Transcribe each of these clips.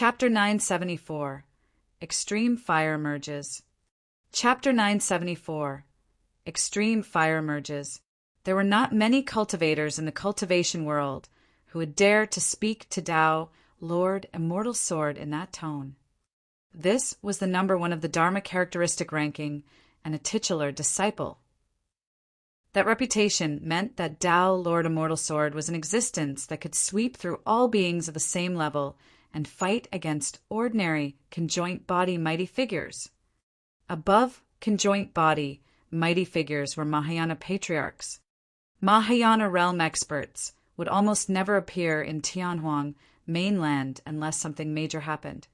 Chapter 974. Extreme Fire Emerges. Chapter 974. Extreme Fire Emerges. There were not many cultivators in the cultivation world who would dare to speak to Tao, Lord Immortal Sword, in that tone. This was the number one of the Dharma characteristic ranking and a titular disciple. That reputation meant that Tao, Lord Immortal Sword, was an existence that could sweep through all beings of the same level and fight against ordinary conjoint body mighty figures. Above conjoint body mighty figures were Mahayana patriarchs. Mahayana realm experts would almost never appear in Tianhuang mainland unless something major happened.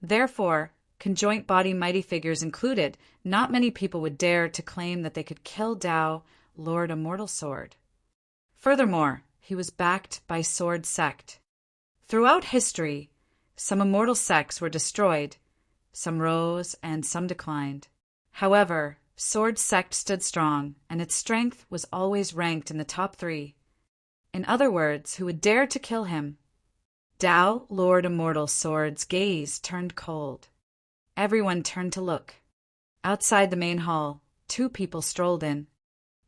Therefore, conjoint body mighty figures included, not many people would dare to claim that they could kill Tao, Lord Immortal Sword. Furthermore, he was backed by Sword Sect. Throughout history, some immortal sects were destroyed, some rose, and some declined. However, Sword Sect stood strong, and its strength was always ranked in the top 3. In other words, who would dare to kill him? Tao, Lord Immortal Sword's gaze turned cold. Everyone turned to look. Outside the main hall, 2 people strolled in.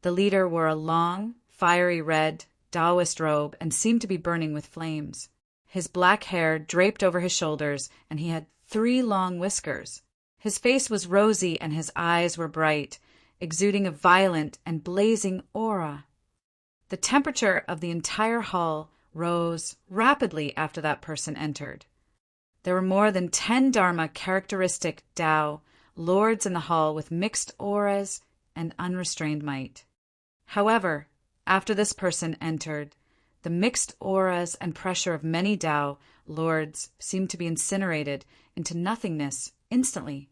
The leader wore a long, fiery red Taoist robe and seemed to be burning with flames. His black hair draped over his shoulders, and he had 3 long whiskers. His face was rosy and his eyes were bright, exuding a violent and blazing aura. The temperature of the entire hall rose rapidly after that person entered. There were more than 10 Dharma characteristic Tao lords in the hall with mixed auras and unrestrained might. However, after this person entered, the mixed auras and pressure of many Tao lords seemed to be incinerated into nothingness instantly.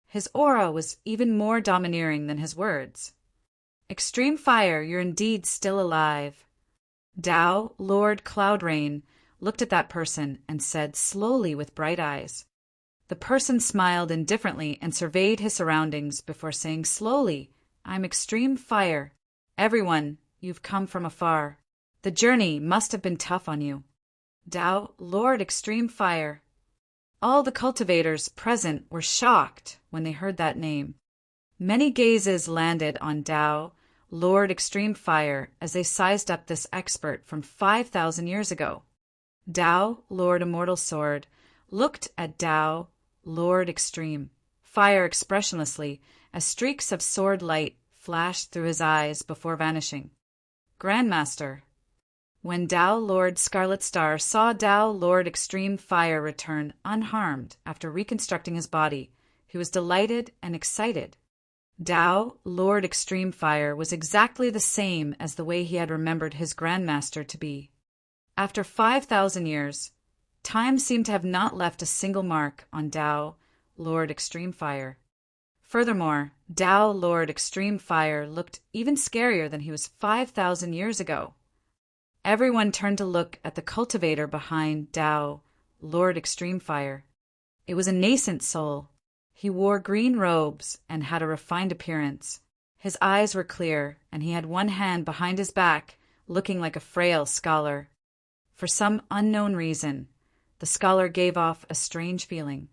His aura was even more domineering than his words. Extreme Fire, you're indeed still alive. Tao, Lord Cloud Rain, looked at that person and said slowly with bright eyes. The person smiled indifferently and surveyed his surroundings before saying slowly, I'm Extreme Fire. Everyone, you've come from afar. The journey must have been tough on you. Tao, Lord Extreme Fire. All the cultivators present were shocked when they heard that name. Many gazes landed on Tao, Lord Extreme Fire, as they sized up this expert from 5,000 years ago. Tao, Lord Immortal Sword, looked at Tao, Lord Extreme Fire expressionlessly as streaks of sword light flashed through his eyes before vanishing. Grandmaster. When Tao Lord Scarlet Star saw Tao Lord Extreme Fire return unharmed after reconstructing his body, he was delighted and excited. Tao Lord Extreme Fire was exactly the same as the way he had remembered his Grandmaster to be. After 5,000 years, time seemed to have not left a single mark on Tao Lord Extreme Fire. Furthermore, Tao Lord Extreme Fire looked even scarier than he was 5,000 years ago. Everyone turned to look at the cultivator behind Tao, Lord Extreme Fire. It was a nascent soul. He wore green robes and had a refined appearance. His eyes were clear, and he had one hand behind his back, looking like a frail scholar. For some unknown reason, the scholar gave off a strange feeling.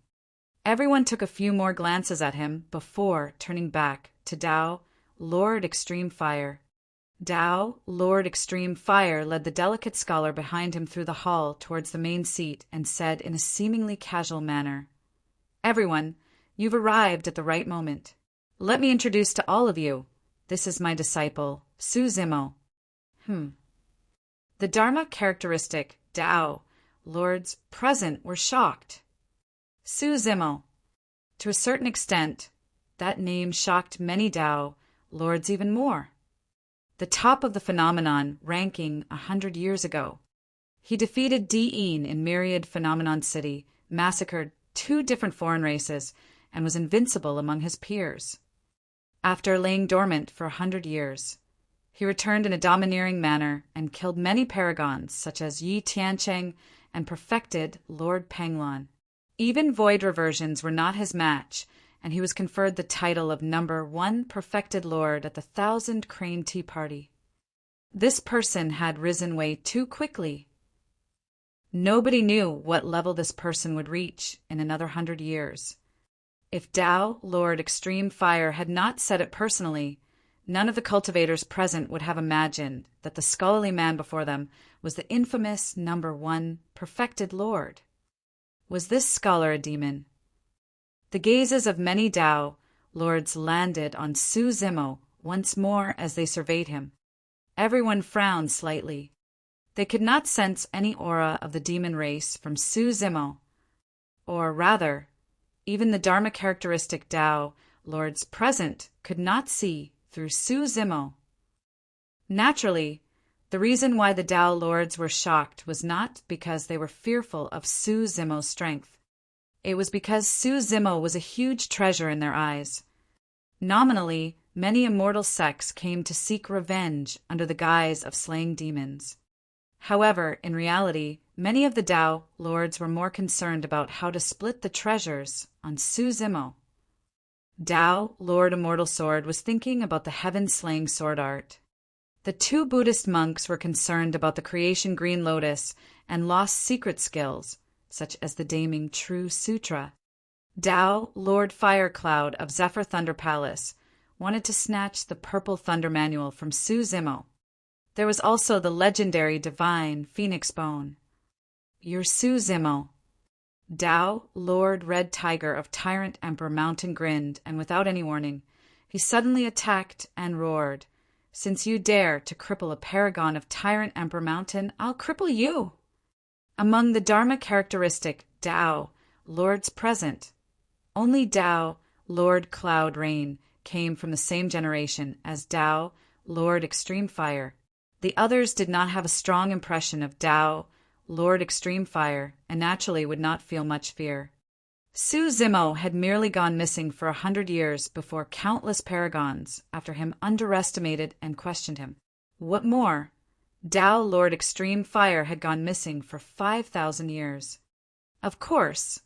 Everyone took a few more glances at him before turning back to Tao, Lord Extreme Fire. Tao, Lord Extreme Fire, led the delicate scholar behind him through the hall towards the main seat and said in a seemingly casual manner, Everyone, you've arrived at the right moment. Let me introduce to all of you. This is my disciple, Su Zimo. The Dharma characteristic, Tao, lords present were shocked. Su Zimo. To a certain extent, that name shocked many Tao lords even more. The top of the phenomenon ranking 100 years ago. He defeated Di'in in Myriad Phenomenon City, massacred 2 different foreign races, and was invincible among his peers. After laying dormant for 100 years, he returned in a domineering manner and killed many paragons such as Yi Tiancheng and perfected Lord Penglon. Even void reversions were not his match, and he was conferred the title of number 1 perfected lord at the 1,000 Crane Tea Party. This person had risen way too quickly. Nobody knew what level this person would reach in another 100 years. If Tao, Lord Extreme Fire, had not said it personally, none of the cultivators present would have imagined that the scholarly man before them was the infamous #1 perfected Lord. Was this scholar a demon? The gazes of many Tao lords landed on Su Zimo once more as they surveyed him. Everyone frowned slightly. They could not sense any aura of the demon race from Su Zimo, or rather, even the Dharma characteristic Tao lords present could not see through Su Zimo. Naturally, the reason why the Tao lords were shocked was not because they were fearful of Su Zimo's strength. It was because Su Zimo was a huge treasure in their eyes. Nominally, many immortal sects came to seek revenge under the guise of slaying demons. However, in reality, many of the Tao lords were more concerned about how to split the treasures on Su Zimo. Tao, Lord Immortal Sword, was thinking about the heaven-slaying sword art. The 2 Buddhist monks were concerned about the creation Green Lotus and lost secret skills, such as the Daming True Sutra. Tao, Lord Fire Cloud of Zephyr Thunder Palace, wanted to snatch the Purple Thunder Manual from Su Zimo. There was also the legendary divine Phoenix Bone. Your Su Zimo. Tao, Lord Red Tiger of Tyrant Emperor Mountain grinned, and without any warning, he suddenly attacked and roared. Since you dare to cripple a paragon of Tyrant Emperor Mountain, I'll cripple you. Among the Dharma characteristic Tao lords present, only Tao, Lord Cloud Rain, came from the same generation as Tao, Lord Extreme Fire. The others did not have a strong impression of Tao, Lord Extreme Fire, and naturally would not feel much fear. Su Zimo had merely gone missing for 100 years before countless paragons after him underestimated and questioned him. What more? Tao, Lord Extreme Fire, had gone missing for 5,000 years. Of course,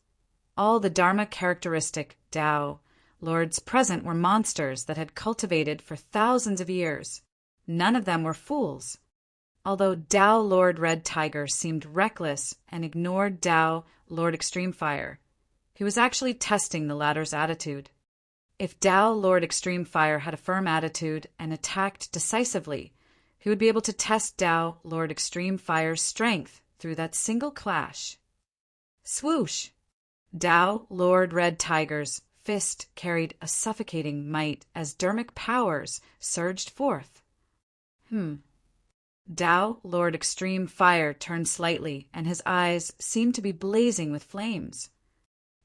all the Dharma characteristic Tao lords present were monsters that had cultivated for thousands of years. None of them were fools. Although Tao Lord Red Tiger seemed reckless and ignored Tao Lord Extreme Fire, he was actually testing the latter's attitude. If Tao Lord Extreme Fire had a firm attitude and attacked decisively, he would be able to test Tao Lord Extreme Fire's strength through that single clash. Swoosh! Tao Lord Red Tiger's fist carried a suffocating might as dharmic powers surged forth. Tao, Lord Extreme Fire, turned slightly, and his eyes seemed to be blazing with flames.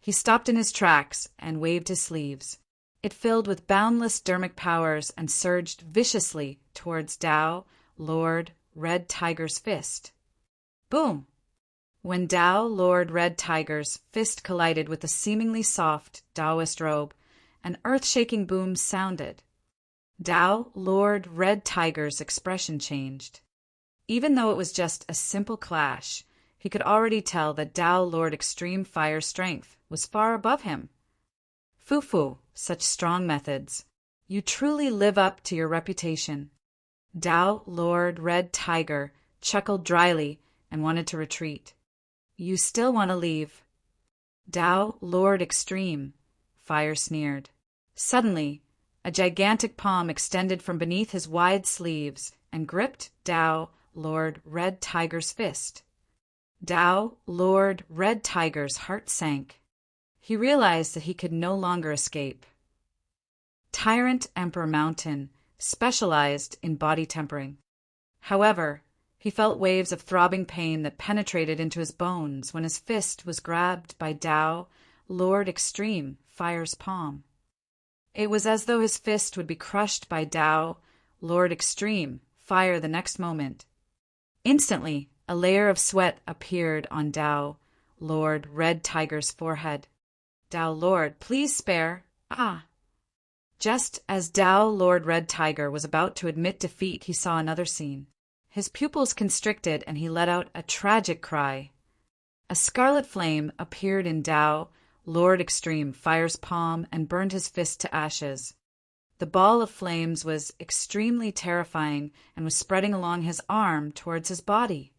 He stopped in his tracks and waved his sleeves. It filled with boundless dharmic powers and surged viciously towards Tao, Lord Red Tiger's fist. Boom! When Tao, Lord Red Tiger's fist collided with the seemingly soft Taoist robe, an earth-shaking boom sounded. Tao, Lord Red Tiger's expression changed. Even though it was just a simple clash, he could already tell that Tao Lord Extreme Fire's strength was far above him. Fufu, such strong methods. You truly live up to your reputation. Tao Lord Red Tiger chuckled dryly and wanted to retreat. You still want to leave. Tao Lord Extreme Fire sneered. Suddenly, a gigantic palm extended from beneath his wide sleeves and gripped Tao Lord Red Tiger's fist. Tao Lord Red Tiger's heart sank. He realized that he could no longer escape. Tyrant Emperor Mountain specialized in body tempering. However, he felt waves of throbbing pain that penetrated into his bones when his fist was grabbed by Tao Lord Extreme Fire's palm. It was as though his fist would be crushed by Tao Lord Extreme Fire the next moment. Instantly, a layer of sweat appeared on Tao Lord Red Tiger's forehead. Tao Lord, please spare. Ah! Just as Tao Lord Red Tiger was about to admit defeat, he saw another scene. His pupils constricted and he let out a tragic cry. A scarlet flame appeared in Tao Lord Extreme Fire's palm and burned his fist to ashes. The ball of flames was extremely terrifying and was spreading along his arm towards his body.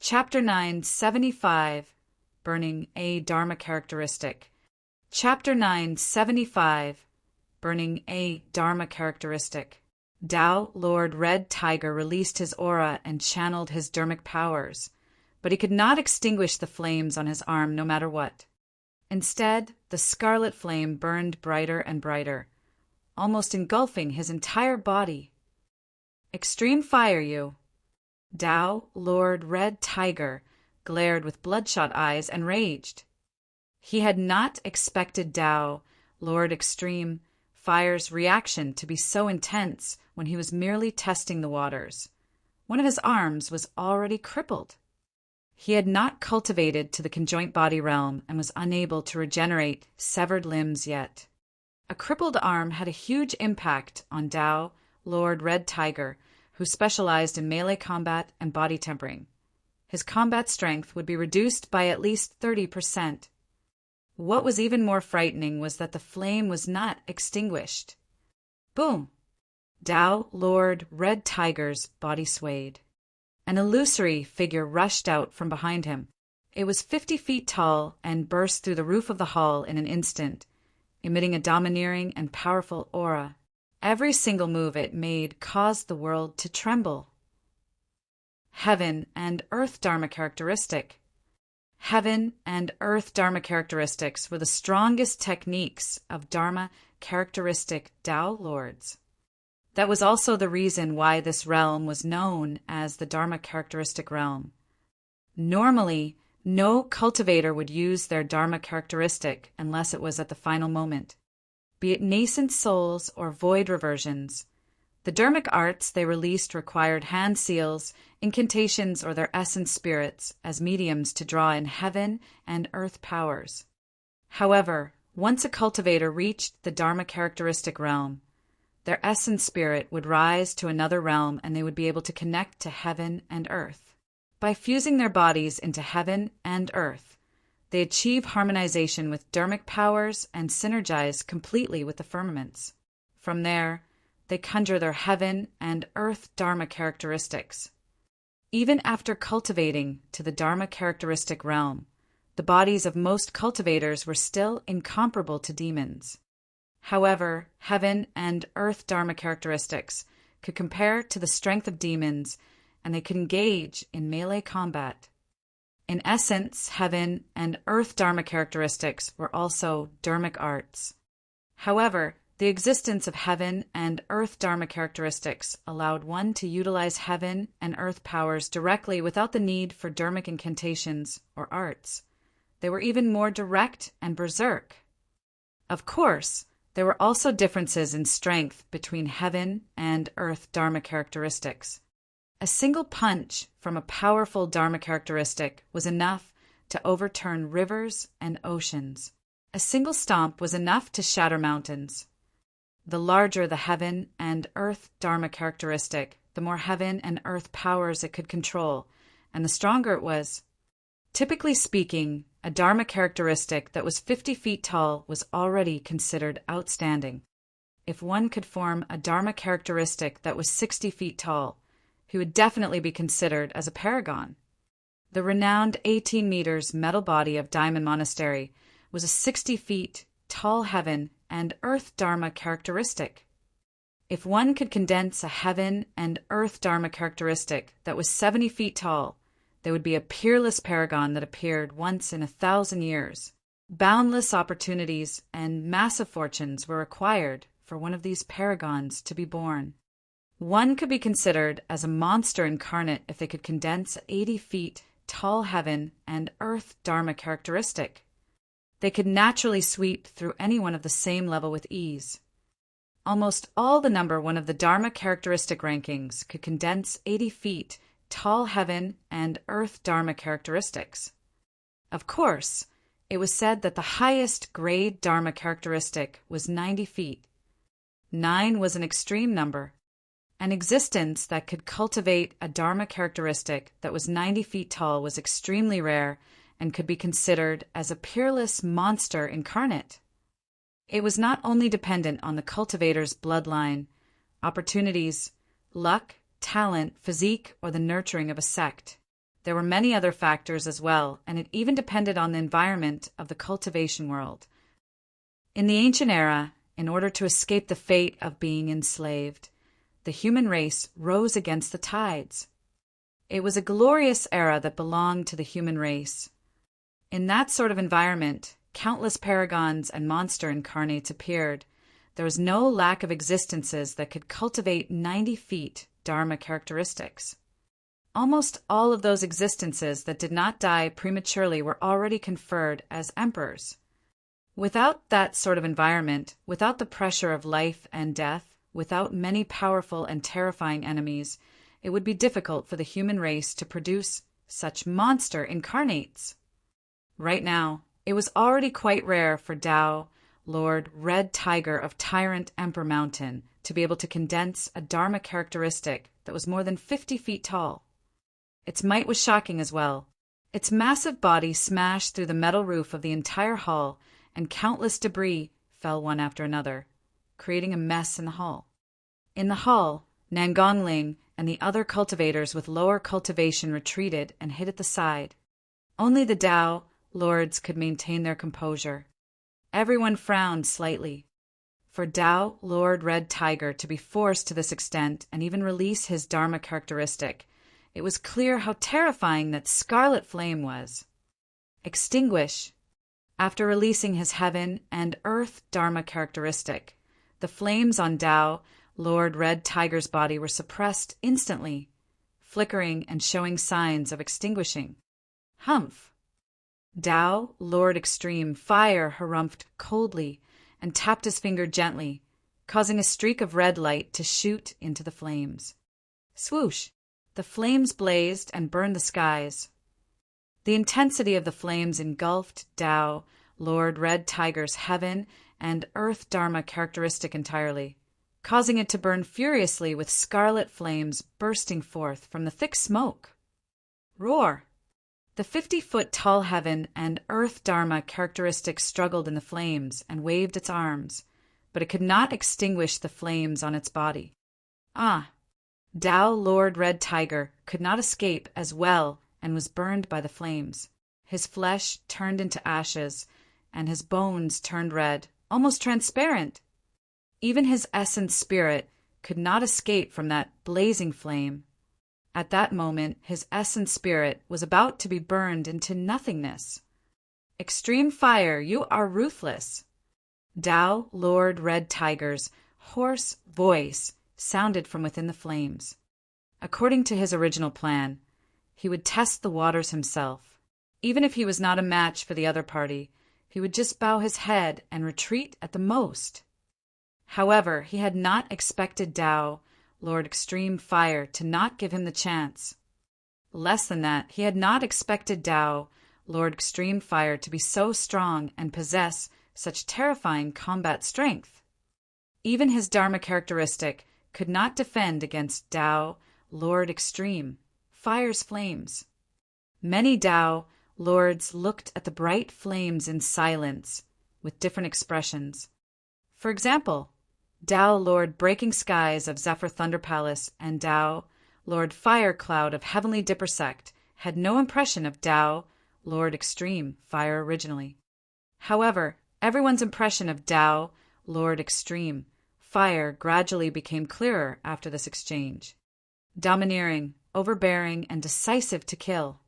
Chapter 975, Burning a Dharma Characteristic. Chapter 975, Burning a Dharma Characteristic. Tao Lord Red Tiger released his aura and channeled his dharmic powers, but he could not extinguish the flames on his arm no matter what. Instead, the scarlet flame burned brighter and brighter, almost engulfing his entire body. Extreme fire, you! Tao Lord Red Tiger glared with bloodshot eyes and raged. He had not expected Tao Lord Extreme Fire's reaction to be so intense when he was merely testing the waters. One of his arms was already crippled. He had not cultivated to the conjoint body realm and was unable to regenerate severed limbs yet. A crippled arm had a huge impact on Tao Lord Red Tiger, who specialized in melee combat and body tempering. His combat strength would be reduced by at least 30%. What was even more frightening was that the flame was not extinguished. Boom! Tao Lord Red Tiger's body swayed. An illusory figure rushed out from behind him. It was 50 feet tall and burst through the roof of the hall in an instant, emitting a domineering and powerful aura. Every single move it made caused the world to tremble. Heaven and Earth Dharma Characteristic. Heaven and Earth Dharma characteristics were the strongest techniques of Dharma characteristic Tao Lords. That was also the reason why this realm was known as the Dharma characteristic realm. Normally, no cultivator would use their Dharma characteristic unless it was at the final moment, be it nascent souls or void reversions. The dharmic arts they released required hand seals, incantations, or their essence spirits as mediums to draw in heaven and earth powers. However, once a cultivator reached the Dharma characteristic realm, their essence spirit would rise to another realm and they would be able to connect to heaven and earth. By fusing their bodies into heaven and earth, they achieve harmonization with dharmic powers and synergize completely with the firmaments. From there, they conjure their heaven and earth Dharma characteristics. Even after cultivating to the Dharma characteristic realm, the bodies of most cultivators were still incomparable to demons. However, heaven and earth Dharma characteristics could compare to the strength of demons, and they could engage in melee combat. In essence, heaven and earth Dharma characteristics were also dharmic arts. However, the existence of heaven and earth Dharma characteristics allowed one to utilize heaven and earth powers directly without the need for dharmic incantations or arts. They were even more direct and berserk. Of course, there were also differences in strength between heaven and earth Dharma characteristics. A single punch from a powerful Dharma characteristic was enough to overturn rivers and oceans. A single stomp was enough to shatter mountains. The larger the heaven and earth Dharma characteristic, the more heaven and earth powers it could control, and the stronger it was. Typically speaking, a Dharma characteristic that was 50 feet tall was already considered outstanding. If one could form a Dharma characteristic that was 60 feet tall, he would definitely be considered as a paragon. The renowned 18 meters metal body of Diamond Monastery was a 60 feet tall heaven and earth Dharma characteristic. If one could condense a heaven and earth Dharma characteristic that was 70 feet tall, there would be a peerless paragon that appeared once in 1,000 years. Boundless opportunities and massive fortunes were required for one of these paragons to be born. One could be considered as a monster incarnate if they could condense 80 feet tall heaven and earth Dharma characteristic. They could naturally sweep through anyone of the same level with ease. Almost all the number one of the Dharma characteristic rankings could condense 80 feet tall heaven and earth Dharma characteristics. Of course, it was said that the highest grade Dharma characteristic was 90 feet. 9 was an extreme number. An existence that could cultivate a Dharma characteristic that was 90 feet tall was extremely rare and could be considered as a peerless monster incarnate. It was not only dependent on the cultivator's bloodline, opportunities, luck, talent, physique, or the nurturing of a sect. There were many other factors as well, and it even depended on the environment of the cultivation world. In the ancient era, in order to escape the fate of being enslaved, the human race rose against the tides. It was a glorious era that belonged to the human race. In that sort of environment, countless paragons and monster incarnates appeared. There was no lack of existences that could cultivate 90 feet Dharma characteristics. Almost all of those existences that did not die prematurely were already conferred as emperors. Without that sort of environment, without the pressure of life and death, without many powerful and terrifying enemies, it would be difficult for the human race to produce such monster incarnates. Right now, it was already quite rare for Tao, Lord Red Tiger of Tyrant Emperor Mountain, to be able to condense a Dharma characteristic that was more than 50 feet tall. Its might was shocking as well. Its massive body smashed through the metal roof of the entire hall, and countless debris fell one after another, creating a mess in the hall. In the hall, Nangongling and the other cultivators with lower cultivation retreated and hid at the side. Only the Tao lords could maintain their composure. Everyone frowned slightly. For Tao Lord Red Tiger to be forced to this extent and even release his Dharma characteristic, it was clear how terrifying that scarlet flame was. Extinguish. After releasing his heaven and earth Dharma characteristic, the flames on Tao Lord Red Tiger's body were suppressed instantly, flickering and showing signs of extinguishing. Humph! Tao Lord Extreme Fire harumphed coldly and tapped his finger gently, causing a streak of red light to shoot into the flames. Swoosh! The flames blazed and burned the skies. The intensity of the flames engulfed Tao Lord Red Tiger's heaven and earth Dharma characteristic entirely, causing it to burn furiously with scarlet flames bursting forth from the thick smoke. Roar! The 50-foot-tall heaven and earth Dharma characteristic struggled in the flames and waved its arms, but it could not extinguish the flames on its body. Ah! Tao Lord Red Tiger could not escape as well and was burned by the flames. His flesh turned into ashes, and his bones turned red, almost transparent. Even his essence spirit could not escape from that blazing flame. At that moment, his essence spirit was about to be burned into nothingness. Extreme Fire, you are ruthless. Tao Lord Red Tiger's hoarse voice sounded from within the flames. According to his original plan, he would test the waters himself. Even if he was not a match for the other party, he would just bow his head and retreat at the most. However, he had not expected Tao Lord Extreme Fire to not give him the chance. Less than that, he had not expected Tao Lord Extreme Fire to be so strong and possess such terrifying combat strength. Even his Dharma characteristic could not defend against Tao Lord Extreme Fire's flames. Many Tao lords looked at the bright flames in silence, with different expressions. For example, Tao Lord Breaking Skies of Zephyr Thunder Palace and Tao Lord Fire Cloud of Heavenly Dipper Sect had no impression of Tao Lord Extreme Fire originally. However, everyone's impression of Tao Lord Extreme Fire gradually became clearer after this exchange. Domineering, overbearing, and decisive to kill.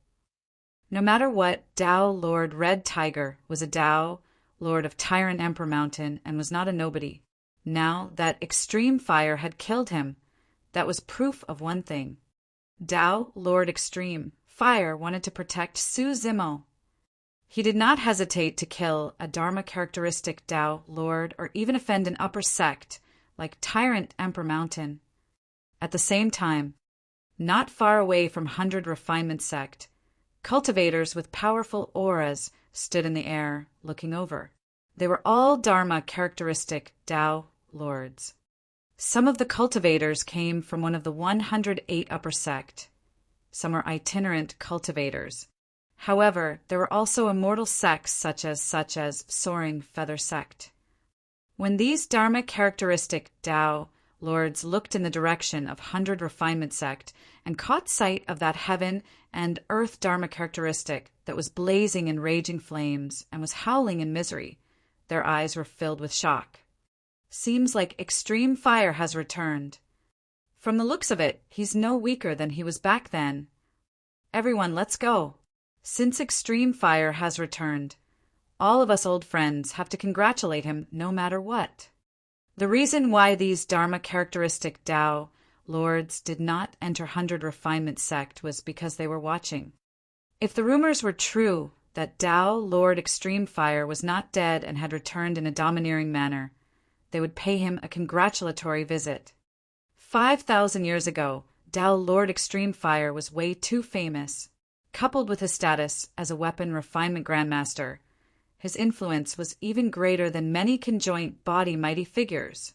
No matter what, Tao Lord Red Tiger was a Tao Lord of Tyrant Emperor Mountain and was not a nobody. Now that Extreme Fire had killed him, that was proof of one thing. Tao Lord Extreme Fire wanted to protect Su Zimo. He did not hesitate to kill a Dharma characteristic Tao Lord or even offend an upper sect like Tyrant Emperor Mountain. At the same time, not far away from 100 Refinement Sect, cultivators with powerful auras stood in the air, looking over. They were all Dharma characteristic Tao lords. Some of the cultivators came from one of the 108 upper sect. Some were itinerant cultivators. However, there were also immortal sects such as Soaring Feather Sect. When these Dharma characteristic Tao lords looked in the direction of 100 Refinement sect and caught sight of that heaven and earth Dharma characteristic that was blazing in raging flames and was howling in misery. Their eyes were filled with shock. Seems like extreme fire has returned. From the looks of it, he's no weaker than he was back then. Everyone, let's go. Since extreme fire has returned, all of us old friends have to congratulate him no matter what. The reason why these Dharma characteristic Tao lords did not enter 100 Refinement sect was because they were watching. If the rumors were true that Tao Lord Extreme Fire was not dead and had returned in a domineering manner, they would pay him a congratulatory visit. 5,000 years ago, Tao Lord Extreme Fire was way too famous. Coupled with his status as a weapon refinement grandmaster, his influence was even greater than many conjoint body mighty figures.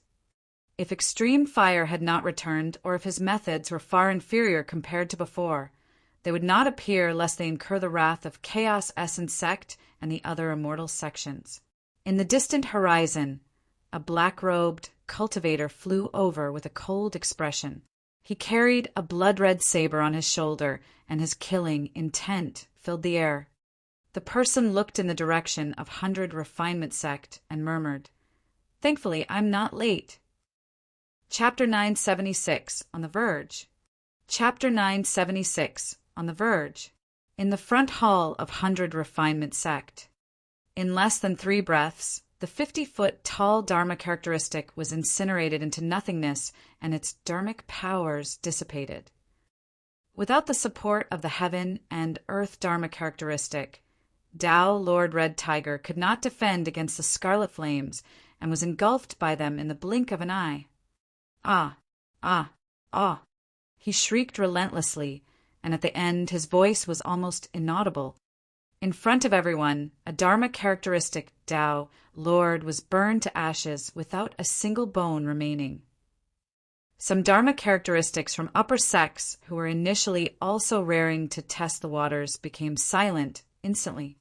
If Extreme Fire had not returned, or if his methods were far inferior compared to before, they would not appear lest they incur the wrath of Chaos Essence sect and the other immortal sections. In the distant horizon, a black-robed cultivator flew over with a cold expression. He carried a blood-red saber on his shoulder, and his killing intent filled the air. The person looked in the direction of 100 Refinement sect and murmured, "Thankfully, I'm not late." Chapter 976, On the Verge. Chapter 976, On the Verge. In the front hall of 100 Refinement sect. In less than 3 breaths, the 50-foot tall Dharma characteristic was incinerated into nothingness and its dharmic powers dissipated. Without the support of the heaven and earth Dharma characteristic, Tao Lord Red Tiger could not defend against the scarlet flames and was engulfed by them in the blink of an eye. Ah, ah, ah! He shrieked relentlessly, and at the end his voice was almost inaudible. In front of everyone, a Dharma characteristic Tao Lord was burned to ashes without a single bone remaining. Some Dharma characteristics from upper sects who were initially also raring to test the waters became silent instantly.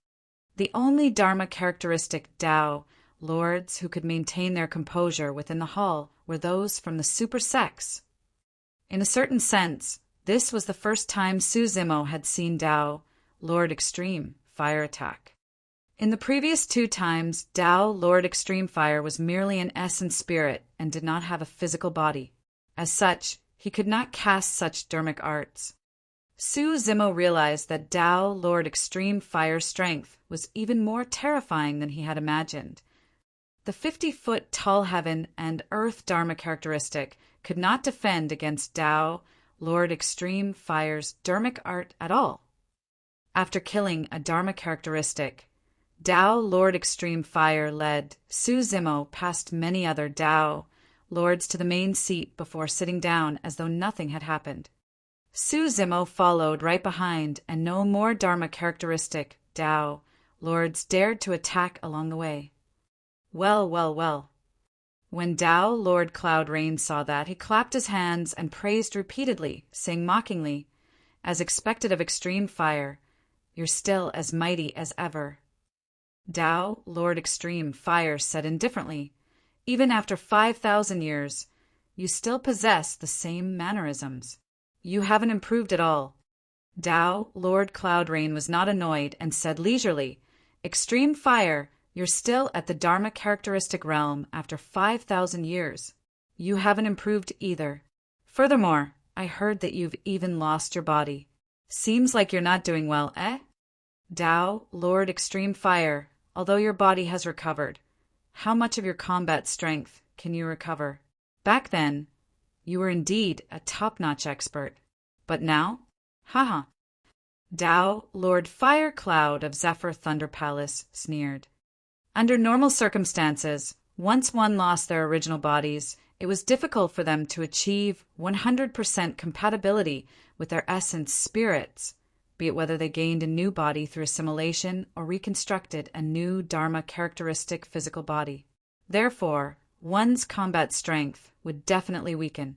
The only Dharma characteristic Tao lords who could maintain their composure within the hall were those from the super sects. In a certain sense, this was the first time Su Zimo had seen Tao Lord Extreme Fire attack. In the previous 2 times, Tao Lord Extreme Fire was merely an essence spirit and did not have a physical body. As such, he could not cast such dharmic arts. Su Zimo realized that Tao Lord Extreme Fire's strength was even more terrifying than he had imagined. The 50-foot tall heaven and earth Dharma characteristic could not defend against Tao Lord Extreme Fire's dharmic art at all. After killing a Dharma characteristic, Tao Lord Extreme Fire led Su Zimo past many other Tao lords to the main seat before sitting down as though nothing had happened. Su Zimo followed right behind, and no more Dharma characteristic Tao lords dared to attack along the way. Well, well, well. When Tao Lord Cloud Rain saw that, he clapped his hands and praised repeatedly, saying mockingly, as expected of Extreme Fire, "You're still as mighty as ever." Tao Lord Extreme Fire said indifferently, "Even after 5,000 years, you still possess the same mannerisms. You haven't improved at all." Tao Lord Cloud Rain was not annoyed and said leisurely, "Extreme Fire, you're still at the Dharma characteristic realm after 5,000 years. You haven't improved either. Furthermore, I heard that you've even lost your body. Seems like you're not doing well, eh? Tao Lord Extreme Fire, although your body has recovered, how much of your combat strength can you recover? Back then, you were indeed a top-notch expert. But now? Haha." Tao Lord Fire Cloud of Zephyr Thunder Palace sneered. Under normal circumstances, once one lost their original bodies, it was difficult for them to achieve 100% compatibility with their essence spirits, be it whether they gained a new body through assimilation or reconstructed a new Dharma characteristic physical body. Therefore, one's combat strength would definitely weaken.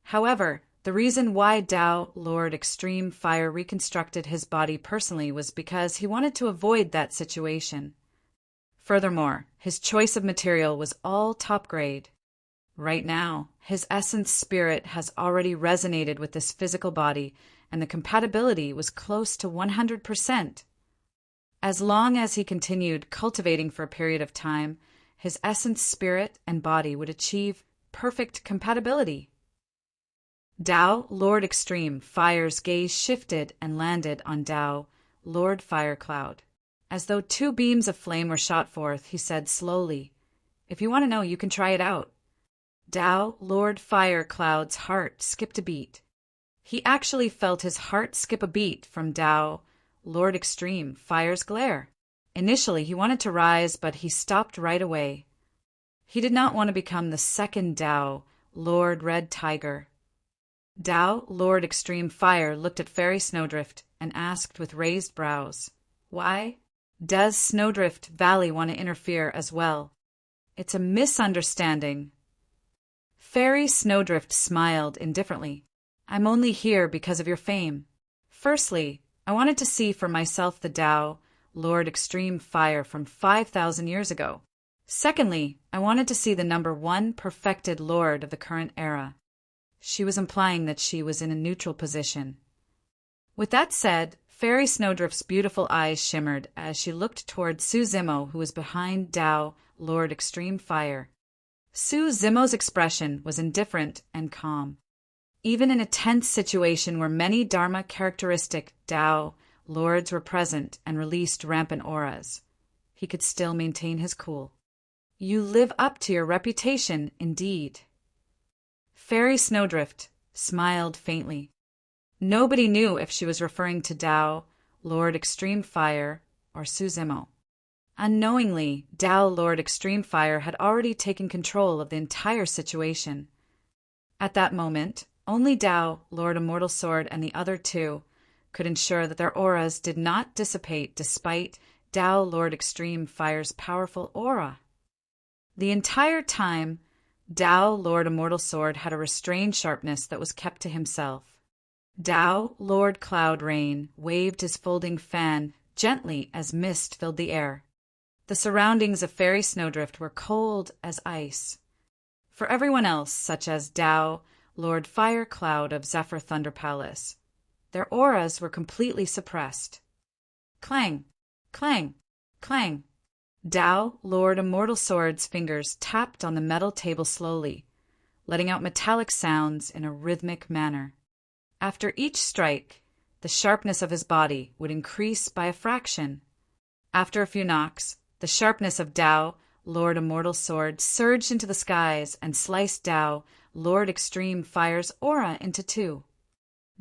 However, the reason why Tao Lord Extreme Fire reconstructed his body personally was because he wanted to avoid that situation. Furthermore, his choice of material was all top grade. Right now, his essence spirit has already resonated with this physical body, and the compatibility was close to 100%. As long as he continued cultivating for a period of time, his essence spirit and body would achieve perfect compatibility. Tao, Lord Extreme, Fire's gaze shifted and landed on Tao, Lord Fire Cloud. As though two beams of flame were shot forth, he said slowly, "If you want to know, you can try it out." Tao, Lord Fire Cloud's heart skipped a beat. He actually felt his heart skip a beat from Tao, Lord Extreme, Fire's glare. Initially, he wanted to rise, but he stopped right away. He did not want to become the second Tao, Lord Red Tiger. Tao, Lord Extreme Fire, looked at Fairy Snowdrift and asked with raised brows, "Why? Does Snowdrift Valley want to interfere as well?" "It's a misunderstanding." Fairy Snowdrift smiled indifferently. "I'm only here because of your fame. Firstly, I wanted to see for myself the Tao, Lord Extreme Fire from 5,000 years ago. Secondly, I wanted to see the number one perfected Lord of the current era." She was implying that she was in a neutral position. With that said, Fairy Snowdrift's beautiful eyes shimmered as she looked toward Su Zimo, who was behind Tao, Lord Extreme Fire. Su Zimo's expression was indifferent and calm. Even in a tense situation where many Dharma characteristic Tao lords were present and released rampant auras, he could still maintain his cool. "You live up to your reputation, indeed." Fairy Snowdrift smiled faintly. Nobody knew if she was referring to Tao, Lord Extreme Fire, or Su Zimo. Unknowingly, Tao, Lord Extreme Fire, had already taken control of the entire situation. At that moment, only Tao, Lord Immortal Sword, and the other two could ensure that their auras did not dissipate despite Tao, Lord Extreme Fire's powerful aura. The entire time, Tao, Lord Immortal Sword, had a restrained sharpness that was kept to himself. Tao, Lord Cloud Rain, waved his folding fan gently as mist filled the air. The surroundings of Fairy Snowdrift were cold as ice. For everyone else, such as Tao, Lord Fire Cloud of Zephyr Thunder Palace, their auras were completely suppressed. Clang, clang, clang. Tao, Lord Immortal Sword's fingers tapped on the metal table slowly, letting out metallic sounds in a rhythmic manner. After each strike, the sharpness of his body would increase by a fraction. After a few knocks, the sharpness of Tao, Lord Immortal Sword, surged into the skies and sliced Tao, Lord Extreme Fire's aura into two.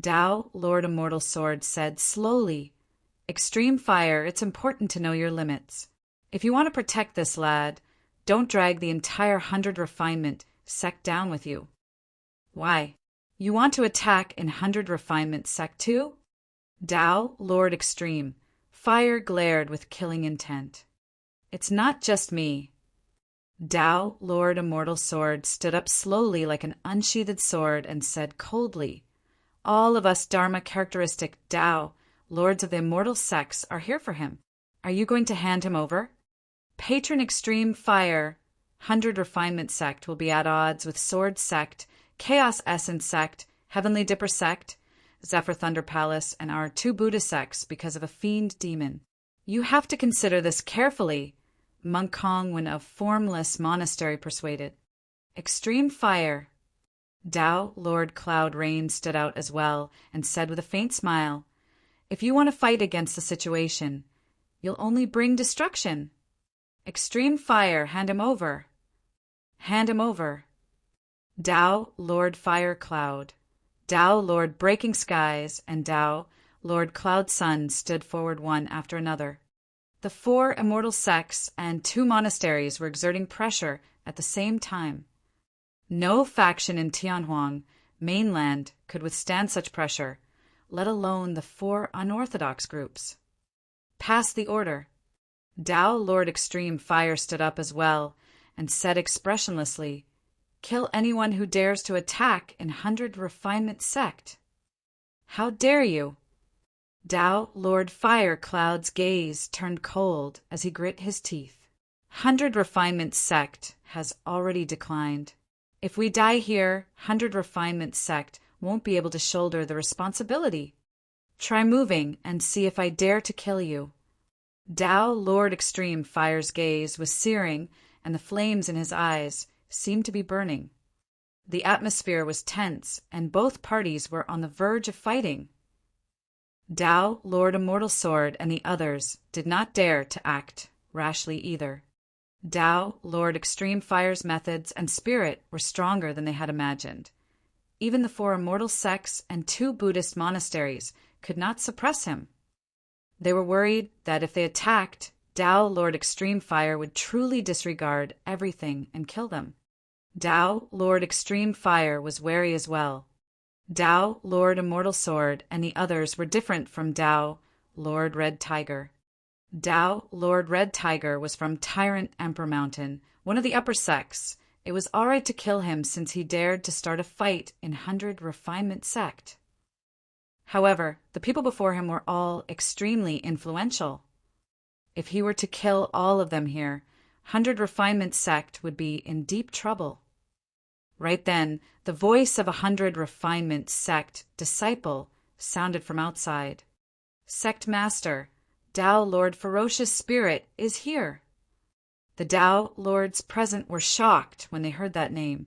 Tao, Lord Immortal Sword, said slowly, "Extreme Fire, it's important to know your limits. If you want to protect this lad, don't drag the entire 100 Refinement sect down with you." "Why? You want to attack in 100 Refinement sect too?" Tao, Lord Extreme Fire, glared with killing intent. "It's not just me." Tao, Lord Immortal Sword, stood up slowly like an unsheathed sword and said coldly, "All of us Dharma characteristic Tao, Lords of the Immortal Sects, are here for him. Are you going to hand him over? Patron Extreme Fire, 100 Refinement Sect will be at odds with Sword Sect, Chaos Essence Sect, Heavenly Dipper Sect, Zephyr Thunder Palace, and our two Buddha sects because of a fiend demon. You have to consider this carefully," Monk Kongwen of Formless Monastery persuaded. "Extreme Fire." Tao, Lord Cloud Rain, stood out as well and said with a faint smile, "If you want to fight against the situation, you'll only bring destruction. Extreme Fire, hand him over." "Hand him over." Tao, Lord Fire Cloud, Tao, Lord Breaking Skies, and Tao, Lord Cloud Sun stood forward one after another. The 4 immortal sects and 2 monasteries were exerting pressure at the same time. No faction in Tianhuang mainland could withstand such pressure, let alone the 4 unorthodox groups. "Pass the order." Tao, Lord Extreme Fire, stood up as well and said expressionlessly, "Kill anyone who dares to attack in 100 Refinement Sect." "How dare you?" Tao, Lord Fire Cloud's gaze turned cold as he grit his teeth. 100 Refinement Sect has already declined. If we die here, 100 Refinement sect won't be able to shoulder the responsibility. Try moving and see if I dare to kill you. Tao Lord Extreme Fire's gaze was searing, and the flames in his eyes seemed to be burning. The atmosphere was tense, and both parties were on the verge of fighting. Tao, Lord Immortal Sword, and the others did not dare to act rashly either. Tao, Lord Extreme Fire's methods and spirit were stronger than they had imagined. Even the 4 immortal sects and 2 Buddhist monasteries could not suppress him. They were worried that if they attacked, Tao, Lord Extreme Fire would truly disregard everything and kill them. Tao, Lord Extreme Fire, was wary as well. Tao, Lord Immortal Sword, and the others were different from Tao, Lord Red Tiger. Tao, Lord Red Tiger, was from Tyrant Emperor Mountain, one of the upper sects. It was all right to kill him since he dared to start a fight in 100 Refinement sect. However, the people before him were all extremely influential. If he were to kill all of them here, 100 Refinement sect would be in deep trouble. Right then, the voice of 100 Refinement sect disciple sounded from outside. Sect Master, Tao Lord Ferocious Spirit is here. The Tao Lords present were shocked when they heard that name.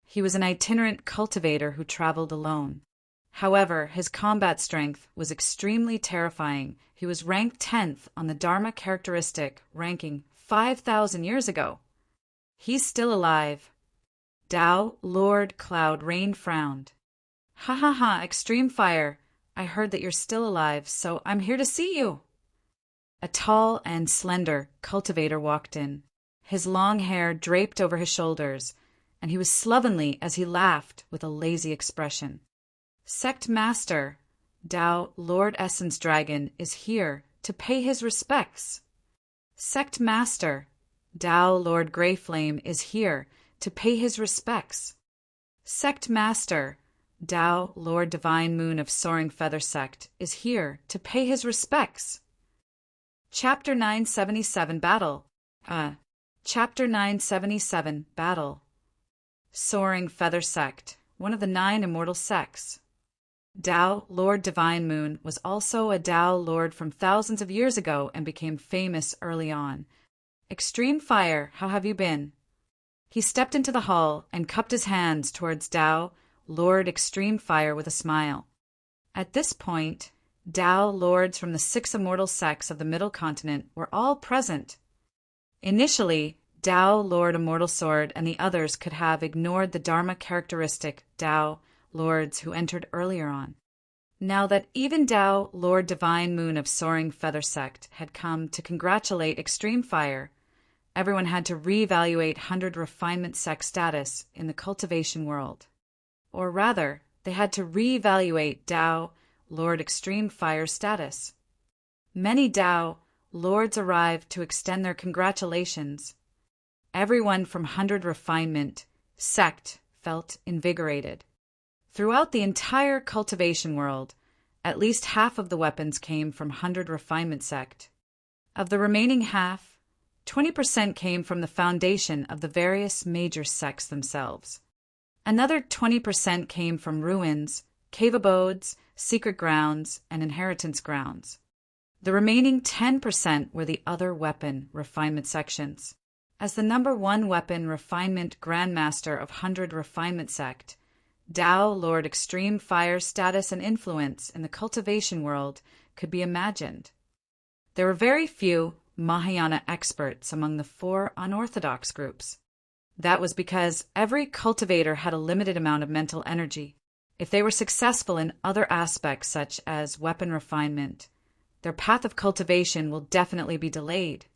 He was an itinerant cultivator who traveled alone. However, his combat strength was extremely terrifying. He was ranked 10th on the Dharma characteristic, ranking 5,000 years ago. He's still alive. Tao Lord Cloud Rain frowned. Ha ha ha, Extreme Fire. I heard that you're still alive, so I'm here to see you. A tall and slender cultivator walked in. His long hair draped over his shoulders, and he was slovenly as he laughed with a lazy expression. Sect Master, Tao Lord Essence Dragon, is here to pay his respects. Sect Master, Tao Lord Grey Flame, is here to pay his respects. Sect Master, Tao Lord Divine Moon of Soaring Feather Sect, is here to pay his respects. Chapter 977 Battle. Chapter 977 Battle. Soaring Feather Sect, one of the 9 immortal sects. Tao Lord Divine Moon was also a Tao Lord from thousands of years ago and became famous early on. Extreme Fire, how have you been? He stepped into the hall and cupped his hands towards Tao Lord Extreme Fire with a smile. At this point, Tao Lords from the 6 immortal sects of the Middle Continent were all present. Initially, Tao Lord Immortal Sword and the others could have ignored the Dharma characteristic Tao Lords who entered earlier on. Now that even Tao Lord Divine Moon of Soaring Feather Sect had come to congratulate Extreme Fire, everyone had to reevaluate 100 Refinement sect status in the cultivation world. Or rather, they had to reevaluate Tao Lord Extreme Fire status. Many Tao Lords arrived to extend their congratulations. Everyone from 100 Refinement sect felt invigorated. Throughout the entire cultivation world, at least half of the weapons came from 100 Refinement sect. Of the remaining half, 20% came from the foundation of the various major sects themselves. Another 20% came from ruins, cave abodes, secret grounds, and inheritance grounds. The remaining 10% were the other weapon refinement sections. As the number 1 weapon refinement grandmaster of 100 Refinement sect, Tao Lord Extreme Fire's status and influence in the cultivation world could be imagined. There were very few Mahayana experts among the 4 unorthodox groups. That was because every cultivator had a limited amount of mental energy. If they were successful in other aspects such as weapon refinement, their path of cultivation will definitely be delayed.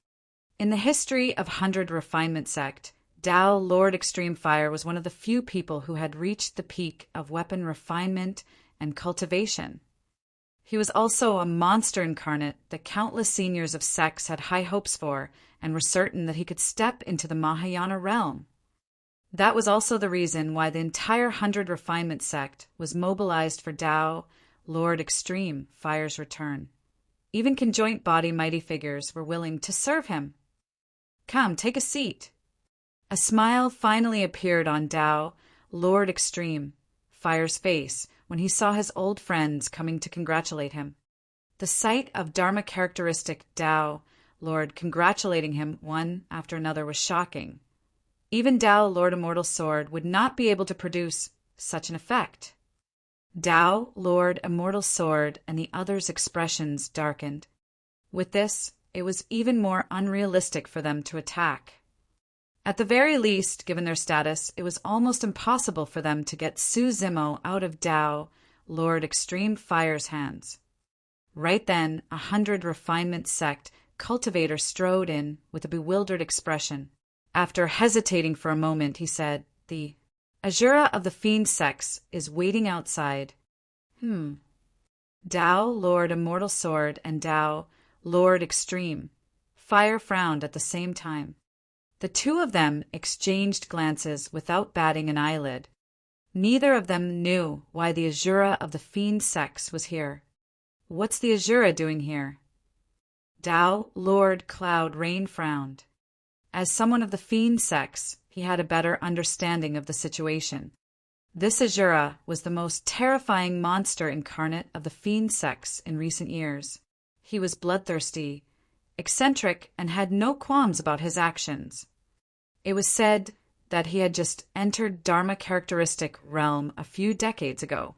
In the history of 100 Refinement sect, Tao Lord Extreme Fire was one of the few people who had reached the peak of weapon refinement and cultivation. He was also a monster incarnate that countless seniors of sects had high hopes for and were certain that he could step into the Mahayana realm. That was also the reason why the entire 100 Refinement sect was mobilized for Tao Lord Extreme Fire's return. Even conjoint body mighty figures were willing to serve him. Come, take a seat. A smile finally appeared on Tao, Lord Extreme, Fire's face when he saw his old friends coming to congratulate him. The sight of Dharma characteristic Tao, Lord, congratulating him one after another was shocking. Even Tao, Lord Immortal Sword, would not be able to produce such an effect. Tao, Lord Immortal Sword, and the others' expressions darkened. With this, it was even more unrealistic for them to attack. At the very least, given their status, it was almost impossible for them to get Su Zimo out of Tao, Lord Extreme Fire's hands. Right then, 100 refinement sect cultivator strode in with a bewildered expression. After hesitating for a moment, he said, "The Azura of the Fiend Sects is waiting outside." Tao, Lord Immortal Sword, and Tao, Lord Extreme Fire frowned at the same time. The two of them exchanged glances without batting an eyelid. Neither of them knew why the Azura of the Fiend Sects was here. What's the Azura doing here? Tao, Lord Cloud Rain frowned. As someone of the Fiend Sects, he had a better understanding of the situation. This Azura was the most terrifying monster incarnate of the Fiend Sects in recent years. He was bloodthirsty, eccentric, and had no qualms about his actions. It was said that he had just entered Dharma characteristic realm a few decades ago.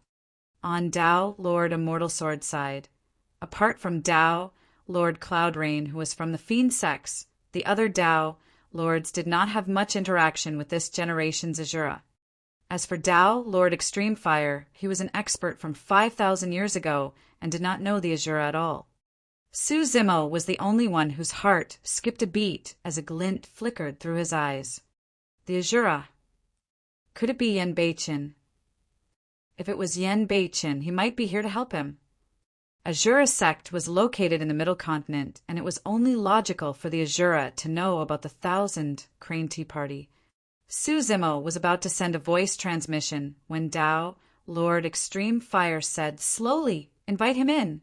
On Tao, Lord Immortal Sword's side, apart from Tao, Lord Cloud Rain, who was from the Fiend Sects, the other Tao Lords did not have much interaction with this generation's Azura. As for Tao, Lord Extreme Fire, he was an expert from 5,000 years ago and did not know the Azura at all. Su Zimo was the only one whose heart skipped a beat as a glint flickered through his eyes. The Azura. Could it be Yen Beichin? If it was Yen Beichin, he might be here to help him. Azura sect was located in the Middle Continent, and it was only logical for the Azura to know about the 1,000 Crane Tea Party. Su Zimo was about to send a voice transmission when Tao, Lord Extreme Fire, said, "Slowly, invite him in."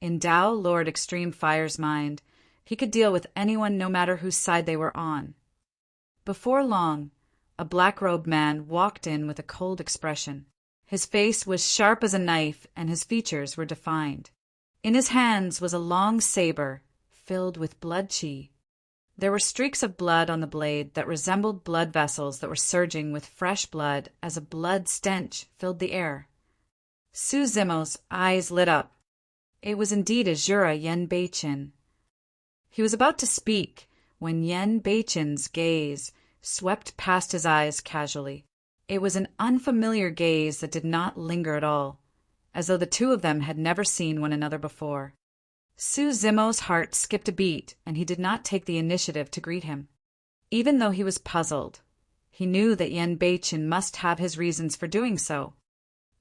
In Tao, Lord Extreme Fire's mind, he could deal with anyone no matter whose side they were on. Before long, a black-robed man walked in with a cold expression. His face was sharp as a knife, and his features were defined. In his hands was a long saber, filled with blood chi. There were streaks of blood on the blade that resembled blood vessels that were surging with fresh blood as a blood stench filled the air. Su Zimo's eyes lit up. It was indeed Azura Yen Beichin. He was about to speak when Yen Beichin's gaze swept past his eyes casually. It was an unfamiliar gaze that did not linger at all, as though the two of them had never seen one another before. Su Zimo's heart skipped a beat, and he did not take the initiative to greet him. Even though he was puzzled, he knew that Yen Beichin must have his reasons for doing so.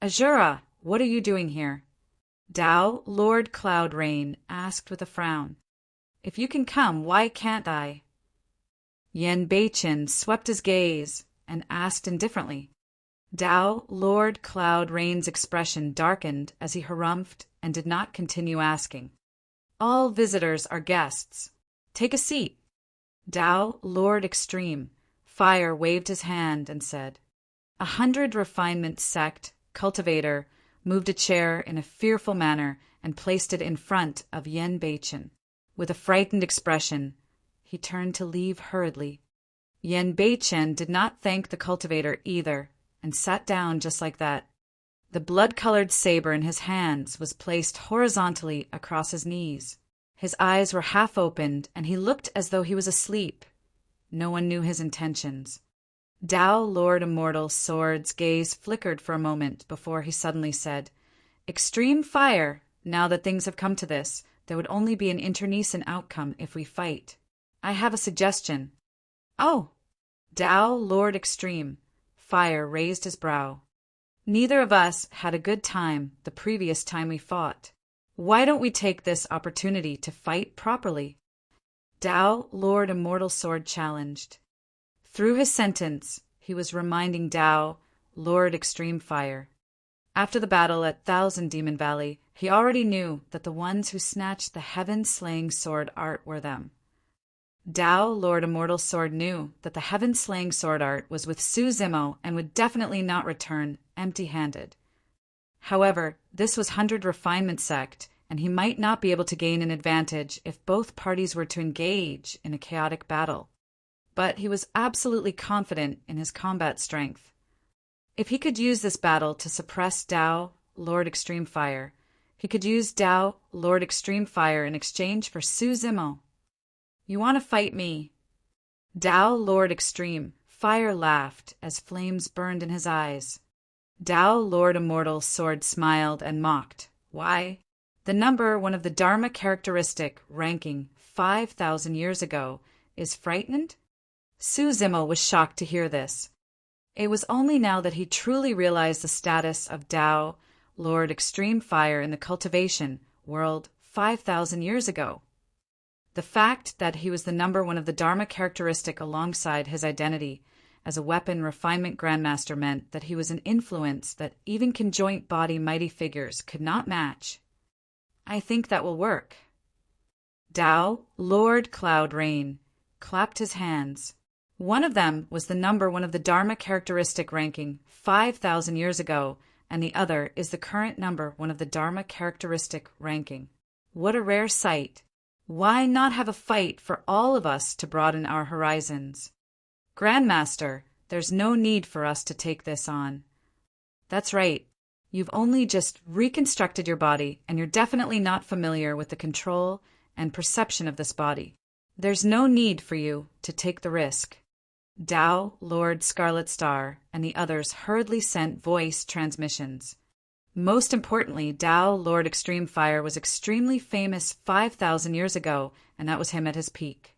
"Azura, what are you doing here?" Tao, Lord Cloud Rain, asked with a frown. "If you can come, why can't I?" Yen Beichin swept his gaze and asked indifferently. Tao, Lord Cloud Rain's expression darkened as he harumphed and did not continue asking. "All visitors are guests. Take a seat." Tao, Lord Extreme Fire waved his hand and said. 100 refinement sect cultivator moved a chair in a fearful manner and placed it in front of Yen Beichin. With a frightened expression, he turned to leave hurriedly. Yen Beichin did not thank the cultivator either, and sat down just like that. The blood-colored saber in his hands was placed horizontally across his knees. His eyes were half opened, and he looked as though he was asleep. No one knew his intentions. Tao, Lord Immortal Sword's gaze flickered for a moment before he suddenly said, "Extreme Fire, now that things have come to this, there would only be an internecine outcome if we fight. I have a suggestion." "Oh!" Tao, Lord Extreme Fire raised his brow. "Neither of us had a good time the previous time we fought. Why don't we take this opportunity to fight properly?" Tao, Lord Immortal Sword challenged. Through his sentence, he was reminding Tao, Lord Extreme Fire. After the battle at 1,000 Demon Valley, he already knew that the ones who snatched the heaven-slaying sword art were them. Tao, Lord Immortal Sword, knew that the heaven-slaying sword art was with Su Zimo and would definitely not return empty-handed. However, this was 100 Refinement Sect, and he might not be able to gain an advantage if both parties were to engage in a chaotic battle. But he was absolutely confident in his combat strength. If he could use this battle to suppress Tao, Lord Extreme Fire, he could use Tao, Lord Extreme Fire, in exchange for Su Zimo. You want to fight me? Tao, Lord Extreme Fire laughed as flames burned in his eyes. Tao, Lord Immortal Sword, smiled and mocked. Why? The number, one of the Dharma characteristic, ranking 5,000 years ago, is frightened? Su Zimo was shocked to hear this. It was only now that he truly realized the status of Tao, Lord Extreme Fire, in the cultivation world 5,000 years ago. The fact that he was the number one of the Dharma characteristic alongside his identity as a weapon refinement grandmaster meant that he was an influence that even conjoint body mighty figures could not match. I think that will work. Tao, Lord Cloud Rain, clapped his hands. One of them was the number one of the Dharma characteristic ranking 5,000 years ago, and the other is the current number one of the Dharma characteristic ranking. What a rare sight! Why not have a fight for all of us to broaden our horizons? Grandmaster, there's no need for us to take this on. That's right. You've only just reconstructed your body, and you're definitely not familiar with the control and perception of this body. There's no need for you to take the risk. Tao, Lord Scarlet Star, and the others hurriedly sent voice transmissions. Most importantly, Tao, Lord Extreme Fire, was extremely famous 5,000 years ago, and that was him at his peak.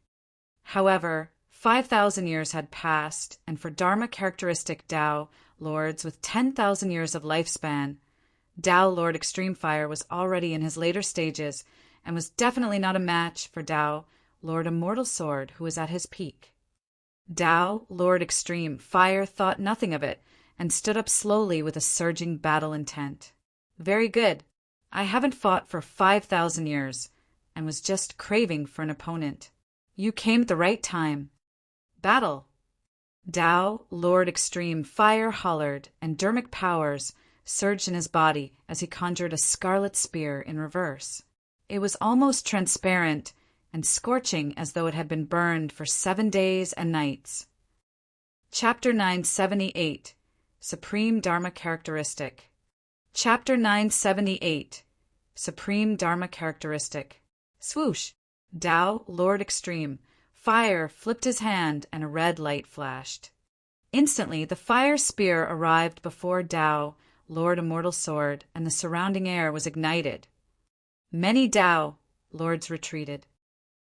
However, 5,000 years had passed, and for Dharma characteristic Tao Lords with 10,000 years of lifespan, Tao Lord Extreme Fire was already in his later stages and was definitely not a match for Tao Lord Immortal Sword, who was at his peak. Tao Lord Extreme Fire thought nothing of it and stood up slowly with a surging battle intent. Very good. I haven't fought for 5,000 years and was just craving for an opponent. You came at the right time. Battle. Tao, Lord Extreme Fire hollered, and dermic powers surged in his body as he conjured a scarlet spear in reverse. It was almost transparent and scorching as though it had been burned for 7 days and nights. Chapter 978, Supreme Dharma Characteristic. Chapter 978, Supreme Dharma Characteristic. Swoosh! Tao, Lord Extreme Fire flipped his hand and a red light flashed. Instantly, the fire spear arrived before Tao, Lord Immortal Sword, and the surrounding air was ignited. Many Tao Lords retreated.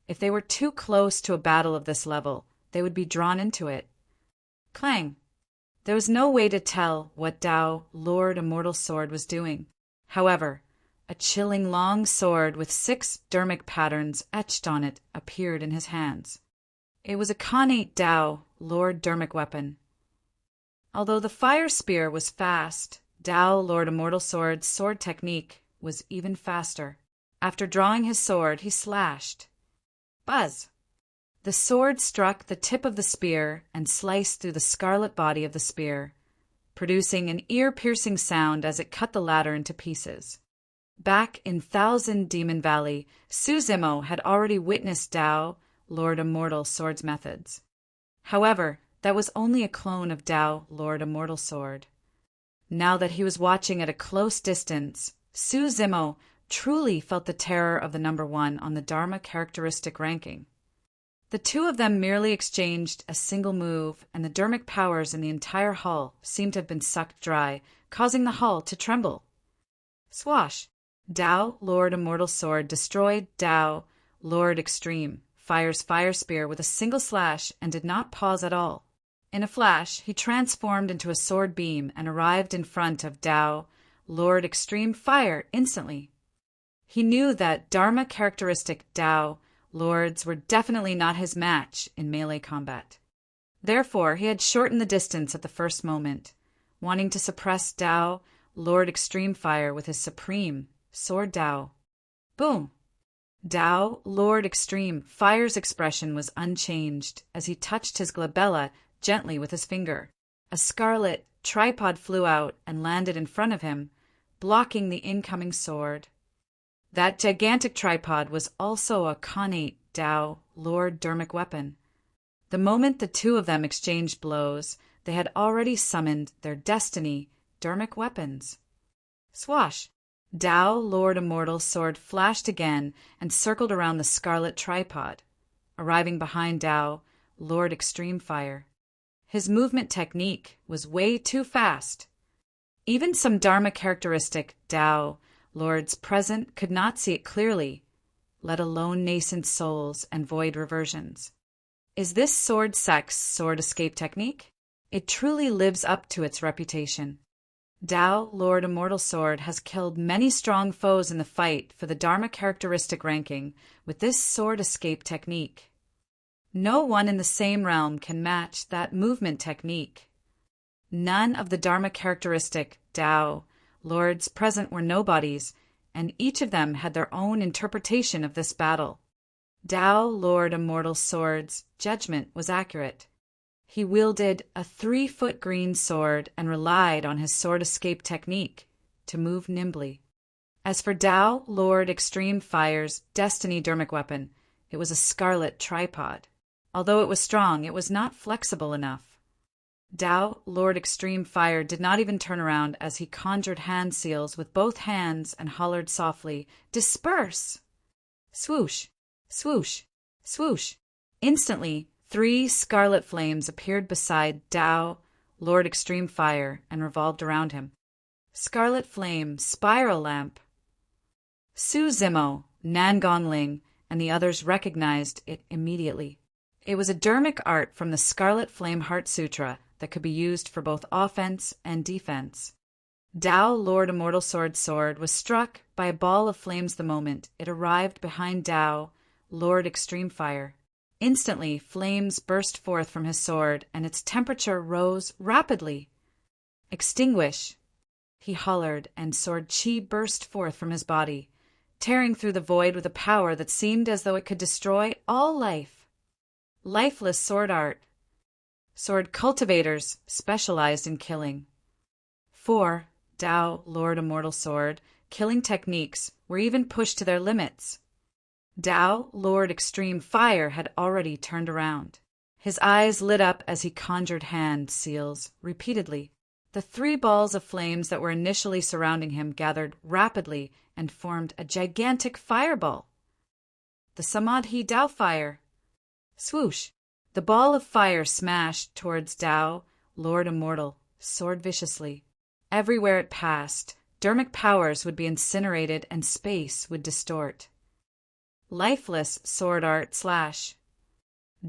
If they were too close to a battle of this level, they would be drawn into it. Clang! There was no way to tell what Tao, Lord Immortal Sword, was doing. However, a chilling long sword with 6 dermic patterns etched on it appeared in his hands. It was a connate Tao, Lord Dermic weapon. Although the fire spear was fast, Tao, Lord Immortal Sword's sword technique was even faster. After drawing his sword, he slashed. Buzz! The sword struck the tip of the spear and sliced through the scarlet body of the spear, producing an ear-piercing sound as it cut the latter into pieces. Back in Thousand Demon Valley, Su Zimo had already witnessed Tao, Lord Immortal Sword's methods. However, that was only a clone of Tao, Lord Immortal Sword. Now that he was watching at a close distance, Su Zimo truly felt the terror of the number one on the Dharma characteristic ranking. The two of them merely exchanged a single move, and the dermic powers in the entire hull seemed to have been sucked dry, causing the hull to tremble. Swash! Tao, Lord Immortal Sword, destroyed Tao, Lord Extreme Fire's fire spear with a single slash and did not pause at all. In a flash, he transformed into a sword beam and arrived in front of Tao, Lord Extreme Fire, instantly. He knew that Dharma characteristic Tao Lords were definitely not his match in melee combat. Therefore, he had shortened the distance at the first moment, wanting to suppress Tao, Lord Extreme Fire, with his supreme Sword Tao. Boom! Tao, Lord Extreme Fire's expression was unchanged as he touched his glabella gently with his finger. A scarlet tripod flew out and landed in front of him, blocking the incoming sword. That gigantic tripod was also a connate Tao, Lord Dermic weapon. The moment the two of them exchanged blows, they had already summoned their destiny Dermic weapons. Swash! Tao, Lord Immortal's sword flashed again and circled around the scarlet tripod, arriving behind Tao, Lord Extreme Fire. His movement technique was way too fast. Even some Dharma characteristic Tao lords present could not see it clearly, let alone nascent souls and void reversions. Is this sword sex sword escape technique? It truly lives up to its reputation. Tao, Lord Immortal Sword, has killed many strong foes in the fight for the Dharma characteristic ranking with this sword escape technique. No one in the same realm can match that movement technique. None of the Dharma characteristic Tao lords present were nobodies, and each of them had their own interpretation of this battle. Tao, Lord Immortal Sword's judgment was accurate. He wielded a 3-foot green sword and relied on his sword escape technique to move nimbly. As for Tao, Lord Extreme Fire's destiny dermic weapon, it was a scarlet tripod. Although it was strong, it was not flexible enough. Tao, Lord Extreme Fire, did not even turn around as he conjured hand seals with both hands and hollered softly, "Disperse!" Swoosh! Swoosh! Swoosh! Instantly, 3 scarlet flames appeared beside Tao, Lord Extreme Fire, and revolved around him. Scarlet Flame, Spiral Lamp. Su Zimo, Nangon Ling, and the others recognized it immediately. It was a dermic art from the Scarlet Flame Heart Sutra that could be used for both offense and defense. Tao, Lord Immortal Sword was struck by a ball of flames the moment it arrived behind Tao, Lord Extreme Fire. Instantly, flames burst forth from his sword, and its temperature rose rapidly. "Extinguish!" he hollered, and sword chi burst forth from his body, tearing through the void with a power that seemed as though it could destroy all life. Lifeless sword art. Sword cultivators specialized in killing. 4. Tao, Lord Immortal Sword, killing techniques were even pushed to their limits. Tao, Lord Extreme Fire, had already turned around. His eyes lit up as he conjured hand seals repeatedly. The 3 balls of flames that were initially surrounding him gathered rapidly and formed a gigantic fireball. The Samadhi Tao Fire. Swoosh! The ball of fire smashed towards Tao, Lord Immortal, sword viciously. Everywhere it passed, dermic powers would be incinerated and space would distort. Lifeless sword art slash.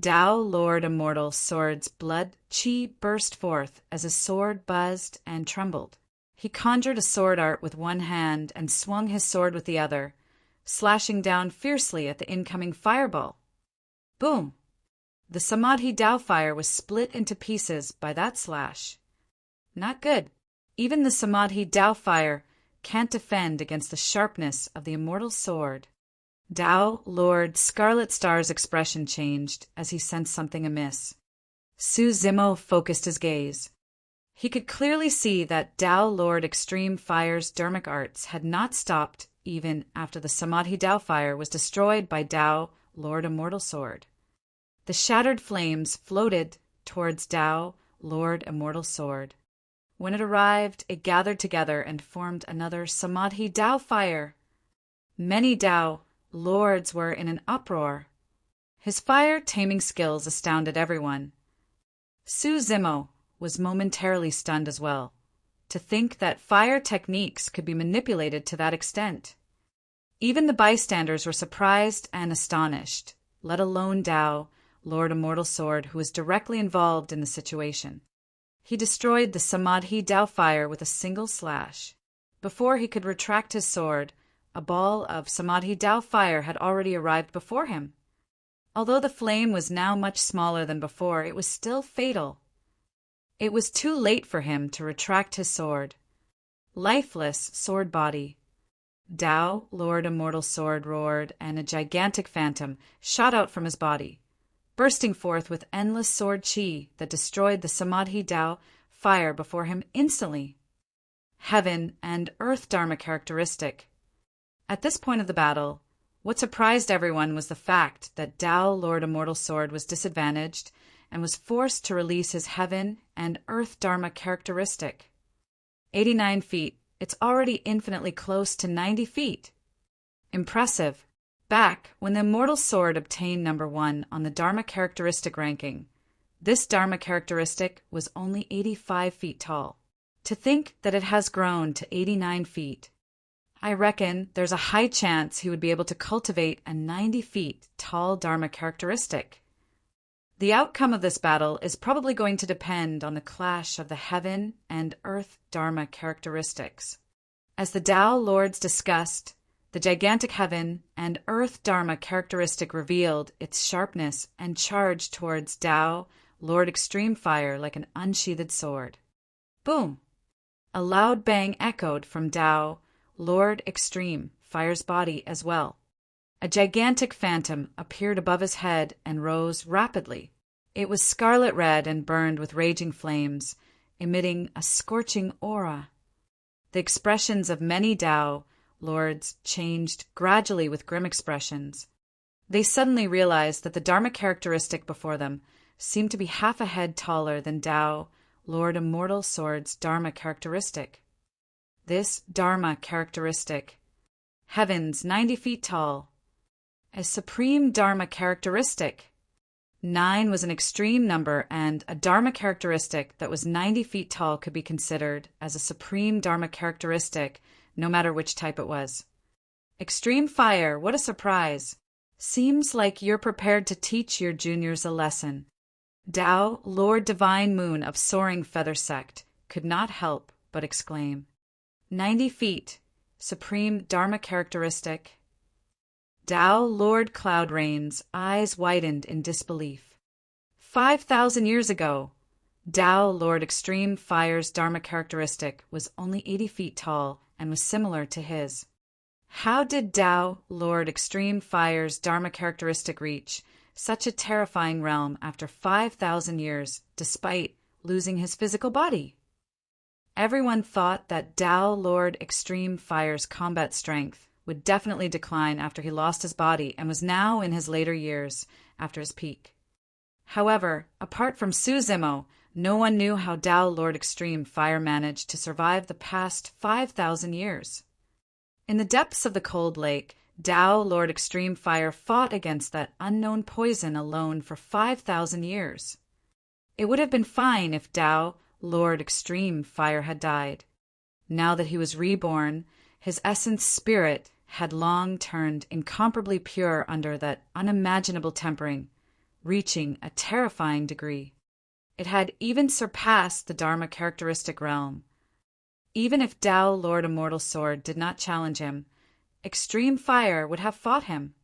Tao, Lord Immortal Sword's blood chi burst forth as his sword buzzed and trembled. He conjured a sword art with one hand and swung his sword with the other, slashing down fiercely at the incoming fireball. Boom! The Samadhi Tao Fire was split into pieces by that slash. Not good. Even the Samadhi Tao Fire can't defend against the sharpness of the immortal sword. Tao, Lord Scarlet Star's expression changed as he sensed something amiss. Su Zimo focused his gaze. He could clearly see that Tao, Lord Extreme Fire's dermic arts had not stopped even after the Samadhi Tao Fire was destroyed by Tao, Lord Immortal Sword. The shattered flames floated towards Tao, Lord Immortal Sword. When it arrived, it gathered together and formed another Samadhi Tao Fire. Many Tao lords were in an uproar. His fire-taming skills astounded everyone. Su Zimo was momentarily stunned as well, to think that fire techniques could be manipulated to that extent. Even the bystanders were surprised and astonished, let alone Tao, Lord Immortal Sword, who was directly involved in the situation. He destroyed the Samadhi Tao Fire with a single slash. Before he could retract his sword, a ball of Samadhi Tao Fire had already arrived before him. Although the flame was now much smaller than before, it was still fatal. It was too late for him to retract his sword. Lifeless sword body. Tao, Lord Immortal Sword, roared, and a gigantic phantom shot out from his body, bursting forth with endless sword chi that destroyed the Samadhi Tao fire before him instantly. Heaven and Earth Dharma characteristic. At this point of the battle, what surprised everyone was the fact that Tao, Lord Immortal Sword, was disadvantaged and was forced to release his Heaven and Earth Dharma characteristic. 89 feet. It's already infinitely close to 90 feet. Impressive. Back when the Immortal Sword obtained number 1 on the Dharma characteristic ranking, this Dharma characteristic was only 85 feet tall. To think that it has grown to 89 feet. I reckon there's a high chance he would be able to cultivate a 90 feet tall Dharma characteristic. The outcome of this battle is probably going to depend on the clash of the Heaven and Earth Dharma characteristics. As the Tao Lords discussed, the gigantic Heaven and Earth Dharma characteristic revealed its sharpness and charge towards Tao, Lord Extreme Fire, like an unsheathed sword. Boom! A loud bang echoed from Tao, Lord Extreme Fire's body as well. A gigantic phantom appeared above his head and rose rapidly. It was scarlet red and burned with raging flames, emitting a scorching aura. The expressions of many Tao Lords changed gradually with grim expressions. They suddenly realized that the Dharma characteristic before them seemed to be half a head taller than Tao, Lord Immortal Sword's Dharma characteristic. This Dharma characteristic, Heaven's 90 feet tall, a supreme Dharma characteristic. 9 was an extreme number, and a Dharma characteristic that was 90 feet tall could be considered as a supreme Dharma characteristic, no matter which type it was. Extreme Fire, what a surprise! Seems like you're prepared to teach your juniors a lesson. Tao, Lord Divine Moon of Soaring Feather Sect, could not help but exclaim. 90 feet, supreme Dharma characteristic. Tao, Lord Cloud Rain's eyes widened in disbelief. 5,000 years ago, Tao, Lord Extreme Fire's Dharma characteristic was only 80 feet tall and was similar to his. How did Tao, Lord Extreme Fire's Dharma characteristic reach such a terrifying realm after 5,000 years, despite losing his physical body? Everyone thought that Tao, Lord Extreme Fire's combat strength would definitely decline after he lost his body and was now in his later years after his peak. However, apart from Su Zimo, no one knew how Tao, Lord Extreme Fire managed to survive the past 5,000 years. In the depths of the cold lake, Tao, Lord Extreme Fire fought against that unknown poison alone for 5,000 years. It would have been fine if Tao, Lord Extreme Fire had died. Now that he was reborn, his essence spirit had long turned incomparably pure under that unimaginable tempering, reaching a terrifying degree. It had even surpassed the Dharma characteristic realm. Even if Tao, Lord Immortal Sword, did not challenge him, Extreme Fire would have fought him.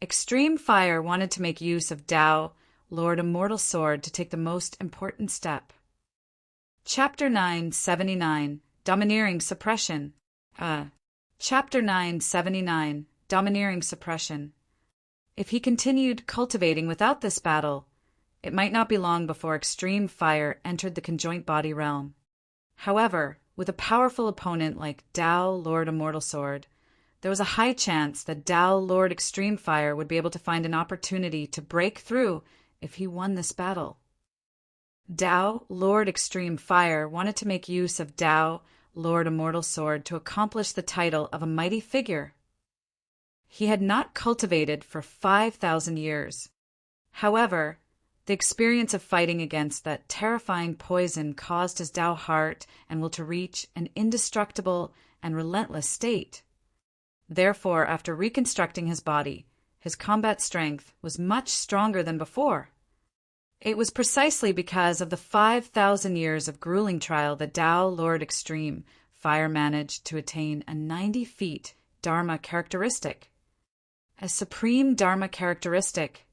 Extreme Fire wanted to make use of Tao, Lord Immortal Sword, to take the most important step. Chapter 979, Domineering Suppression. Chapter 979, Domineering Suppression. If he continued cultivating without this battle, it might not be long before Extreme Fire entered the conjoint body realm. However, with a powerful opponent like Tao, Lord Immortal Sword, there was a high chance that Tao, Lord Extreme Fire, would be able to find an opportunity to break through if he won this battle. Tao, Lord Extreme Fire, wanted to make use of Tao, Lord Immortal Sword, to accomplish the title of a mighty figure. He had not cultivated for 5,000 years. However, the experience of fighting against that terrifying poison caused his Tao heart and will to reach an indestructible and relentless state. Therefore, after reconstructing his body, his combat strength was much stronger than before. It was precisely because of the 5,000 years of grueling trial that Tao, Lord Extreme Fire, managed to attain a 90 feet Dharma characteristic. A supreme Dharma characteristic.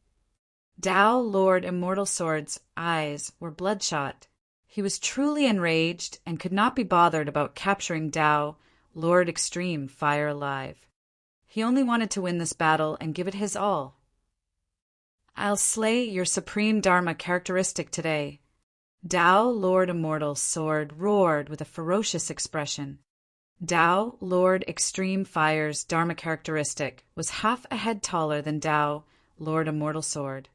Tao, Lord Immortal Sword's eyes were bloodshot. He was truly enraged and could not be bothered about capturing Tao, Lord Extreme Fire alive. He only wanted to win this battle and give it his all. I'll slay your supreme Dharma characteristic today. Tao, Lord Immortal Sword, roared with a ferocious expression. Tao, Lord Extreme Fire's Dharma characteristic, was half a head taller than Tao, Lord Immortal Sword.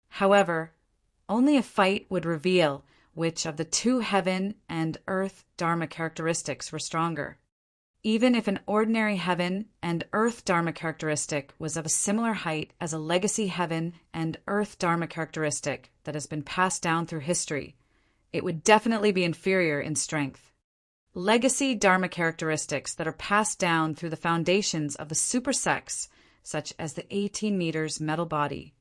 However, only a fight would reveal which of the two heaven and earth Dharma characteristics were stronger. Even if an ordinary heaven and earth Dharma characteristic was of a similar height as a legacy heaven and earth Dharma characteristic that has been passed down through history, it would definitely be inferior in strength. Legacy Dharma characteristics that are passed down through the foundations of the super sects, such as the 18 meters metal body,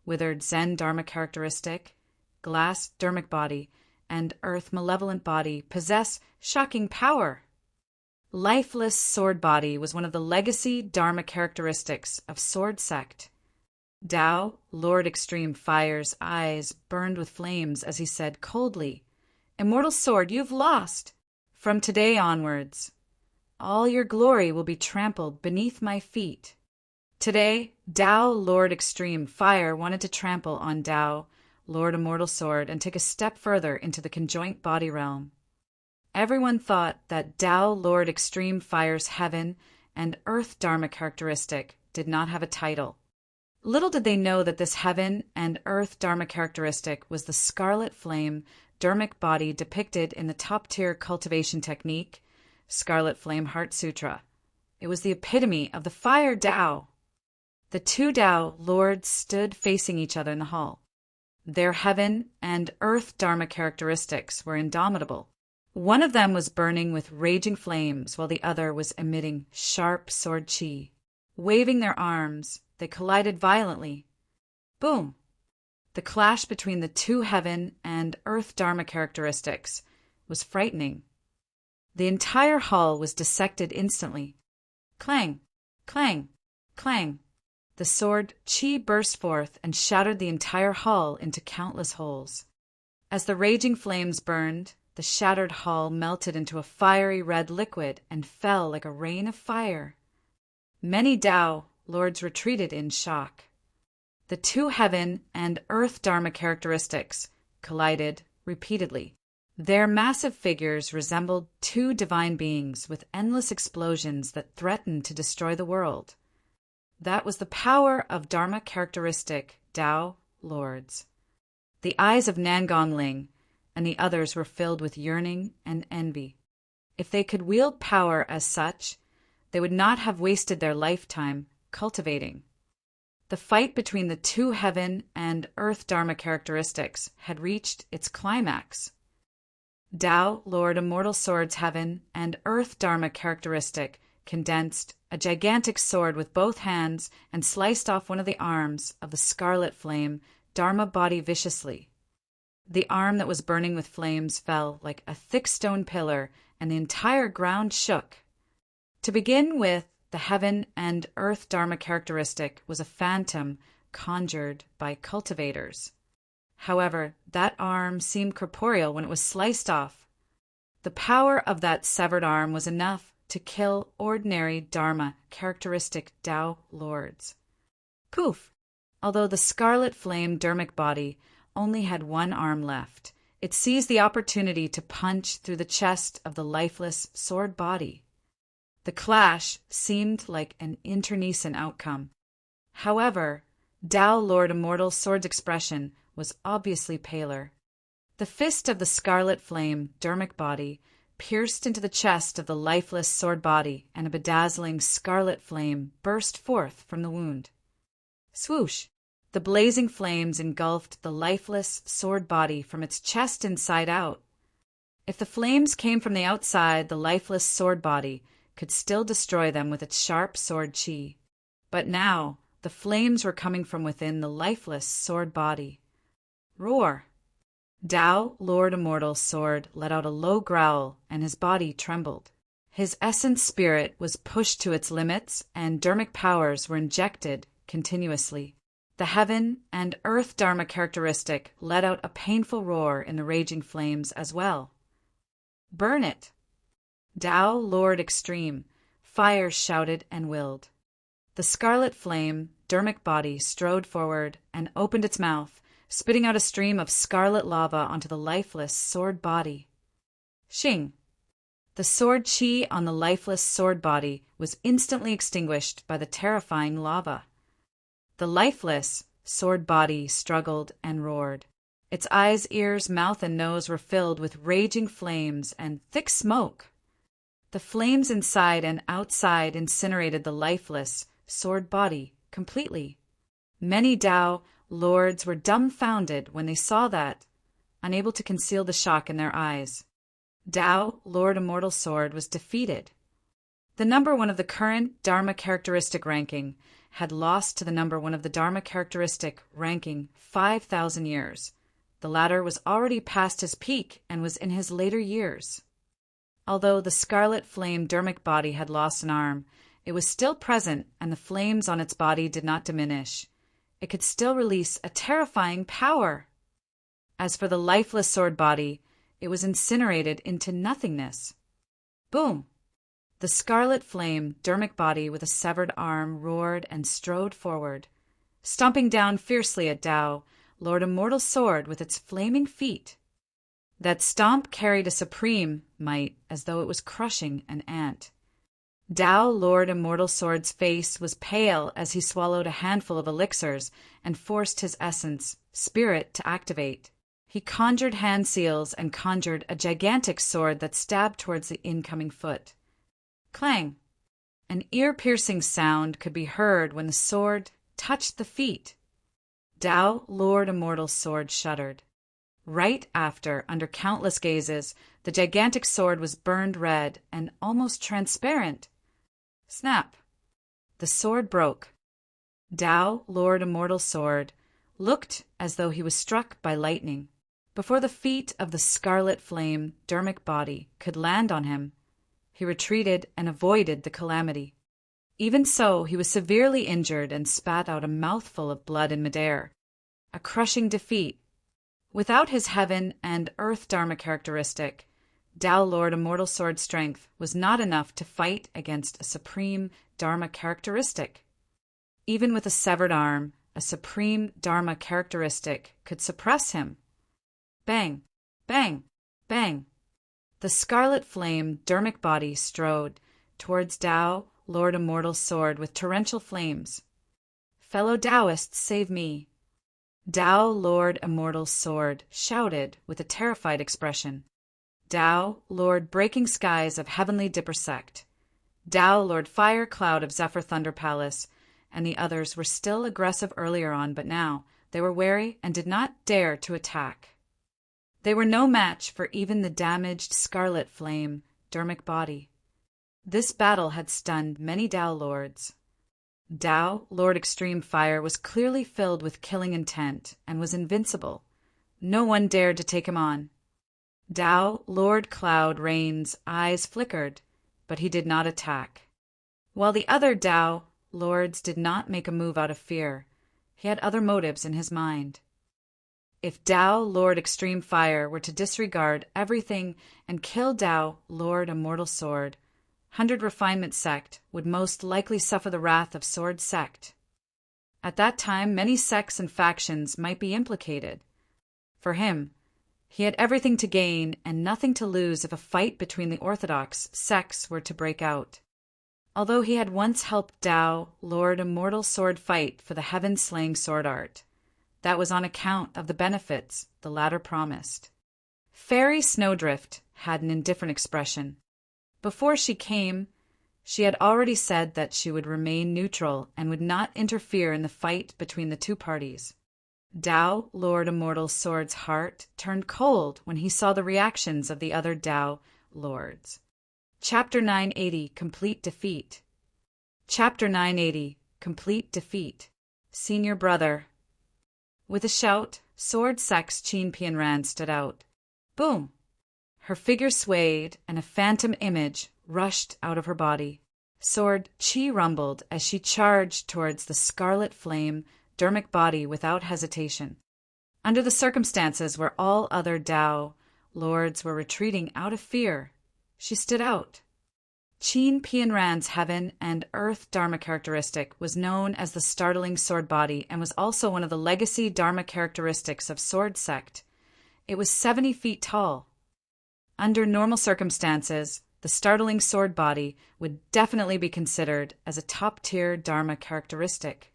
withered Zen Dharma characteristic, glass dermic body, and earth malevolent body, possess shocking power. Lifeless sword body was one of the legacy Dharma characteristics of sword sect. Tao, Lord Extreme Fire's eyes burned with flames as he said coldly, "Immortal Sword, you've lost. From today onwards, all your glory will be trampled beneath my feet." Today, Tao, Lord Extreme Fire wanted to trample on Tao, Lord Immortal Sword, and take a step further into the conjoint body realm. Everyone thought that Tao, Lord Extreme Fire's heaven and earth Dharma characteristic did not have a title. Little did they know that this heaven and earth Dharma characteristic was the scarlet flame dermic body depicted in the top-tier cultivation technique, Scarlet Flame Heart Sutra. It was the epitome of the fire Tao. The two Tao lords stood facing each other in the hall. Their heaven and earth Dharma characteristics were indomitable. One of them was burning with raging flames, while the other was emitting sharp sword chi. Waving their arms, they collided violently. Boom! The clash between the two heaven and earth Dharma characteristics was frightening. The entire hall was dissected instantly. Clang! Clang! Clang! The sword chi burst forth and shattered the entire hall into countless holes. As the raging flames burned, the shattered hall melted into a fiery red liquid and fell like a rain of fire. Many Tao lords retreated in shock. The two heaven and earth Dharma characteristics collided repeatedly. Their massive figures resembled two divine beings with endless explosions that threatened to destroy the world. That was the power of Dharma characteristic Tao lords. The eyes of Nangong Ling and the others were filled with yearning and envy. If they could wield power as such, they would not have wasted their lifetime cultivating. The fight between the two heaven and earth Dharma characteristics had reached its climax. Tao, Lord Immortal Sword's heaven and earth Dharma characteristic condensed a gigantic sword with both hands and sliced off one of the arms of the scarlet flame Dharma body viciously. The arm that was burning with flames fell like a thick stone pillar, and the entire ground shook. To begin with, the heaven and earth Dharma characteristic was a phantom conjured by cultivators. However, that arm seemed corporeal when it was sliced off. The power of that severed arm was enough to kill ordinary Dharma characteristic Tao lords. Poof! Although the scarlet flame dermic body only had one arm left, it seized the opportunity to punch through the chest of the lifeless sword body. The clash seemed like an internecine outcome. However, Tao Lord Immortal Sword's expression was obviously paler. The fist of the scarlet flame dermic body pierced into the chest of the lifeless sword body, and a bedazzling scarlet flame burst forth from the wound. Swoosh! The blazing flames engulfed the lifeless sword body from its chest inside out. If the flames came from the outside, the lifeless sword body could still destroy them with its sharp sword chi. But now, the flames were coming from within the lifeless sword body. Roar! Tao, Lord Immortal Sword, let out a low growl, and his body trembled. His essence spirit was pushed to its limits, and dermic powers were injected continuously. The heaven and earth Dharma characteristic let out a painful roar in the raging flames as well. Burn it! Tao, Lord Extreme, fire shouted and willed. The scarlet flame, dermic body, strode forward and opened its mouth, spitting out a stream of scarlet lava onto the lifeless sword body. Xing! The sword chi on the lifeless sword body was instantly extinguished by the terrifying lava. The lifeless sword body struggled and roared. Its eyes, ears, mouth, and nose were filled with raging flames and thick smoke. The flames inside and outside incinerated the lifeless sword body completely. Many Tao lords were dumbfounded when they saw that, unable to conceal the shock in their eyes. Tao, Lord Immortal Sword, was defeated. The number one of the current Dharma characteristic ranking had lost to the number one of the Dharma characteristic ranking 5,000 years. The latter was already past his peak and was in his later years. Although the scarlet flame dermic body had lost an arm, it was still present and the flames on its body did not diminish. It could still release a terrifying power. As for the lifeless sword body, it was incinerated into nothingness. Boom! The scarlet flame dermic body with a severed arm roared and strode forward, stomping down fiercely at Tao, Lord Immortal Sword, with its flaming feet. That stomp carried a supreme might, as though it was crushing an ant. Tao, Lord Immortal Sword's face was pale as he swallowed a handful of elixirs and forced his essence, spirit, to activate. He conjured hand seals and conjured a gigantic sword that stabbed towards the incoming foot. Clang! An ear-piercing sound could be heard when the sword touched the feet. Tao, Lord Immortal Sword, shuddered. Right after, under countless gazes, the gigantic sword was burned red and almost transparent. Snap! The sword broke. Tao, Lord Immortal Sword, looked as though he was struck by lightning. Before the feet of the scarlet flame dermic body could land on him, he retreated and avoided the calamity. Even so, he was severely injured and spat out a mouthful of blood in midair. A crushing defeat. Without his heaven and earth dharma characteristic, Tao Lord Immortal Sword strength was not enough to fight against a supreme dharma characteristic. Even with a severed arm, a supreme dharma characteristic could suppress him. Bang! Bang! Bang! The scarlet flame dermic body strode towards Tao, Lord Immortal Sword, with torrential flames. Fellow Taoists, save me! Tao, Lord Immortal Sword, shouted with a terrified expression. Tao, Lord Breaking Skies of Heavenly Dipper Sect. Tao, Lord Fire Cloud of Zephyr Thunder Palace, and the others were still aggressive earlier on, but now they were wary and did not dare to attack. They were no match for even the damaged scarlet flame dermic body. This battle had stunned many Tao lords. Tao, Lord Extreme Fire, was clearly filled with killing intent and was invincible. No one dared to take him on. Tao, Lord Cloud Rain's eyes flickered, but he did not attack. While the other Tao lords did not make a move out of fear, he had other motives in his mind. If Tao, Lord Extreme Fire, were to disregard everything and kill Tao, Lord Immortal Sword, 100 Refinement Sect would most likely suffer the wrath of Sword Sect. At that time, many sects and factions might be implicated. For him, he had everything to gain and nothing to lose if a fight between the orthodox sects were to break out. Although he had once helped Tao, Lord Immortal Sword, fight for the heaven-slaying sword art, that was on account of the benefits the latter promised. Fairy Snowdrift had an indifferent expression. Before she came, she had already said that she would remain neutral and would not interfere in the fight between the two parties. Tao, Lord Immortal Sword's heart turned cold when he saw the reactions of the other Tao lords. Chapter 980, Complete Defeat. Chapter 980, Complete Defeat. Senior Brother. With a shout, Sword Sect's Qin Pianran stood out. Boom! Her figure swayed, and a phantom image rushed out of her body. Sword Qi rumbled as she charged towards the scarlet flame dermic body without hesitation. Under the circumstances where all other Tao lords were retreating out of fear, She stood out. Qin Pianran's heaven and earth dharma characteristic was known as the startling sword body and was also one of the legacy dharma characteristics of Sword Sect. It was 70 feet tall. Under normal circumstances, the startling sword body would definitely be considered as a top-tier dharma characteristic.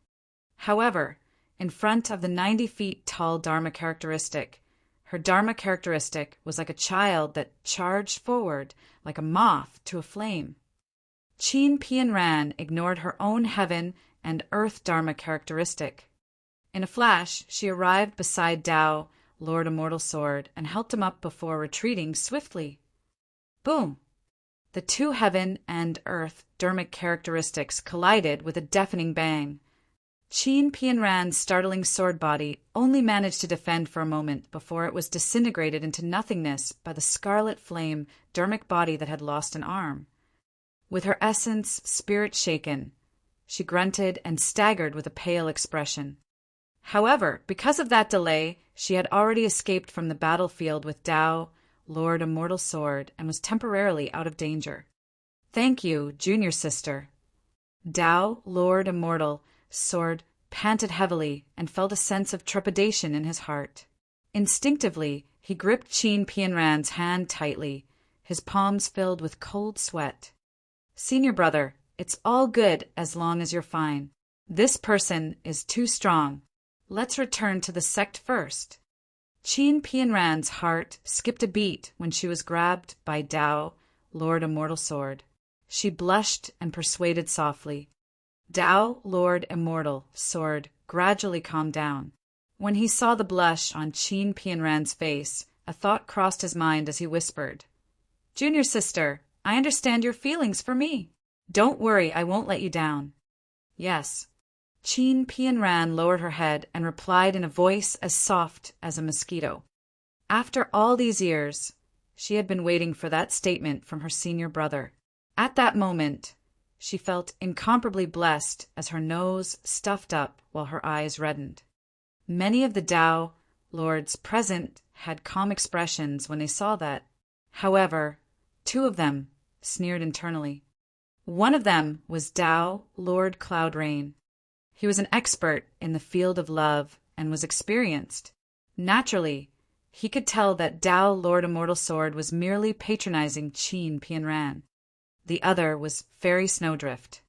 However, in front of the 90 feet tall dharma characteristic, her dharma characteristic was like a child that charged forward like a moth to a flame. Qin Pianran ignored her own heaven and earth dharma characteristic. In a flash, she arrived beside Tao, Lord Immortal Sword, and helped him up before retreating swiftly. Boom! The two heaven and earth dharmic characteristics collided with a deafening bang. Qin Pianran's startling sword body only managed to defend for a moment before it was disintegrated into nothingness by the scarlet flame dharmic body that had lost an arm. With her essence spirit shaken, she grunted and staggered with a pale expression. However, because of that delay, she had already escaped from the battlefield with Tao, Lord Immortal Sword, and was temporarily out of danger. Thank you, junior sister. Tao, Lord Immortal Sword, panted heavily and felt a sense of trepidation in his heart. Instinctively, he gripped Qin Pianran's hand tightly, his palms filled with cold sweat. Senior brother, it's all good as long as you're fine. This person is too strong. Let's return to the sect first. Qin Pianran's heart skipped a beat when she was grabbed by Tao, Lord Immortal Sword. She blushed and persuaded softly. Tao, Lord Immortal Sword, gradually calmed down. When he saw the blush on Qin Pianran's face, a thought crossed his mind as he whispered, "Junior sister, I understand your feelings for me. Don't worry, I won't let you down." "Yes." Qin Pianran lowered her head and replied in a voice as soft as a mosquito. After all these years, she had been waiting for that statement from her senior brother. At that moment, she felt incomparably blessed as her nose stuffed up while her eyes reddened. Many of the Tao lords present had calm expressions when they saw that. However, two of them sneered internally. One of them was Tao, Lord Cloud Rain. He was an expert in the field of love and was experienced. Naturally, he could tell that Tao, Lord Immortal Sword, was merely patronizing Qin Pianran. The other was Fairy Snowdrift.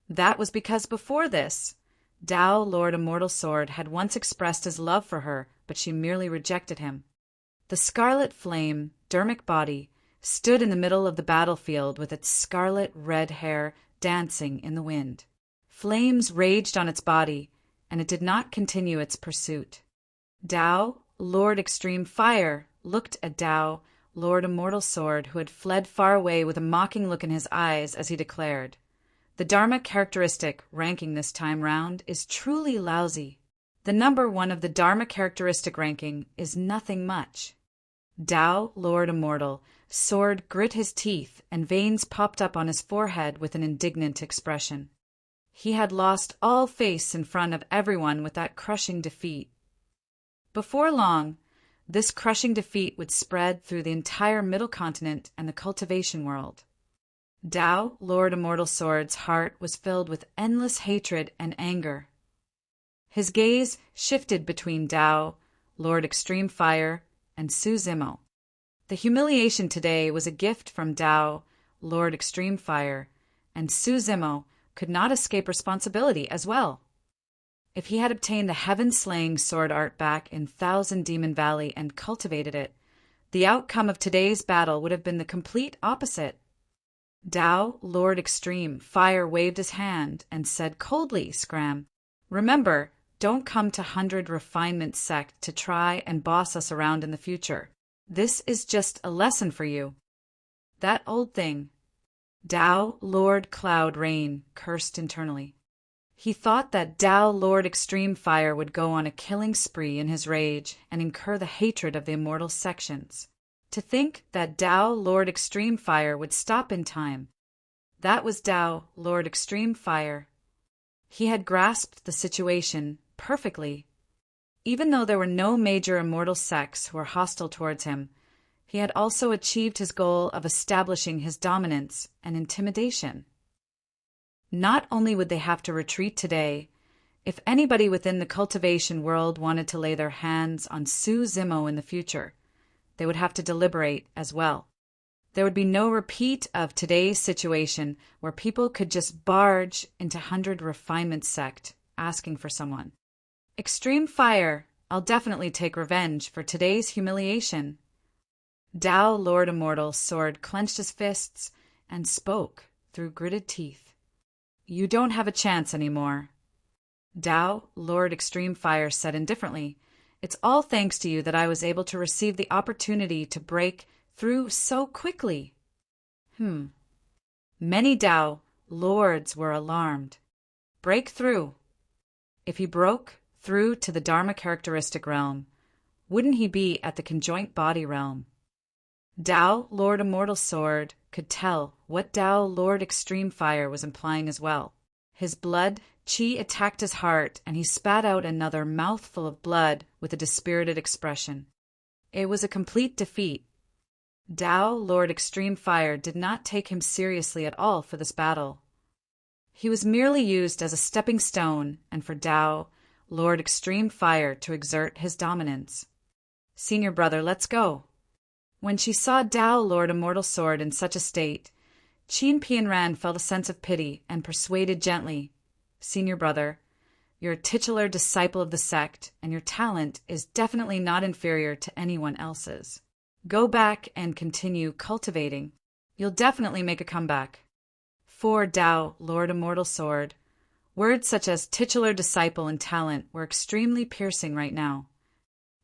That was because before this, Tao, Lord Immortal Sword, had once expressed his love for her, but she merely rejected him. The scarlet flame, dharmic body, stood in the middle of the battlefield with its scarlet red hair dancing in the wind. Flames raged on its body, and it did not continue its pursuit. Tao, Lord Extreme Fire, looked at Tao, Lord Immortal Sword, who had fled far away with a mocking look in his eyes as he declared, "The Dharma characteristic ranking this time round is truly lousy. The number 1 of the Dharma characteristic ranking is nothing much." Tao, Lord Immortal Sword, grit his teeth, and veins popped up on his forehead with an indignant expression. He had lost all face in front of everyone with that crushing defeat. Before long, this crushing defeat would spread through the entire Middle Continent and the cultivation world. Tao, Lord Immortal Sword's heart was filled with endless hatred and anger. His gaze shifted between Tao, Lord Extreme Fire, and Su Zimo. The humiliation today was a gift from Tao, Lord Extreme Fire, and Su Zimo could not escape responsibility as well. If he had obtained the heaven-slaying sword art back in Thousand Demon Valley and cultivated it, the outcome of today's battle would have been the complete opposite. Tao, Lord Extreme Fire, waved his hand and said coldly, "Scram, remember, don't come to 100 Refinement Sect to try and boss us around in the future. This is just a lesson for you." That old thing. Tao, Lord Cloud Rain, cursed internally. He thought that Tao, Lord Extreme Fire, would go on a killing spree in his rage and incur the hatred of the immortal sections. To think that Tao, Lord Extreme Fire, would stop in time. That was Tao, Lord Extreme Fire. He had grasped the situation perfectly. Even though there were no major immortal sects who were hostile towards him, he had also achieved his goal of establishing his dominance and intimidation. Not only would they have to retreat today, if anybody within the cultivation world wanted to lay their hands on Sue Zimmo in the future, they would have to deliberate as well. There would be no repeat of today's situation where people could just barge into 100 Refinement sect asking for someone. Extreme fire, I'll definitely take revenge for today's humiliation. Tao, Lord Immortal, Sword clenched his fists and spoke through gritted teeth. You don't have a chance anymore. Tao, Lord Extreme Fire, said indifferently, It's all thanks to you that I was able to receive the opportunity to break through so quickly. Many Tao lords were alarmed. Break through. If he broke through to the Dharma characteristic realm, wouldn't he be at the conjoint body realm? Tao, Lord Immortal Sword, could tell what Tao, Lord Extreme Fire, was implying as well. His blood qi attacked his heart, and he spat out another mouthful of blood with a dispirited expression. It was a complete defeat. Tao, Lord Extreme Fire, did not take him seriously at all for this battle. He was merely used as a stepping stone and for Tao, Lord Extreme Fire, to exert his dominance. Senior brother, let's go. When she saw Tao, Lord Immortal Sword, in such a state, Qin Pianran felt a sense of pity and persuaded gently, Senior brother, you're a titular disciple of the sect, and your talent is definitely not inferior to anyone else's. Go back and continue cultivating. You'll definitely make a comeback. For Tao, Lord Immortal Sword, words such as titular disciple and talent were extremely piercing right now.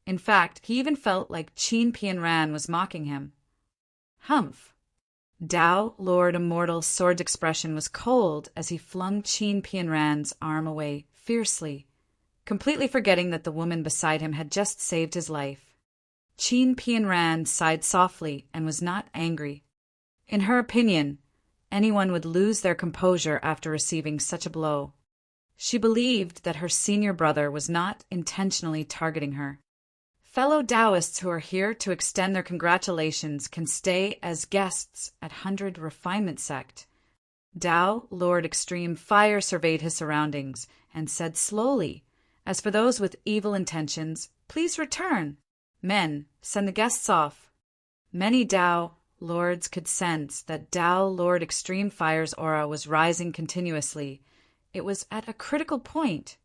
In fact, he even felt like Qin Pianran was mocking him. Humph! Tao, Lord Immortal Sword's expression was cold as he flung Qin Pianran's arm away fiercely, completely forgetting that the woman beside him had just saved his life. Qin Pianran sighed softly and was not angry. In her opinion, anyone would lose their composure after receiving such a blow. She believed that her senior brother was not intentionally targeting her. Fellow Taoists who are here to extend their congratulations can stay as guests at 100 Refinement sect. Tao, Lord Extreme Fire, surveyed his surroundings and said slowly, As for those with evil intentions, please return. Men, send the guests off. Many Tao lords could sense that Tao, Lord Extreme Fire's aura was rising continuously. It was at a critical point.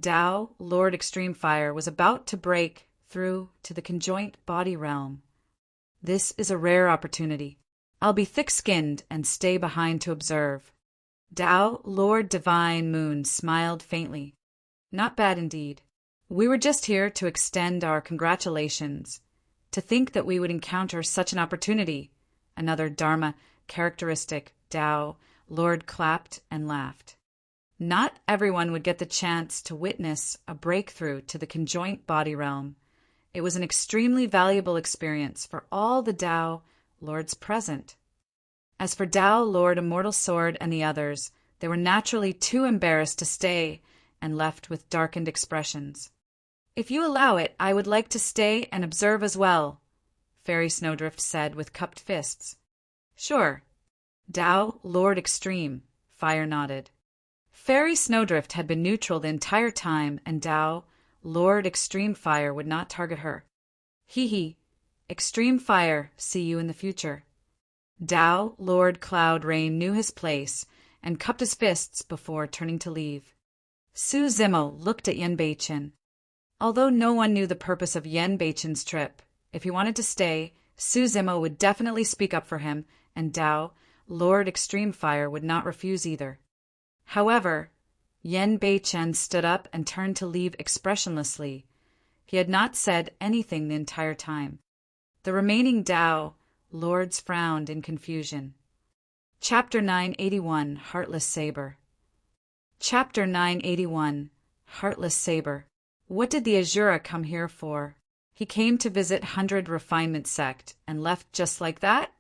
Tao, Lord Extreme Fire, was about to break through to the conjoint body realm. This is a rare opportunity. I'll be thick-skinned and stay behind to observe. Tao, Lord Divine Moon, smiled faintly. Not bad indeed. We were just here to extend our congratulations. To think that we would encounter such an opportunity. Another Dharma characteristic, Tao, Lord clapped and laughed. Not everyone would get the chance to witness a breakthrough to the conjoint body realm. It was an extremely valuable experience for all the Tao lords present. As for Tao, Lord Immortal Sword, and the others, they were naturally too embarrassed to stay and left with darkened expressions. If you allow it, I would like to stay and observe as well, Fairy Snowdrift said with cupped fists. Sure. Tao, Lord Extreme, Fire nodded. Fairy Snowdrift had been neutral the entire time, and Tao, Lord Extreme Fire, would not target her. Hee. Extreme Fire, see you in the future. Tao, Lord Cloud Rain, knew his place and cupped his fists before turning to leave. Su Zimmo looked at Yen Beichen. Although no one knew the purpose of Yen Beichen's trip, if he wanted to stay, Su Zimmo would definitely speak up for him, and Tao, Lord Extreme Fire, would not refuse either. However, Yen Beichen stood up and turned to leave expressionlessly. He had not said anything the entire time. The remaining Tao lords frowned in confusion. Chapter 981, Heartless Saber. Chapter 981, Heartless Saber. What did the Azura come here for? He came to visit 100 Refinement sect and left just like that?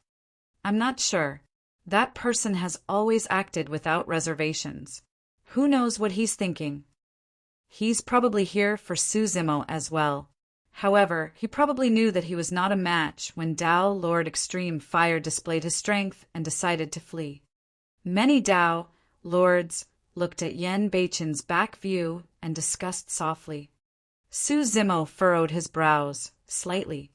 I'm not sure. That person has always acted without reservations. Who knows what he's thinking? He's probably here for Su Zimmo as well. However, he probably knew that he was not a match when Tao Lord Extreme Fire displayed his strength and decided to flee. Many Tao lords looked at Yen Beichen's back view and discussed softly. Su Zimo furrowed his brows slightly.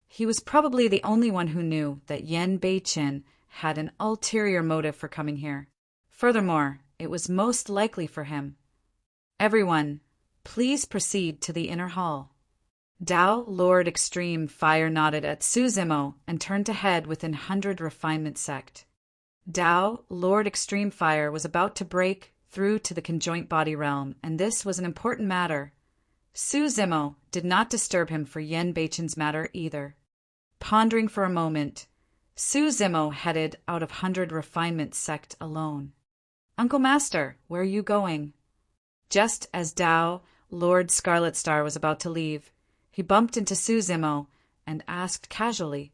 He was probably the only one who knew that Yen Beichen had an ulterior motive for coming here. Furthermore, it was most likely for him. Everyone, please proceed to the inner hall. Tao Lord Extreme Fire nodded at Su Zimo and turned to head within 100 Refinement Sect. Tao Lord Extreme Fire was about to break through to the conjoint body realm, and this was an important matter. Su Zimo did not disturb him for Yen Beichen's matter either. Pondering for a moment, Su Zimo headed out of 100 Refinement Sect alone. Uncle Master, where are you going? Just as Tao Lord Scarlet Star was about to leave, he bumped into Su Zimo and asked casually.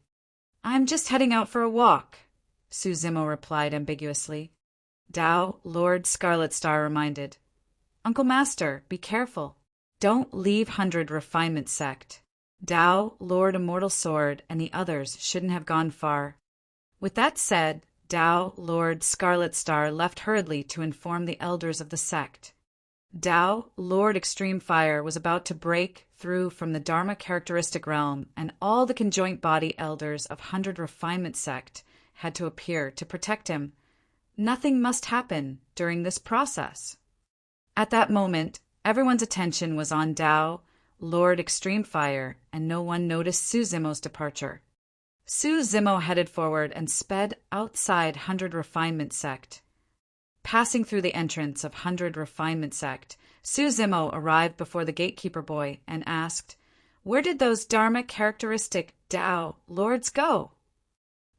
I'm just heading out for a walk, Su Zimo replied ambiguously. Tao Lord Scarlet Star reminded. Uncle Master, be careful. Don't leave 100 Refinement Sect. Tao Lord Immortal Sword and the others shouldn't have gone far. With that said, Tao Lord Scarlet Star left hurriedly to inform the elders of the sect. Tao Lord Extreme Fire was about to break through from the Dharma characteristic realm, and all the conjoint body elders of 100 Refinement Sect had to appear to protect him. Nothing must happen during this process. At that moment, everyone's attention was on Tao Lord Extreme Fire, and no one noticed Su Zimo's departure. Su Zimo headed forward and sped outside 100 Refinement Sect. Passing through the entrance of 100 Refinement Sect, Su Zimo arrived before the gatekeeper boy and asked, Where did those Dharma characteristic Tao lords go?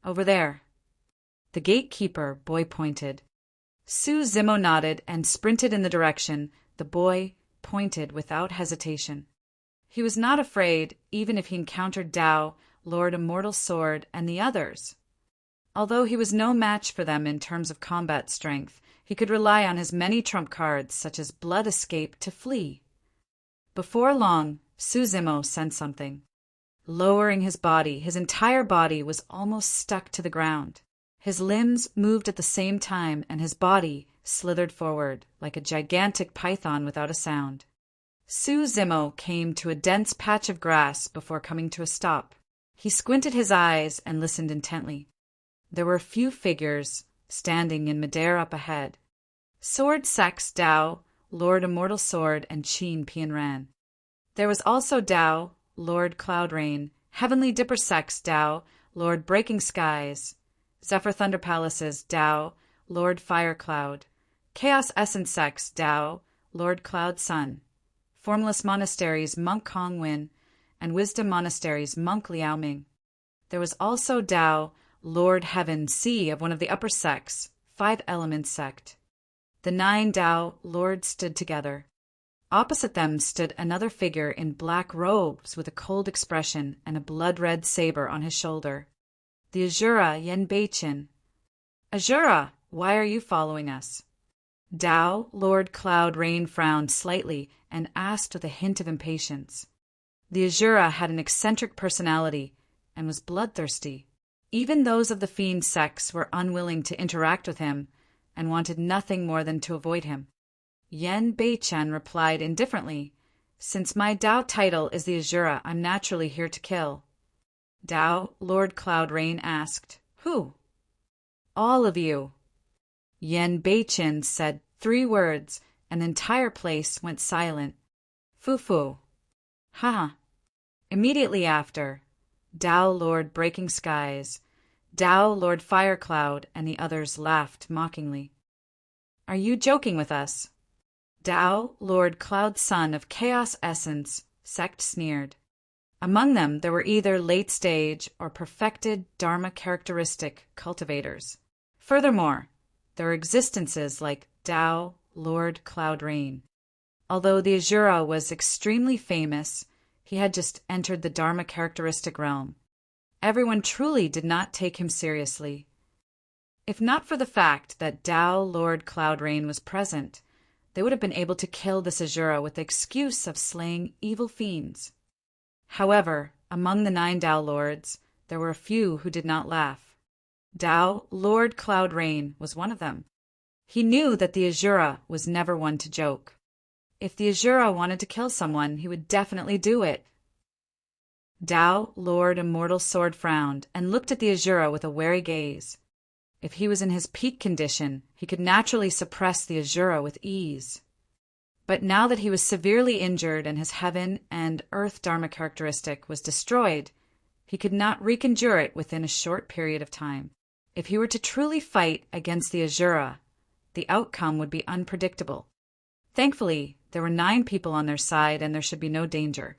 Over there. The gatekeeper boy pointed. Su Zimo nodded and sprinted in the direction the boy pointed without hesitation. He was not afraid even if he encountered Tao Lord Immortal Sword and the others. Although he was no match for them in terms of combat strength, he could rely on his many trump cards such as Blood Escape to flee. Before long, Su Zimo sensed something. Lowering his body, his entire body was almost stuck to the ground. His limbs moved at the same time, and his body slithered forward like a gigantic python without a sound. Su Zimo came to a dense patch of grass before coming to a stop. He squinted his eyes and listened intently. There were a few figures standing in midair up ahead. Sword Sex Tao, Lord Immortal Sword, and Qin Pianran. There was also Tao, Lord Cloud Rain, Heavenly Dipper Sex Tao, Lord Breaking Skies, Zephyr Thunder Palaces Tao, Lord Fire Cloud, Chaos Essence Sex Tao, Lord Cloud Sun, Formless Monasteries Monk Kong Win, and Wisdom Monasteries Monk Liao Ming. There was also Tao, Lord Heaven Sea of one of the upper sects, 5 Elements Sect. The 9 Tao lords stood together. Opposite them stood another figure in black robes with a cold expression and a blood-red saber on his shoulder. The Azura Yen Beichen. Azura, why are you following us? Tao Lord Cloud Rain frowned slightly and asked with a hint of impatience. The Azura had an eccentric personality and was bloodthirsty. Even those of the fiend sects were unwilling to interact with him and wanted nothing more than to avoid him. Yen Beichen replied indifferently, Since my Tao title is the Azura, I'm naturally here to kill. Tao Lord Cloud Rain asked, Who? All of you. Yen Beichen said 3 words, and the entire place went silent. Fu-fu. Ha. Immediately after, Tao Lord Breaking Skies, Tao Lord Fire Cloud, and the others laughed mockingly. Are you joking with us? Tao Lord Cloud Sun of Chaos Essence sect sneered. Among them there were either late-stage or perfected Dharma characteristic cultivators. Furthermore, there were existences like Tao Lord Cloud Rain. Although the Azura was extremely famous, he had just entered the Dharma characteristic realm. Everyone truly did not take him seriously. If not for the fact that Tao Lord Cloud Rain was present, they would have been able to kill this Azura with the excuse of slaying evil fiends. However, among the 9 Tao lords, there were a few who did not laugh. Tao, Lord Cloud Rain, was one of them. He knew that the Azura was never one to joke. If the Azura wanted to kill someone, he would definitely do it. Tao, Lord Immortal Sword, frowned and looked at the Azura with a wary gaze. If he was in his peak condition, he could naturally suppress the Azura with ease. But now that he was severely injured and his heaven and earth dharma characteristic was destroyed, he could not reconjure it within a short period of time. If he were to truly fight against the Azura, the outcome would be unpredictable. Thankfully, there were 9 people on their side and there should be no danger.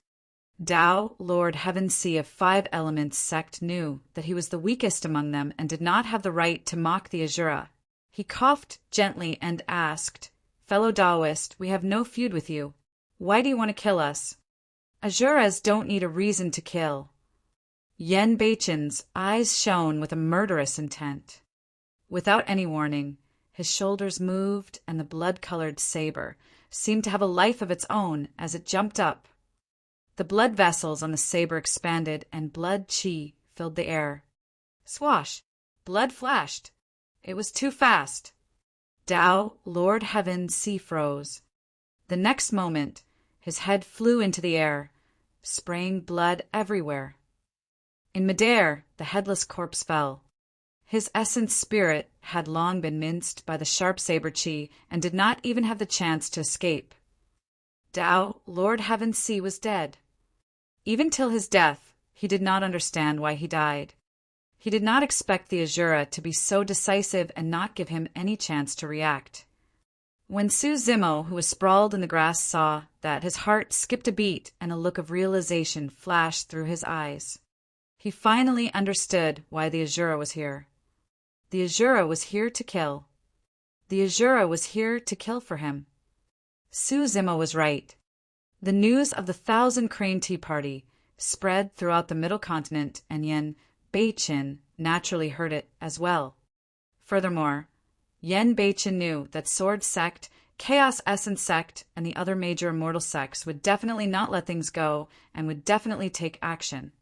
Tao, Lord Heaven Sea of 5 Elements sect, knew that he was the weakest among them and did not have the right to mock the Azura. He coughed gently and asked, "Fellow Taoist, we have no feud with you. Why do you want to kill us?" "Azuras don't need a reason to kill." Yen Beichen's eyes shone with a murderous intent. Without any warning, his shoulders moved and the blood-colored saber seemed to have a life of its own as it jumped up. The blood vessels on the saber expanded and blood chi filled the air. Swash! Blood flashed. It was too fast. Tao, Lord Heaven Sea, froze. The next moment, his head flew into the air, spraying blood everywhere. In midair, the headless corpse fell. His essence spirit had long been minced by the sharp saber chi and did not even have the chance to escape. Tao, Lord Heaven Sea, was dead. Even till his death, he did not understand why he died. He did not expect the Azura to be so decisive and not give him any chance to react. When Su Zimo, who was sprawled in the grass, saw that, his heart skipped a beat and a look of realization flashed through his eyes. He finally understood why the Azura was here. The Azura was here to kill. The Azura was here to kill for him. Su Zimo was right. The news of the 1,000 Crane Tea Party spread throughout the Middle Continent, and Yen Beichen naturally heard it as well. Furthermore, Yen Beichen knew that Sword Sect, Chaos Essence Sect, and the other major immortal sects would definitely not let things go and would definitely take action.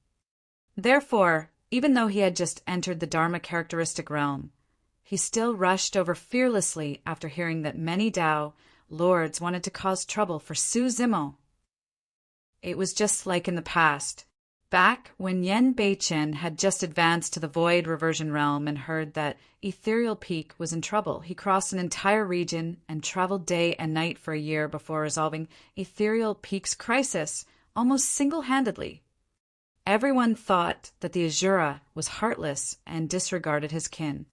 Therefore, even though he had just entered the Dharma characteristic realm, he still rushed over fearlessly after hearing that many Tao lords wanted to cause trouble for Su Zimo. It was just like in the past, back when Yen Beichen had just advanced to the Void Reversion Realm and heard that Ethereal Peak was in trouble. He crossed an entire region and traveled day and night for a year before resolving Ethereal Peak's crisis almost single-handedly. Everyone thought that the Azura was heartless and disregarded his kin.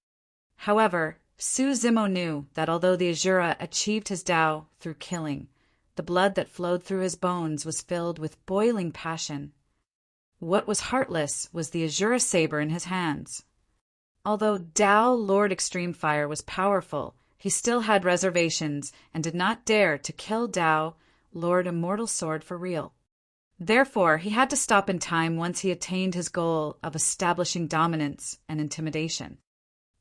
However, Su Zimo knew that although the Azura achieved his Tao through killing, the blood that flowed through his bones was filled with boiling passion. What was heartless was the Azura saber in his hands. Although Tao Lord Extreme Fire was powerful, he still had reservations and did not dare to kill Tao Lord Immortal Sword for real. Therefore, he had to stop in time once he attained his goal of establishing dominance and intimidation.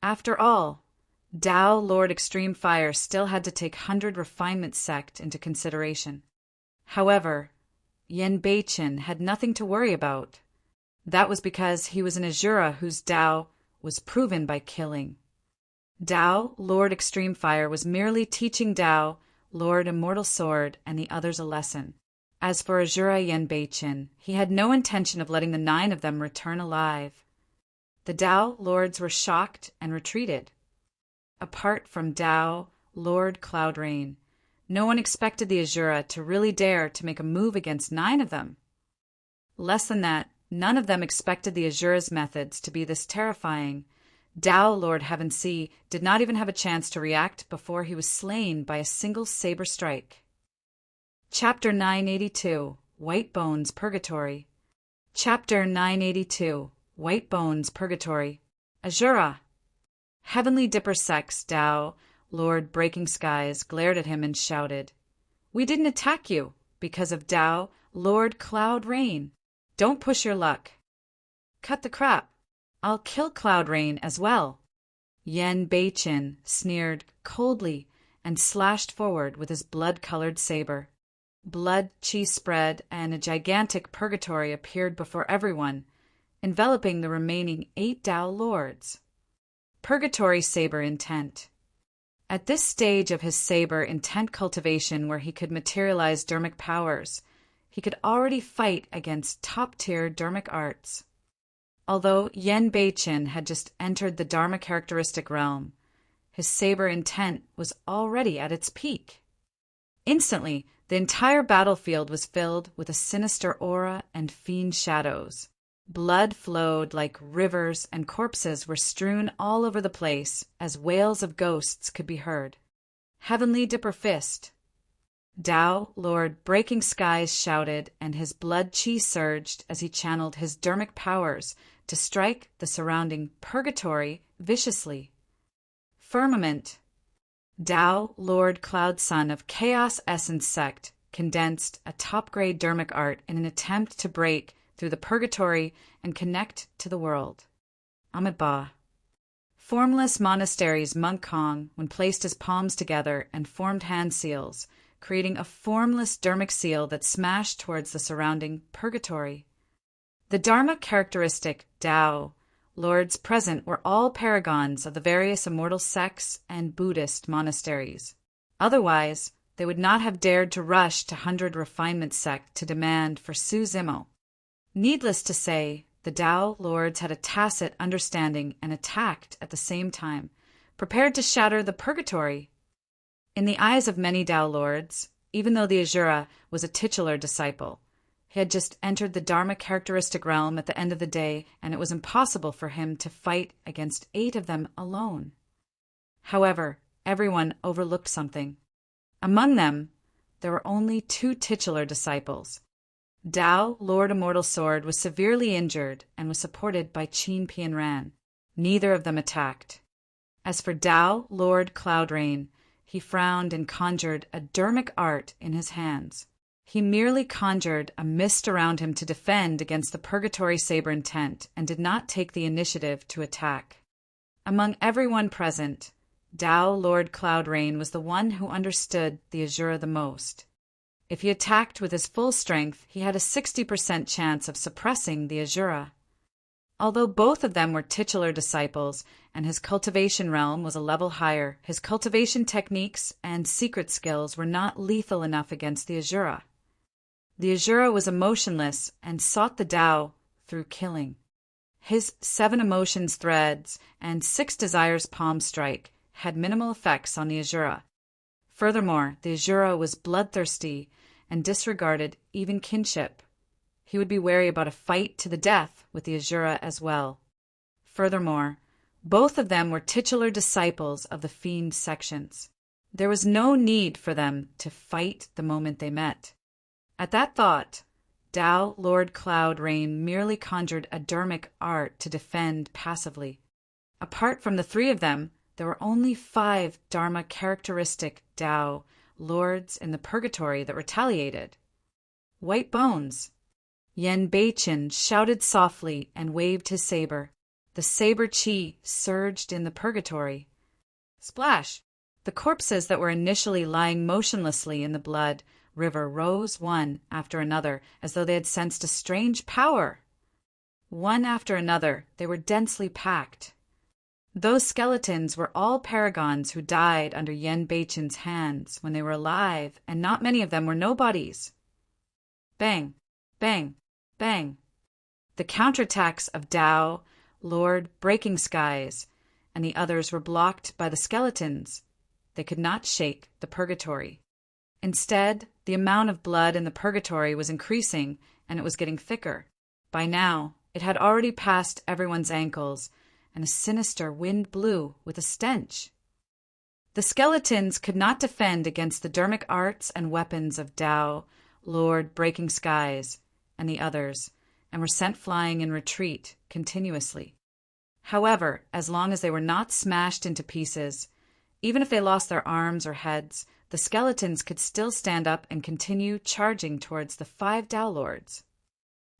After all, Tao Lord Extreme Fire still had to take 100 Refinement Sect into consideration. However, Yen Beichen had nothing to worry about. That was because he was an Azura whose Tao was proven by killing. Tao Lord Extreme Fire was merely teaching Tao Lord Immortal Sword and the others a lesson. As for Azura Yen Beichen, he had no intention of letting the 9 of them return alive. The Tao lords were shocked and retreated. Apart from Tao Lord Cloud Rain, no one expected the Azura to really dare to make a move against 9 of them. Less than that, none of them expected the Azura's methods to be this terrifying. Tao Lord Heaven Sea did not even have a chance to react before he was slain by a single saber strike. Chapter 982, White Bones Purgatory. Chapter 982, White Bones Purgatory. Azura. Heavenly Dipper Sex Tao Lord Breaking Skies glared at him and shouted, "We didn't attack you because of Tao Lord Cloud Rain. Don't push your luck." "Cut the crap. I'll kill Cloud Rain as well." Yen Beichen sneered coldly and slashed forward with his blood-colored saber. Blood chi spread, and a gigantic purgatory appeared before everyone, enveloping the remaining 8 Tao lords. Purgatory Saber Intent. At this stage of his saber intent cultivation, where he could materialize dharmic powers, he could already fight against top-tier dharmic arts. Although Yen Beichin had just entered the Dharma characteristic realm, his saber intent was already at its peak. Instantly, the entire battlefield was filled with a sinister aura and fiend shadows. Blood flowed like rivers, and corpses were strewn all over the place as wails of ghosts could be heard. Heavenly Dipper Fist. Tao, Lord Breaking Skies, shouted, and his blood chi surged as he channeled his dharmic powers to strike the surrounding purgatory viciously. Firmament. Tao, Lord Cloud Son of Chaos Essence Sect, condensed a top-grade dharmic art in an attempt to break through the purgatory and connect to the world. Amitabha. Formless monasteries Monk Kong, when placed his palms together and formed hand seals, creating a formless dharmic seal that smashed towards the surrounding purgatory. The Dharma characteristic Tao lords present were all paragons of the various immortal sects and Buddhist monasteries. Otherwise, they would not have dared to rush to 100 Refinement Sect to demand for Su Zimo. Needless to say, the Tao lords had a tacit understanding and attacked at the same time, prepared to shatter the purgatory. In the eyes of many Tao lords, even though the Asura was a titular disciple, he had just entered the Dharma characteristic realm at the end of the day, and it was impossible for him to fight against 8 of them alone. However, everyone overlooked something. Among them, there were only 2 titular disciples. Tao, Lord Immortal Sword, was severely injured and was supported by Qin Pian Ran. Neither of them attacked. As for Tao, Lord Cloud Rain, he frowned and conjured a dharmic art in his hands. He merely conjured a mist around him to defend against the purgatory saber intent and did not take the initiative to attack. Among everyone present, Tao Lord Cloud Rain was the one who understood the Asura the most. If he attacked with his full strength, he had a 60% chance of suppressing the Asura. Although both of them were titular disciples and his cultivation realm was a level higher, his cultivation techniques and secret skills were not lethal enough against the Asura. The Asura was emotionless and sought the Tao through killing. His 7 emotions threads and 6 desires palm strike had minimal effects on the Asura. Furthermore, the Asura was bloodthirsty and disregarded even kinship. He would be wary about a fight to the death with the Asura as well. Furthermore, both of them were titular disciples of the fiend sections. There was no need for them to fight the moment they met. At that thought, Tao Lord Cloud Rain merely conjured a dharmic art to defend passively. Apart from the 3 of them, there were only 5 Dharma characteristic Tao lords in the purgatory that retaliated. White bones. Yen Beichin shouted softly and waved his saber. The saber chi surged in the purgatory. Splash! The corpses that were initially lying motionlessly in the blood river rose one after another as though they had sensed a strange power. One after another, they were densely packed. Those skeletons were all paragons who died under Yen Beichin's hands when they were alive, and not many of them were nobodies. Bang, bang, bang. The counterattacks of Tao, Lord Breaking Skies, and the others were blocked by the skeletons. They could not shake the purgatory. Instead, the amount of blood in the purgatory was increasing, and it was getting thicker. By now, it had already passed everyone's ankles, and a sinister wind blew with a stench. The skeletons could not defend against the dharmic arts and weapons of Tao, Lord Breaking Skies, and the others, and were sent flying in retreat continuously. However, as long as they were not smashed into pieces, even if they lost their arms or heads, the skeletons could still stand up and continue charging towards the 5 Tao lords.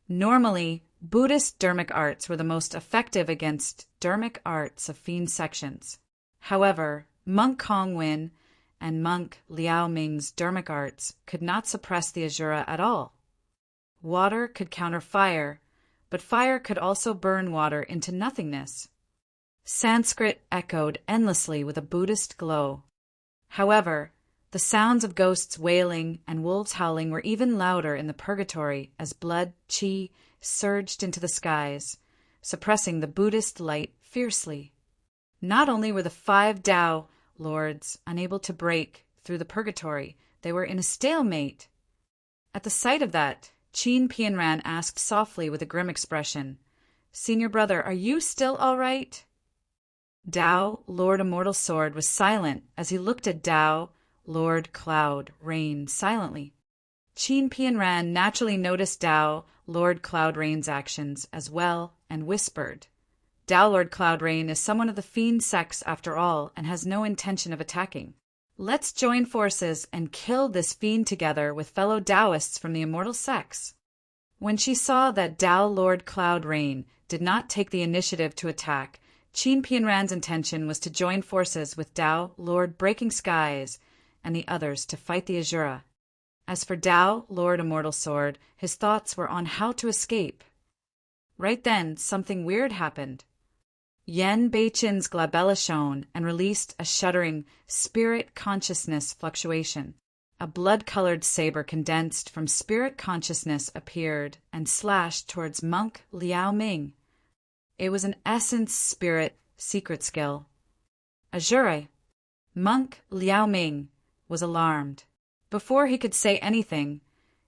Normally, Buddhist dharmic arts were the most effective against dharmic arts of fiend sections. However, Monk Kong Win and monk Liao Ming's dermic arts could not suppress the Asura at all. Water could counter fire, but fire could also burn water into nothingness. Sanskrit echoed endlessly with a Buddhist glow. However, the sounds of ghosts wailing and wolves howling were even louder in the purgatory as blood, qi, surged into the skies, suppressing the Buddhist light fiercely. Not only were the 5 Tao lords unable to break through the purgatory, they were in a stalemate. At the sight of that, Qin Pianran asked softly with a grim expression, "Senior brother, are you still all right?" Tao, Lord Immortal Sword, was silent as he looked at Tao, Lord Cloud Rain, silently. Qin Pianran naturally noticed Tao, Lord Cloud Rain's actions as well and whispered, "Tao Lord Cloud Rain is someone of the fiend sex after all and has no intention of attacking. Let's join forces and kill this fiend together with fellow Taoists from the immortal sex." When she saw that Tao Lord Cloud Rain did not take the initiative to attack, Qin Pianran's intention was to join forces with Tao Lord Breaking Skies and the others to fight the Asura. As for Tao Lord Immortal Sword, his thoughts were on how to escape. Right then, something weird happened. Yen Beichin's glabella shone and released a shuddering spirit consciousness fluctuation. A blood-colored saber condensed from spirit consciousness appeared and slashed towards monk Liao Ming. It was an essence spirit secret skill. Azure. Monk Liao Ming was alarmed. Before he could say anything,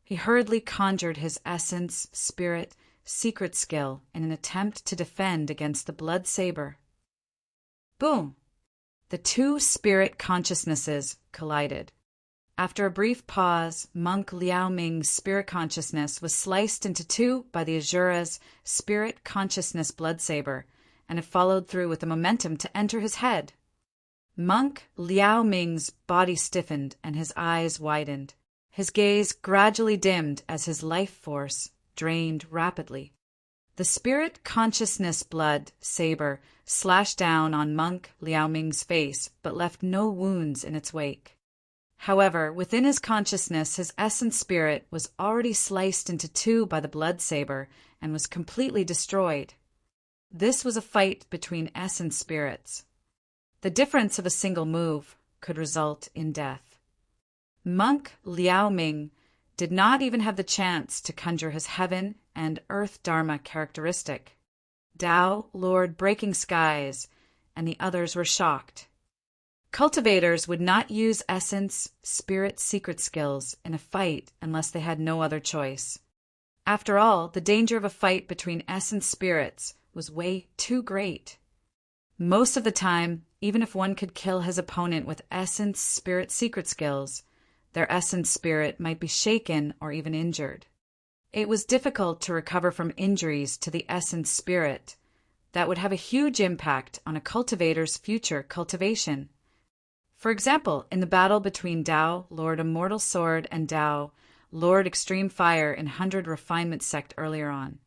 he hurriedly conjured his essence spirit secret skill in an attempt to defend against the blood saber. Boom! The 2 spirit consciousnesses collided. After a brief pause, monk Liao Ming's spirit consciousness was sliced into 2 by the Asura's spirit consciousness blood saber, and it followed through with the momentum to enter his head. Monk Liao Ming's body stiffened and his eyes widened. His gaze gradually dimmed as his life force drained rapidly. The spirit consciousness blood saber slashed down on monk Liao Ming's face but left no wounds in its wake. However, within his consciousness, his essence spirit was already sliced into 2 by the blood saber and was completely destroyed. This was a fight between essence spirits. The difference of a single move could result in death. Monk Liao Ming did not even have the chance to conjure his heaven and earth dharma characteristic. Tao, Lord Breaking Skies, and the others were shocked. Cultivators would not use essence, spirit secret skills in a fight unless they had no other choice. After all, the danger of a fight between essence spirits was way too great. Most of the time, even if one could kill his opponent with essence spirit secret skills, their essence spirit might be shaken or even injured. It was difficult to recover from injuries to the essence spirit that would have a huge impact on a cultivator's future cultivation. For example, in the battle between Tao, Lord Immortal Sword, and Tao, Lord Extreme Fire in 100 Refinement Sect earlier on,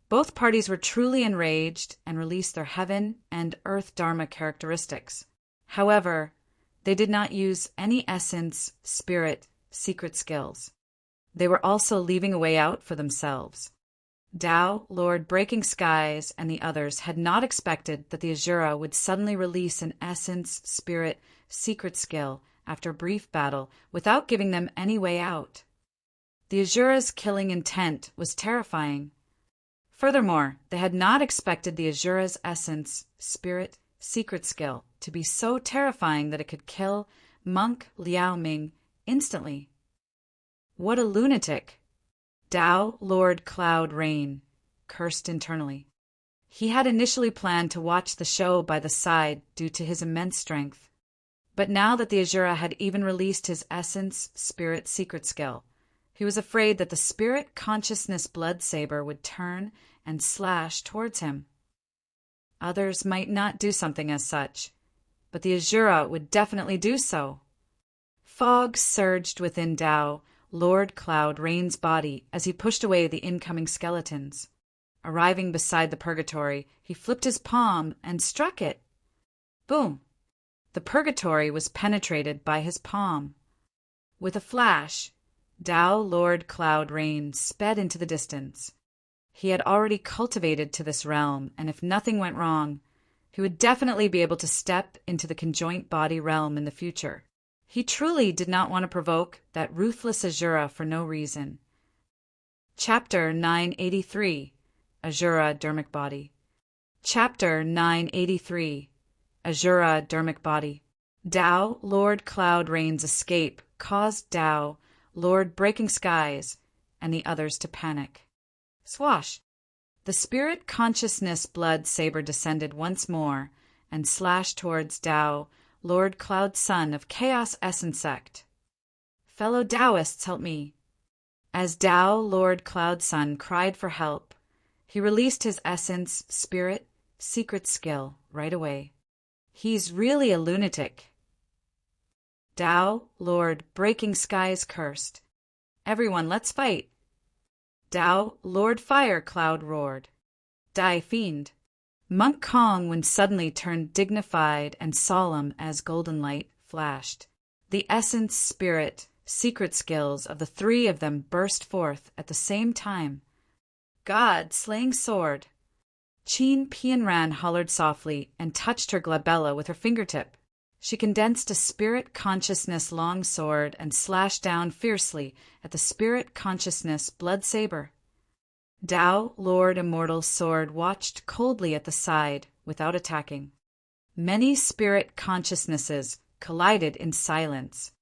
both parties were truly enraged and released their heaven and earth dharma characteristics. However, they did not use any essence, spirit, secret skills. They were also leaving a way out for themselves. Tao, Lord Breaking Skies, and the others had not expected that the Asura would suddenly release an essence, spirit, secret skill after a brief battle without giving them any way out. The Asura's killing intent was terrifying. Furthermore, they had not expected the Asura's essence, spirit, secret skill to be so terrifying that it could kill monk Liao Ming instantly. What a lunatic! Tao, Lord Cloud Rain, cursed internally. He had initially planned to watch the show by the side due to his immense strength. But now that the Asura had even released his essence, spirit, secret skill, he was afraid that the spirit consciousness blood saber would turn and slash towards him. Others might not do something as such, but the Asura would definitely do so. Fog surged within Tao, Lord Cloud Rain's body as he pushed away the incoming skeletons. Arriving beside the purgatory, he flipped his palm and struck it. Boom! The purgatory was penetrated by his palm. With a flash, Tao Lord Cloud Rain sped into the distance. He had already cultivated to this realm, and if nothing went wrong, he would definitely be able to step into the conjoint body realm in the future. He truly did not want to provoke that ruthless Asura for no reason. Chapter 983, Asura Dermic Body. Chapter 983, Asura Dermic Body. Tao Lord Cloud Rain's escape caused Tao Lord Breaking Skies and the others to panic. Swash! The spirit consciousness blood saber descended once more and slashed towards Tao, Lord Cloud Sun of Chaos Essence Sect. Fellow Taoists, help me. As Tao, Lord Cloud Sun, cried for help, he released his essence, spirit, secret skill right away. He's really a lunatic. Tao, Lord Breaking Skies cursed. Everyone, let's fight. Tao, Lord Fire Cloud roared. Die, fiend. Monk Kong when suddenly turned dignified and solemn as golden light flashed. The essence, spirit, secret skills of the three of them burst forth at the same time. God, slaying sword. Chin Pianran hollered softly and touched her glabella with her fingertip. She condensed a spirit consciousness long sword and slashed down fiercely at the spirit consciousness blood saber. Tao, Lord Immortal Sword, watched coldly at the side without attacking. Many spirit consciousnesses collided in silence.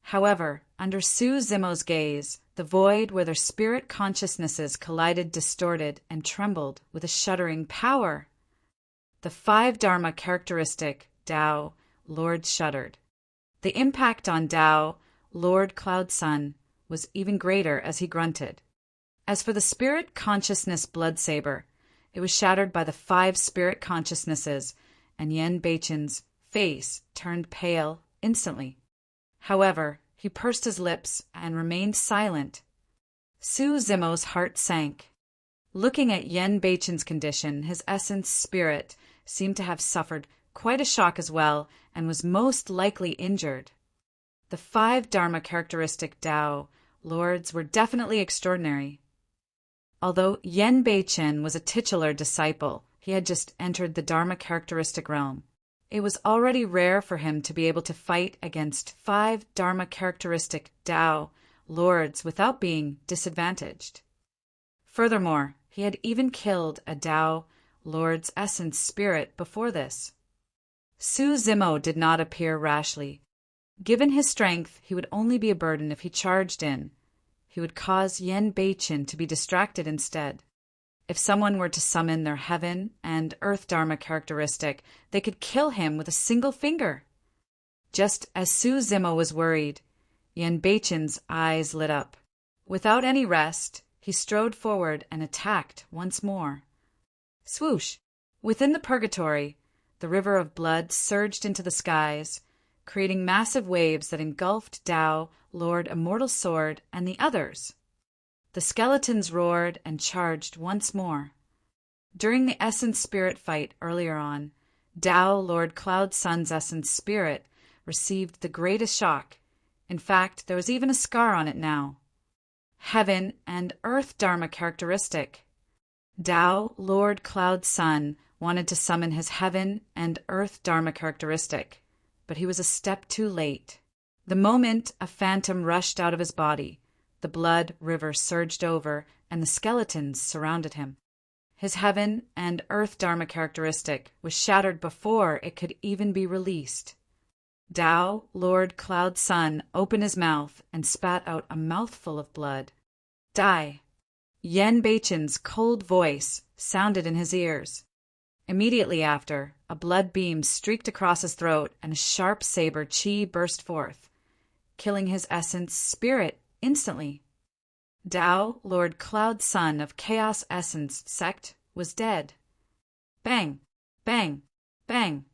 However, under Su Zimo's gaze, the void where their spirit consciousnesses collided distorted and trembled with a shuddering power. The 5 Dharma characteristic, Tao, Lord shuddered. The impact on Tao, Lord Cloud Sun, was even greater as he grunted. As for the spirit consciousness blood saber, it was shattered by the 5 spirit consciousnesses, and Yen Beichen's face turned pale instantly. However, he pursed his lips and remained silent. Su Zimo's heart sank. Looking at Yen Beichen's condition, his essence spirit seemed to have suffered quite a shock as well and was most likely injured. The 5 Dharma characteristic Tao lords were definitely extraordinary. Although Yen Beichen was a titular disciple, he had just entered the Dharma characteristic realm. It was already rare for him to be able to fight against 5 Dharma characteristic Tao lords without being disadvantaged. Furthermore, he had even killed a Tao lord's essence spirit before this. Su Zimo did not appear rashly. Given his strength, he would only be a burden if he charged in. He would cause Yen Beichen to be distracted instead. If someone were to summon their heaven and earth dharma characteristic, they could kill him with a single finger. Just as Su Zimo was worried, Yen Beichen's eyes lit up. Without any rest, he strode forward and attacked once more. Swoosh! Within the purgatory, the river of blood surged into the skies, creating massive waves that engulfed Tao, Lord Immortal Sword, and the others. The skeletons roared and charged once more. During the Essence Spirit fight earlier on, Tao, Lord Cloud Sun's Essence Spirit, received the greatest shock. In fact, there was even a scar on it now. Heaven and Earth Dharma characteristic. Tao, Lord Cloud Sun, wanted to summon his Heaven and Earth Dharma characteristic, but he was a step too late. The moment a phantom rushed out of his body, the blood river surged over, and the skeletons surrounded him. His Heaven and Earth Dharma characteristic was shattered before it could even be released. Tao, Lord Cloud Sun, opened his mouth and spat out a mouthful of blood. Die! Yen Beichen's cold voice sounded in his ears. Immediately after, a blood beam streaked across his throat and a sharp saber chi burst forth, killing his essence spirit instantly. Tao, Lord Cloud Sun of Chaos Essence Sect, was dead. Bang! Bang! Bang!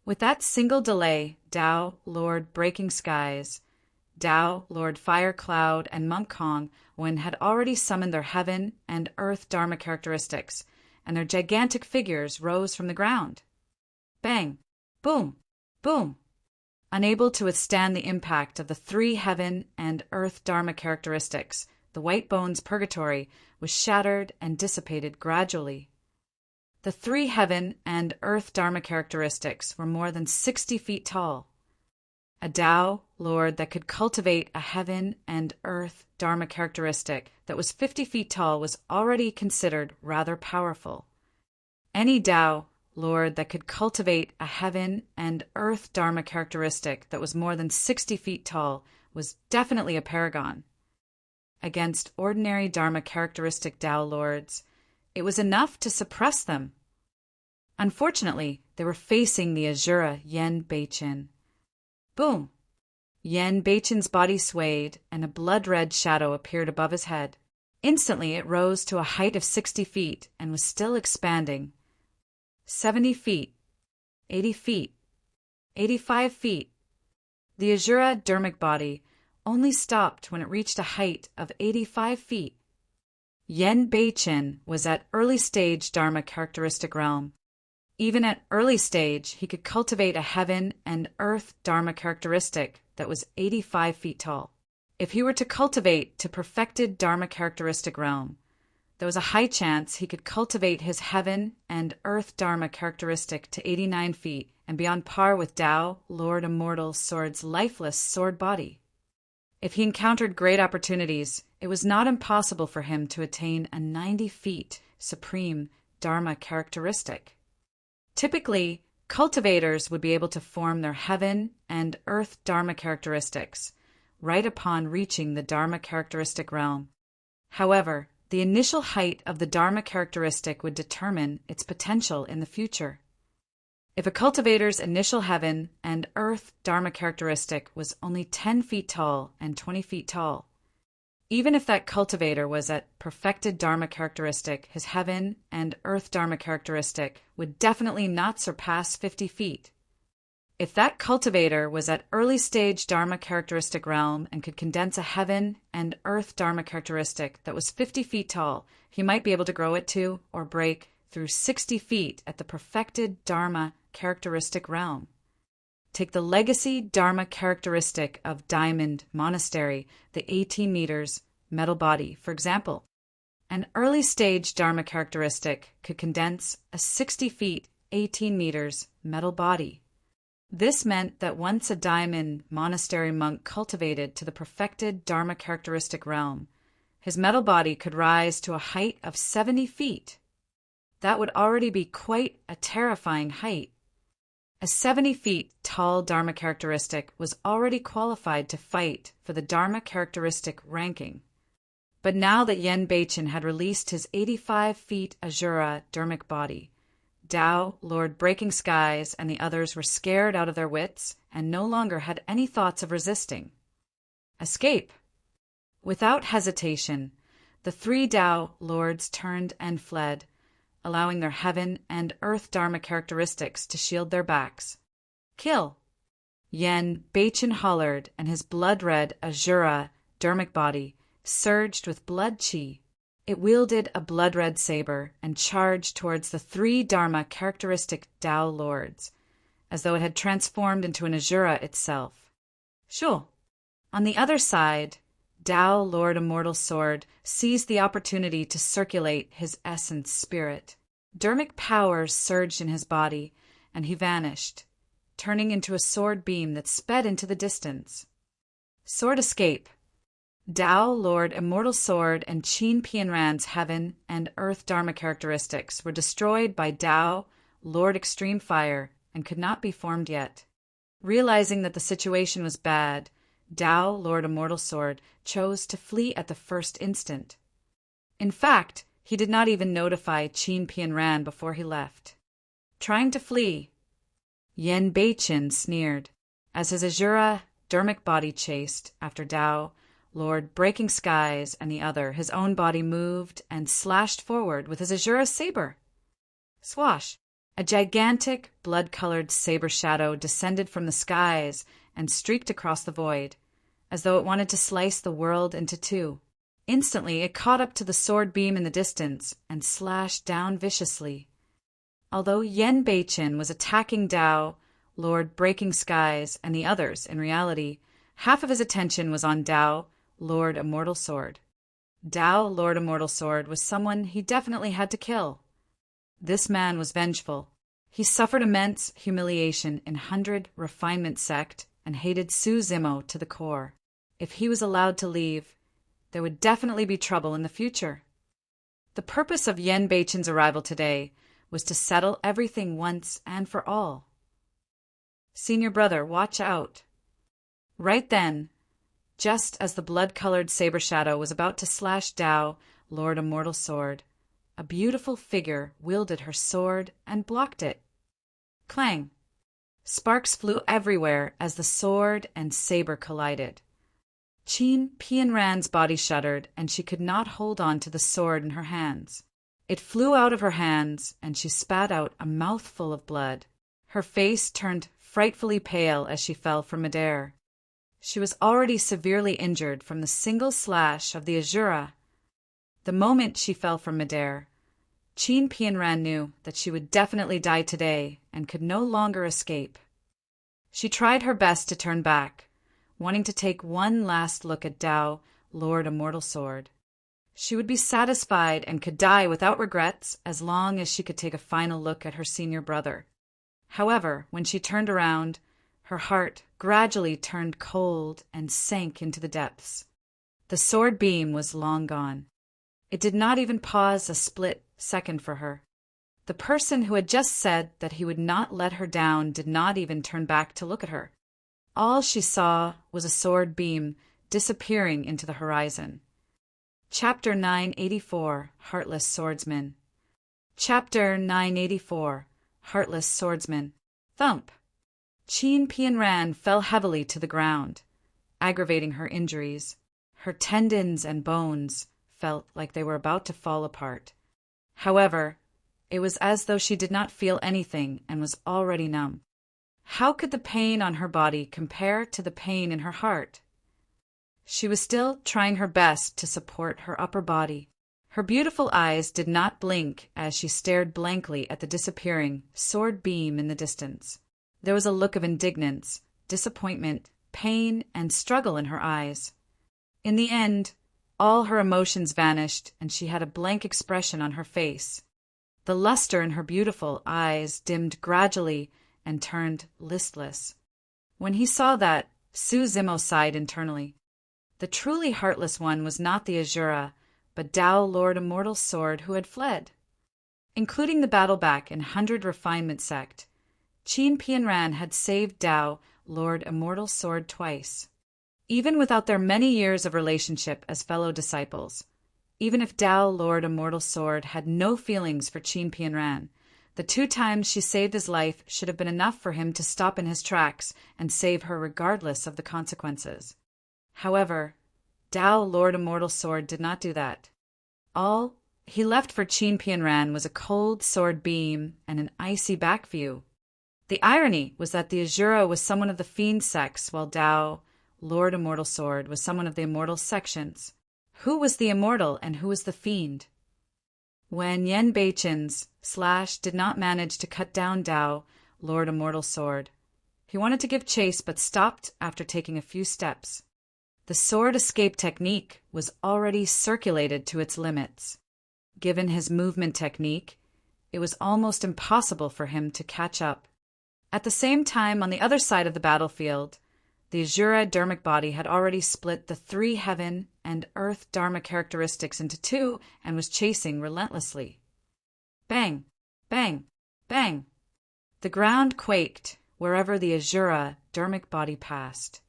With that single delay, Tao, Lord Breaking Skies, Tao, Lord Fire Cloud, and Monk Kong had already summoned their Heaven and Earth Dharma characteristics, and their gigantic figures rose from the ground. Bang! Boom! Boom! Unable to withstand the impact of the three heaven and earth dharma characteristics, the white bone's purgatory was shattered and dissipated gradually. The three heaven and earth dharma characteristics were more than 60 feet tall. A Tao Lord that could cultivate a heaven and earth dharma characteristic that was 50 feet tall was already considered rather powerful. Any Tao Lord that could cultivate a heaven and earth dharma characteristic that was more than 60 feet tall was definitely a paragon. Against ordinary dharma characteristic Tao Lords, it was enough to suppress them. Unfortunately, they were facing the Asura Yen Beichin. Boom! Yen Beichin's body swayed, and a blood-red shadow appeared above his head. Instantly, it rose to a height of 60 feet and was still expanding. 70 feet, 80 feet, 85 feet. The Asura dharmic body only stopped when it reached a height of 85 feet. Yen Beichin was at early stage dharma characteristic realm. Even at early stage, he could cultivate a heaven and earth dharma characteristic that was 85 feet tall. If he were to cultivate to perfected dharma characteristic realm, there was a high chance he could cultivate his heaven and earth dharma characteristic to 89 feet and be on par with Tao, Lord Immortal Sword's lifeless sword body. If he encountered great opportunities, it was not impossible for him to attain a 90 feet supreme dharma characteristic. Typically, cultivators would be able to form their heaven and earth dharma characteristics right upon reaching the dharma characteristic realm. However, the initial height of the dharma characteristic would determine its potential in the future. If a cultivator's initial heaven and earth dharma characteristic was only 10 feet tall and 20 feet tall, even if that cultivator was at perfected dharma characteristic, his heaven and earth dharma characteristic would definitely not surpass 50 feet. If that cultivator was at early stage dharma characteristic realm and could condense a heaven and earth dharma characteristic that was 50 feet tall, he might be able to grow it to or break through 60 feet at the perfected dharma characteristic realm. Take the legacy dharma characteristic of Diamond Monastery, the 18 meters metal body, for example. An early stage dharma characteristic could condense a 60 feet, 18 meters metal body. This meant that once a Diamond Monastery monk cultivated to the perfected dharma characteristic realm, his metal body could rise to a height of 70 feet. That would already be quite a terrifying height. A 70 feet tall dharma characteristic was already qualified to fight for the dharma characteristic ranking. But now that Yen Beichin had released his 85 feet Asura dharmic body, Tao, Lord Breaking Skies, and the others were scared out of their wits and no longer had any thoughts of resisting. Escape! Without hesitation, the three Tao Lords turned and fled, allowing their heaven and earth dharma characteristics to shield their backs. Kill! Yen Beichin hollered, and his blood-red Asura dharmic body surged with blood chi. It wielded a blood-red saber and charged towards the three dharma characteristic Tao Lords, as though it had transformed into an Asura itself. Sure. On the other side, Tao Lord Immortal Sword seized the opportunity to circulate his essence spirit. Dharmic powers surged in his body, and he vanished, turning into a sword beam that sped into the distance. Sword escape. Tao Lord Immortal Sword and Qin Pianran's heaven and earth dharma characteristics were destroyed by Tao Lord Extreme Fire and could not be formed yet. Realizing that the situation was bad, Tao Lord Immortal Sword chose to flee at the first instant. In fact, he did not even notify Qin Pianran before he left. Trying to flee, Yen Beichin sneered as his Asura dharmic body chased after Tao Lord Breaking Skies and the other. His own body moved and slashed forward with his Asura saber. Swash! A gigantic, blood-colored saber shadow descended from the skies and streaked across the void, as though it wanted to slice the world into two. Instantly, it caught up to the sword beam in the distance and slashed down viciously. Although Yen Beichin was attacking Tao Lord Breaking Skies, and the others, in reality, half of his attention was on Tao, Lord Immortal Sword. Tao, Lord Immortal Sword, was someone he definitely had to kill. This man was vengeful. He suffered immense humiliation in 100 Refinement Sect and hated Su Zimo to the core. If he was allowed to leave, there would definitely be trouble in the future. The purpose of Yen Beichen's arrival today was to settle everything once and for all. Senior brother, watch out. Right then, just as the blood-colored saber shadow was about to slash Tao, Lord Immortal Sword, a beautiful figure wielded her sword and blocked it. Clang! Sparks flew everywhere as the sword and saber collided. Qin Pianran's body shuddered, and she could not hold on to the sword in her hands. It flew out of her hands, and she spat out a mouthful of blood. Her face turned frightfully pale as she fell from midair. She was already severely injured from the single slash of the Azura. The moment she fell from midair, Qin Pianran knew that she would definitely die today and could no longer escape. She tried her best to turn back, wanting to take one last look at Tao, Lord Immortal Sword. She would be satisfied and could die without regrets as long as she could take a final look at her senior brother. However, when she turned around, her heart gradually turned cold and sank into the depths. The sword beam was long gone. It did not even pause a split second for her. The person who had just said that he would not let her down did not even turn back to look at her. All she saw was a sword beam disappearing into the horizon. Chapter 984, Heartless Swordsman. Chapter 984, Heartless Swordsman. Thump! Qin Pianran fell heavily to the ground, aggravating her injuries. Her tendons and bones felt like they were about to fall apart. However, it was as though she did not feel anything and was already numb. How could the pain on her body compare to the pain in her heart? She was still trying her best to support her upper body. Her beautiful eyes did not blink as she stared blankly at the disappearing sword beam in the distance. There was a look of indignance, disappointment, pain, and struggle in her eyes. In the end, all her emotions vanished and she had a blank expression on her face. The luster in her beautiful eyes dimmed gradually and turned listless. When he saw that, Su Zimo sighed internally. The truly heartless one was not the Azura, but Tao, Lord Immortal Sword, who had fled. Including the battle back in 100 Refinement Sect, Qin Pianran had saved Tao, Lord Immortal Sword, twice. Even without their many years of relationship as fellow disciples, even if Tao, Lord Immortal Sword, had no feelings for Qin Pianran, the 2 times she saved his life should have been enough for him to stop in his tracks and save her regardless of the consequences. However, Tao, Lord Immortal Sword, did not do that. All he left for Qin Pianran was a cold sword beam and an icy back view. The irony was that the Azura was someone of the Fiend sects, while Tao, Lord Immortal Sword, was someone of the Immortal sections. Who was the Immortal and who was the Fiend? When Yen Beichen's slash did not manage to cut down Tao, Lord Immortal Sword, he wanted to give chase but stopped after taking a few steps. The sword escape technique was already circulated to its limits. Given his movement technique, it was almost impossible for him to catch up. At the same time, on the other side of the battlefield, the Azura Dharmic body had already split the 3 heaven and earth Dharma characteristics into 2 and was chasing relentlessly. Bang! Bang! Bang! The ground quaked wherever the Azura Dharmic body passed.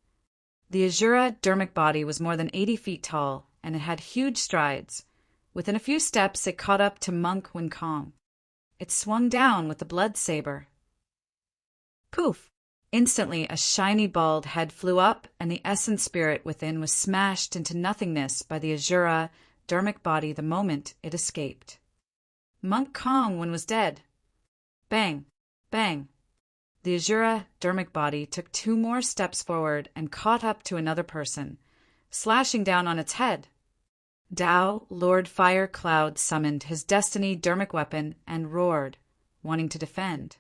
The Azura Dharmic body was more than 80 feet tall, and it had huge strides. Within a few steps, it caught up to Monk Winkong. It swung down with the blood saber. Poof! Instantly, a shiny bald head flew up, and the essence spirit within was smashed into nothingness by the Azura Dharmic body the moment it escaped. Monk Kongwen was dead. Bang! Bang! The Azura Dharmic body took 2 more steps forward and caught up to another person, slashing down on its head. Tao, Lord Fire Cloud, summoned his Destiny Dharmic weapon and roared, wanting to defend.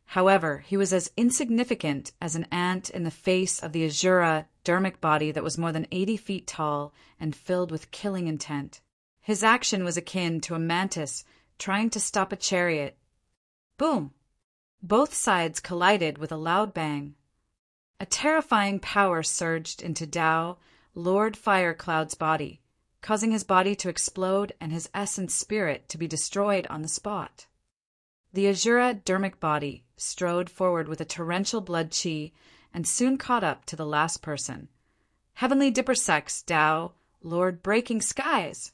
However, he was as insignificant as an ant in the face of the Azura dermic body that was more than 80 feet tall and filled with killing intent. His action was akin to a mantis trying to stop a chariot. Boom! Both sides collided with a loud bang. A terrifying power surged into Tao, Lord Firecloud's body, causing his body to explode and his essence spirit to be destroyed on the spot. The Azura dermic body strode forward with a torrential blood chi and soon caught up to the last person. Heavenly Dipper Sex, Tao, Lord Breaking Skies.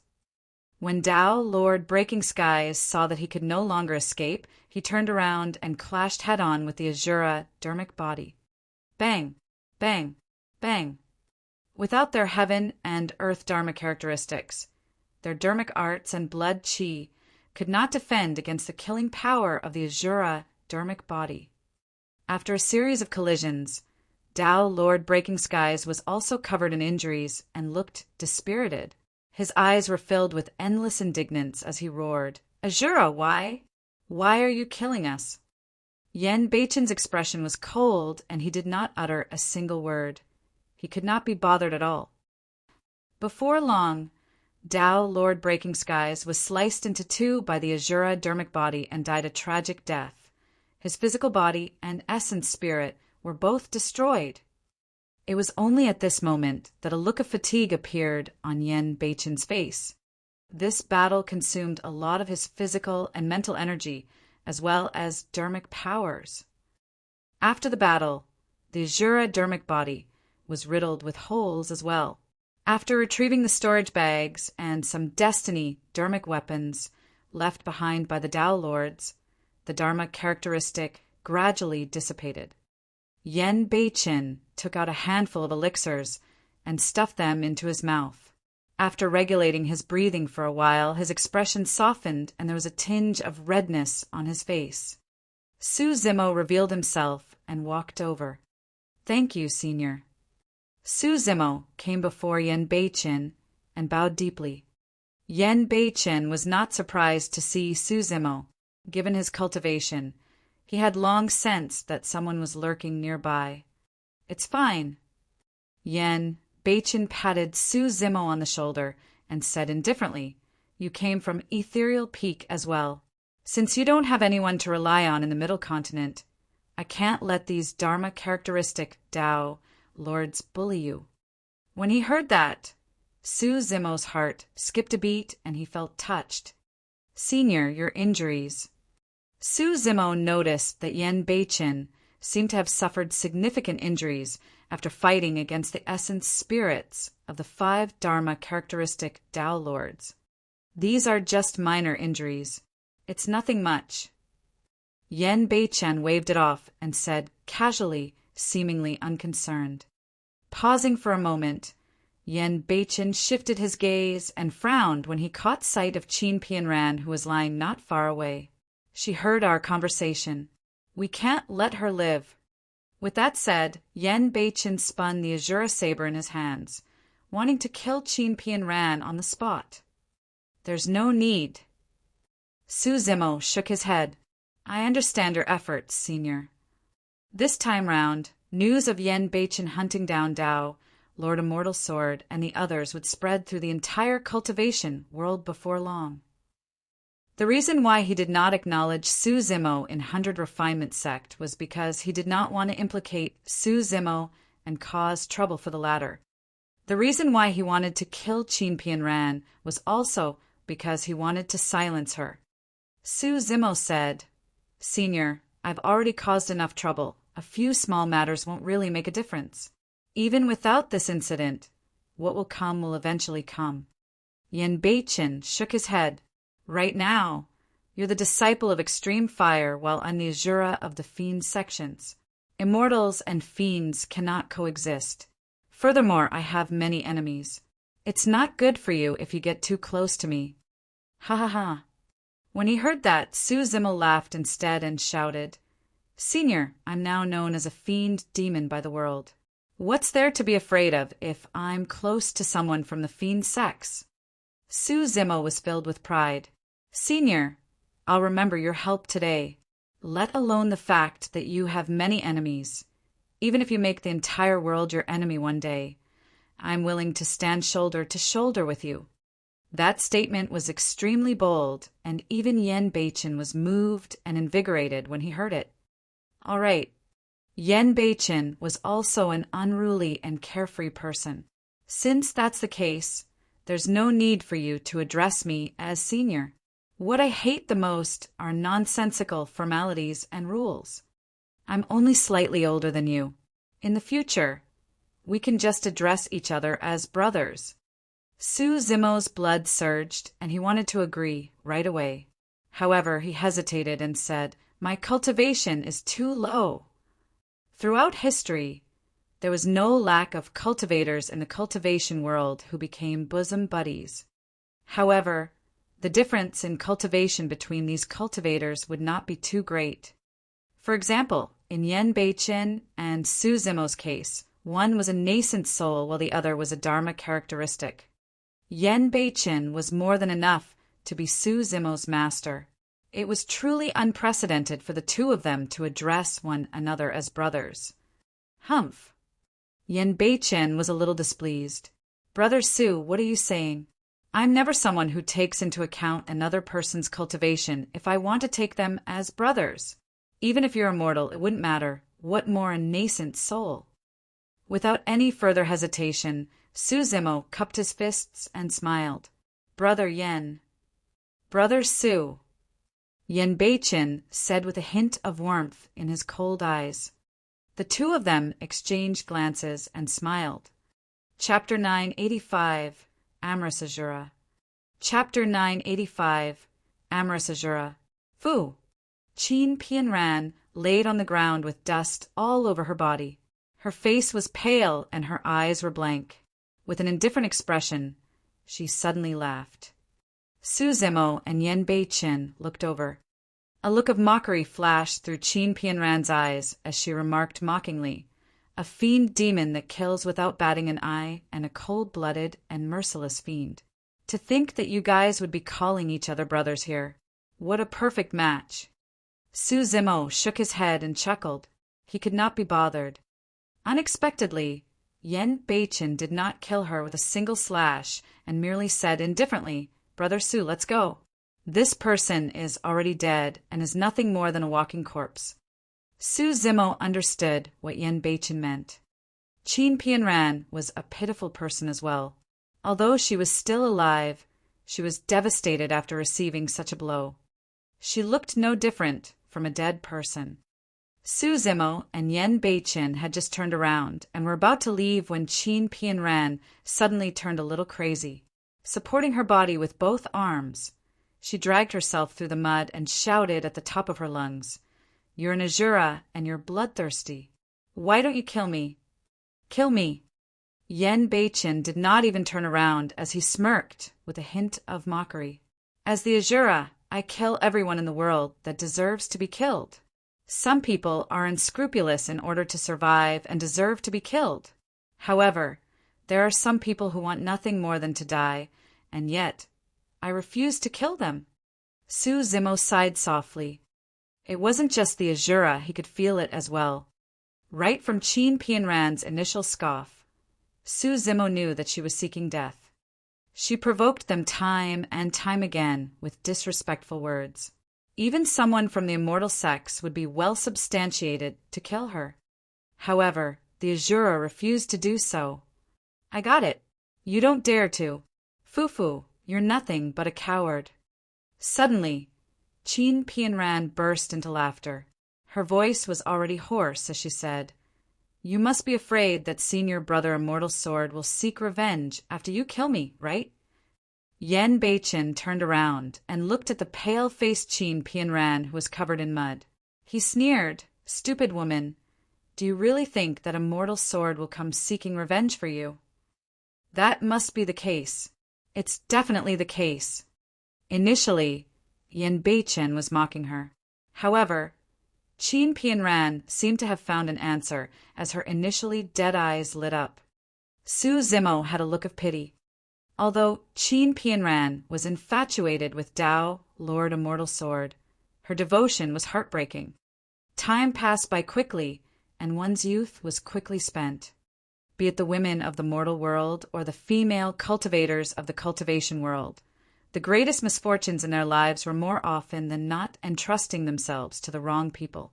When Tao, Lord Breaking Skies, saw that he could no longer escape, he turned around and clashed head-on with the Azura dermic body. Bang, bang, bang. Without their heaven and earth dharma characteristics, their dermic arts and blood chi could not defend against the killing power of the Azura dermic body. After a series of collisions, Tao, Lord Breaking Skies, was also covered in injuries and looked dispirited. His eyes were filled with endless indignance as he roared, "Azura, why? Why are you killing us?" Yen Beichen's expression was cold, and he did not utter a single word. He could not be bothered at all. Before long, Tao, Lord Breaking Skies, was sliced into two by the Azura dermic body and died a tragic death. His physical body and essence spirit were both destroyed. It was only at this moment that a look of fatigue appeared on Yen Beichen's face. This battle consumed a lot of his physical and mental energy, as well as dermic powers. After the battle, the Azura dermic body was riddled with holes as well. After retrieving the storage bags and some destiny dermic weapons left behind by the Tao Lords, the Dharma characteristic gradually dissipated. Yen Beichen took out a handful of elixirs and stuffed them into his mouth. After regulating his breathing for a while, his expression softened and there was a tinge of redness on his face. Su Zimo revealed himself and walked over. "Thank you, Senior." Su Zimo came before Yen Beichen and bowed deeply. Yen Beichen was not surprised to see Su Zimo. Given his cultivation, he had long sensed that someone was lurking nearby. "It's fine." Yen Beichen patted Su Zimo on the shoulder and said indifferently, "You came from Ethereal Peak as well. Since you don't have anyone to rely on in the Middle Continent, I can't let these Dharma characteristic Tao Lords bully you." When he heard that, Su Zimo's heart skipped a beat and he felt touched. "Senior, your injuries." Su Zimo noticed that Yen Beichen seemed to have suffered significant injuries after fighting against the essence spirits of the 5 Dharma characteristic Tao Lords. "These are just minor injuries. It's nothing much." Yen Beichen waved it off and said casually, seemingly unconcerned. Pausing for a moment, Yen Beichen shifted his gaze and frowned when he caught sight of Qin Pianran, who was lying not far away. "She heard our conversation. We can't let her live." With that said, Yen Beichen spun the Azura saber in his hands, wanting to kill Qin Pianran on the spot. "There's no need." Su Zimo shook his head. "I understand your efforts, Senior." This time round, news of Yen Beichen hunting down Tao, Lord Immortal Sword, and the others would spread through the entire cultivation world before long. The reason why he did not acknowledge Su Zimo in 100 Refinement Sect was because he did not want to implicate Su Zimo and cause trouble for the latter. The reason why he wanted to kill Qin Pianran was also because he wanted to silence her. Su Zimo said, "Senior, I've already caused enough trouble. A few small matters won't really make a difference. Even without this incident, what will come will eventually come." Yen Beichen shook his head. "Right now, you're the disciple of extreme fire, while I'm the Azura of the fiend sections. Immortals and fiends cannot coexist. Furthermore, I have many enemies. It's not good for you if you get too close to me." Ha ha ha. When he heard that, Su Zimo laughed instead and shouted, "Senior, I'm now known as a fiend demon by the world. What's there to be afraid of if I'm close to someone from the fiend sex?" Su Zimo was filled with pride. "Senior, I'll remember your help today." let alone the fact that you have many enemies. Even if you make the entire world your enemy one day, I'm willing to stand shoulder to shoulder with you." That statement was extremely bold, and even Yen Beichen was moved and invigorated when he heard it. All right, Yen Beichen was also an unruly and carefree person. Since that's the case, there's no need for you to address me as senior. What I hate the most are nonsensical formalities and rules. I'm only slightly older than you. In the future, we can just address each other as brothers. Su Zimo's blood surged, and he wanted to agree right away. However, he hesitated and said, "My cultivation is too low." Throughout history, there was no lack of cultivators in the cultivation world who became bosom buddies. However, the difference in cultivation between these cultivators would not be too great. For example, in Yen Beichen and Su Zimo's case, one was a nascent soul while the other was a dharma characteristic. Yen Beichen was more than enough to be Su Zimo's master. It was truly unprecedented for the two of them to address one another as brothers. Humph! Yen Beichen was a little displeased. "Brother Su, what are you saying? I'm never someone who takes into account another person's cultivation if I want to take them as brothers. Even if you're immortal, it wouldn't matter. What more a nascent soul?" Without any further hesitation, Su Zimo cupped his fists and smiled. "Brother Yen." "Brother Su," Yen Beichen said with a hint of warmth in his cold eyes. The two of them exchanged glances and smiled. Chapter 985, Amorous Azura. Chapter 985, Amorous Azura. Fu! Qin Pianran laid on the ground with dust all over her body. Her face was pale and her eyes were blank. With an indifferent expression, she suddenly laughed. Su Zimo and Yen Beichen looked over. A look of mockery flashed through Qin Pianran's eyes as she remarked mockingly, "A fiend demon that kills without batting an eye, and a cold-blooded and merciless fiend. To think that you guys would be calling each other brothers here. What a perfect match." Su Zimo shook his head and chuckled. He could not be bothered. Unexpectedly, Yen Beichen did not kill her with a single slash and merely said indifferently, "Brother Su, let's go. This person is already dead and is nothing more than a walking corpse." Su Zimo understood what Yen Beichen meant. Qin Pianran was a pitiful person as well. Although she was still alive, she was devastated after receiving such a blow. She looked no different from a dead person. Su Zimo and Yen Beichen had just turned around and were about to leave when Qin Pianran suddenly turned a little crazy. Supporting her body with both arms, she dragged herself through the mud and shouted at the top of her lungs, "You're an Azura and you're bloodthirsty. Why don't you kill me? Kill me!" Yen Beichen did not even turn around as he smirked with a hint of mockery. "As the Azura, I kill everyone in the world that deserves to be killed. Some people are unscrupulous in order to survive and deserve to be killed. However, there are some people who want nothing more than to die, and yet I refuse to kill them." Su Zimo sighed softly. It wasn't just the Azura, he could feel it as well. Right from Qin Pianran's initial scoff, Su Zimo knew that she was seeking death. She provoked them time and time again with disrespectful words. Even someone from the immortal sex would be well substantiated to kill her. However, the Azura refused to do so. "I got it. You don't dare to. Fufu, you're nothing but a coward." Suddenly, Qin Pianran burst into laughter. Her voice was already hoarse as she said, "You must be afraid that Senior Brother Immortal Sword will seek revenge after you kill me, right?" Yen Beichen turned around and looked at the pale-faced Qin Pianran who was covered in mud. He sneered, "Stupid woman, do you really think that Immortal Sword will come seeking revenge for you?" "That must be the case. It's definitely the case." Initially, Yen Beichen was mocking her. However, Qin Pianran seemed to have found an answer as her initially dead eyes lit up. Su Zimo had a look of pity. Although Qin Pianran was infatuated with Tao, Lord Immortal Sword, Her devotion was heartbreaking. Time passed by quickly, and one's youth was quickly spent. Be it the women of the mortal world or the female cultivators of the cultivation world, the greatest misfortunes in their lives were more often than not entrusting themselves to the wrong people.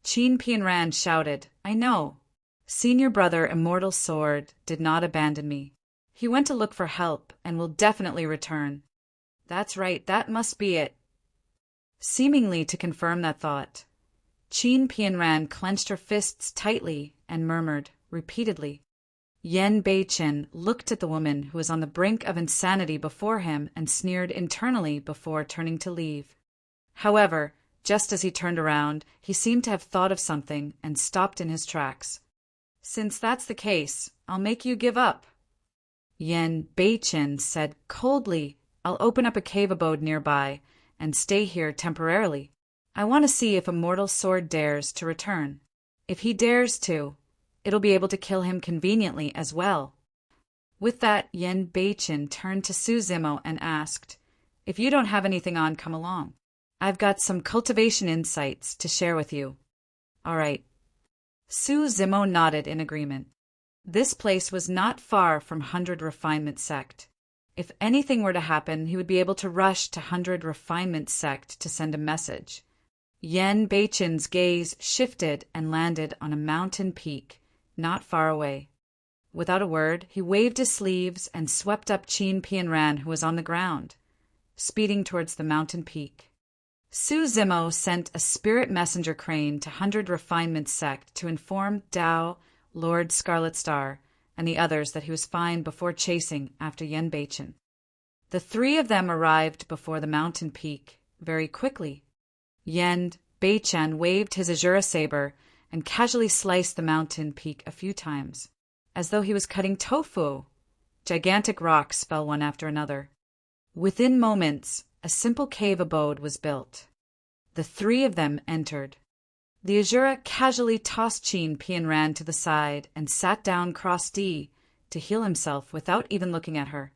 Qin Pianran shouted, "I know. Senior brother Immortal Sword did not abandon me. He went to look for help and will definitely return." "That's right, that must be it." Seemingly to confirm that thought, Qin Pianran clenched her fists tightly and murmured, repeatedly. Yen Beichen looked at the woman who was on the brink of insanity before him and sneered internally before turning to leave. However, just as he turned around, he seemed to have thought of something and stopped in his tracks. "Since that's the case, I'll make you give up." Yen Beichen said coldly, "I'll open up a cave abode nearby and stay here temporarily. I want to see if Immortal Sword dares to return. If he dares to, it'll be able to kill him conveniently as well." With that, Yen Beichen turned to Su Zimo and asked, "If you don't have anything on, come along. I've got some cultivation insights to share with you." "All right." Su Zimo nodded in agreement. This place was not far from 100 Refinement Sect. If anything were to happen, he would be able to rush to 100 Refinement Sect to send a message. Yen Beichen's gaze shifted and landed on a mountain peak, not far away. Without a word, he waved his sleeves and swept up Qin Pianran, who was on the ground, speeding towards the mountain peak. Su Zimo sent a spirit messenger crane to 100 Refinement Sect to inform Dao, Lord Scarlet Star, and the others that he was fine before chasing after Yen Beichen. The three of them arrived before the mountain peak very quickly. Yen Beichen waved his Azura saber and casually sliced the mountain peak a few times, as though he was cutting tofu. Gigantic rocks fell one after another. Within moments, a simple cave abode was built. The three of them entered. The Azura casually tossed Qin Pianran to the side and sat down cross-D to heal himself without even looking at her.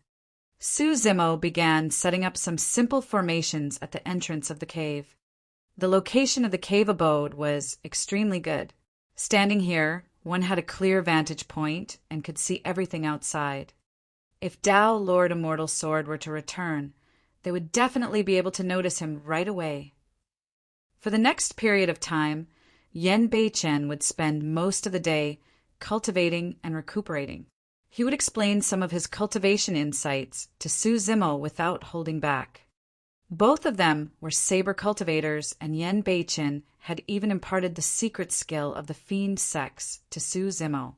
Su Zimo began setting up some simple formations at the entrance of the cave. The location of the cave abode was extremely good. Standing here, one had a clear vantage point and could see everything outside. If Dao Lord Immortal Sword were to return, they would definitely be able to notice him right away. For the next period of time, Yen Beichen would spend most of the day cultivating and recuperating. He would explain some of his cultivation insights to Su Zimo without holding back. Both of them were saber cultivators, and Yen Beichen had even imparted the secret skill of the fiend sex to Su Zimo.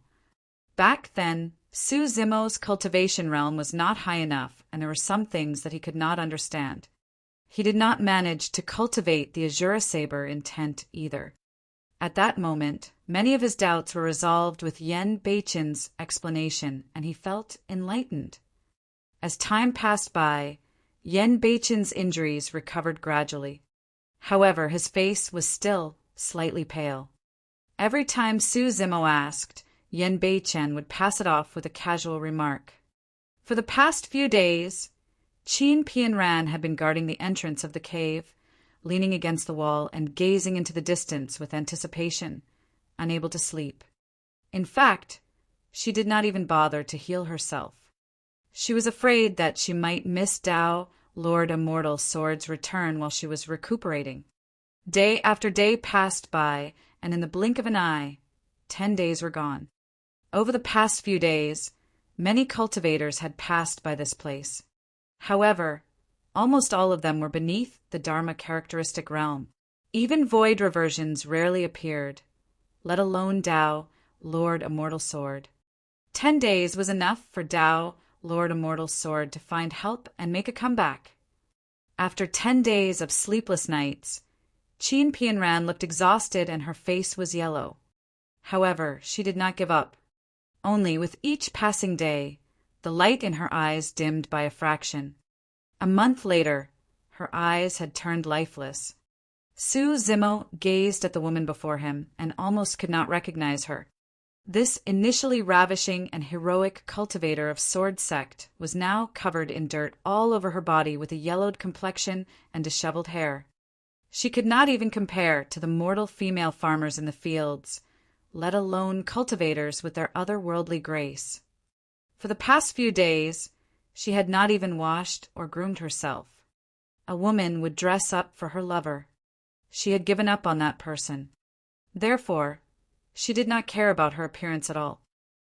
Back then, Su Zimo's cultivation realm was not high enough, and there were some things that he could not understand. He did not manage to cultivate the Azura saber intent either. At that moment, many of his doubts were resolved with Yen Beichen's explanation, and he felt enlightened. As time passed by, Yen Beichen's injuries recovered gradually. However, his face was still slightly pale. Every time Su Zimo asked, Yen Beichen would pass it off with a casual remark. For the past few days, Qin Pianran had been guarding the entrance of the cave, leaning against the wall and gazing into the distance with anticipation, unable to sleep. In fact, she did not even bother to heal herself. She was afraid that she might miss Dao, Lord Immortal Sword's return while she was recuperating. Day after day passed by, and in the blink of an eye, 10 days were gone. Over the past few days, many cultivators had passed by this place. However, almost all of them were beneath the Dharma characteristic realm. Even void reversions rarely appeared, let alone Dao, Lord Immortal Sword. 10 days was enough for Dao, Lord Immortal Sword, to find help and make a comeback. After 10 days of sleepless nights, Qin Pianran looked exhausted and her face was yellow. However, she did not give up. Only with each passing day, the light in her eyes dimmed by a fraction. A month later, her eyes had turned lifeless. Su Zimo gazed at the woman before him and almost could not recognize her. This initially ravishing and heroic cultivator of Sword Sect was now covered in dirt all over her body with a yellowed complexion and disheveled hair. She could not even compare to the mortal female farmers in the fields, let alone cultivators with their otherworldly grace. For the past few days, she had not even washed or groomed herself. A woman would dress up for her lover. She had given up on that person. Therefore, she did not care about her appearance at all.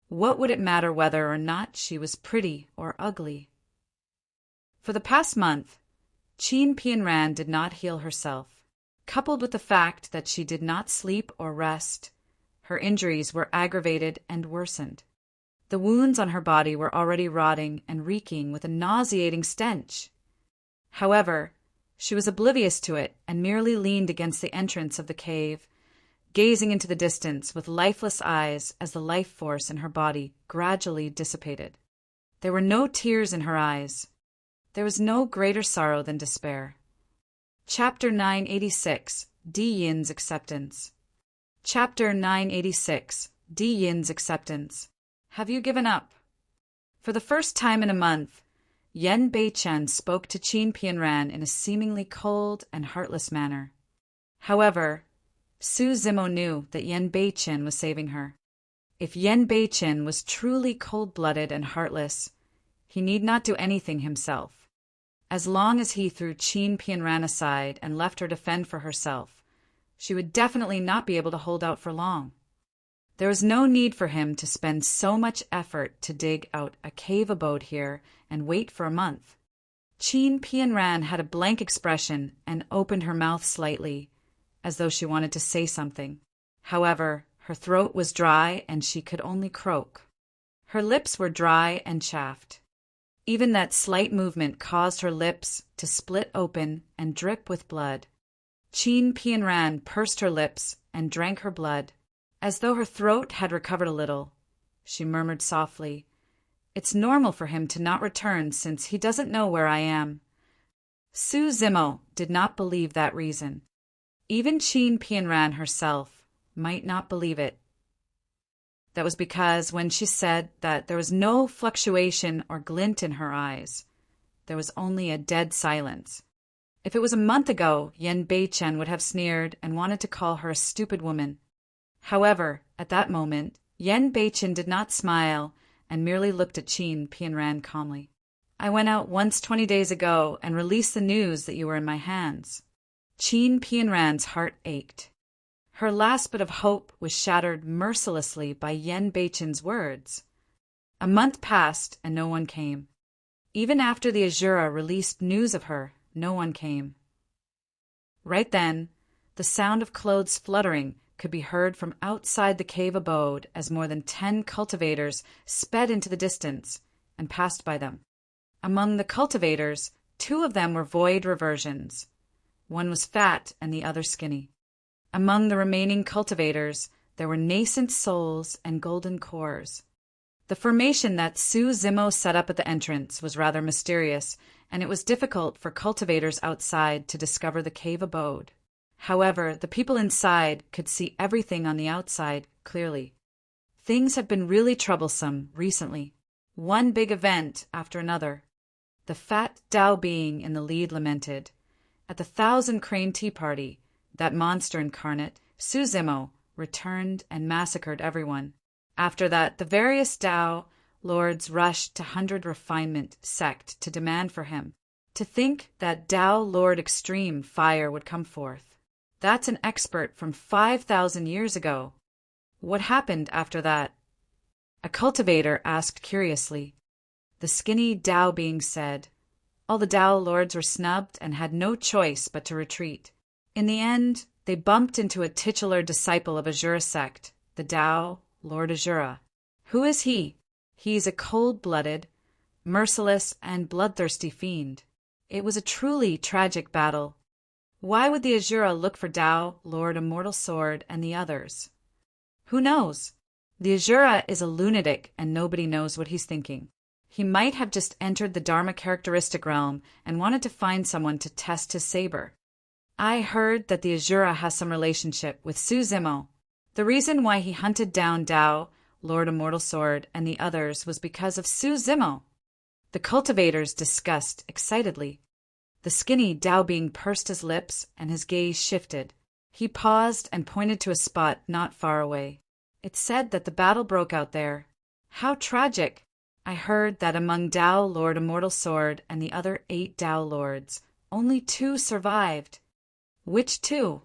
What would it matter whether or not she was pretty or ugly? For the past month, Chin Pian did not heal herself. Coupled with the fact that she did not sleep or rest, her injuries were aggravated and worsened. The wounds on her body were already rotting and reeking with a nauseating stench. However, she was oblivious to it and merely leaned against the entrance of the cave, gazing into the distance with lifeless eyes as the life force in her body gradually dissipated. There were no tears in her eyes. There was no greater sorrow than despair. Chapter 986, Di Yin's Acceptance. Chapter 986, Di Yin's Acceptance. Have you given up? For the first time in a month, Yan Beichen spoke to Chin Pian in a seemingly cold and heartless manner. However, Su Zimo knew that Yan Beichen was saving her. If Yan Beichen was truly cold-blooded and heartless, he need not do anything himself. As long as he threw Chin Pian aside and left her to fend for herself, she would definitely not be able to hold out for long. There was no need for him to spend so much effort to dig out a cave abode here and wait for a month. Chin Pian had a blank expression and opened her mouth slightly, as though she wanted to say something. However, her throat was dry and she could only croak. Her lips were dry and chaffed. Even that slight movement caused her lips to split open and drip with blood. Chin Pian pursed her lips and drank her blood. As though her throat had recovered a little, she murmured softly, "It's normal for him to not return since he doesn't know where I am." Su Zimo did not believe that reason. Even Chin Pian herself might not believe it. That was because when she said that there was no fluctuation or glint in her eyes, there was only a dead silence. If it was a month ago, Yan Beichen would have sneered and wanted to call her a stupid woman. However, at that moment, Yan Beichen did not smile and merely looked at Chin Pian calmly. "I went out once 20 days ago and released the news that you were in my hands." Chin Pian's heart ached. Her last bit of hope was shattered mercilessly by Yan Beichen's words. A month passed and no one came. Even after the Azura released news of her, no one came. Right then, the sound of clothes fluttering could be heard from outside the cave abode as more than 10 cultivators sped into the distance and passed by them. Among the cultivators, 2 of them were void reversions. One was fat and the other skinny. Among the remaining cultivators, there were nascent souls and golden cores. The formation that Su Zimo set up at the entrance was rather mysterious, and it was difficult for cultivators outside to discover the cave abode. However, the people inside could see everything on the outside clearly. Things have been really troublesome recently. One big event after another. The fat Tao being in the lead lamented. At the 1,000 Crane Tea Party, that monster incarnate, Su Zimo, returned and massacred everyone. After that, the various Tao lords rushed to 100 Refinement sect to demand for him. To think that Tao Lord Extreme Fire would come forth. That's an expert from 5,000 years ago. What happened after that? A cultivator asked curiously. The skinny Tao being said, all the Tao lords were snubbed and had no choice but to retreat. In the end, they bumped into a titular disciple of Azura sect, the Tao Lord Azura. Who is he? He's a cold-blooded, merciless, and bloodthirsty fiend. It was a truly tragic battle. Why would the Azura look for Tao, Lord Immortal Sword, and the others? Who knows? The Azura is a lunatic and nobody knows what he's thinking. He might have just entered the Dharma characteristic realm and wanted to find someone to test his saber. I heard that the Azura has some relationship with Su Zimo. The reason why he hunted down Tao, Lord Immortal Sword, and the others was because of Su Zimo. The cultivators discussed excitedly. The skinny Dao being pursed his lips and his gaze shifted. He paused and pointed to a spot not far away. It said that the battle broke out there. How tragic! I heard that among Dao Lord Immortal Sword and the other 8 Dao Lords, only 2 survived. Which 2?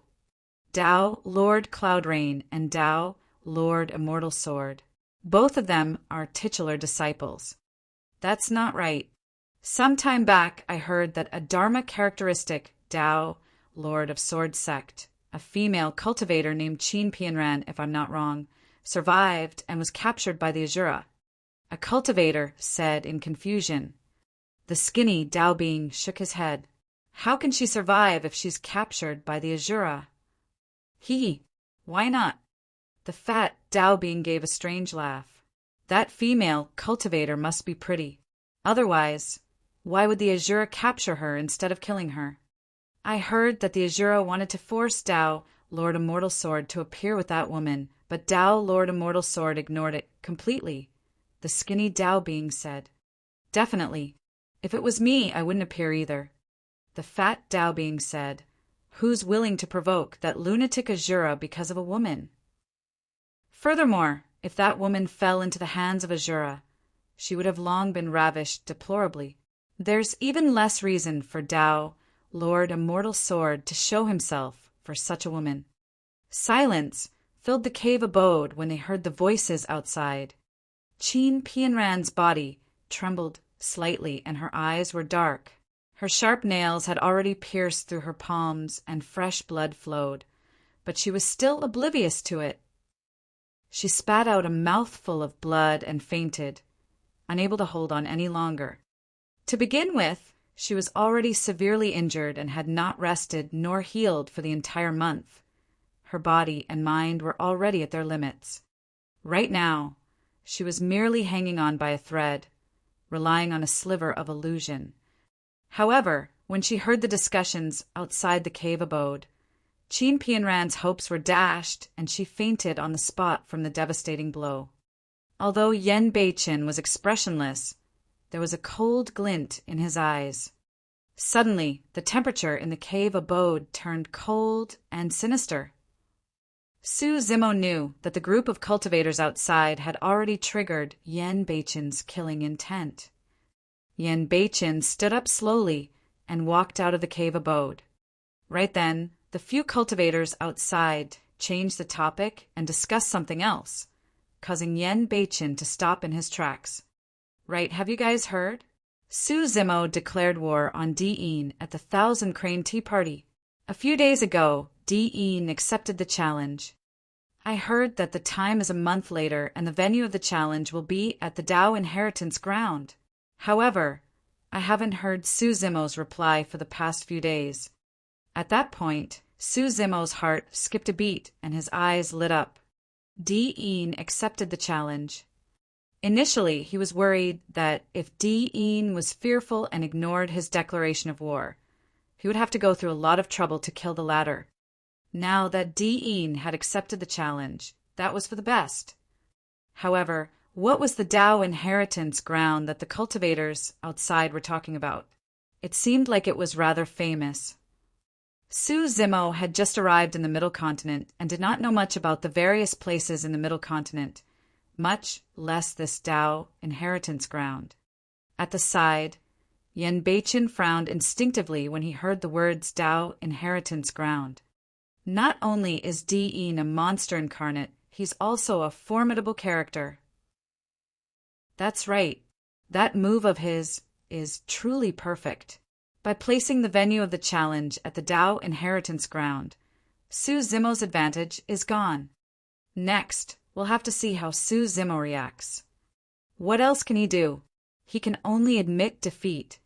Dao Lord Cloudrain and Dao Lord Immortal Sword. Both of them are titular disciples. That's not right. Some time back I heard that a Dharma characteristic Dao Lord of Sword Sect, a female cultivator named Qin Pianran, if I'm not wrong, survived and was captured by the Asura. A cultivator said in confusion. The skinny Dao being shook his head. How can she survive if she's captured by the Asura? Why not? The fat Dao being gave a strange laugh. That female cultivator must be pretty. Otherwise, why would the Asura capture her instead of killing her? I heard that the Asura wanted to force Dao Lord Immortal Sword to appear with that woman, but Dao Lord Immortal Sword ignored it completely. The skinny Dao being said. Definitely. If it was me, I wouldn't appear either. The fat Dao being said. Who's willing to provoke that lunatic Asura because of a woman? Furthermore, if that woman fell into the hands of Asura, she would have long been ravished deplorably. There's even less reason for Dao Lord Immortal Sword to show himself for such a woman. Silence filled the cave abode when they heard the voices outside. Qin Pianran's body trembled slightly and her eyes were dark. Her sharp nails had already pierced through her palms and fresh blood flowed, but she was still oblivious to it. She spat out a mouthful of blood and fainted, unable to hold on any longer. To begin with, she was already severely injured and had not rested nor healed for the entire month. Her body and mind were already at their limits. Right now, she was merely hanging on by a thread, relying on a sliver of illusion. However, when she heard the discussions outside the cave abode, Qin Pianran's hopes were dashed and she fainted on the spot from the devastating blow. Although Yen Beiqin was expressionless, there was a cold glint in his eyes. Suddenly, the temperature in the cave abode turned cold and sinister. Su Zimo knew that the group of cultivators outside had already triggered Yen Beiqin's killing intent. Yen Beiqin stood up slowly and walked out of the cave abode. Right then, the few cultivators outside changed the topic and discussed something else, causing Yen Beiqin to stop in his tracks. Right, have you guys heard? Su Zimo declared war on Di'in at the Thousand Crane Tea Party. A few days ago, Di'in accepted the challenge. I heard that the time is a month later and the venue of the challenge will be at the Dao Inheritance Ground. However, I haven't heard Su Zimo's reply for the past few days. At that point, Su Zimo's heart skipped a beat and his eyes lit up. Di'in accepted the challenge. Initially, he was worried that if Di'in was fearful and ignored his declaration of war, he would have to go through a lot of trouble to kill the latter. Now that Di'in had accepted the challenge, that was for the best. However, what was the Dao Inheritance Ground that the cultivators outside were talking about? It seemed like it was rather famous. Su Zimo had just arrived in the Middle Continent and did not know much about the various places in the Middle Continent, much less this Dao Inheritance Ground. At the side, Yen Beiqin frowned instinctively when he heard the words Dao Inheritance Ground. Not only is Di'in a monster incarnate, he's also a formidable character. That's right. That move of his is truly perfect. By placing the venue of the challenge at the Dao Inheritance Ground, Su Zimo's advantage is gone. Next, we'll have to see how Su Zimo reacts. What else can he do? He can only admit defeat.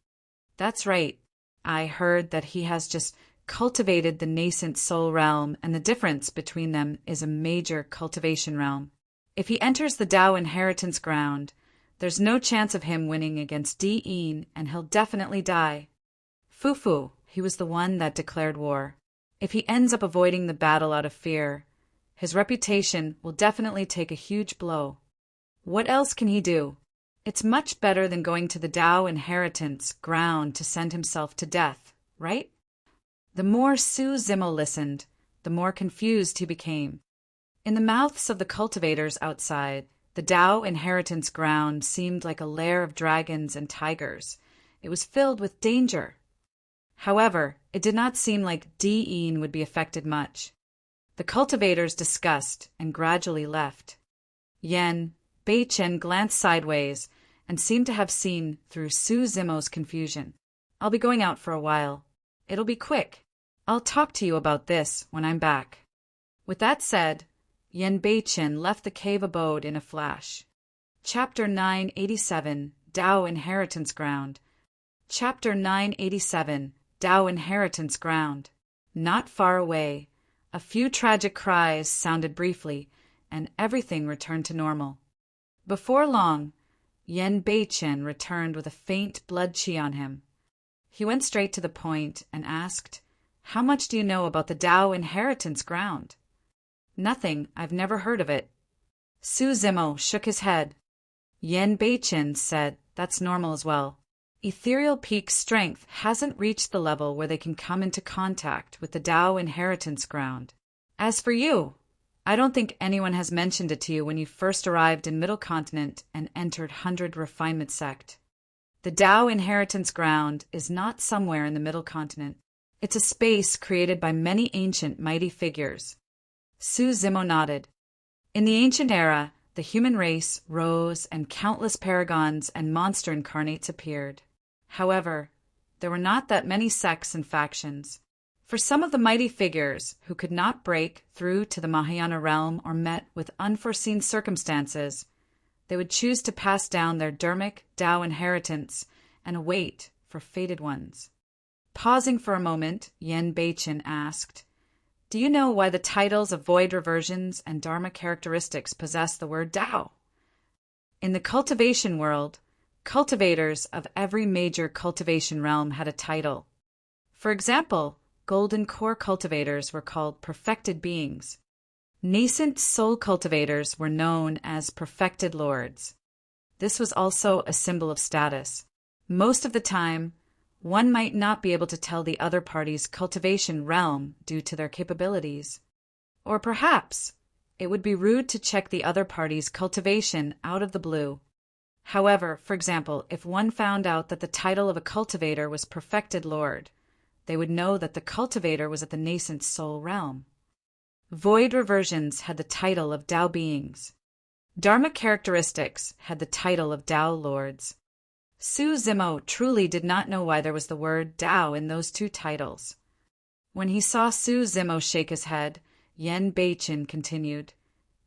That's right. I heard that he has just cultivated the nascent soul realm, and the difference between them is a major cultivation realm. If he enters the Dao Inheritance Ground, there's no chance of him winning against Di'in, and he'll definitely die. Fufu, he was the one that declared war. If he ends up avoiding the battle out of fear, his reputation will definitely take a huge blow. What else can he do? It's much better than going to the Dao Inheritance Ground to send himself to death. right? The more Su Zimo listened, the more confused he became. In the mouths of the cultivators outside, the Tao inheritance ground seemed like a lair of dragons and tigers. It was filled with danger. However, it did not seem like Di'in would be affected much. The cultivators discussed and gradually left. Yen Beichen glanced sideways and seemed to have seen through Su Zimo's confusion. I'll be going out for a while. It'll be quick. I'll talk to you about this when I'm back. With that said, Yen Beichen left the cave abode in a flash. Chapter 987, Tao Inheritance Ground. Chapter 987, Tao Inheritance Ground. Not far away, a few tragic cries sounded briefly, and everything returned to normal. Before long, Yen Beichen returned with a faint blood chi on him. He went straight to the point and asked, "How much do you know about the Tao Inheritance Ground?" "Nothing. I've never heard of it." Su Zimo shook his head. Yen Beichen said, "That's normal as well. Ethereal Peak's strength hasn't reached the level where they can come into contact with the Tao Inheritance Ground. As for you, I don't think anyone has mentioned it to you when you first arrived in Middle Continent and entered 100 Refinement Sect. The Tao Inheritance Ground is not somewhere in the Middle Continent. It's a space created by many ancient mighty figures." Su Zimo nodded. In the ancient era, the human race rose and countless paragons and monster incarnates appeared. However, there were not that many sects and factions. For some of the mighty figures who could not break through to the Mahayana realm or met with unforeseen circumstances, they would choose to pass down their dharmic Tao inheritance and await for fated ones. Pausing for a moment, Yen Beichen asked, "Do you know why the titles of void reversions and dharma characteristics possess the word Tao?" In the cultivation world, cultivators of every major cultivation realm had a title. For example, golden core cultivators were called perfected beings. Nascent soul cultivators were known as perfected lords. This was also a symbol of status. Most of the time, one might not be able to tell the other party's cultivation realm due to their capabilities. Or perhaps it would be rude to check the other party's cultivation out of the blue. However, for example, if one found out that the title of a cultivator was perfected lord, they would know that the cultivator was at the nascent soul realm. Void reversions had the title of Tao beings. Dharma characteristics had the title of Tao lords. Su Zimo truly did not know why there was the word Tao in those two titles. When he saw Su Zimo shake his head, Yen Beichen continued,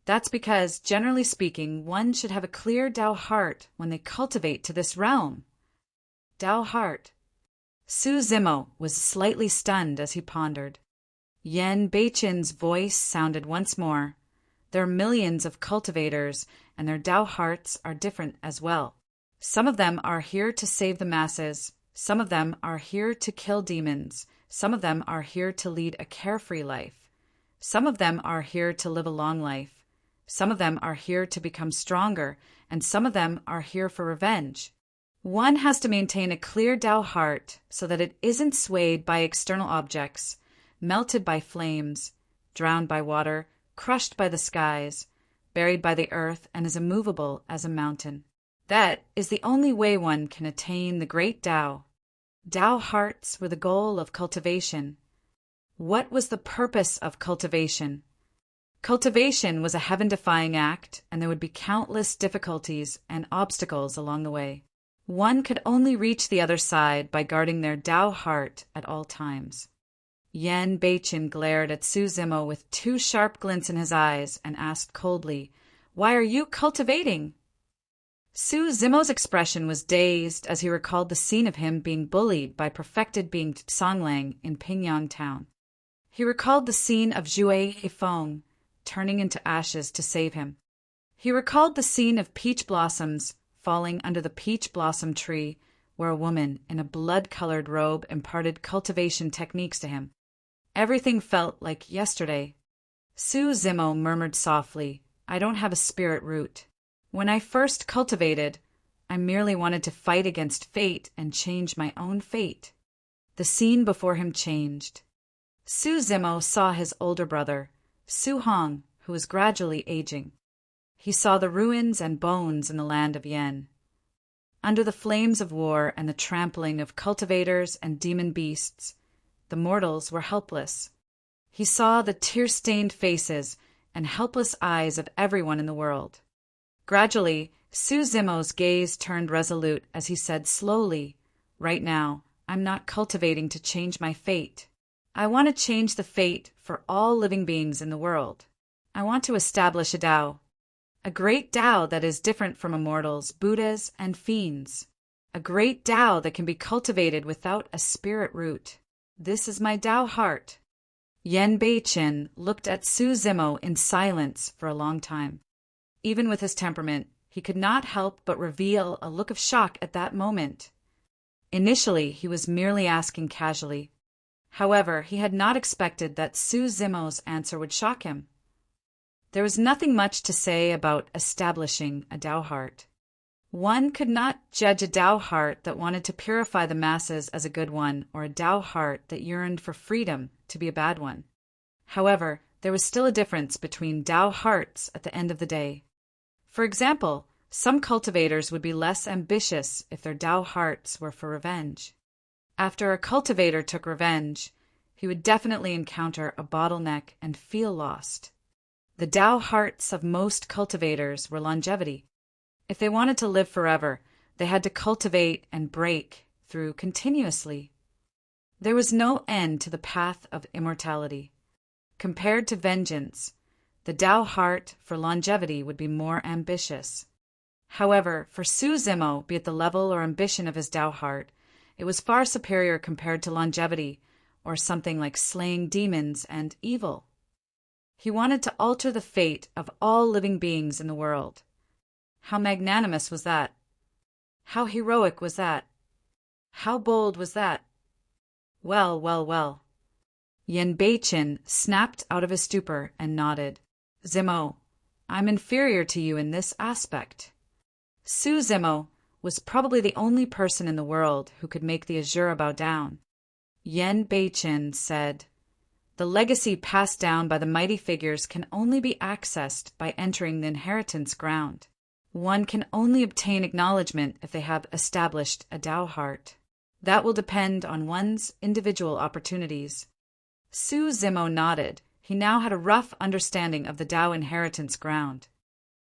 "That's because, generally speaking, one should have a clear Tao heart when they cultivate to this realm." Tao heart. Su Zimo was slightly stunned as he pondered. Yen Beichen's voice sounded once more. There are millions of cultivators, and their Tao hearts are different as well. Some of them are here to save the masses. Some of them are here to kill demons. Some of them are here to lead a carefree life. Some of them are here to live a long life. Some of them are here to become stronger, and some of them are here for revenge. One has to maintain a clear Tao heart so that it isn't swayed by external objects, melted by flames, drowned by water, crushed by the skies, buried by the earth, and as immovable as a mountain. That is the only way one can attain the great Tao. Tao hearts were the goal of cultivation. What was the purpose of cultivation? Cultivation was a heaven-defying act, and there would be countless difficulties and obstacles along the way. One could only reach the other side by guarding their Tao heart at all times. Yen Beichen glared at Su Zimo with two sharp glints in his eyes and asked coldly, "Why are you cultivating?" Su Zimo's expression was dazed as he recalled the scene of him being bullied by perfected being Songlang in Pingyang town. He recalled the scene of Zhui Heifeng turning into ashes to save him. He recalled the scene of peach blossoms falling under the peach blossom tree, where a woman in a blood-colored robe imparted cultivation techniques to him. Everything felt like yesterday. Su Zimo murmured softly, "I don't have a spirit root. When I first cultivated, I merely wanted to fight against fate and change my own fate. The scene before him changed. Su Zimo saw his older brother, Su Hong, who was gradually aging. He saw the ruins and bones in the land of Yen. Under the flames of war and the trampling of cultivators and demon beasts, the mortals were helpless. He saw the tear-stained faces and helpless eyes of everyone in the world. Gradually, Su Zimo's gaze turned resolute as he said slowly, "Right now, I'm not cultivating to change my fate. I want to change the fate for all living beings in the world. I want to establish a Tao. A great Tao that is different from immortals, Buddhas, and fiends. A great Tao that can be cultivated without a spirit root. This is my Tao heart." Yen Beiqin looked at Su Zimo in silence for a long time. Even with his temperament, he could not help but reveal a look of shock at that moment. Initially, he was merely asking casually. However, he had not expected that Su Zimo's answer would shock him. There was nothing much to say about establishing a Tao heart. One could not judge a Tao heart that wanted to purify the masses as a good one, or a Tao heart that yearned for freedom to be a bad one. However, there was still a difference between Tao hearts at the end of the day. For example, some cultivators would be less ambitious if their Tao hearts were for revenge. After a cultivator took revenge, he would definitely encounter a bottleneck and feel lost. The Tao hearts of most cultivators were longevity. If they wanted to live forever, they had to cultivate and break through continuously. There was no end to the path of immortality. Compared to vengeance, the Tao heart for longevity would be more ambitious. However, for Su Zimo, be it the level or ambition of his Tao heart, it was far superior compared to longevity, or something like slaying demons and evil. He wanted to alter the fate of all living beings in the world. How magnanimous was that? How heroic was that? How bold was that? Well, well, well. Yen Beiqin snapped out of his stupor and nodded. "Zimo, I'm inferior to you in this aspect." Su Zimo was probably the only person in the world who could make the Azura bow down. Yen Beiqin said, "The legacy passed down by the mighty figures can only be accessed by entering the inheritance ground. One can only obtain acknowledgement if they have established a Tao heart. That will depend on one's individual opportunities." Su Zimo nodded. He now had a rough understanding of the Tao inheritance ground.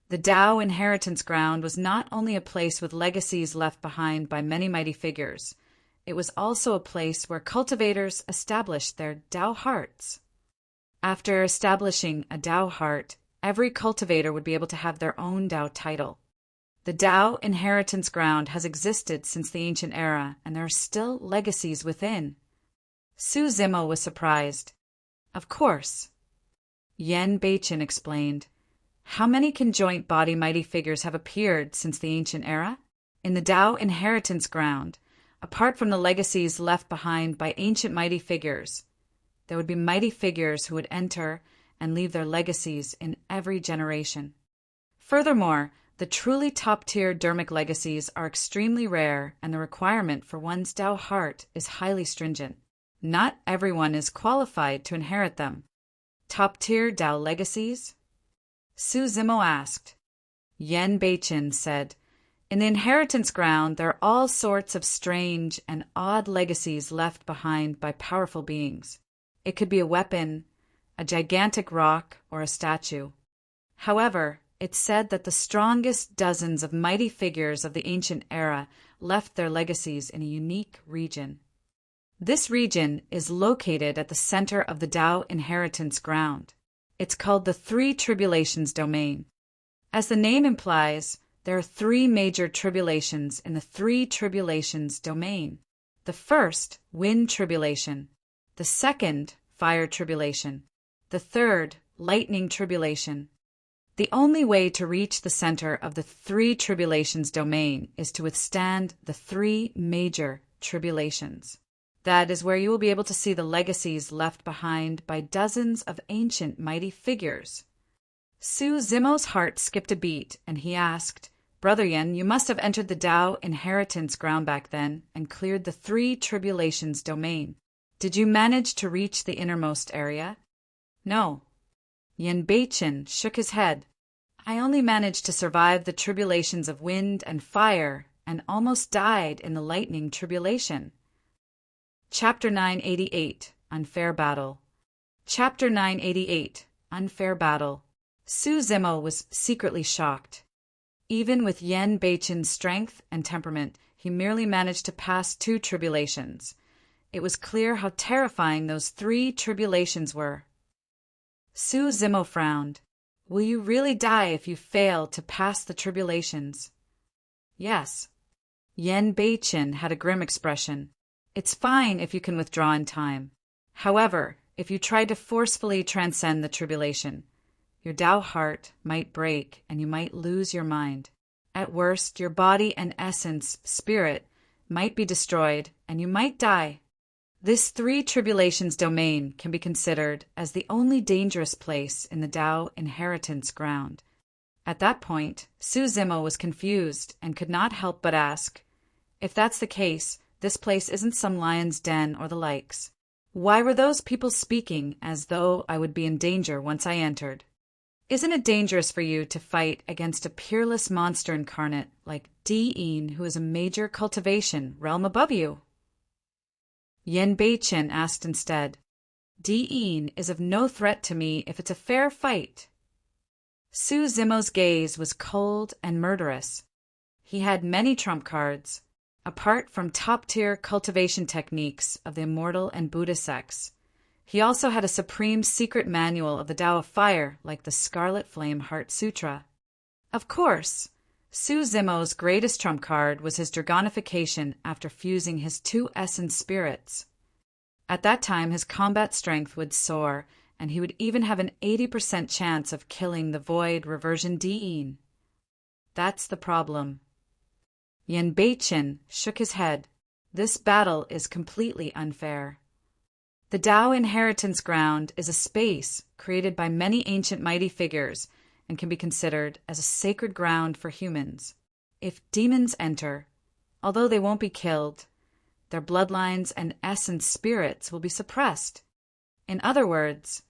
The Tao inheritance ground was not only a place with legacies left behind by many mighty figures, it was also a place where cultivators established their Tao hearts. After establishing a Tao heart, every cultivator would be able to have their own Tao title. The Tao inheritance ground has existed since the ancient era, and there are still legacies within. Su Zimo was surprised. "Of course." Yen Beiqin explained, "How many conjoint body mighty figures have appeared since the ancient era? In the Tao inheritance ground, apart from the legacies left behind by ancient mighty figures, there would be mighty figures who would enter and leave their legacies in every generation. Furthermore, the truly top-tier dermic legacies are extremely rare, and the requirement for one's Tao heart is highly stringent. Not everyone is qualified to inherit them." "Top-tier Tao legacies?" Su Zimo asked. Yen Beiqin said, "In the inheritance ground, there are all sorts of strange and odd legacies left behind by powerful beings. It could be a weapon, a gigantic rock, or a statue. However, it's said that the strongest dozens of mighty figures of the ancient era left their legacies in a unique region. This region is located at the center of the Tao inheritance ground. It's called the Three Tribulations domain. As the name implies, there are three major tribulations in the Three Tribulations domain. The first, wind tribulation. The second, fire tribulation. The third, lightning tribulation. The only way to reach the center of the Three Tribulations domain is to withstand the three major tribulations. That is where you will be able to see the legacies left behind by dozens of ancient mighty figures." Su Zimo's heart skipped a beat, and he asked, Brother Yen, you must have entered the Tao inheritance ground back then and cleared the 3 tribulations domain. Did you manage to reach the innermost area? No. Yen Beichen shook his head. I only managed to survive the tribulations of wind and fire and almost died in the lightning tribulation. Chapter 988, Unfair Battle. Chapter 988, Unfair Battle. Su Zimo was secretly shocked. Even with Yen Beichen's strength and temperament, he merely managed to pass 2 tribulations. It was clear how terrifying those 3 tribulations were. Su Zimo frowned. Will you really die if you fail to pass the tribulations? Yes. Yen Beichen had a grim expression. It's fine if you can withdraw in time. However, if you try to forcefully transcend the tribulation, your Tao heart might break and you might lose your mind. At worst, your body and essence, spirit, might be destroyed and you might die. This 3 tribulations domain can be considered as the only dangerous place in the Tao inheritance ground. At that point, Su Zimo was confused and could not help but ask, if that's the case, this place isn't some lion's den or the likes. Why were those people speaking as though I would be in danger once I entered? Isn't it dangerous for you to fight against a peerless monster incarnate like Di-in, who is a major cultivation realm above you? Yen Beichen asked instead. Di-in is of no threat to me if it's a fair fight. Su Zimo's gaze was cold and murderous. He had many trump cards. Apart from top-tier cultivation techniques of the Immortal and Buddha sects, he also had a supreme secret manual of the Tao of Fire like the Scarlet Flame Heart Sutra. Of course, Su Zimo's greatest trump card was his dragonification after fusing his 2 essence spirits. At that time, his combat strength would soar, and he would even have an 80% chance of killing the Void Reversion Di-in. That's the problem. Yen Beichen shook his head. This battle is completely unfair. The Tao inheritance ground is a space created by many ancient mighty figures and can be considered as a sacred ground for humans. If demons enter, although they won't be killed, their bloodlines and essence spirits will be suppressed. In other words,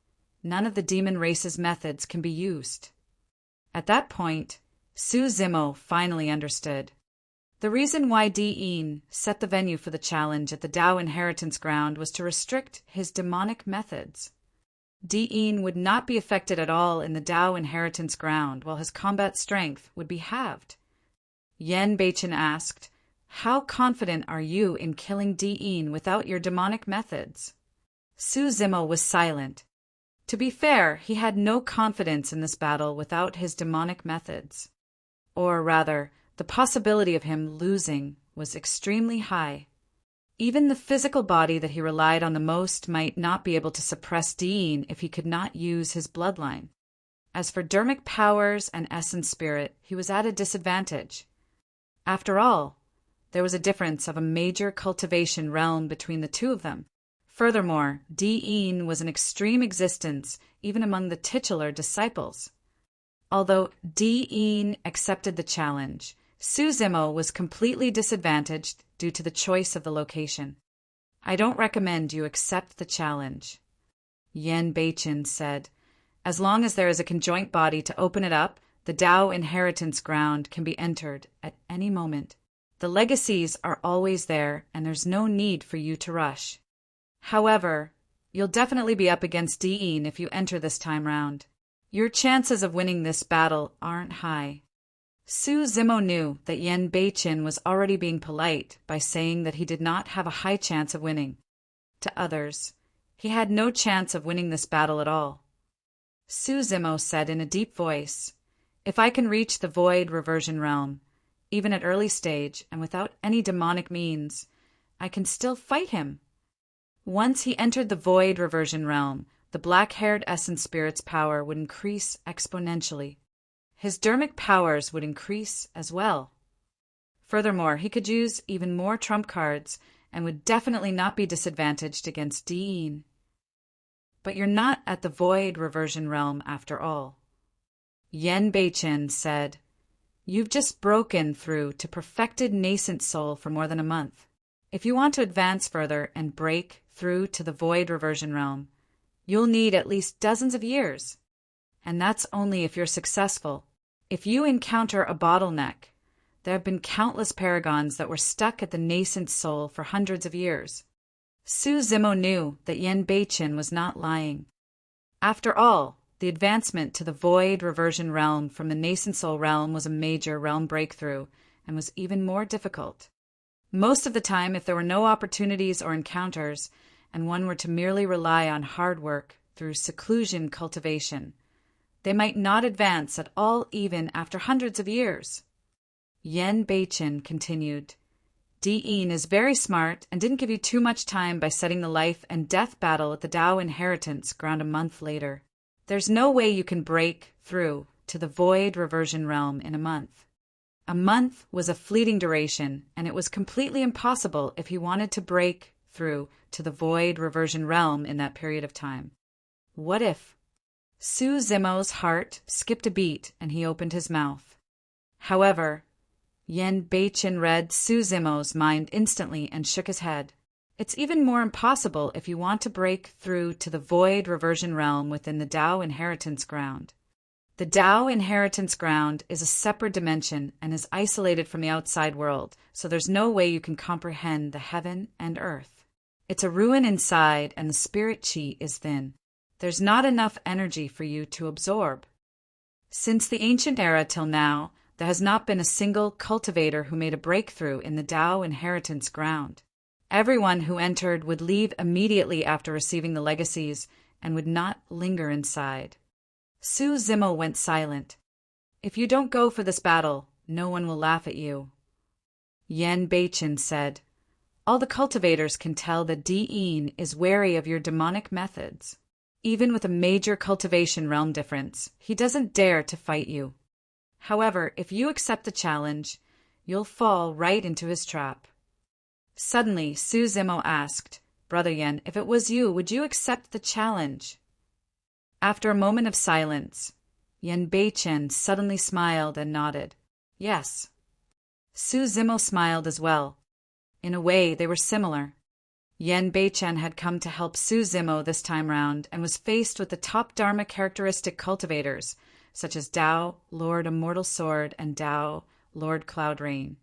none of the demon race's methods can be used. At that point, Su Zimo finally understood. The reason why Di-in set the venue for the challenge at the Tao inheritance ground was to restrict his demonic methods. Di-in would not be affected at all in the Tao inheritance ground, while his combat strength would be halved. Yen Beichen asked, how confident are you in killing Di-in without your demonic methods? Su Zimo was silent. To be fair, he had no confidence in this battle without his demonic methods. Or rather, the possibility of him losing was extremely high. Even the physical body that he relied on the most might not be able to suppress Di-in if he could not use his bloodline. As for dermic powers and essence spirit, he was at a disadvantage. After all, there was a difference of a major cultivation realm between the 2 of them. Furthermore, Di-in was an extreme existence even among the titular disciples. Although Di-in accepted the challenge, Su Zimo was completely disadvantaged due to the choice of the location. I don't recommend you accept the challenge. Yen Beichen said, as long as there is a conjoint body to open it up, the Tao inheritance ground can be entered at any moment. The legacies are always there, and there's no need for you to rush. However, you'll definitely be up against Di-in if you enter this time round. Your chances of winning this battle aren't high. Su Zimo knew that Yen Beichen was already being polite by saying that he did not have a high chance of winning. To others, he had no chance of winning this battle at all. Su Zimo said in a deep voice, if I can reach the Void Reversion Realm, even at early stage and without any demonic means, I can still fight him. Once he entered the Void Reversion Realm, the black-haired essence spirit's power would increase exponentially. His dermic powers would increase as well. Furthermore, he could use even more trump cards and would definitely not be disadvantaged against Di-in. But you're not at the Void Reversion Realm after all. Yen Beichen said, You've just broken through to perfected nascent soul for more than a month. If you want to advance further and break through to the void reversion realm, you'll need at least dozens of years. And that's only if you're successful. If you encounter a bottleneck, there have been countless paragons that were stuck at the nascent soul for hundreds of years. Su Zimo knew that Yen Beichen was not lying. After all, the advancement to the void reversion realm from the nascent soul realm was a major realm breakthrough and was even more difficult. Most of the time, if there were no opportunities or encounters, and one were to merely rely on hard work through seclusion cultivation, they might not advance at all even after hundreds of years. Yen Beichen continued, Di'in is very smart and didn't give you too much time by setting the life and death battle at the Dao inheritance ground a month later. There's no way you can break through to the void reversion realm in a month. A month was a fleeting duration, and it was completely impossible if he wanted to break through to the void reversion realm in that period of time. What if? Su Zimo's heart skipped a beat and he opened his mouth. However, Yen Beichen read Su Zimo's mind instantly and shook his head. It's even more impossible if you want to break through to the void reversion realm within the Dao inheritance ground. The Dao inheritance ground is a separate dimension and is isolated from the outside world, so there's no way you can comprehend the heaven and earth. It's a ruin inside and the spirit chi is thin. There's not enough energy for you to absorb. Since the ancient era till now, there has not been a single cultivator who made a breakthrough in the Dao inheritance ground. Everyone who entered would leave immediately after receiving the legacies and would not linger inside. Su Zimo went silent. If you don't go for this battle, no one will laugh at you. Yen Beichen said, all the cultivators can tell that Di'in is wary of your demonic methods. Even with a major cultivation realm difference, he doesn't dare to fight you. However, if you accept the challenge, you'll fall right into his trap. Suddenly, Su Zimo asked, Brother Yen, if it was you, would you accept the challenge? After a moment of silence, Yen Beichen suddenly smiled and nodded. Yes. Su Zimo smiled as well. In a way, they were similar. Yen Beichen had come to help Su Zimo this time round and was faced with the top Dharma characteristic cultivators, such as Dao, Lord Immortal Sword, and Dao, Lord Cloud Rain.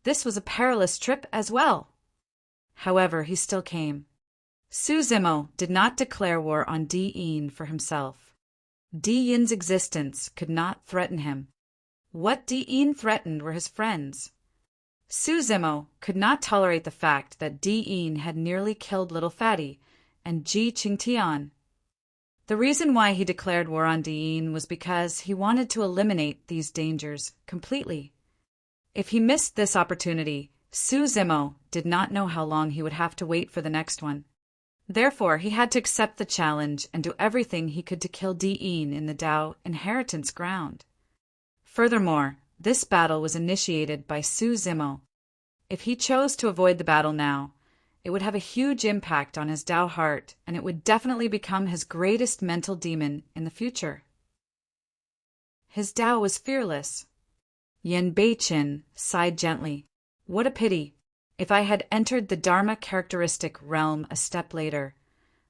This was a perilous trip as well. However, he still came. Su Zimo did not declare war on Di'in for himself. Di'in's existence could not threaten him. What Di'in threatened were his friends. Su Zimo could not tolerate the fact that Di'in had nearly killed Little Fatty and Ji Qingtian. The reason why he declared war on Di'in was because he wanted to eliminate these dangers completely. If he missed this opportunity, Su Zimo did not know how long he would have to wait for the next one. Therefore, he had to accept the challenge and do everything he could to kill Di'in in the Dao inheritance ground. Furthermore, this battle was initiated by Su Zimo. If he chose to avoid the battle now, it would have a huge impact on his Dao heart, and it would definitely become his greatest mental demon in the future. His Dao was fearless. Yen Beichen sighed gently. What a pity. If I had entered the Dharma characteristic realm a step later,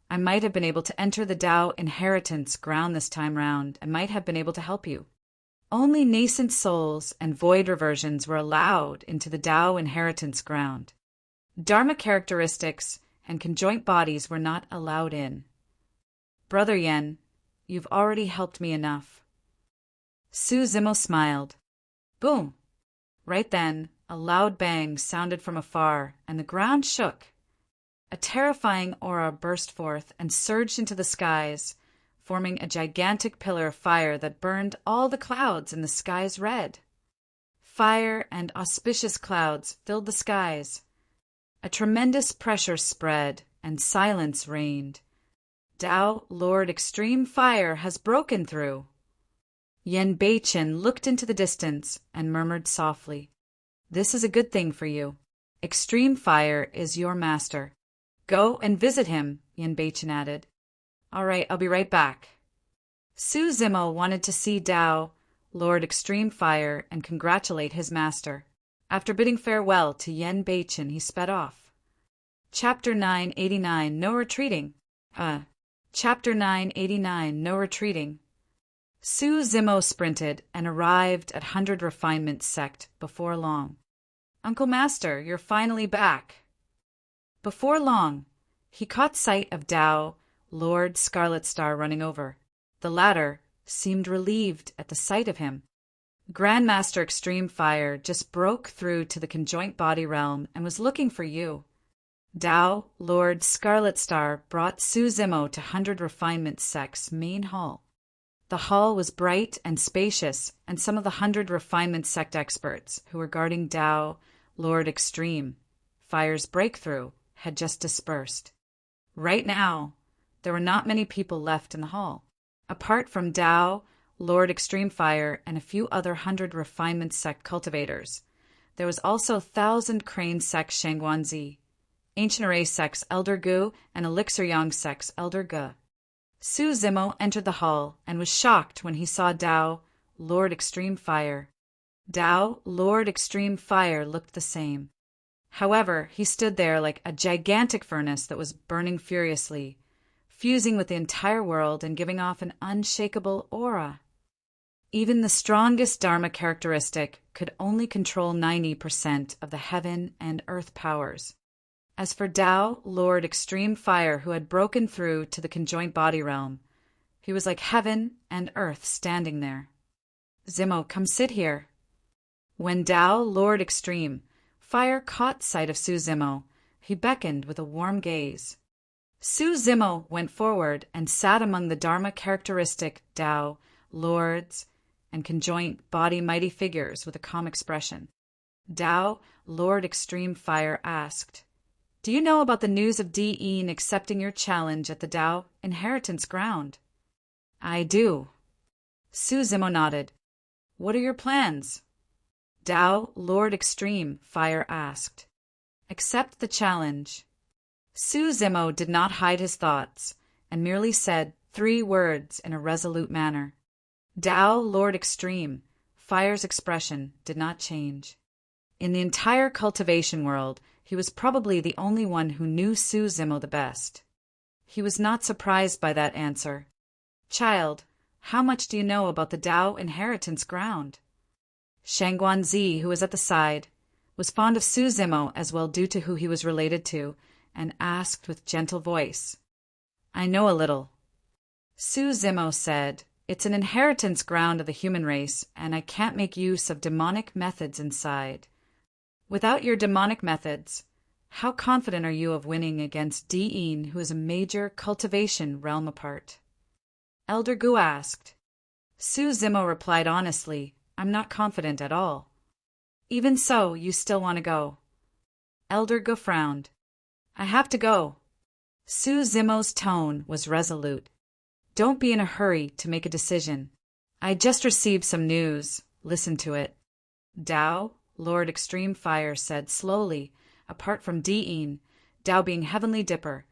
I might have been able to enter the Dao inheritance ground this time round and might have been able to help you. Only nascent souls and void reversions were allowed into the Dao inheritance ground. Dharma characteristics and conjoint bodies were not allowed in. Brother Yen, you've already helped me enough. Su Zimo smiled. Boom! Right then, a loud bang sounded from afar, and the ground shook. A terrifying aura burst forth and surged into the skies, forming a gigantic pillar of fire that burned all the clouds in the skies red. Fire and auspicious clouds filled the skies. A tremendous pressure spread, and silence reigned. Dao Lord Extreme Fire has broken through. Yen Beichen looked into the distance and murmured softly, This is a good thing for you. Extreme Fire is your master. Go and visit him, Yen Beichen added. All right, I'll be right back. Su Zimo wanted to see Dao Lord Extreme Fire, and congratulate his master. After bidding farewell to Yen Beichen, he sped off. Chapter 989, No Retreating. Chapter 989, No Retreating. Su Zimo sprinted and arrived at 100 Refinement Sect before long. Uncle Master, you're finally back. Before long, he caught sight of Tao, Lord Scarlet Star, running over. The latter seemed relieved at the sight of him. Grandmaster Extreme Fire just broke through to the conjoint body realm and was looking for you. Tao, Lord Scarlet Star, brought Su Zimo to 100 Refinement Sect's main hall. The hall was bright and spacious, and some of the 100 Refinement Sect experts who were guarding Tao, Lord Extreme Fire's breakthrough, had just dispersed. Right now, there were not many people left in the hall. Apart from Tao, Lord Extreme Fire, and a few other 100 Refinement Sect cultivators, there was also 1,000 Crane Sect Shangguanzi, Ancient Array Sect's Elder Gu, and Elixir Yang Sect's Elder Ge. Su Zimo entered the hall and was shocked when he saw Tao, Lord Extreme Fire. Tao, Lord Extreme Fire, looked the same. However, he stood there like a gigantic furnace that was burning furiously, fusing with the entire world and giving off an unshakable aura. Even the strongest Dharma characteristic could only control 90% of the heaven and earth powers. As for Tao, Lord Extreme Fire, who had broken through to the conjoint body realm, he was like heaven and earth standing there. Zimo, come sit here. When Tao, Lord Extreme Fire, caught sight of Su Zimo, he beckoned with a warm gaze. Su Zimo went forward and sat among the Dharma characteristic Tao, Lords, and conjoint body mighty figures with a calm expression. Tao, Lord Extreme Fire, asked, "Do you know about the news of Di-Yin accepting your challenge at the Tao Inheritance Ground?" "I do." Su Zimo nodded. "What are your plans?" Tao, Lord Extreme Fire, asked. "Accept the challenge." Su Zimo did not hide his thoughts and merely said 3 words in a resolute manner. Tao, Lord Extreme Fire's expression did not change. In the entire cultivation world, he was probably the only one who knew Su Zimo the best. He was not surprised by that answer. "Child, how much do you know about the Tao Inheritance Ground?" Shangguanzi, who was at the side, was fond of Su Zimo as well due to who he was related to, and asked with gentle voice, "I know a little." Su Zimo said, "It's an inheritance ground of the human race, and I can't make use of demonic methods inside. Without your demonic methods, how confident are you of winning against Di-Yin, who is a major cultivation realm apart?" Elder Gu asked. Su Zimo replied honestly, "I'm not confident at all." "Even so, you still want to go?" Elder Gu frowned. "I have to go." Su Zimo's tone was resolute. "Don't be in a hurry to make a decision. I just received some news. Listen to it." Tao, Lord Extreme Fire, said slowly, "Apart from Di-Yin, Tao being Heavenly Dipper,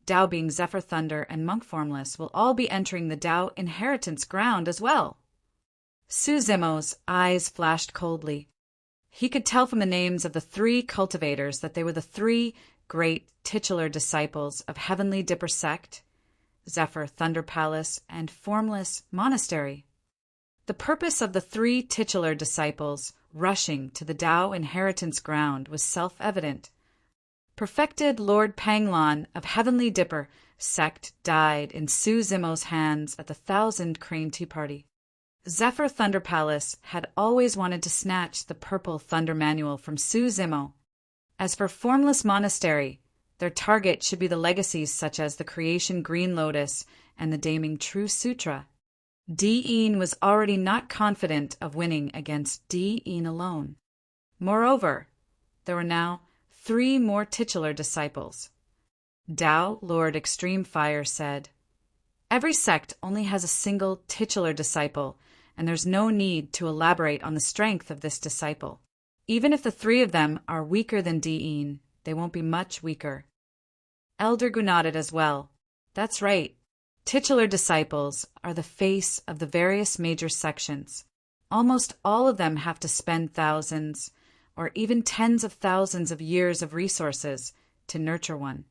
Tao being Zephyr Thunder, and Monk Formless will all be entering the Tao Inheritance Ground as well." Su Zimo's eyes flashed coldly. He could tell from the names of the 3 cultivators that they were the 3 great titular disciples of Heavenly Dipper Sect, Zephyr Thunder Palace, and Formless Monastery. The purpose of the 3 titular disciples rushing to the Tao Inheritance Ground was self-evident. Perfected Lord Panglon of Heavenly Dipper Sect died in Su Zimo's hands at the 1,000 Crane Tea Party. Zephyr Thunder Palace had always wanted to snatch the purple Thunder Manual from Su Zimo. As for Formless Monastery, their target should be the legacies such as the Creation Green Lotus and the Daming True Sutra. Di-Yin was already not confident of winning against Di-Yin alone. Moreover, there were now 3 more titular disciples. Tao, Lord Extreme Fire, said, "Every sect only has a single titular disciple, and there's no need to elaborate on the strength of this disciple. Even if the 3 of them are weaker than Di-Yin, they won't be much weaker." Elder Gu nodded as well. "That's right. Titular disciples are the face of the various major sections. almost all of them have to spend thousands, or even tens of thousands of years of resources to nurture one.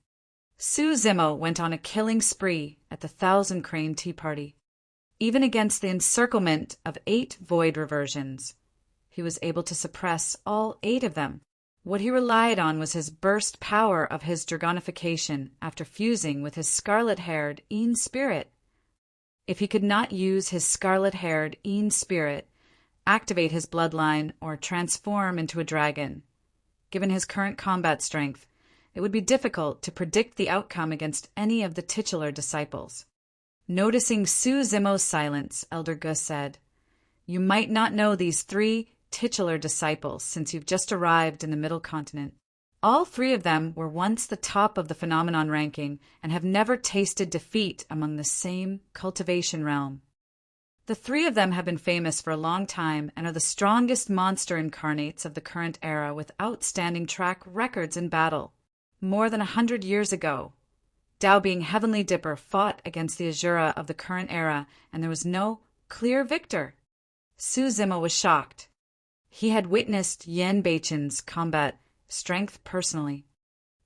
Su Zimo went on a killing spree at the Thousand Crane Tea Party. Even against the encirclement of 8 void reversions, he was able to suppress all 8 of them. What he relied on was his burst power of his dragonification after fusing with his scarlet-haired Een spirit. If he could not use his scarlet-haired Een spirit, activate his bloodline, or transform into a dragon, given his current combat strength, it would be difficult to predict the outcome against any of the titular disciples. Noticing Su Zimo's silence, Elder Gus said, "You might not know these 3 titular disciples since you've just arrived in the Middle Continent. All 3 of them were once the top of the phenomenon ranking and have never tasted defeat among the same cultivation realm. The 3 of them have been famous for a long time and are the strongest monster incarnates of the current era with outstanding track records in battle. More than 100 years ago, Tao being Heavenly Dipper fought against the Azura of the current era, and there was no clear victor." Su Zimo was shocked. He had witnessed Yen Beichen's combat strength personally.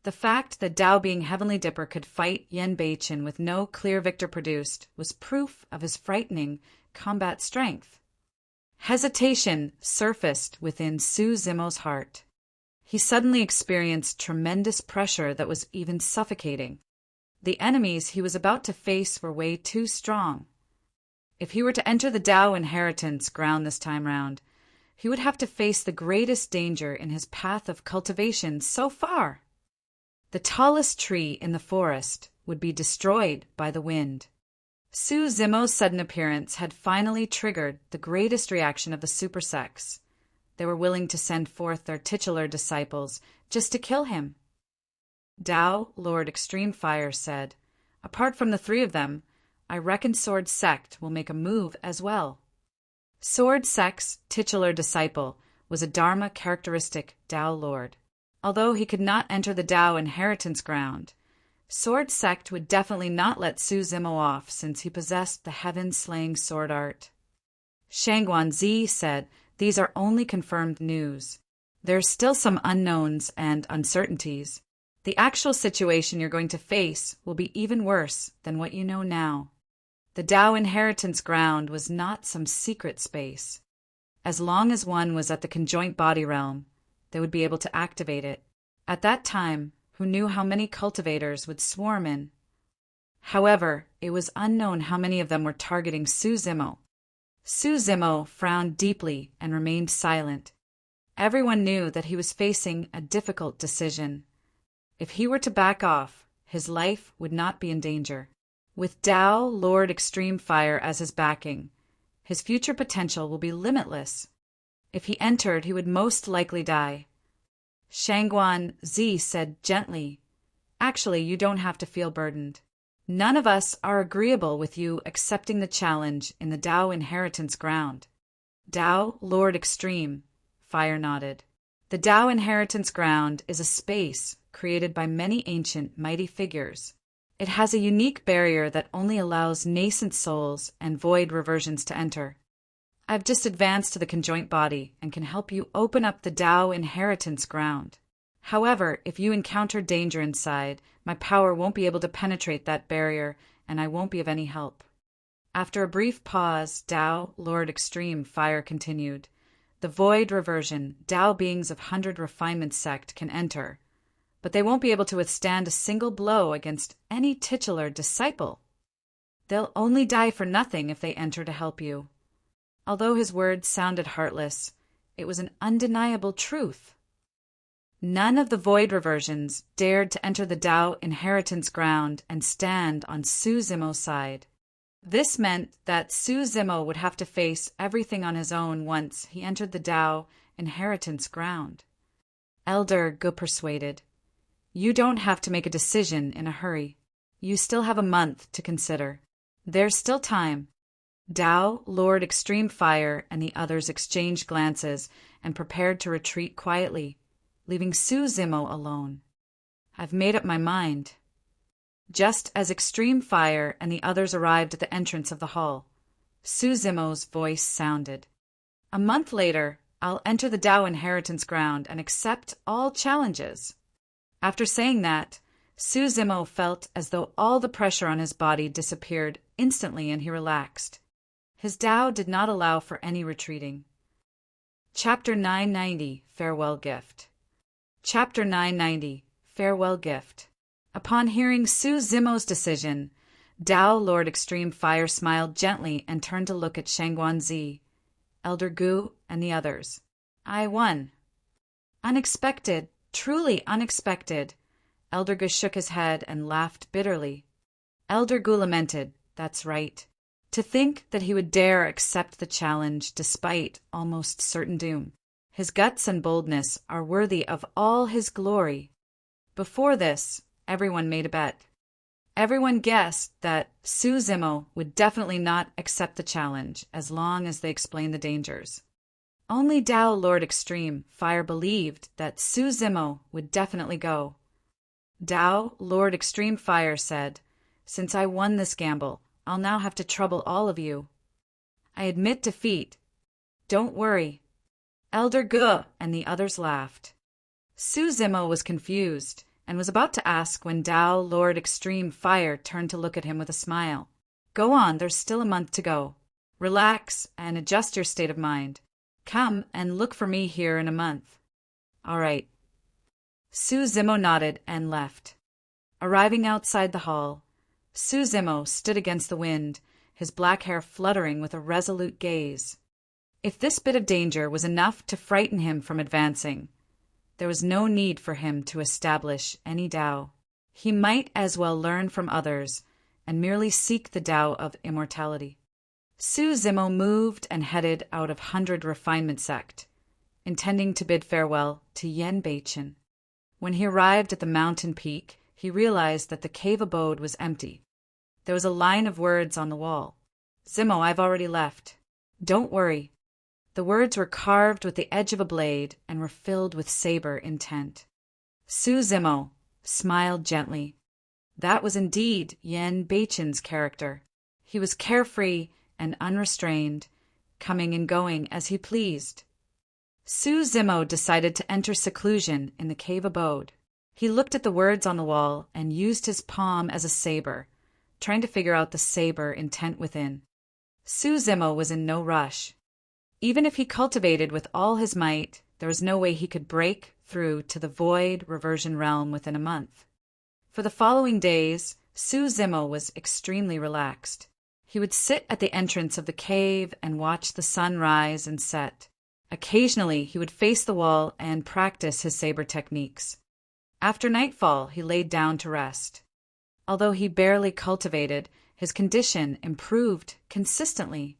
The fact that Tao being Heavenly Dipper could fight Yen Beichen with no clear victor produced was proof of his frightening combat strength. Hesitation surfaced within Su Zimo's heart. He suddenly experienced tremendous pressure that was even suffocating. The enemies he was about to face were way too strong. If he were to enter the Tao inheritance ground this time round, he would have to face the greatest danger in his path of cultivation so far. The tallest tree in the forest would be destroyed by the wind. Su Zimo's sudden appearance had finally triggered the greatest reaction of the supersects. They were willing to send forth their titular disciples just to kill him. Tao, Lord Extreme Fire, said, "Apart from the 3 of them, I reckon Sword Sect will make a move as well." Sword Sect's titular disciple was a Dharma characteristic Tao Lord. Although he could not enter the Tao inheritance ground, Sword Sect would definitely not let Su Zimo off since he possessed the heaven-slaying sword art. Shangguan Zi said, "These are only confirmed news. There's still some unknowns and uncertainties. The actual situation you're going to face will be even worse than what you know now." The Tao inheritance ground was not some secret space. As long as one was at the conjoint body realm, they would be able to activate it. At that time, who knew how many cultivators would swarm in? However, it was unknown how many of them were targeting Su Zimo. Su Zimo frowned deeply and remained silent. Everyone knew that he was facing a difficult decision. If he were to back off, his life would not be in danger. With Tao, Lord Extreme Fire, as his backing, his future potential will be limitless. If he entered, he would most likely die. Shangguan Zi said gently, "Actually, you don't have to feel burdened. None of us are agreeable with you accepting the challenge in the Tao inheritance ground." Tao, Lord Extreme, Fire nodded. The Tao inheritance ground is a space created by many ancient, mighty figures. It has a unique barrier that only allows nascent souls and void reversions to enter. I've just advanced to the conjoint body and can help you open up the Tao inheritance ground. However, if you encounter danger inside, my power won't be able to penetrate that barrier, and I won't be of any help. After a brief pause, Tao, Lord Extreme Fire, continued. The void reversion, Tao beings of 100 Refinement Sect can enter, but they won't be able to withstand a single blow against any titular disciple. They'll only die for nothing if they enter to help you. Although his words sounded heartless, it was an undeniable truth. None of the void reversions dared to enter the Tao inheritance ground and stand on Su Zimo's side. This meant that Su Zimo would have to face everything on his own once he entered the Tao inheritance ground. Elder Gu persuaded, "You don't have to make a decision in a hurry. You still have a month to consider. There's still time." Tao, Lord Extreme Fire, and the others exchanged glances and prepared to retreat quietly, leaving Su Zimo alone. "I've made up my mind." Just as Extreme Fire and the others arrived at the entrance of the hall, Su Zimo's voice sounded. A month later, I'll enter the Tao inheritance ground and accept all challenges. After saying that, Su Zimo felt as though all the pressure on his body disappeared instantly and he relaxed. His Tao did not allow for any retreating. Chapter 990, Farewell Gift. Chapter 990, Farewell Gift. Upon hearing Su Zimo's decision, Tao Lord Extreme Fire smiled gently and turned to look at Shangguanzi, Elder Gu, and the others. I won. Unexpected, truly unexpected. Elder Gu shook his head and laughed bitterly. Elder Gu lamented, that's right. To think that he would dare accept the challenge despite almost certain doom. His guts and boldness are worthy of all his glory. Before this, everyone made a bet. Everyone guessed that Su Zimo would definitely not accept the challenge as long as they explained the dangers. Only Tao Lord Extreme Fire believed that Su Zimo would definitely go. Tao Lord Extreme Fire said, "Since I won this gamble, I'll now have to trouble all of you. I admit defeat. Don't worry." Elder Gu and the others laughed. Su Zimo was confused and was about to ask when Tao Lord Extreme Fire turned to look at him with a smile. Go on, there's still a month to go. Relax and adjust your state of mind. Come and look for me here in a month. All right. Su Zimo nodded and left. Arriving outside the hall, Su Zimo stood against the wind, his black hair fluttering with a resolute gaze. If this bit of danger was enough to frighten him from advancing, there was no need for him to establish any Tao. He might as well learn from others and merely seek the Tao of immortality. Su Zimo moved and headed out of 100 Refinement Sect, intending to bid farewell to Yen Beichen. When he arrived at the mountain peak, he realized that the cave abode was empty. There was a line of words on the wall. Zimo, I've already left. Don't worry. The words were carved with the edge of a blade and were filled with saber intent. Su Zimo smiled gently. That was indeed Yen Beichen's character. He was carefree and unrestrained, coming and going as he pleased. Su Zimo decided to enter seclusion in the cave abode. He looked at the words on the wall and used his palm as a saber, trying to figure out the saber intent within. Su Zimo was in no rush. Even if he cultivated with all his might, there was no way he could break through to the void reversion realm within a month. For the following days, Su Zimo was extremely relaxed. He would sit at the entrance of the cave and watch the sun rise and set. Occasionally, he would face the wall and practice his saber techniques. After nightfall, he laid down to rest. Although he barely cultivated, his condition improved consistently.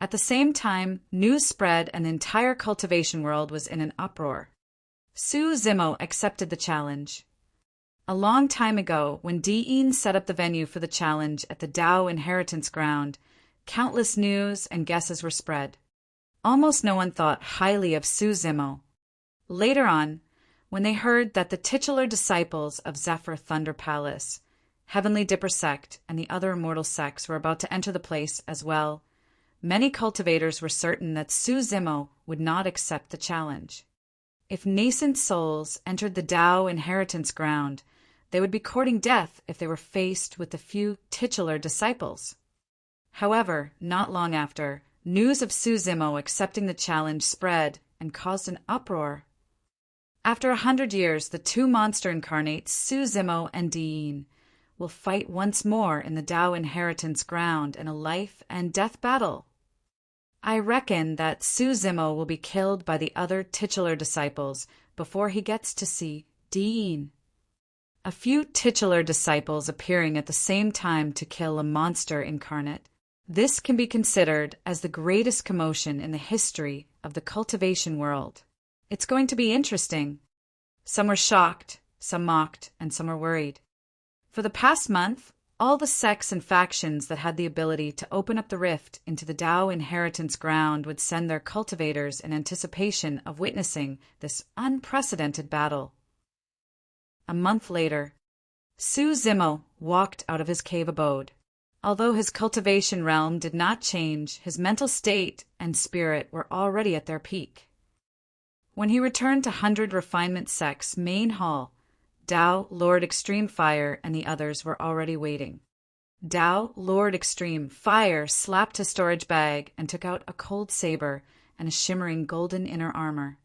At the same time, news spread and the entire cultivation world was in an uproar. Su Zimo accepted the challenge. A long time ago, when Di'in set up the venue for the challenge at the Tao Inheritance Ground, countless news and guesses were spread. Almost no one thought highly of Su Zimo. Later on, when they heard that the titular disciples of Zephyr Thunder Palace, Heavenly Dipper Sect, and the other immortal sects were about to enter the place as well, many cultivators were certain that Su Zimo would not accept the challenge. If nascent souls entered the Tao Inheritance Ground, they would be courting death if they were faced with the few titular disciples. However, not long after, news of Su Zimo accepting the challenge spread and caused an uproar. After 100 years, the two monster incarnates, Su Zimo and Di'in, will fight once more in the Tao Inheritance Ground in a life and death battle. I reckon that Su Zimo will be killed by the other titular disciples before he gets to see Di'in. A few titular disciples appearing at the same time to kill a monster incarnate. This can be considered as the greatest commotion in the history of the cultivation world. It's going to be interesting. Some were shocked, some mocked, and some were worried. For the past month, all the sects and factions that had the ability to open up the rift into the Tao Inheritance Ground would send their cultivators in anticipation of witnessing this unprecedented battle. A month later, Su Zimo walked out of his cave abode. Although his cultivation realm did not change, his mental state and spirit were already at their peak. When he returned to 100 Refinement Sect's main hall, Tao, Lord Extreme Fire, and the others were already waiting. Tao, Lord Extreme Fire, slapped his storage bag and took out a cold saber and a shimmering golden inner armor.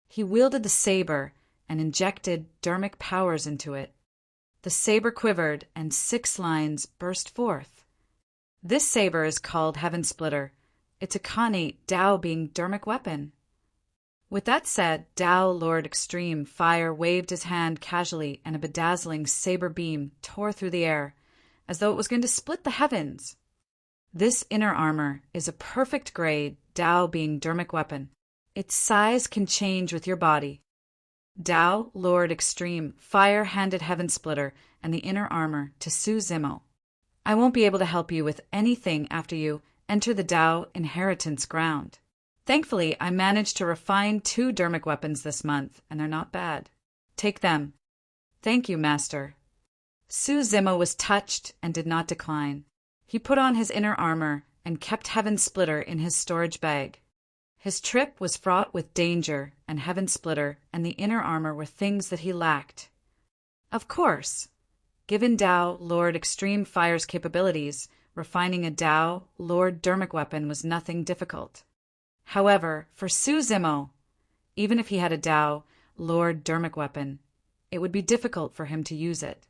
He wielded the saber and injected dermic powers into it. The saber quivered, and 6 lines burst forth. This saber is called Heaven Splitter. It's a Khanate Tao being dermic weapon. With that said, Tao, Lord Extreme Fire, waved his hand casually, and a bedazzling saber beam tore through the air, as though it was going to split the heavens. This inner armor is a perfect grade Tao being dermic weapon. Its size can change with your body. Tao, Lord Extreme Fire, handed Heaven Splitter and the inner armor to Su Zimo. I won't be able to help you with anything after you enter the Tao inheritance ground. Thankfully, I managed to refine 2 dermic weapons this month, and they're not bad. Take them. Thank you, Master. Su Zimo was touched and did not decline. He put on his inner armor and kept Heaven Splitter in his storage bag. His trip was fraught with danger, and Heaven Splitter and the inner armor were things that he lacked. Of course, given Tao, Lord Extreme Fire's capabilities, refining a Tao, Lord dermic weapon was nothing difficult. However, for Su Zimo, even if he had a Tao, Lord dermic weapon, it would be difficult for him to use it.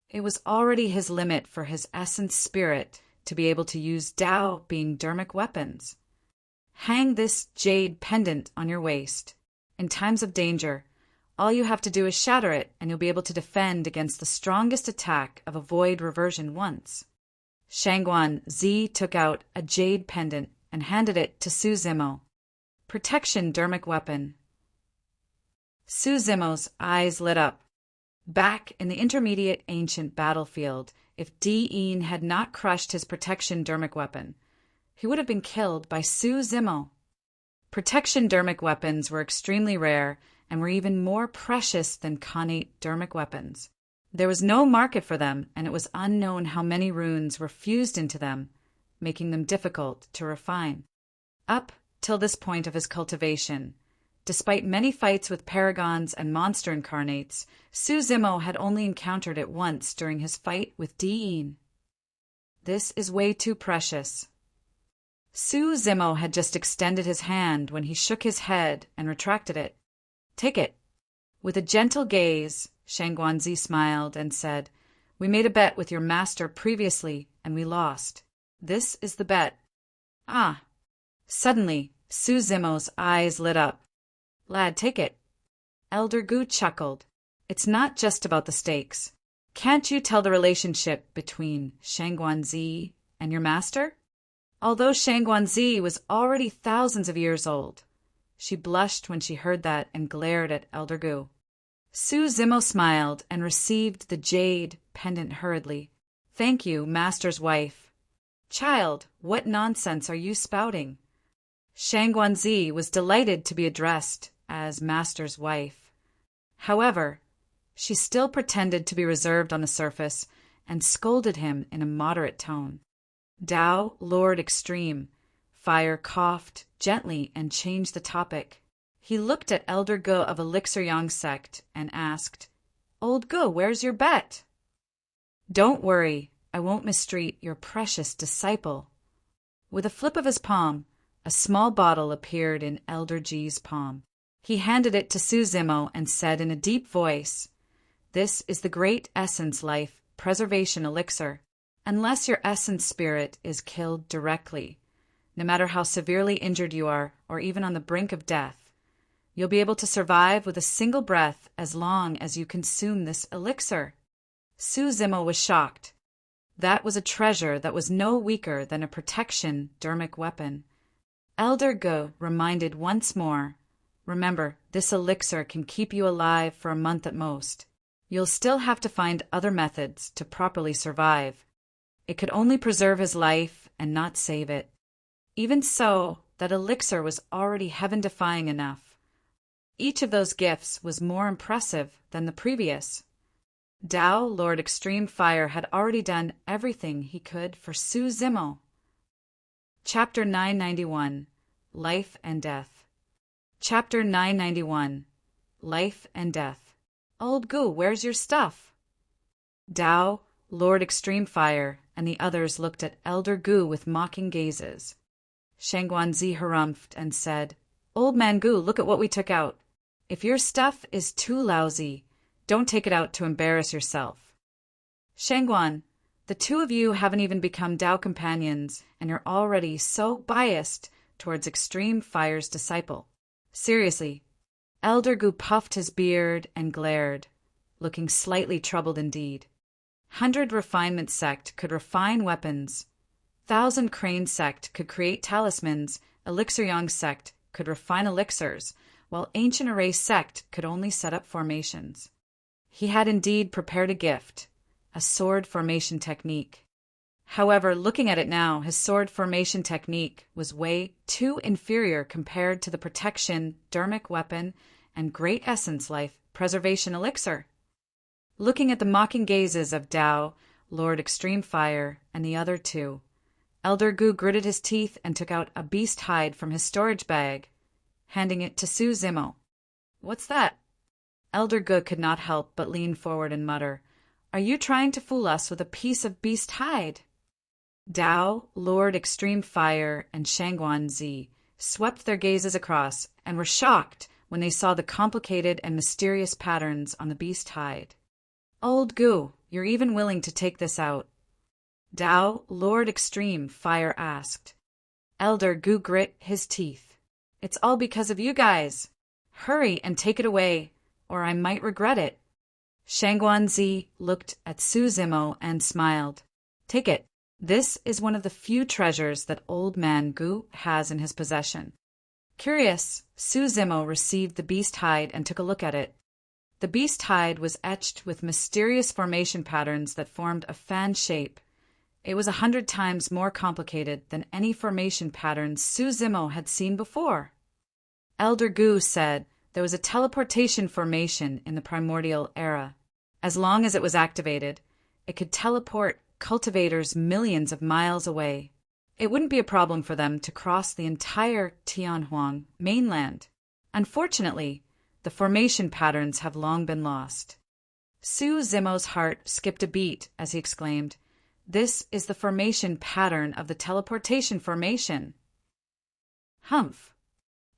It was already his limit for his essence spirit to be able to use Tao being dermic weapons. Hang this jade pendant on your waist. In times of danger, all you have to do is shatter it, and you'll be able to defend against the strongest attack of a void reversion once. Shangguan Zi took out a jade pendant and handed it to Su Zimo. Protection dermic weapon. Su Zimo's eyes lit up. Back in the intermediate ancient battlefield, if Di-een had not crushed his protection dermic weapon, he would have been killed by Su Zimo. Protection dermic weapons were extremely rare and were even more precious than Khanate dermic weapons. There was no market for them, and it was unknown how many runes were fused into them, making them difficult to refine. Up till this point of his cultivation, despite many fights with paragons and monster incarnates, Su Zimo had only encountered it once during his fight with Di-een. This is way too precious. Su Zimo had just extended his hand when he shook his head and retracted it. Take it. With a gentle gaze, Shangguanzi smiled and said, We made a bet with your master previously, and we lost. This is the bet. Ah! Suddenly, Su Zimo's eyes lit up. Lad, take it. Elder Gu chuckled. It's not just about the stakes. Can't you tell the relationship between Shangguanzi and your master? Although Shangguanzi was already thousands of years old, she blushed when she heard that and glared at Elder Gu. Su Zimo smiled and received the jade pendant hurriedly. Thank you, Master's wife. Child, what nonsense are you spouting? Shangguanzi was delighted to be addressed as Master's wife. However, she still pretended to be reserved on the surface and scolded him in a moderate tone. Tao, Lord Extreme Fire, coughed gently and changed the topic. He looked at Elder Ge of Elixir Yang sect and asked, Old Ge, where's your bet? Don't worry, I won't mistreat your precious disciple. With a flip of his palm, a small bottle appeared in Elder G's palm. He handed it to Su Zimo and said in a deep voice, This is the great essence life preservation elixir. Unless your essence spirit is killed directly, no matter how severely injured you are or even on the brink of death, you'll be able to survive with a single breath as long as you consume this elixir. Su Zimo was shocked. That was a treasure that was no weaker than a protection dermic weapon. Elder Ge reminded once more, Remember, this elixir can keep you alive for a month at most. You'll still have to find other methods to properly survive. It could only preserve his life and not save it. Even so, that elixir was already heaven-defying enough. Each of those gifts was more impressive than the previous. Tao, Lord Extreme Fire, had already done everything he could for Su Zimo. Chapter 991 Life and Death. Chapter 991 Life and Death. Old Gu, where's your stuff? Tao, Lord Extreme Fire, and the others looked at Elder Gu with mocking gazes. Shangguanzi harumphed and said, Old Man Gu, look at what we took out. If your stuff is too lousy, don't take it out to embarrass yourself. Shangguan, the two of you haven't even become Tao companions, and you're already so biased towards Extreme Fire's disciple. Seriously. Elder Gu puffed his beard and glared, looking slightly troubled indeed. 100 Refinement Sect could refine weapons. 1,000 Crane Sect could create talismans. Elixir Yang Sect could refine elixirs, while Ancient Array Sect could only set up formations. He had indeed prepared a gift, a sword formation technique. However, looking at it now, his sword formation technique was way too inferior compared to the protection, dermic weapon, and great essence life preservation elixir. Looking at the mocking gazes of Tao, Lord Extreme Fire, and the other two, Elder Gu gritted his teeth and took out a beast hide from his storage bag, handing it to Su Zimo. What's that? Elder Gu could not help but lean forward and mutter, Are you trying to fool us with a piece of beast hide? Tao, Lord Extreme Fire, and Shangguanzi swept their gazes across and were shocked when they saw the complicated and mysterious patterns on the beast hide. Old Gu, you're even willing to take this out? Tao, Lord Extreme Fire asked. Elder Gu grit his teeth. It's all because of you guys. Hurry and take it away, or I might regret it. Shangguanzi looked at Su Zimo and smiled. Take it. This is one of the few treasures that Old Man Gu has in his possession. Curious, Su Zimo received the beast hide and took a look at it. The beast hide was etched with mysterious formation patterns that formed a fan shape. It was 100 times more complicated than any formation patterns Su Zimo had seen before. Elder Gu said there was a teleportation formation in the primordial era. As long as it was activated, it could teleport cultivators millions of miles away. It wouldn't be a problem for them to cross the entire Tianhuang mainland. Unfortunately, the formation patterns have long been lost. Su Zimo's heart skipped a beat as he exclaimed, This is the formation pattern of the teleportation formation. Humph.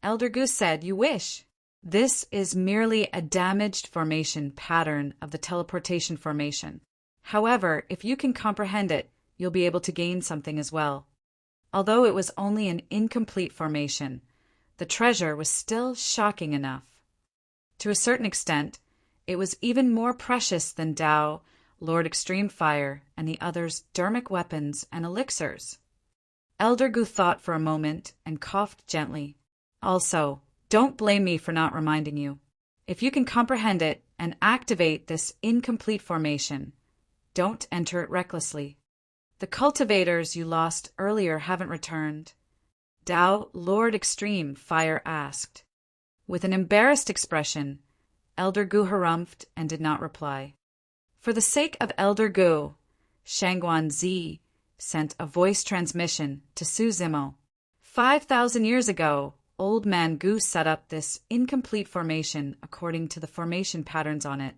Elder Goose said, You wish. This is merely a damaged formation pattern of the teleportation formation. However, if you can comprehend it, you'll be able to gain something as well. Although it was only an incomplete formation, the treasure was still shocking enough. To a certain extent, it was even more precious than Tao, Lord Extreme Fire, and the others' dermic weapons and elixirs. Elder Gu thought for a moment and coughed gently. Also, don't blame me for not reminding you. If you can comprehend it and activate this incomplete formation, don't enter it recklessly. The cultivators you lost earlier haven't returned. Tao, Lord Extreme Fire asked. With an embarrassed expression, Elder Gu harumphed and did not reply. For the sake of Elder Gu, Shangguanzi sent a voice transmission to Su Zimo. 5,000 years ago, Old Man Gu set up this incomplete formation according to the formation patterns on it.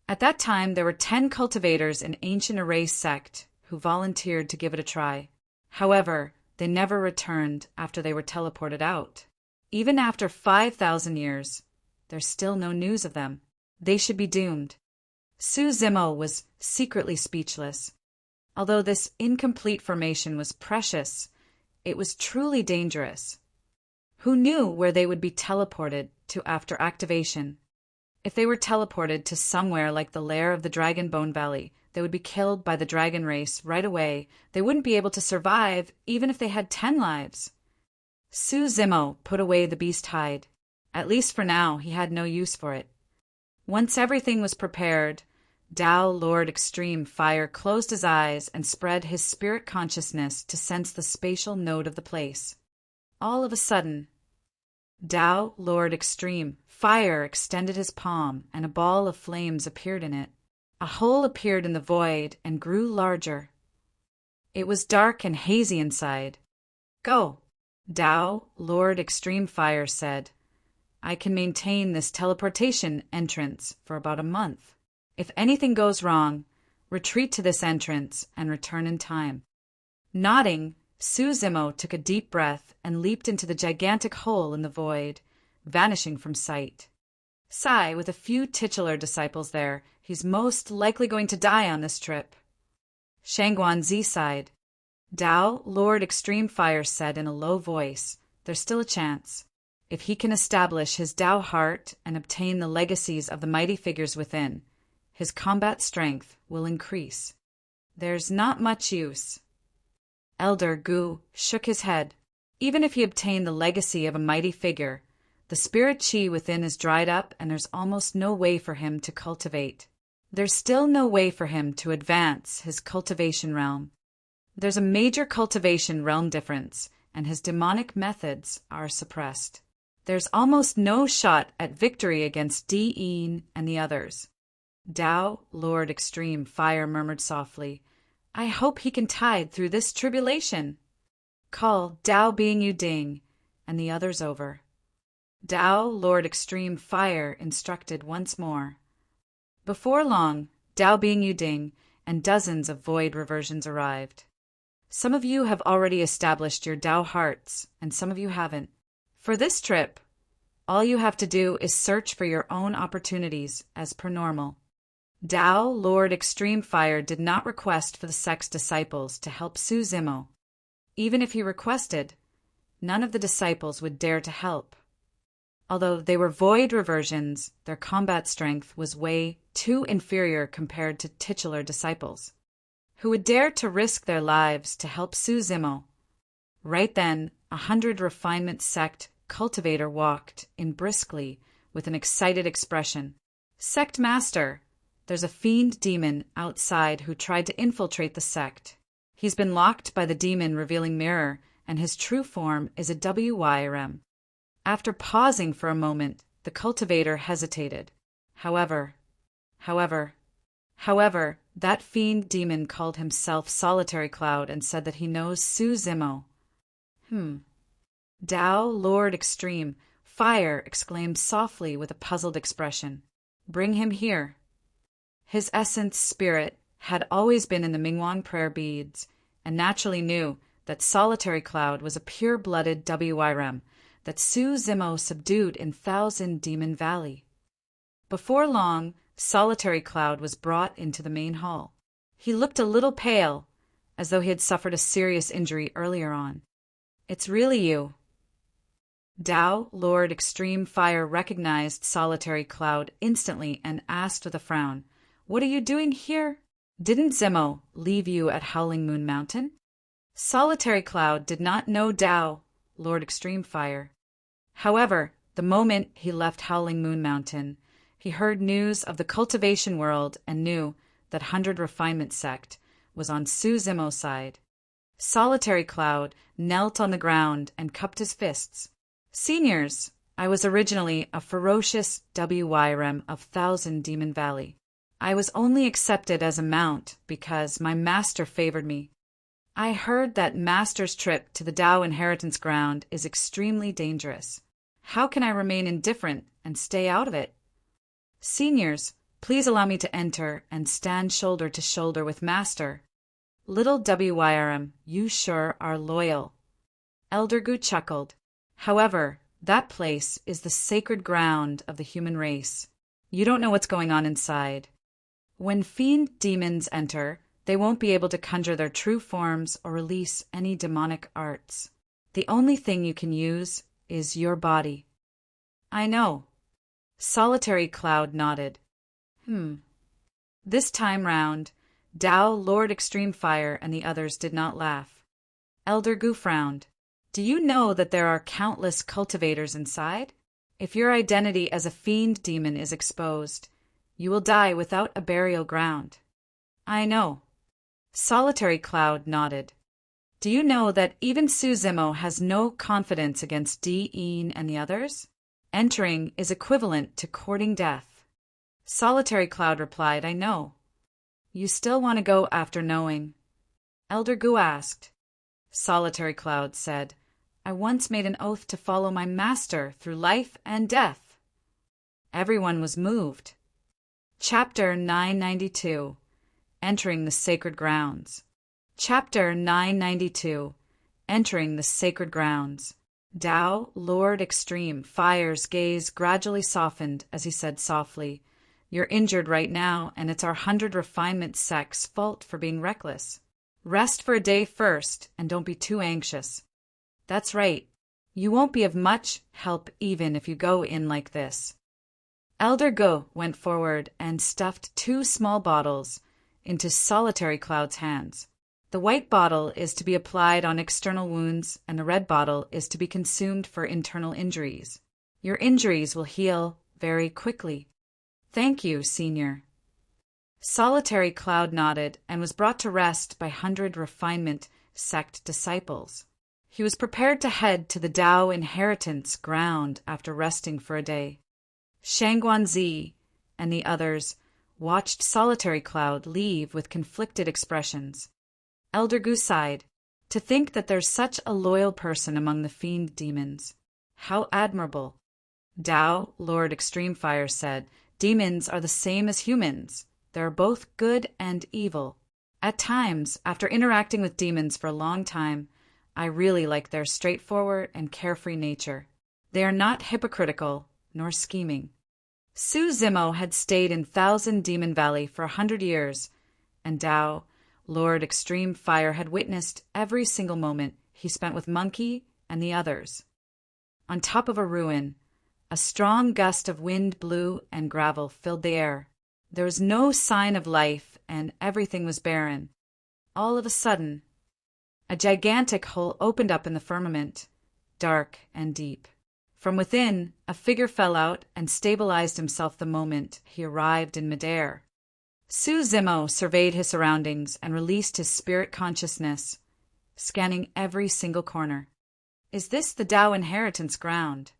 At that time, there were 10 cultivators in Ancient Array Sect who volunteered to give it a try. However, they never returned after they were teleported out. Even after 5,000 years, there's still no news of them. They should be doomed. Su Zimo was secretly speechless. Although this incomplete formation was precious, it was truly dangerous. Who knew where they would be teleported to after activation? If they were teleported to somewhere like the lair of the Dragon Bone Valley, they would be killed by the dragon race right away. They wouldn't be able to survive even if they had 10 lives. Su Zimo put away the beast hide. At least for now, he had no use for it. Once everything was prepared, Tao, Lord Extreme Fire closed his eyes and spread his spirit consciousness to sense the spatial node of the place. All of a sudden, Tao, Lord Extreme Fire extended his palm and a ball of flames appeared in it. A hole appeared in the void and grew larger. It was dark and hazy inside. "Go." Tao, Lord Extreme Fire, said. "I can maintain this teleportation entrance for about a month. If anything goes wrong, retreat to this entrance and return in time." Nodding, Suzimo took a deep breath and leaped into the gigantic hole in the void, vanishing from sight. Sigh, with a few titular disciples there, he's most likely going to die on this trip. Shangguanzi sighed. Tao, Lord Extreme Fire, said in a low voice, "There's still a chance. If he can establish his Tao heart and obtain the legacies of the mighty figures within, his combat strength will increase. There's not much use." Elder Gu shook his head. Even if he obtained the legacy of a mighty figure, the spirit chi within is dried up and there's almost no way for him to cultivate. There's still no way for him to advance his cultivation realm. There's a major cultivation realm difference, and his demonic methods are suppressed. There's almost no shot at victory against Di-Yin and the others. Tao, Lord Extreme Fire, murmured softly, "I hope he can tide through this tribulation. Call Tao Being You Ding and the others over." Tao, Lord Extreme Fire, instructed once more. Before long, Tao Being You Ding and dozens of void reversions arrived. Some of you have already established your Tao hearts, and some of you haven't. For this trip, all you have to do is search for your own opportunities as per normal. Tao, Lord Extreme Fire, did not request for the sect's disciples to help Suzimo. Even if he requested, none of the disciples would dare to help. Although they were void reversions, their combat strength was way too inferior compared to titular disciples, who would dare to risk their lives to help Suzimo. Right then, 100 refinement sect cultivator walked in briskly with an excited expression. "Sect Master, there's a fiend demon outside who tried to infiltrate the sect. He's been locked by the demon revealing mirror, and his true form is a WYRM." After pausing for a moment, the cultivator hesitated. However, that fiend demon called himself Solitary Cloud and said that he knows Suzimo. Tao, Lord Extreme Fire, exclaimed softly with a puzzled expression. "Bring him here." His essence spirit had always been in the Mingwan prayer beads, and naturally knew that Solitary Cloud was a pure-blooded WYRM that Suzimo subdued in Thousand Demon Valley. Before long, Solitary Cloud was brought into the main hall. He looked a little pale, as though he had suffered a serious injury earlier on. "It's really you." Tao, Lord Extreme Fire, recognized Solitary Cloud instantly and asked with a frown, "What are you doing here? Didn't Zimo leave you at Howling Moon Mountain?" Solitary Cloud did not know Tao, Lord Extreme Fire. However, the moment he left Howling Moon Mountain, he heard news of the cultivation world and knew that 100 Refinement Sect was on Suzimo's side. Solitary Cloud knelt on the ground and cupped his fists. "Seniors, I was originally a ferocious WYRM of Thousand Demon Valley. I was only accepted as a mount because my master favored me. I heard that master's trip to the Tao inheritance ground is extremely dangerous. How can I remain indifferent and stay out of it? Seniors, please allow me to enter and stand shoulder to shoulder with master." "Little WYRM, you sure are loyal." Elder Gu chuckled. "However, that place is the sacred ground of the human race. You don't know what's going on inside. When fiend demons enter, they won't be able to conjure their true forms or release any demonic arts. The only thing you can use is your body." "I know." Solitary Cloud nodded. This time round, Tao, Lord Extreme Fire, and the others did not laugh. Elder Gu frowned. "Do you know that there are countless cultivators inside? If your identity as a fiend demon is exposed, you will die without a burial ground." "I know." Solitary Cloud nodded. "Do you know that even Suzimo has no confidence against Di-Yin and the others? Entering is equivalent to courting death." Solitary Cloud replied, "I know. You still want to go after knowing? Elder Gu asked. Solitary Cloud said, I once made an oath to follow my master through life and death. Everyone was moved. Chapter 992. Entering the Sacred Grounds. Chapter 992. Entering the Sacred Grounds. Tao, Lord Extreme Fire's gaze gradually softened as he said softly, You're injured right now, and it's our 100 refinement sect's fault for being reckless. Rest for a day first, and don't be too anxious. That's right. You won't be of much help even if you go in like this. Elder Go went forward and stuffed 2 small bottles into Solitary Cloud's hands. The white bottle is to be applied on external wounds, and the red bottle is to be consumed for internal injuries. Your injuries will heal very quickly. Thank you, Senior. Solitary Cloud nodded and was brought to rest by 100 refinement sect disciples. He was prepared to head to the Tao inheritance ground after resting for a day. Shangguanzi and the others watched Solitary Cloud leave with conflicted expressions. Elder Gu sighed. To think that there's such a loyal person among the fiend demons. How admirable. Tao, Lord Extreme Fire said, Demons are the same as humans. They are both good and evil. At times, after interacting with demons for a long time, I really like their straightforward and carefree nature. They are not hypocritical, nor scheming. Su Zimo had stayed in Thousand Demon Valley for 100 years, and Tao, Lord Extreme Fire, had witnessed every single moment he spent with Monkey and the others. On top of a ruin, a strong gust of wind blew and gravel filled the air. There was no sign of life, and everything was barren. All of a sudden, a gigantic hole opened up in the firmament, dark and deep. From within, a figure fell out and stabilized himself the moment he arrived in midair. Su Zimo surveyed his surroundings and released his spirit consciousness, scanning every single corner. Is this the Tao inheritance ground?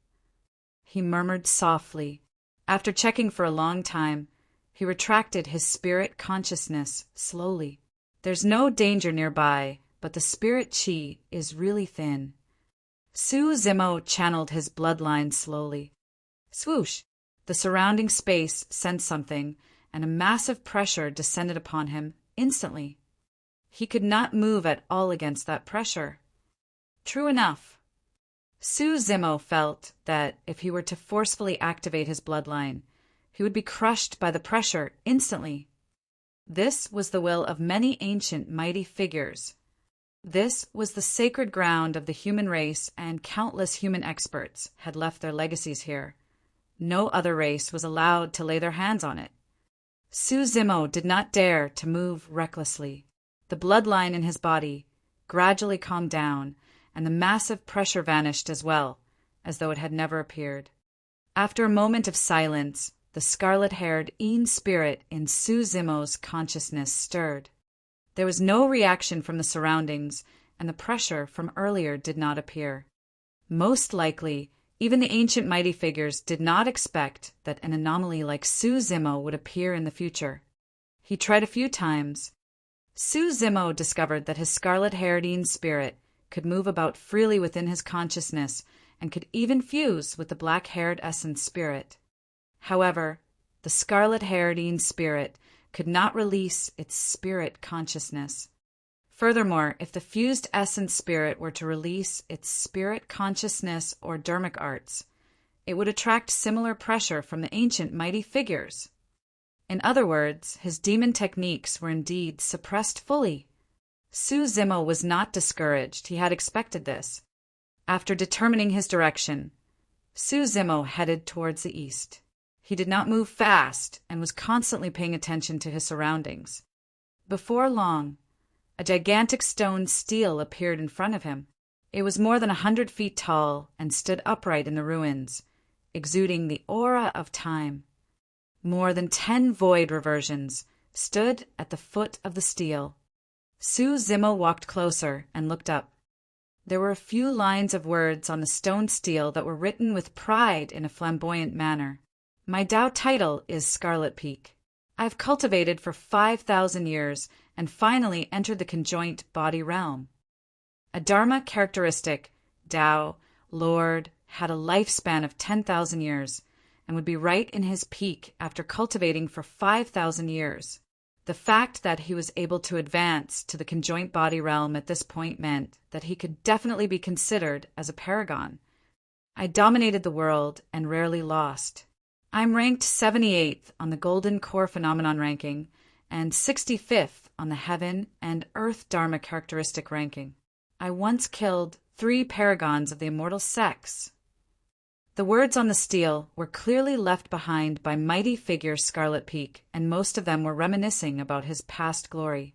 He murmured softly. After checking for a long time, he retracted his spirit consciousness slowly. There's no danger nearby, but the spirit chi is really thin. Su Zimo channeled his bloodline slowly. Swoosh! The surrounding space sensed something, and a massive pressure descended upon him instantly. He could not move at all against that pressure. True enough. Su Zimo felt that if he were to forcefully activate his bloodline, he would be crushed by the pressure instantly. This was the will of many ancient mighty figures. This was the sacred ground of the human race, and countless human experts had left their legacies here. No other race was allowed to lay their hands on it. Su Zimo did not dare to move recklessly. The bloodline in his body gradually calmed down, and the massive pressure vanished as well, as though it had never appeared. After a moment of silence, the scarlet-haired Een spirit in Su Zimo's consciousness stirred. There was no reaction from the surroundings, and the pressure from earlier did not appear. Most likely, even the ancient mighty figures did not expect that an anomaly like Su Zimo would appear in the future. He tried a few times. Su Zimo discovered that his scarlet-haired Een spirit could move about freely within his consciousness and could even fuse with the black-haired essence spirit. However, the scarlet-haired Een spirit could not release its spirit consciousness. Furthermore, if the fused essence spirit were to release its spirit consciousness or dermic arts, it would attract similar pressure from the ancient mighty figures. In other words, his demon techniques were indeed suppressed fully. Su Zimo was not discouraged. He had expected this. After determining his direction, Su Zimo headed towards the east. He did not move fast and was constantly paying attention to his surroundings. Before long, a gigantic stone stele appeared in front of him. It was more than 100 feet tall and stood upright in the ruins, exuding the aura of time. More than 10 void reversions stood at the foot of the stele. Su Zimo walked closer and looked up. There were a few lines of words on the stone stele that were written with pride in a flamboyant manner. My Tao title is Scarlet Peak. I've cultivated for 5,000 years and finally entered the conjoint body realm. A Dharma characteristic, Tao, Lord, had a lifespan of 10,000 years and would be right in his peak after cultivating for 5,000 years. The fact that he was able to advance to the conjoint body realm at this point meant that he could definitely be considered as a paragon. I dominated the world and rarely lost. I'm ranked 78th on the Golden Core Phenomenon ranking and 65th on the Heaven and Earth Dharma characteristic ranking. I once killed 3 paragons of the immortal sex. The words on the stele were clearly left behind by mighty figure Scarlet Peak, and most of them were reminiscing about his past glory.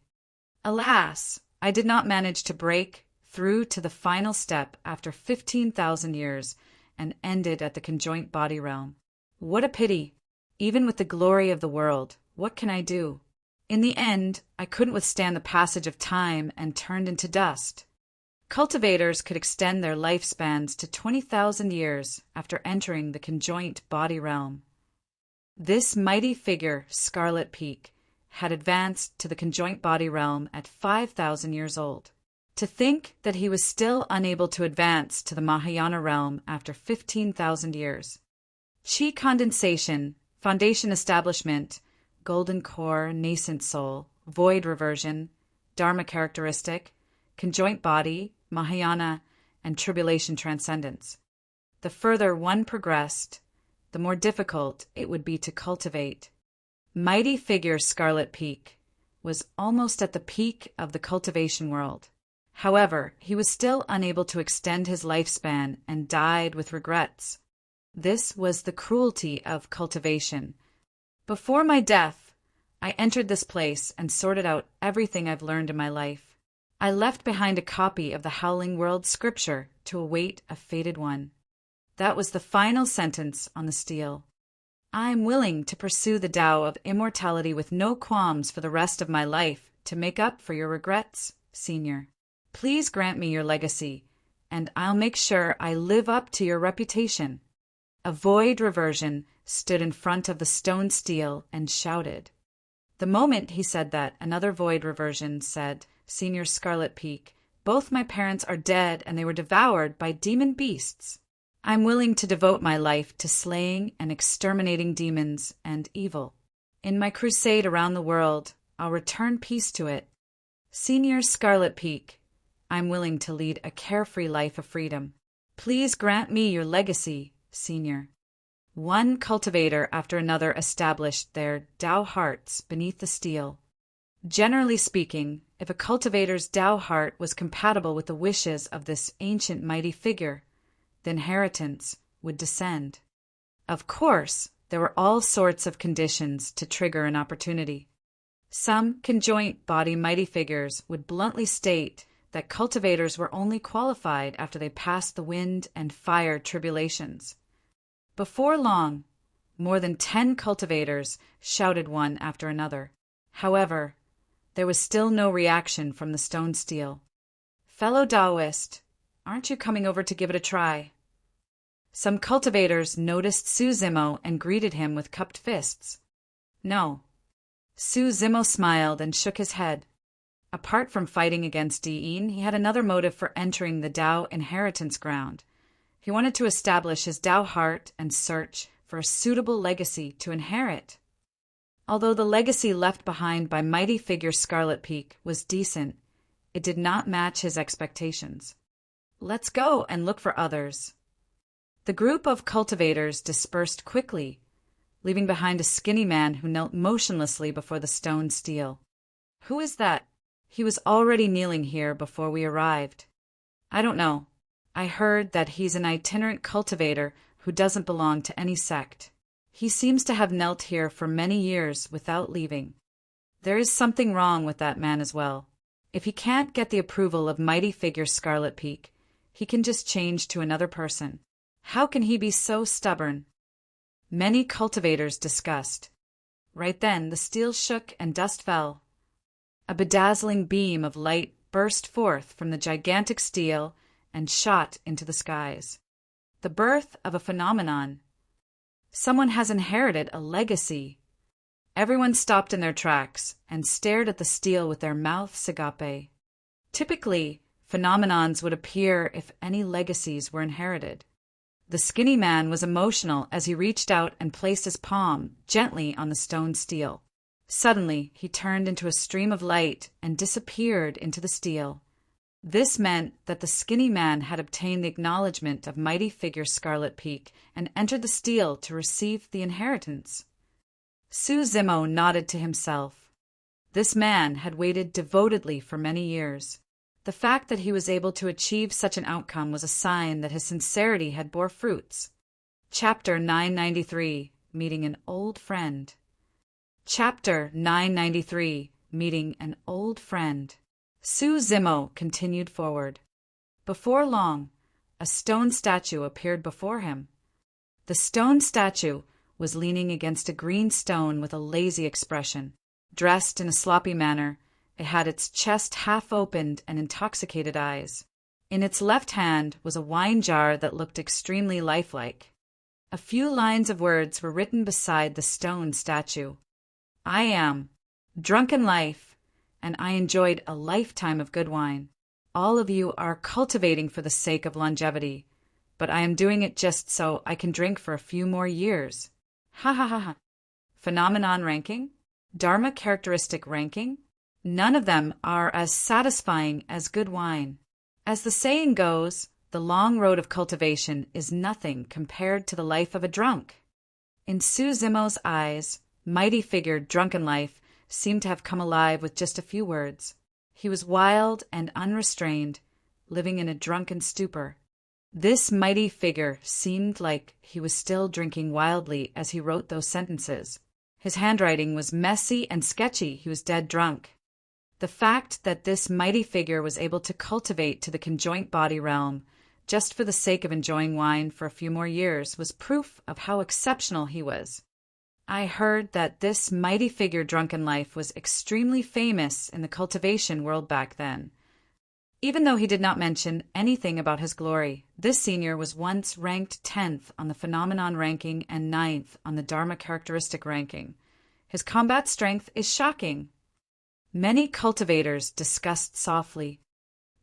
Alas, I did not manage to break through to the final step after 15,000 years and ended at the conjoint body realm. What a pity! Even with the glory of the world, what can I do? In the end, I couldn't withstand the passage of time and turned into dust. Cultivators could extend their lifespans to 20,000 years after entering the conjoint body realm. This mighty figure, Scarlet Peak, had advanced to the conjoint body realm at 5,000 years old. To think that he was still unable to advance to the Mahayana realm after 15,000 years. Chi condensation, foundation establishment, golden core, nascent soul, void reversion, Dharma characteristic, conjoint body, Mahayana, and tribulation transcendence. The further one progressed, the more difficult it would be to cultivate. Mighty figure Scarlet Peak was almost at the peak of the cultivation world. However, he was still unable to extend his lifespan and died with regrets. This was the cruelty of cultivation. Before my death, I entered this place and sorted out everything I've learned in my life. I left behind a copy of the Howling World scripture to await a fated one. That was the final sentence on the stele. I am willing to pursue the Tao of immortality with no qualms for the rest of my life to make up for your regrets, Senior. Please grant me your legacy, and I'll make sure I live up to your reputation. A void reversion stood in front of the stone stele and shouted. The moment he said that, another void reversion said, Senior Scarlet Peak, both my parents are dead and they were devoured by demon beasts. I'm willing to devote my life to slaying and exterminating demons and evil. In my crusade around the world, I'll return peace to it. Senior Scarlet Peak, I'm willing to lead a carefree life of freedom. Please grant me your legacy, Senior. One cultivator after another established their Tao hearts beneath the stele. Generally speaking, if a cultivator's Tao heart was compatible with the wishes of this ancient mighty figure, the inheritance would descend. Of course, there were all sorts of conditions to trigger an opportunity. Some conjoint body mighty figures would bluntly state that cultivators were only qualified after they passed the wind and fire tribulations. Before long, more than 10 cultivators shouted one after another. However, there was still no reaction from the stone stele. Fellow Taoist, aren't you coming over to give it a try? Some cultivators noticed Su Zimo and greeted him with cupped fists. No. Su Zimo smiled and shook his head. Apart from fighting against Di'in, he had another motive for entering the Tao inheritance ground. He wanted to establish his Tao heart and search for a suitable legacy to inherit. Although the legacy left behind by mighty figure Scarlet Peak was decent, it did not match his expectations. Let's go and look for others. The group of cultivators dispersed quickly, leaving behind a skinny man who knelt motionlessly before the stone stele. Who is that? He was already kneeling here before we arrived. I don't know. I heard that he's an itinerant cultivator who doesn't belong to any sect. He seems to have knelt here for many years without leaving. There is something wrong with that man as well. If he can't get the approval of mighty figure Scarlet Peak, he can just change to another person. How can he be so stubborn? Many cultivators discussed. Right then, the stele shook and dust fell. A bedazzling beam of light burst forth from the gigantic stele and shot into the skies. The birth of a phenomenon. Someone has inherited a legacy. Everyone stopped in their tracks and stared at the steel with their mouths agape. Typically, phenomenons would appear if any legacies were inherited. The skinny man was emotional as he reached out and placed his palm gently on the stone steel. Suddenly, he turned into a stream of light and disappeared into the steel. This meant that the skinny man had obtained the acknowledgement of mighty figure Scarlet Peak and entered the steel to receive the inheritance. Su Zimo nodded to himself. This man had waited devotedly for many years. The fact that he was able to achieve such an outcome was a sign that his sincerity had bore fruits. Chapter 993, Meeting an Old Friend. Chapter 993, Meeting an Old Friend. Su Zimo continued forward. Before long, a stone statue appeared before him. The stone statue was leaning against a green stone with a lazy expression. Dressed in a sloppy manner, it had its chest half opened and intoxicated eyes. In its left hand was a wine jar that looked extremely lifelike. A few lines of words were written beside the stone statue. I am Drunken Life, and I enjoyed a lifetime of good wine. All of you are cultivating for the sake of longevity, but I am doing it just so I can drink for a few more years. Ha ha ha ha. Phenomenon ranking? Dharma characteristic ranking? None of them are as satisfying as good wine. As the saying goes, the long road of cultivation is nothing compared to the life of a drunk. In Su Zimo's eyes, mighty figure Drunken Life seemed to have come alive with just a few words. He was wild and unrestrained, living in a drunken stupor. This mighty figure seemed like he was still drinking wildly as he wrote those sentences. His handwriting was messy and sketchy. He was dead drunk. The fact that this mighty figure was able to cultivate to the conjoint body realm just for the sake of enjoying wine for a few more years was proof of how exceptional he was. I heard that this mighty figure Drunken Life was extremely famous in the cultivation world back then. Even though he did not mention anything about his glory, this senior was once ranked 10th on the phenomenon ranking and 9th on the Dharma characteristic ranking. His combat strength is shocking. Many cultivators discussed softly.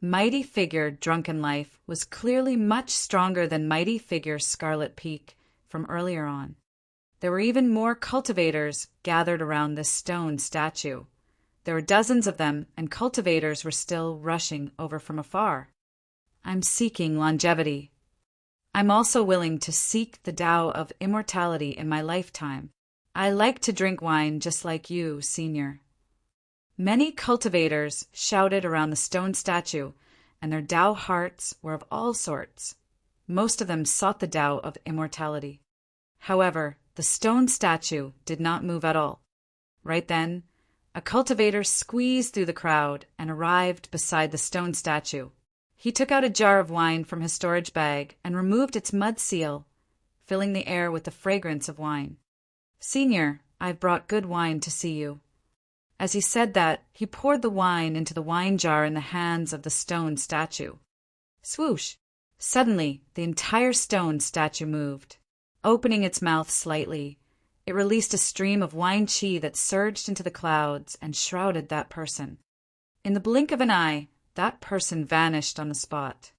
Mighty figure Drunken Life was clearly much stronger than mighty figure Scarlet Peak from earlier on. There were even more cultivators gathered around this stone statue. There were dozens of them, and cultivators were still rushing over from afar. I'm seeking longevity. I'm also willing to seek the Tao of immortality in my lifetime. I like to drink wine just like you, Senior. Many cultivators shouted around the stone statue, and their Tao hearts were of all sorts. Most of them sought the Tao of immortality. However, the stone statue did not move at all. Right then, a cultivator squeezed through the crowd and arrived beside the stone statue. He took out a jar of wine from his storage bag and removed its mud seal, filling the air with the fragrance of wine. Senior, I've brought good wine to see you. As he said that, he poured the wine into the wine jar in the hands of the stone statue. Swoosh! Suddenly, the entire stone statue moved. Opening its mouth slightly, it released a stream of wine chi that surged into the clouds and shrouded that person. In the blink of an eye, that person vanished on the spot.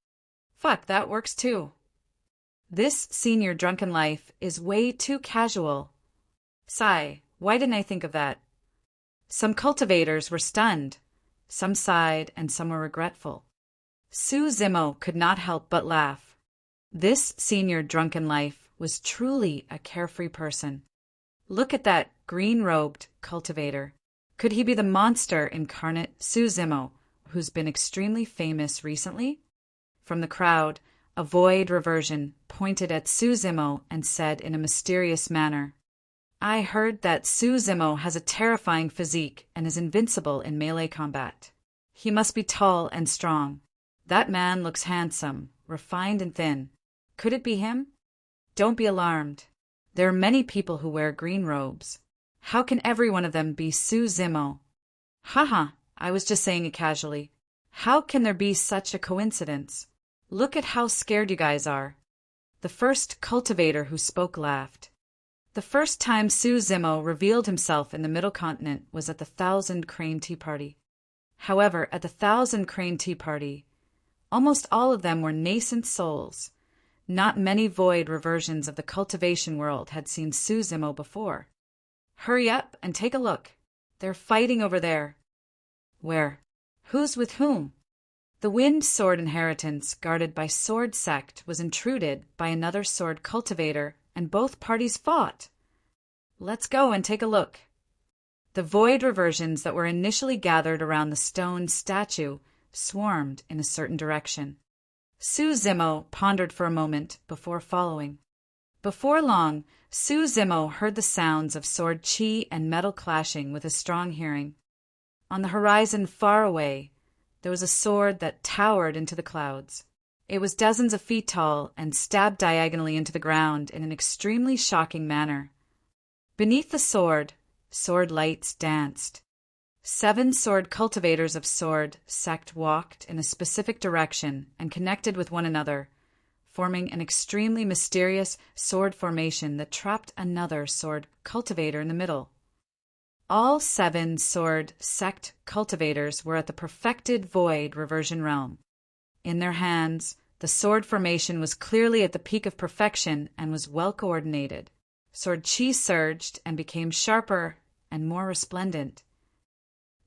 Fuck, that works too. This Senior Drunken Life is way too casual. Sigh, why didn't I think of that? Some cultivators were stunned. Some sighed and some were regretful. Su Zimo could not help but laugh. This Senior Drunken Life was truly a carefree person. Look at that green-robed cultivator. Could he be the monster incarnate Su Zimo, who's been extremely famous recently? From the crowd, a void reversion pointed at Su Zimo and said in a mysterious manner, I heard that Su Zimo has a terrifying physique and is invincible in melee combat. He must be tall and strong. That man looks handsome, refined and thin. Could it be him? Don't be alarmed. There are many people who wear green robes. How can every one of them be Su Zimo? Haha, I was just saying it casually. How can there be such a coincidence? Look at how scared you guys are. The first cultivator who spoke laughed. The first time Su Zimo revealed himself in the Middle Continent was at the Thousand Crane Tea Party. However, at the Thousand Crane Tea Party, almost all of them were nascent souls. Not many void reversions of the cultivation world had seen Su Zimo before. Hurry up and take a look. They're fighting over there. Where? Who's with whom? The Wind Sword inheritance, guarded by Sword Sect, was intruded by another sword cultivator, and both parties fought. Let's go and take a look. The void reversions that were initially gathered around the stone statue swarmed in a certain direction. Su Zimo pondered for a moment before following. Before long, Su Zimo heard the sounds of sword chi and metal clashing with his strong hearing. On the horizon far away, there was a sword that towered into the clouds. It was dozens of feet tall and stabbed diagonally into the ground in an extremely shocking manner. Beneath the sword lights danced. 7 sword cultivators of Sword Sect walked in a specific direction and connected with one another, forming an extremely mysterious sword formation that trapped another sword cultivator in the middle. All 7 Sword Sect cultivators were at the perfected void reversion realm. In their hands, the sword formation was clearly at the peak of perfection and was well coordinated. Sword chi surged and became sharper and more resplendent.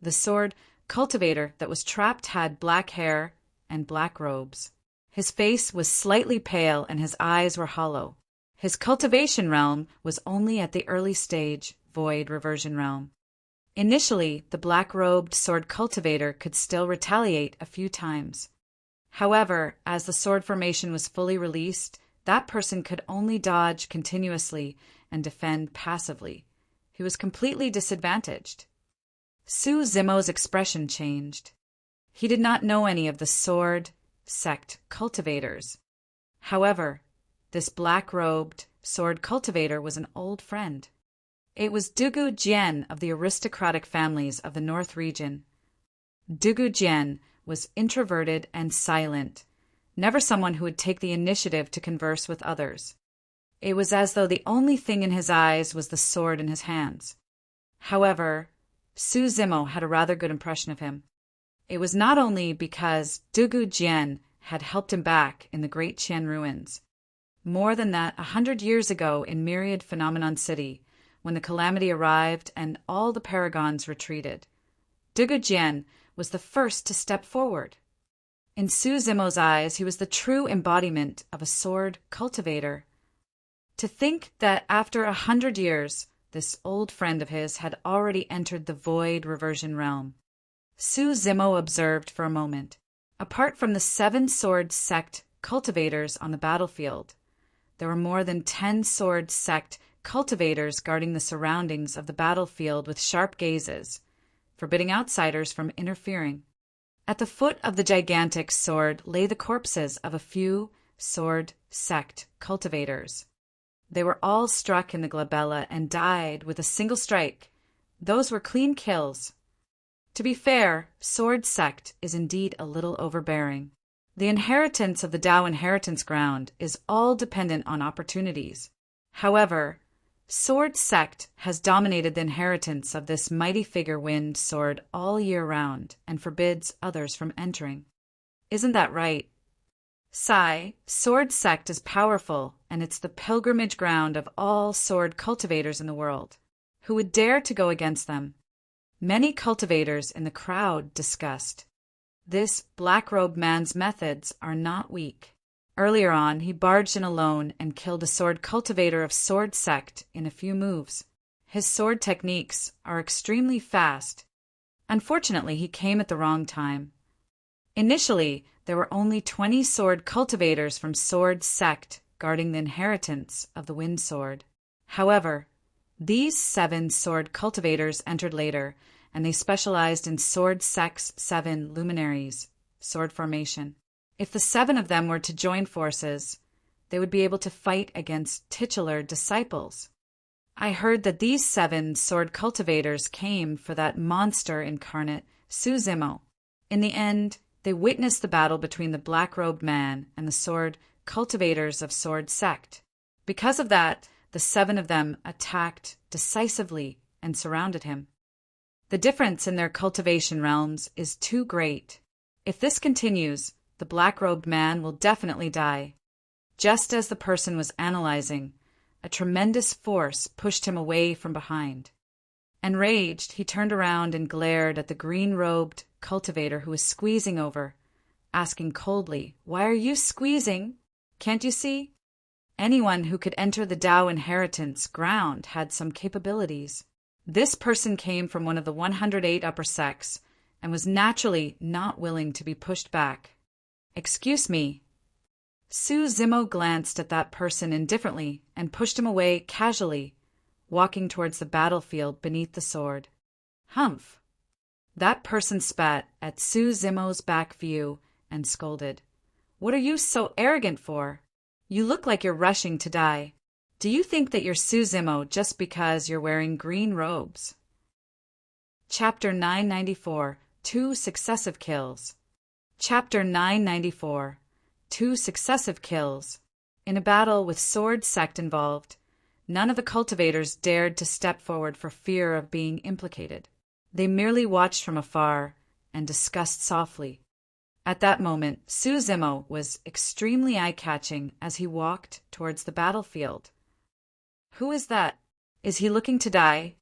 The sword cultivator that was trapped had black hair and black robes. His face was slightly pale and his eyes were hollow. His cultivation realm was only at the early stage, void reversion realm. Initially, the black-robed sword cultivator could still retaliate a few times. However, as the sword formation was fully released, that person could only dodge continuously and defend passively. He was completely disadvantaged. Su Zimo's expression changed. He did not know any of the Sword Sect cultivators. However, this black-robed sword cultivator was an old friend. It was Dugu Jian of the aristocratic families of the North region. Dugu Jian was introverted and silent, never someone who would take the initiative to converse with others. It was as though the only thing in his eyes was the sword in his hands. However, Su Zimo had a rather good impression of him. It was not only because Dugu Jian had helped him back in the Great Qian ruins. More than that, 100 years ago in Myriad Phenomenon City, when the calamity arrived and all the paragons retreated, Dugu Jian was the first to step forward. In Su Zimo's eyes, he was the true embodiment of a sword cultivator. To think that after 100 years, this old friend of his had already entered the void reversion realm. Su Zimo observed for a moment. Apart from the 7 Sword Sect cultivators on the battlefield, there were more than 10 Sword Sect cultivators guarding the surroundings of the battlefield with sharp gazes, forbidding outsiders from interfering. At the foot of the gigantic sword lay the corpses of a few Sword Sect cultivators. They were all struck in the glabella and died with a single strike. Those were clean kills. To be fair, Sword Sect is indeed a little overbearing. The inheritance of the Tao inheritance ground is all dependent on opportunities. However, Sword Sect has dominated the inheritance of this mighty figure Wind Sword all year round and forbids others from entering. Isn't that right? Sai, Sword Sect is powerful, and it's the pilgrimage ground of all sword cultivators in the world. Who would dare to go against them? Many cultivators in the crowd discussed. This black-robed man's methods are not weak. Earlier on, he barged in alone and killed a sword cultivator of Sword Sect in a few moves. His sword techniques are extremely fast. Unfortunately, he came at the wrong time. Initially, there were only 20 sword cultivators from Sword Sect guarding the inheritance of the Wind Sword. However, these 7 sword cultivators entered later, and they specialized in Sword Sect's 7 luminaries, sword formation. If the 7 of them were to join forces, they would be able to fight against titular disciples. I heard that these 7 sword cultivators came for that monster incarnate, Su Zimo. In the end, they witnessed the battle between the black-robed man and the sword cultivators of Sword Sect. Because of that, the 7 of them attacked decisively and surrounded him. The difference in their cultivation realms is too great. If this continues, the black-robed man will definitely die. Just as the person was analyzing, a tremendous force pushed him away from behind. Enraged, he turned around and glared at the green-robed cultivator who was squeezing over, asking coldly, "Why are you squeezing? Can't you see?" Anyone who could enter the Tao inheritance ground had some capabilities. This person came from one of the 108 upper sects and was naturally not willing to be pushed back. "Excuse me." Su Zimo glanced at that person indifferently and pushed him away casually, walking towards the battlefield beneath the sword. "Humph." That person spat at Su Zimo's back view and scolded. "What are you so arrogant for? You look like you're rushing to die. Do you think that you're Su Zimo just because you're wearing green robes?" Chapter 994. 2 Successive Kills. Chapter 994. 2 Successive Kills. In a battle with sword sect involved, none of the cultivators dared to step forward for fear of being implicated. They merely watched from afar and discussed softly. At that moment, Su Zimo was extremely eye-catching as he walked towards the battlefield. "Who is that? Is he looking to die?"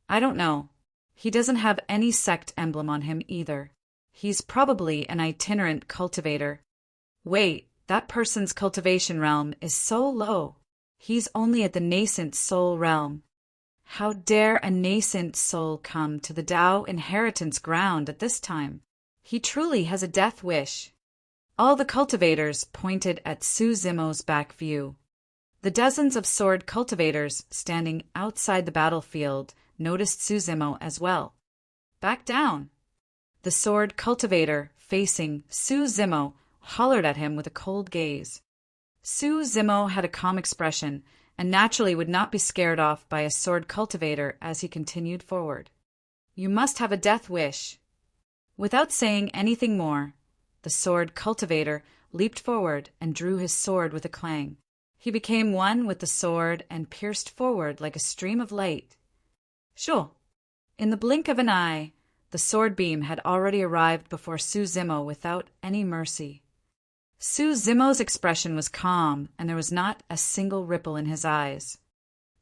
"I don't know. He doesn't have any sect emblem on him either. He's probably an itinerant cultivator. Wait, that person's cultivation realm is so low. He's only at the nascent soul realm. How dare a nascent soul come to the Tao inheritance ground at this time? He truly has a death wish." All the cultivators pointed at Su Zimo's back view. The dozens of sword cultivators standing outside the battlefield noticed Su Zimo as well. "Back down." The sword cultivator facing Su Zimo hollered at him with a cold gaze. Su Zimo had a calm expression and naturally would not be scared off by a sword cultivator as he continued forward. "You must have a death wish." Without saying anything more, the sword cultivator leaped forward and drew his sword with a clang. He became one with the sword and pierced forward like a stream of light. Sure. In the blink of an eye, the sword beam had already arrived before Su Zimo without any mercy. Su Zimo's expression was calm, and there was not a single ripple in his eyes.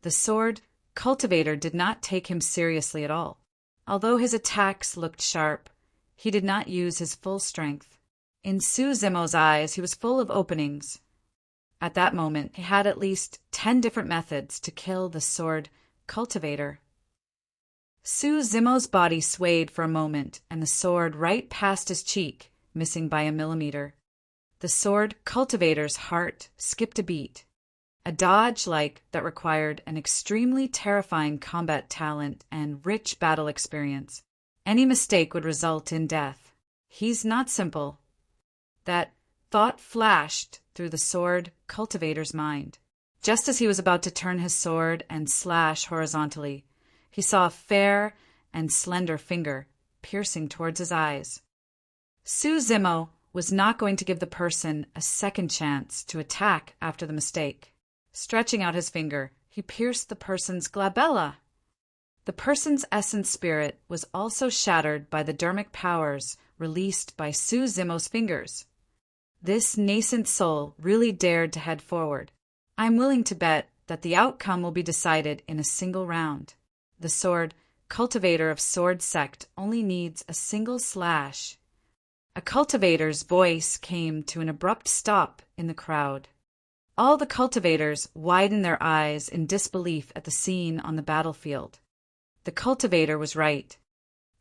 The sword cultivator did not take him seriously at all. Although his attacks looked sharp, he did not use his full strength. In Su Zimo's eyes, he was full of openings. At that moment, he had at least 10 different methods to kill the sword cultivator. Su Zimo's body swayed for a moment, and the sword right past his cheek, missing by a millimeter. The sword cultivator's heart skipped a beat. A dodge like that required an extremely terrifying combat talent and rich battle experience. Any mistake would result in death. He's not simple. That thought flashed through the sword cultivator's mind. Just as he was about to turn his sword and slash horizontally, he saw a fair and slender finger piercing towards his eyes. Su Zimo was not going to give the person a second chance to attack after the mistake. Stretching out his finger, he pierced the person's glabella. The person's essence spirit was also shattered by the dermic powers released by Su Zimo's fingers. This nascent soul really dared to head forward. I'm willing to bet that the outcome will be decided in a single round. The sword cultivator of sword sect only needs a single slash. A cultivator's voice came to an abrupt stop in the crowd. All the cultivators widened their eyes in disbelief at the scene on the battlefield. The cultivator was right.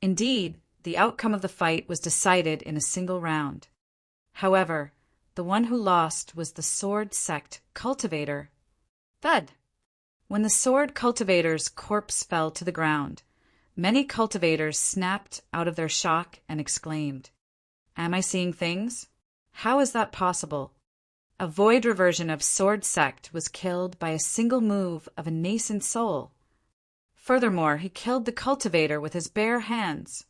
Indeed, the outcome of the fight was decided in a single round. However, the one who lost was the sword sect cultivator. Thud! When the sword cultivator's corpse fell to the ground, many cultivators snapped out of their shock and exclaimed, "Am I seeing things? How is that possible? A void reversion of sword sect was killed by a single move of a nascent soul. Furthermore, he killed the cultivator with his bare hands.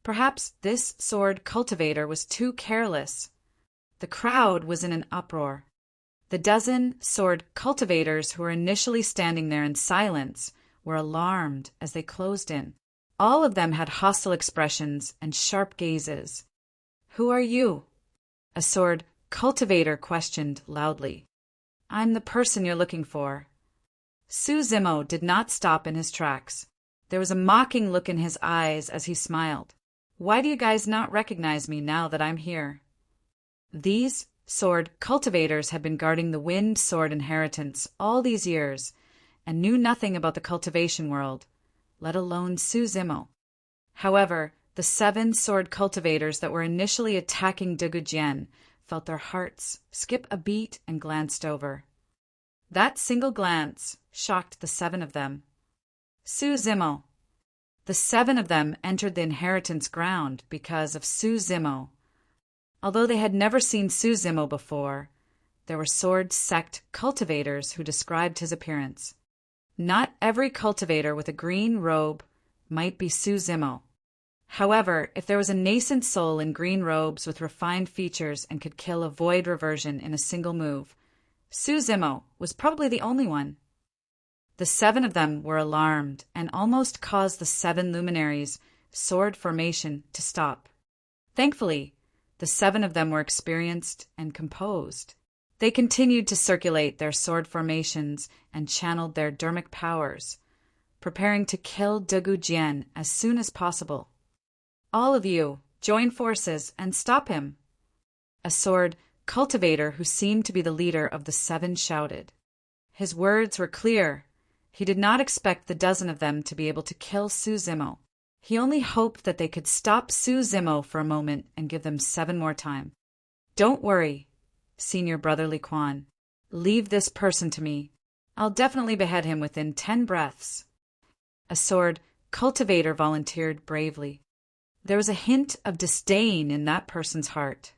Perhaps this sword cultivator was too careless." The crowd was in an uproar. The dozen sword cultivators who were initially standing there in silence were alarmed as they closed in. All of them had hostile expressions and sharp gazes. "Who are you?" a sword cultivator questioned loudly. "I'm the person you're looking for." Suzimo did not stop in his tracks. There was a mocking look in his eyes as he smiled. "Why do you guys not recognize me now that I'm here?" These sword cultivators had been guarding the wind sword inheritance all these years and knew nothing about the cultivation world, let alone Suzimo. However, the 7 sword cultivators that were initially attacking Dugujian felt their hearts skip a beat and glanced over. That single glance shocked the 7 of them. Suzimo. The 7 of them entered the inheritance ground because of Suzimo. Although they had never seen Suzimo before, there were sword sect cultivators who described his appearance. Not every cultivator with a green robe might be Suzimo. However, if there was a nascent soul in green robes with refined features and could kill a void reversion in a single move, Suzimo was probably the only one. The 7 of them were alarmed and almost caused the 7 luminaries' sword formation to stop. Thankfully, the 7 of them were experienced and composed. They continued to circulate their sword formations and channeled their dermic powers, preparing to kill Dugujian as soon as possible. "All of you, join forces and stop him," a sword cultivator who seemed to be the leader of the 7 shouted. His words were clear. He did not expect the dozen of them to be able to kill Suzimo. He only hoped that they could stop Suzimo for a moment and give them 7 more time. "Don't worry, Senior Brother Li Quan. Leave this person to me. I'll definitely behead him within 10 breaths." A sword cultivator volunteered bravely. There was a hint of disdain in that person's heart.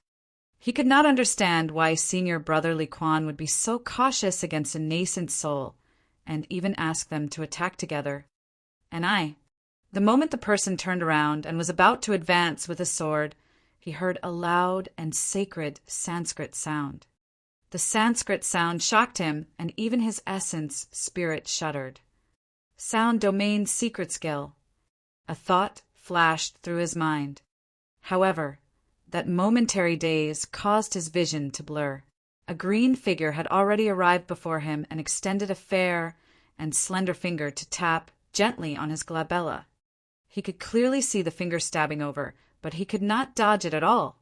He could not understand why Senior Brother Li Quan would be so cautious against a nascent soul and even ask them to attack together. The moment the person turned around and was about to advance with a sword, he heard a loud and sacred Sanskrit sound. The Sanskrit sound shocked him, and even his essence spirit shuddered. Sound domain secret skill. A thought flashed through his mind. However, that momentary daze caused his vision to blur. A green figure had already arrived before him and extended a fair and slender finger to tap gently on his glabella. He could clearly see the finger stabbing over, but he could not dodge it at all.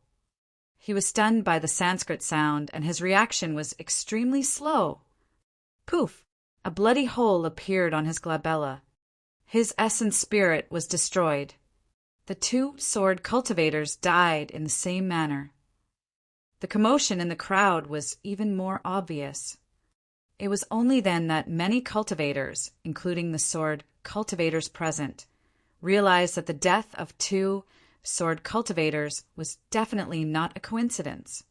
He was stunned by the Sanskrit sound, and his reaction was extremely slow. Poof! A bloody hole appeared on his glabella. His essence spirit was destroyed. The 2 sword cultivators died in the same manner. The commotion in the crowd was even more obvious. It was only then that many cultivators, including the sword cultivators present, realized that the death of 2 sword cultivators was definitely not a coincidence.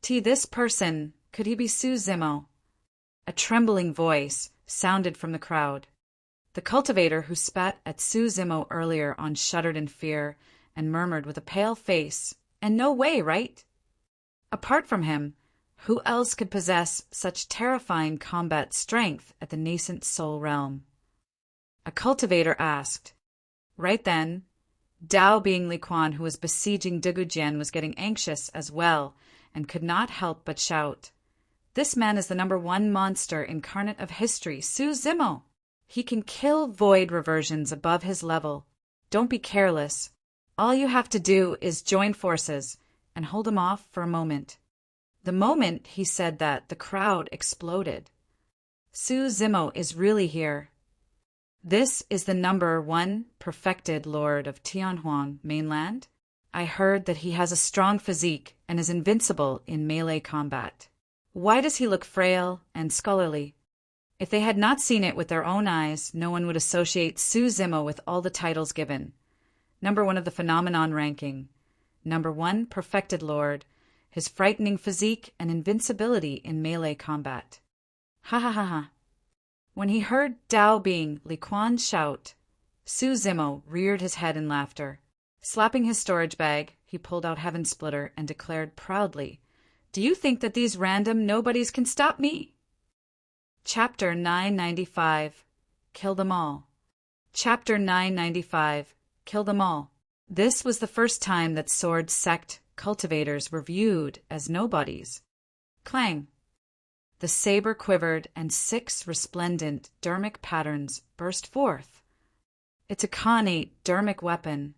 This person, could he be Suzimo? A trembling voice sounded from the crowd. The cultivator who spat at Suzimo earlier on shuddered in fear and murmured with a pale face, "And no way, right?" Apart from him, who else could possess such terrifying combat strength at the nascent soul realm? A cultivator asked. Right then, Dao being Li Quan, who was besieging Dugujian, was getting anxious as well and could not help but shout, "This man is the #1 monster incarnate of history, Suzimo! He can kill void reversions above his level. Don't be careless. All you have to do is join forces and hold him off for a moment." The moment he said that, the crowd exploded. Suzimo is really here. This is the #1 perfected lord of Tianhuang mainland. I heard that he has a strong physique and is invincible in melee combat. Why does he look frail and scholarly? If they had not seen it with their own eyes, no one would associate Suzimo with all the titles given. #1 of the phenomenon ranking. #1 perfected lord. His frightening physique and invincibility in melee combat. Ha ha ha ha. When he heard Dao being Li Quan shout, Suzimo reared his head in laughter. Slapping his storage bag, he pulled out Heaven Splitter and declared proudly, Do you think that these random nobodies can stop me? Chapter 995. Kill them all. Chapter 995. Kill them all. This was the first time that sword sect cultivators were viewed as nobodies. Clang! The saber quivered, and 6 resplendent dermic patterns burst forth. It's a Khanate dermic weapon.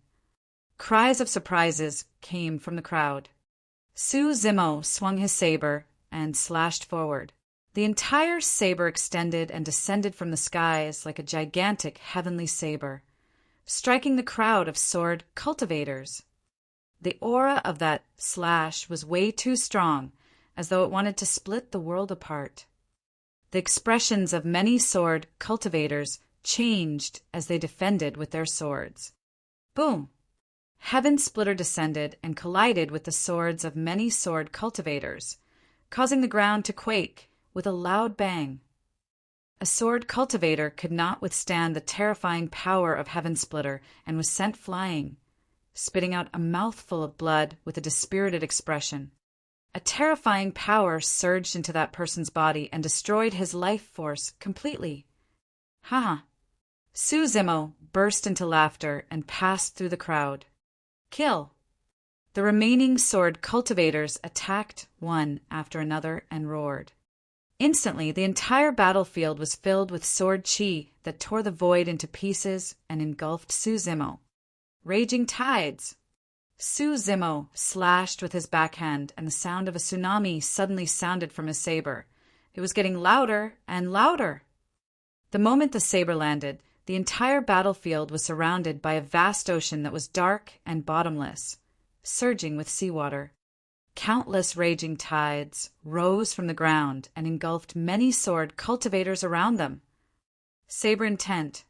Cries of surprises came from the crowd. Su Zimo swung his saber and slashed forward. The entire saber extended and descended from the skies like a gigantic heavenly saber, striking the crowd of sword cultivators. The aura of that slash was way too strong, as though it wanted to split the world apart. The expressions of many sword cultivators changed as they defended with their swords. Boom! Heaven Splitter descended and collided with the swords of many sword cultivators, causing the ground to quake with a loud bang. A sword cultivator could not withstand the terrifying power of Heaven Splitter and was sent flying, spitting out a mouthful of blood with a dispirited expression. A terrifying power surged into that person's body and destroyed his life force completely. Haha! Su Zimo burst into laughter and passed through the crowd. Kill! The remaining sword cultivators attacked one after another and roared. Instantly, the entire battlefield was filled with sword chi that tore the void into pieces and engulfed Su Zimo. Raging tides! Su Zimo slashed with his backhand, and the sound of a tsunami suddenly sounded from his saber. It was getting louder and louder. The moment the saber landed, the entire battlefield was surrounded by a vast ocean that was dark and bottomless, surging with seawater. Countless raging tides rose from the ground and engulfed many sword cultivators around them. Saber intent.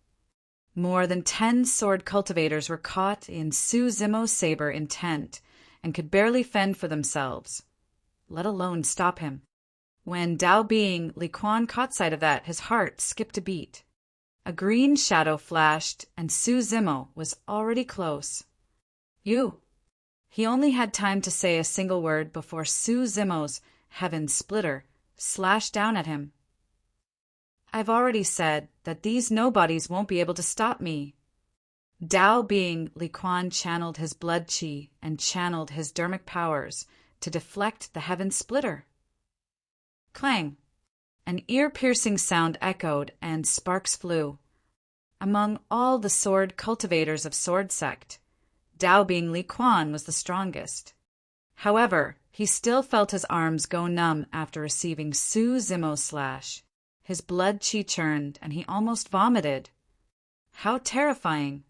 More than 10 sword cultivators were caught in Su Zimo's saber intent and could barely fend for themselves, let alone stop him. When Dao Being Li Quan caught sight of that, his heart skipped a beat. A green shadow flashed, and Su Zimo was already close. You! He only had time to say a single word before Su Zimo's Heaven Splitter slashed down at him. I've already said that these nobodies won't be able to stop me. Dao Being Li Quan channeled his blood chi and channeled his dermic powers to deflect the Heaven Splitter. Clang! An ear-piercing sound echoed and sparks flew. Among all the sword cultivators of Sword Sect, Dao Being Li Quan was the strongest. However, he still felt his arms go numb after receiving Su Zimo's slash. His blood chi churned, and he almost vomited. How terrifying!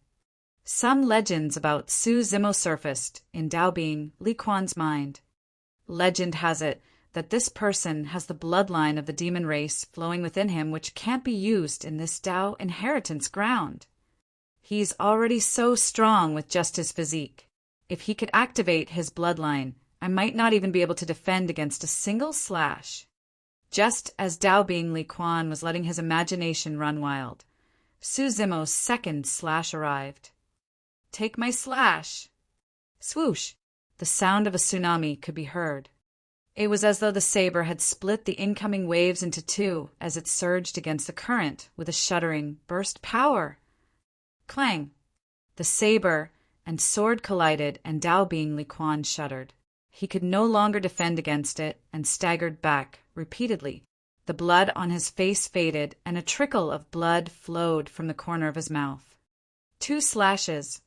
Some legends about Su Zimo surfaced in Dao Being Li Quan's mind. Legend has it that this person has the bloodline of the demon race flowing within him, which can't be used in this Dao inheritance ground. He's already so strong with just his physique. If he could activate his bloodline, I might not even be able to defend against a single slash. Just as Dao Being Li Quan was letting his imagination run wild, Su Zimo's second slash arrived. Take my slash! Swoosh! The sound of a tsunami could be heard. It was as though the saber had split the incoming waves into two as it surged against the current with a shuddering burst power. Clang! The saber and sword collided, and Dao Being Li Quan shuddered. He could no longer defend against it and staggered back repeatedly. The blood on his face faded, and a trickle of blood flowed from the corner of his mouth. 2 slashes.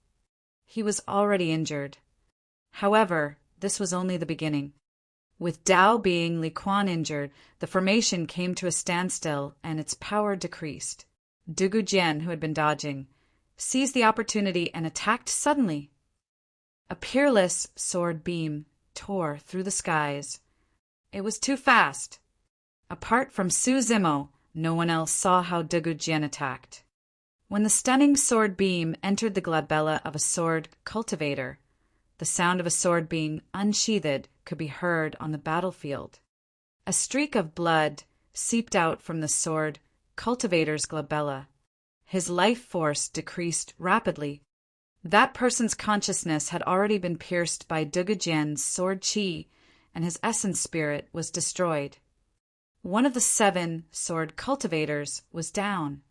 He was already injured. However, this was only the beginning. With Dao Being Li Quan injured, the formation came to a standstill and its power decreased. Dugu Jian, who had been dodging, seized the opportunity and attacked suddenly. A peerless sword beam tore through the skies. It was too fast. Apart from Su Zimo, no one else saw how Dugu Jian attacked. When the stunning sword beam entered the glabella of a sword cultivator, the sound of a sword being unsheathed could be heard on the battlefield. A streak of blood seeped out from the sword cultivator's glabella. His life force decreased rapidly. That person's consciousness had already been pierced by Dugu Jian's sword chi, and his essence spirit was destroyed. One of the 7 sword cultivators was down.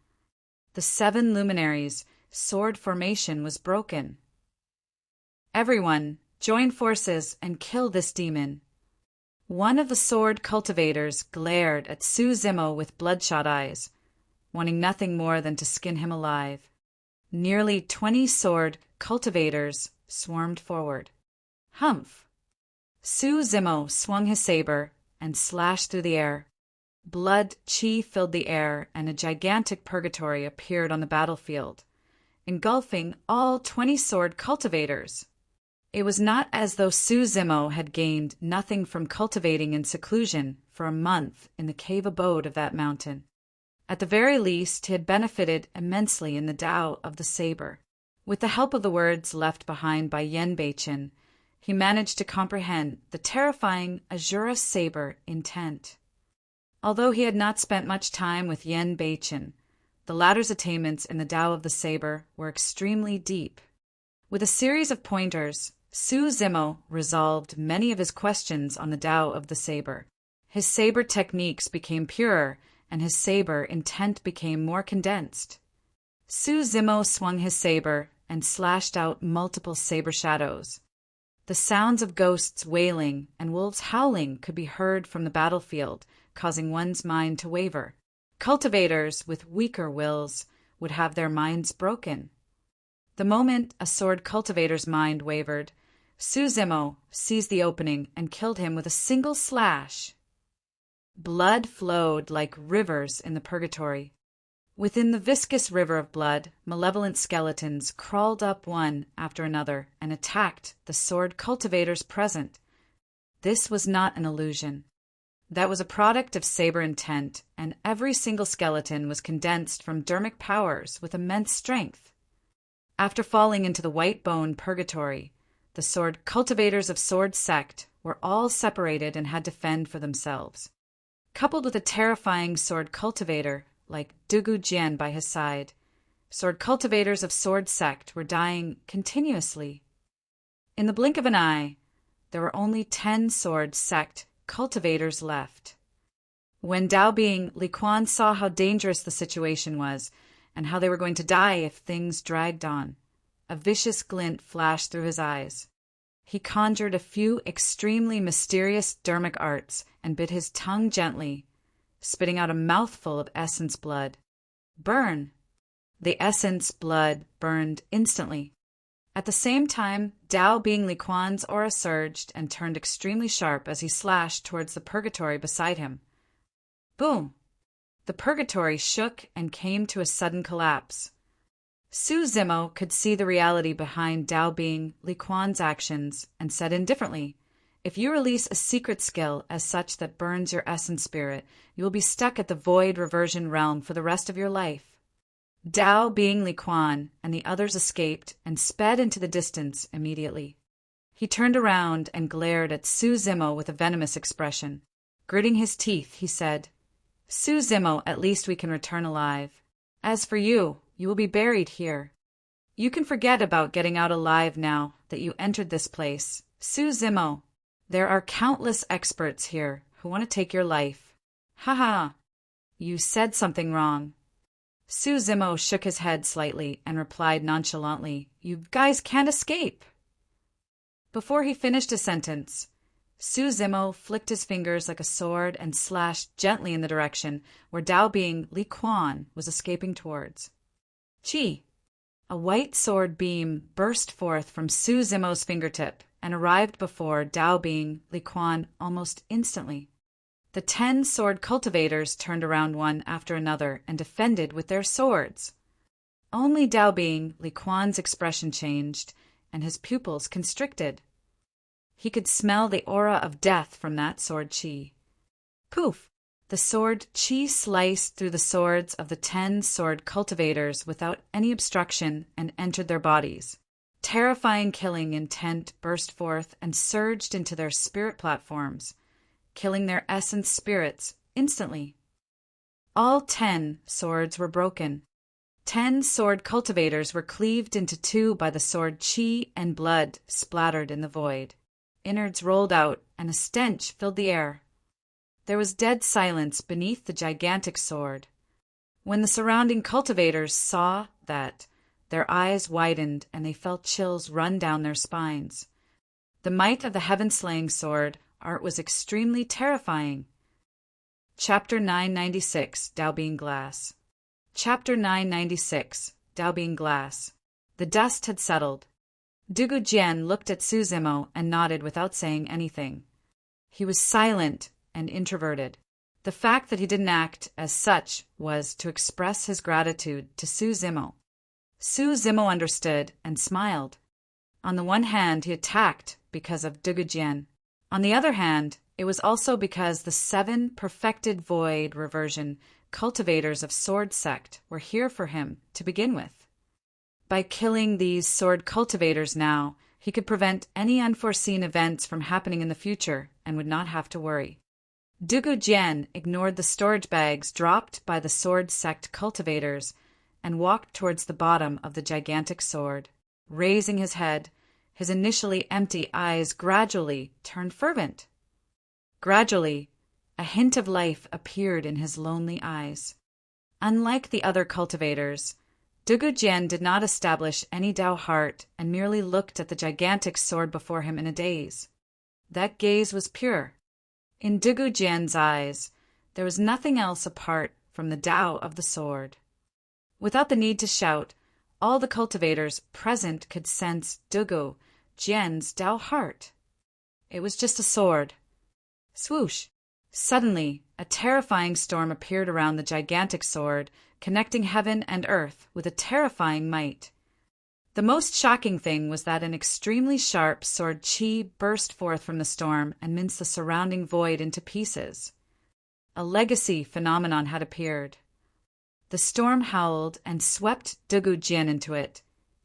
The 7 luminaries' sword formation was broken. Everyone, join forces and kill this demon. One of the sword cultivators glared at Su Zimo with bloodshot eyes, wanting nothing more than to skin him alive. Nearly 20 sword cultivators swarmed forward. Humph! Su Zimo swung his saber and slashed through the air. Blood chi filled the air, and a gigantic purgatory appeared on the battlefield, engulfing all 20 sword cultivators. It was not as though Su Zimo had gained nothing from cultivating in seclusion for a month in the cave abode of that mountain. At the very least, he had benefited immensely in the Tao of the saber. With the help of the words left behind by Yen Beichin, he managed to comprehend the terrifying Azura saber intent. Although he had not spent much time with Yen Beichin, the latter's attainments in the Tao of the saber were extremely deep. With a series of pointers, Su Zimo resolved many of his questions on the Tao of the saber. His saber techniques became purer, and his saber intent became more condensed. Su Zimo swung his saber and slashed out multiple saber shadows. The sounds of ghosts wailing and wolves howling could be heard from the battlefield, causing one's mind to waver. Cultivators with weaker wills would have their minds broken. The moment a sword cultivator's mind wavered, Su Zimo seized the opening and killed him with a single slash. Blood flowed like rivers in the purgatory. Within the viscous river of blood, malevolent skeletons crawled up one after another and attacked the sword cultivators present. This was not an illusion. That was a product of saber intent, and every single skeleton was condensed from dermic powers with immense strength. After falling into the white bone purgatory, the sword cultivators of Sword Sect were all separated and had to fend for themselves. Coupled with a terrifying sword cultivator like Dugu Jian by his side, sword cultivators of Sword Sect were dying continuously. In the blink of an eye, there were only 10 Sword Sect cultivators left. When Dao Bing Li Quan saw how dangerous the situation was and how they were going to die if things dragged on, a vicious glint flashed through his eyes. He conjured a few extremely mysterious dermic arts and bit his tongue gently, spitting out a mouthful of essence blood. Burn! The essence blood burned instantly. At the same time, Dao Bing Li Quan's aura surged and turned extremely sharp as he slashed towards the purgatory beside him. Boom! The purgatory shook and came to a sudden collapse. Su Zimo could see the reality behind Dao Bing Li Quan's actions and said indifferently, "If you release a secret skill as such that burns your essence spirit, you will be stuck at the void reversion realm for the rest of your life." Dao Bing Li Quan and the others escaped and sped into the distance immediately. He turned around and glared at Su Zimo with a venomous expression. Gritting his teeth, he said, "Su Zimo, at least we can return alive. As for you, you will be buried here. You can forget about getting out alive now that you entered this place. Su Zimo, there are countless experts here who want to take your life." "Ha ha! You said something wrong." Su Zimo shook his head slightly and replied nonchalantly, "You guys can't escape." Before he finished a sentence, Su Zimo flicked his fingers like a sword and slashed gently in the direction where Dao Bing Li Quan was escaping towards. Chi! A white sword beam burst forth from Su Zimo's fingertip and arrived before Dao Bing Li Quan almost instantly. The 10 sword cultivators turned around one after another and defended with their swords. Only Dao Bing Li Quan's expression changed and his pupils constricted. He could smell the aura of death from that sword chi. Poof! The sword chi sliced through the swords of the 10 sword cultivators without any obstruction and entered their bodies. Terrifying killing intent burst forth and surged into their spirit platforms, killing their essence spirits instantly. All 10 swords were broken. 10 sword cultivators were cleaved into 2 by the sword chi and blood splattered in the void. innards rolled out, and a stench filled the air. There was dead silence beneath the gigantic sword. When the surrounding cultivators saw that, their eyes widened and they felt chills run down their spines. The might of the heaven-slaying sword art was extremely terrifying. Chapter 996, Dao Being Glass. Chapter 996, Dao Being Glass. The dust had settled. Dugu Jian looked at Su Zimo and nodded without saying anything. He was silent and introverted. The fact that he didn't act as such was to express his gratitude to Su Zimo. Su Zimo understood and smiled. On the one hand, he attacked because of Dugu Jian. On the other hand, it was also because the 7 perfected void reversion cultivators of Sword Sect were here for him to begin with. By killing these sword cultivators now, he could prevent any unforeseen events from happening in the future and would not have to worry. Dugu Jian ignored the storage bags dropped by the Sword Sect cultivators and walked towards the bottom of the gigantic sword. Raising his head, his initially empty eyes gradually turned fervent. Gradually, a hint of life appeared in his lonely eyes. Unlike the other cultivators, Dugu Jian did not establish any Dao heart and merely looked at the gigantic sword before him in a daze. That gaze was pure. In Dugu Jian's eyes, there was nothing else apart from the Dao of the sword. Without the need to shout, all the cultivators present could sense Dugu Jian's Dao heart. It was just a sword. Swoosh! Suddenly, a terrifying storm appeared around the gigantic sword, connecting heaven and earth with a terrifying might. The most shocking thing was that an extremely sharp sword chi burst forth from the storm and minced the surrounding void into pieces. A legacy phenomenon had appeared. The storm howled and swept Dugu Jian into it,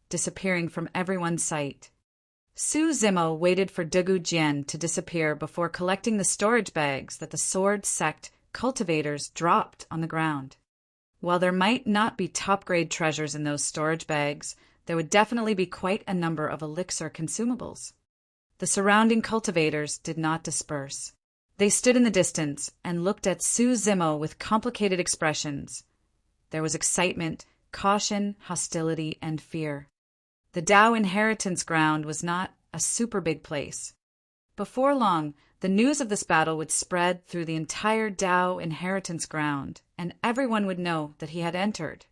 disappearing from everyone's sight. Su Zimo waited for Dugu Jian to disappear before collecting the storage bags that the Sword Sect cultivators dropped on the ground. While there might not be top-grade treasures in those storage bags, there would definitely be quite a number of elixir consumables. The surrounding cultivators did not disperse. They stood in the distance and looked at Su Zimo with complicated expressions. There was excitement, caution, hostility, and fear. The Dao inheritance ground was not a super big place. Before long, the news of this battle would spread through the entire Dao inheritance ground, and everyone would know that he had entered.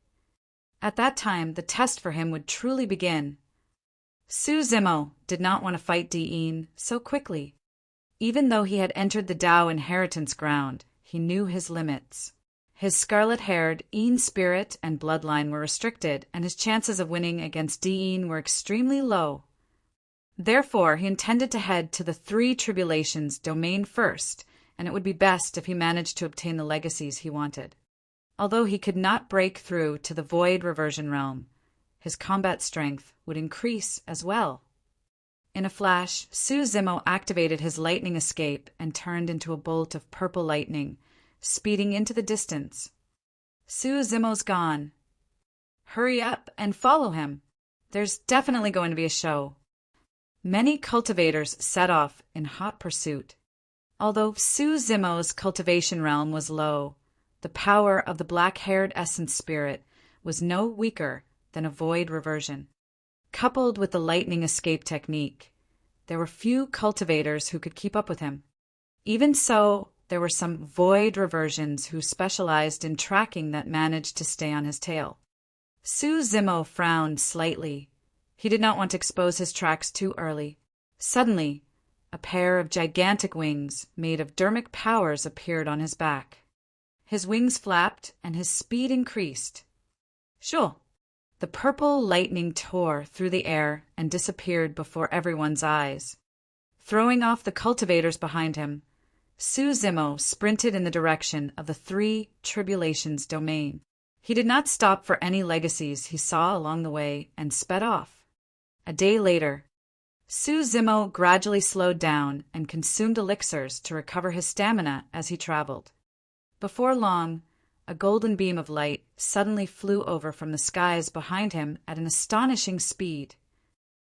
At that time, the test for him would truly begin. Su Zimo did not want to fight Di'in so quickly. Even though he had entered the Dao inheritance ground, he knew his limits. His scarlet-haired Yin spirit and bloodline were restricted, and his chances of winning against Di'in were extremely low. Therefore, he intended to head to the 3 tribulations domain first, and it would be best if he managed to obtain the legacies he wanted. Although he could not break through to the void reversion realm, his combat strength would increase as well. In a flash, Su Zimo activated his lightning escape and turned into a bolt of purple lightning, speeding into the distance. Su Zimo's gone. Hurry up and follow him. There's definitely going to be a show. Many cultivators set off in hot pursuit. Although Su Zimo's cultivation realm was low, the power of the black-haired essence spirit was no weaker than a void reversion. Coupled with the lightning escape technique, there were few cultivators who could keep up with him. Even so, there were some void reversions who specialized in tracking that managed to stay on his tail. Su Zimo frowned slightly. He did not want to expose his tracks too early. Suddenly, a pair of gigantic wings made of dermic powers appeared on his back. His wings flapped and his speed increased. Sure. The purple lightning tore through the air and disappeared before everyone's eyes. Throwing off the cultivators behind him, Su Zimo sprinted in the direction of the 3 tribulations domain. He did not stop for any legacies he saw along the way and sped off. A day later, Su Zimo gradually slowed down and consumed elixirs to recover his stamina as he traveled. Before long, a golden beam of light suddenly flew over from the skies behind him at an astonishing speed.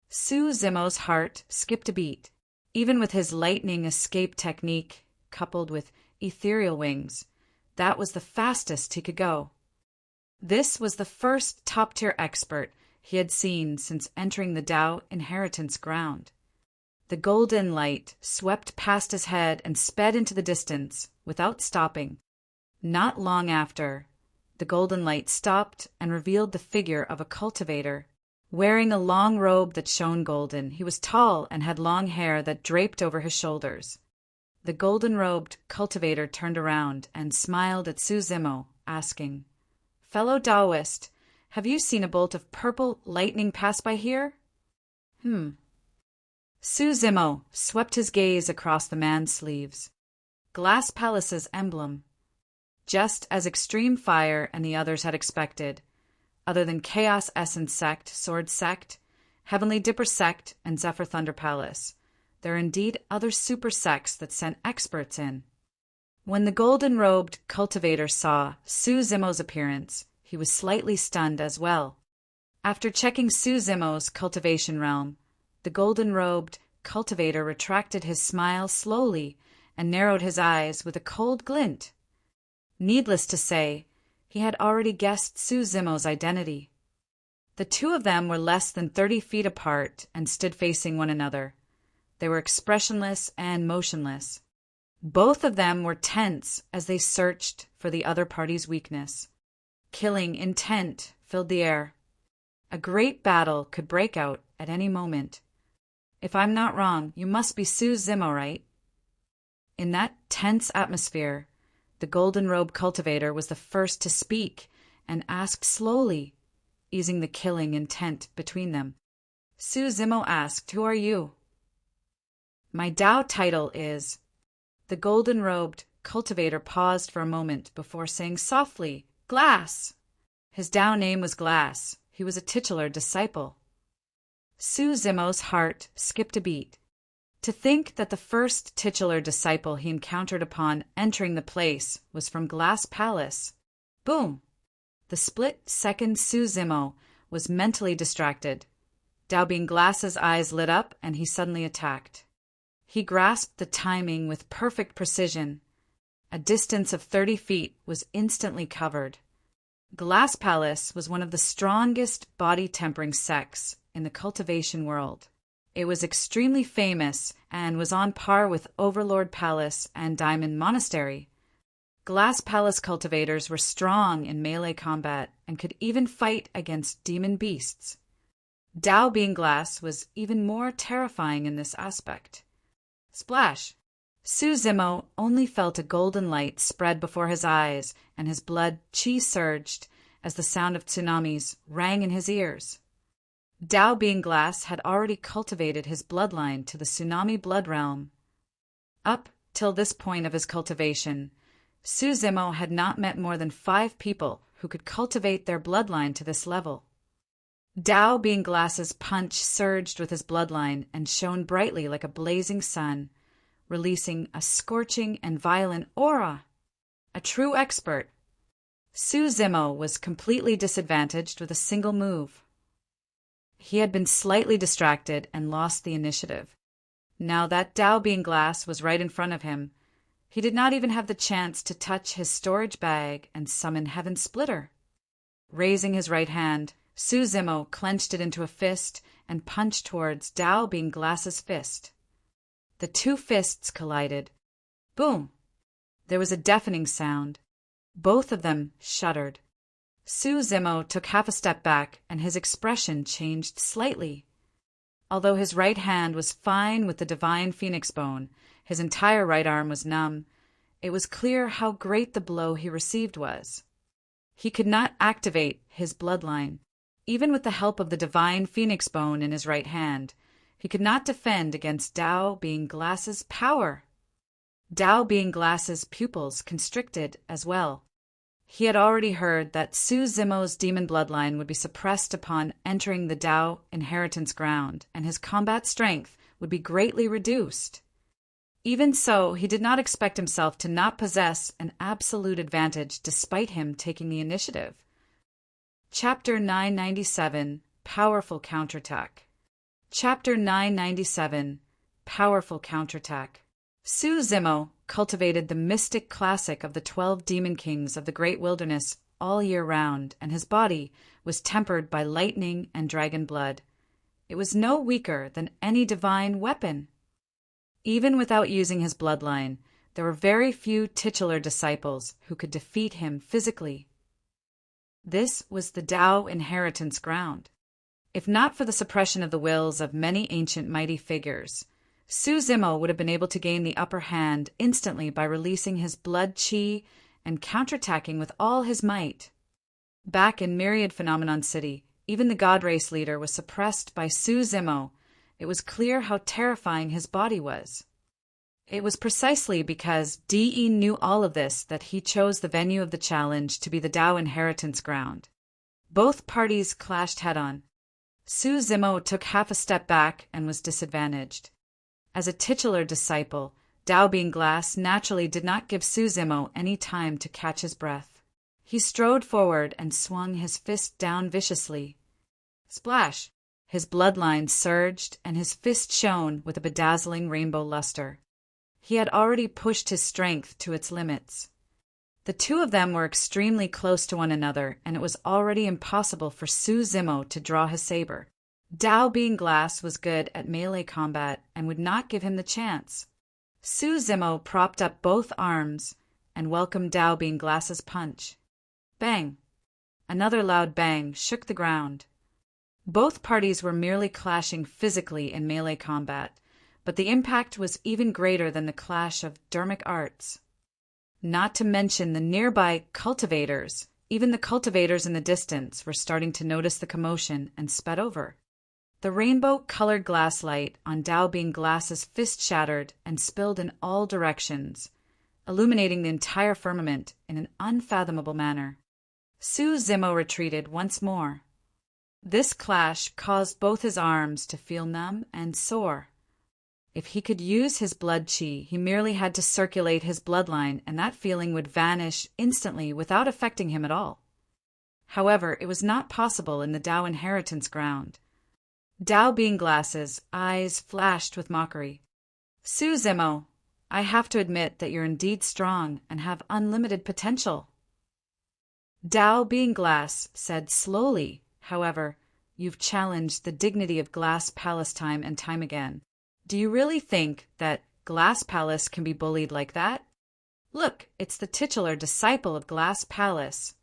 Su Zimo's heart skipped a beat. Even with his lightning escape technique, coupled with ethereal wings, that was the fastest he could go. This was the first top-tier expert he had seen since entering the Tao inheritance ground. The golden light swept past his head and sped into the distance without stopping. Not long after, the golden light stopped and revealed the figure of a cultivator. Wearing a long robe that shone golden, he was tall and had long hair that draped over his shoulders. The golden-robed cultivator turned around and smiled at Su Zimo, asking, "Fellow Taoist, have you seen a bolt of purple lightning pass by here?" Su Zimo swept his gaze across the man's sleeves. Glass Palace's emblem. Just as Extreme Fire and the others had expected, other than Chaos Essence Sect, Sword Sect, Heavenly Dipper Sect, and Zephyr Thunder Palace, there are indeed other super sects that sent experts in. When the golden-robed cultivator saw Su Zimo's appearance, he was slightly stunned as well. After checking Su Zimo's cultivation realm, the golden-robed cultivator retracted his smile slowly and narrowed his eyes with a cold glint. Needless to say, he had already guessed Su Zimo's identity. The two of them were less than 30 feet apart and stood facing one another. They were expressionless and motionless. Both of them were tense as they searched for the other party's weakness. Killing intent filled the air. A great battle could break out at any moment. If I'm not wrong, you must be Su Zimo, right? In that tense atmosphere, the golden-robe cultivator was the first to speak and asked slowly, easing the killing intent between them. Su Zimo asked, "Who are you?" "My Tao title is..." The golden-robed cultivator paused for a moment before saying softly, "Glass." His Tao name was Glass. He was a titular disciple. Su Zimo's heart skipped a beat. To think that the first titular disciple he encountered upon entering the place was from Glass Palace. Boom! The split-second Su Zimo was mentally distracted. Tao Being Glass's eyes lit up and he suddenly attacked. He grasped the timing with perfect precision. A distance of 30 feet was instantly covered. Glass Palace was one of the strongest body-tempering sects in the cultivation world. It was extremely famous and was on par with Overlord Palace and Diamond Monastery. Glass Palace cultivators were strong in melee combat and could even fight against demon beasts. Tao Being Glass was even more terrifying in this aspect. Splash! Su Zimo only felt a golden light spread before his eyes, and his blood chi surged as the sound of tsunamis rang in his ears. Tao Being Glass had already cultivated his bloodline to the tsunami blood realm. Up till this point of his cultivation, Su Zimo had not met more than 5 people who could cultivate their bloodline to this level. Tao Being Glass's punch surged with his bloodline and shone brightly like a blazing sun, releasing a scorching and violent aura. A true expert. Su Zimo was completely disadvantaged with a single move. He had been slightly distracted and lost the initiative. Now that Tao Being Glass was right in front of him, he did not even have the chance to touch his storage bag and summon Heaven Splitter. Raising his right hand, Su Zimo clenched it into a fist and punched towards Tao Being Glass's fist. The two fists collided. Boom! There was a deafening sound. Both of them shuddered. Su Zimo took half a step back, and his expression changed slightly. Although his right hand was fine with the divine phoenix bone, his entire right arm was numb. It was clear how great the blow he received was. He could not activate his bloodline. Even with the help of the divine phoenix bone in his right hand, he could not defend against Tao Being Glass's power. Tao Being Glass's pupils constricted as well. He had already heard that Su Zimo's demon bloodline would be suppressed upon entering the Tao inheritance ground, and his combat strength would be greatly reduced. Even so, he did not expect himself to not possess an absolute advantage despite him taking the initiative. Chapter 997, Powerful Counterattack. Chapter 997, powerful counterattack. Su Zimo cultivated the mystic classic of the 12 demon kings of the great wilderness all year round, and his body was tempered by lightning and dragon blood. It was no weaker than any divine weapon. Even without using his bloodline, there were very few titular disciples who could defeat him physically. This was the Tao inheritance ground. If not for the suppression of the wills of many ancient mighty figures, Su Zimo would have been able to gain the upper hand instantly by releasing his blood chi and counterattacking with all his might. Back in Myriad Phenomenon City, even the God Race leader was suppressed by Su Zimo. It was clear how terrifying his body was. It was precisely because De knew all of this that he chose the venue of the challenge to be the Tao inheritance ground. Both parties clashed head-on. Su Zimo took half a step back and was disadvantaged. As a titular disciple, Tao being glass naturally did not give Su Zimo any time to catch his breath. He strode forward and swung his fist down viciously. Splash! His bloodline surged and his fist shone with a bedazzling rainbow luster. He had already pushed his strength to its limits. The two of them were extremely close to one another, and it was already impossible for Su Zimo to draw his saber. Tao being glass was good at melee combat and would not give him the chance. Su Zimo propped up both arms and welcomed Tao being glass's punch. Bang! Another loud bang shook the ground. Both parties were merely clashing physically in melee combat, but the impact was even greater than the clash of dermic arts. Not to mention the nearby cultivators. Even the cultivators in the distance were starting to notice the commotion and sped over. The rainbow-colored glass light on Tao being glass's fist shattered and spilled in all directions, illuminating the entire firmament in an unfathomable manner. Su Zimo retreated once more. This clash caused both his arms to feel numb and sore. If he could use his blood chi, he merely had to circulate his bloodline, and that feeling would vanish instantly without affecting him at all. However, it was not possible in the Tao inheritance ground. Tao being glass's eyes flashed with mockery. Su Zimo, I have to admit that you're indeed strong and have unlimited potential. Tao being glass said slowly, however, you've challenged the dignity of Glass Palace time and time again. Do you really think that Glass Palace can be bullied like that? Look, it's the titular disciple of Glass Palace.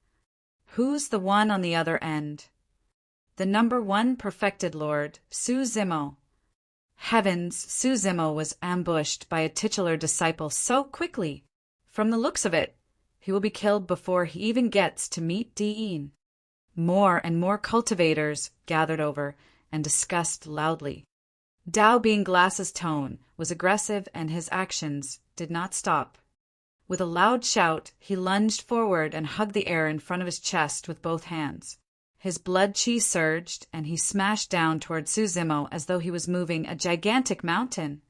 Who's the one on the other end? The number 1 perfected lord, Su Zimo. Heavens, Su Zimo was ambushed by a titular disciple so quickly. From the looks of it, he will be killed before he even gets to meet Dean. More and more cultivators gathered over and discussed loudly. Tao being glass's tone was aggressive and his actions did not stop. With a loud shout, he lunged forward and hugged the air in front of his chest with both hands. His blood chi surged and he smashed down toward Su Zimo as though he was moving a gigantic mountain.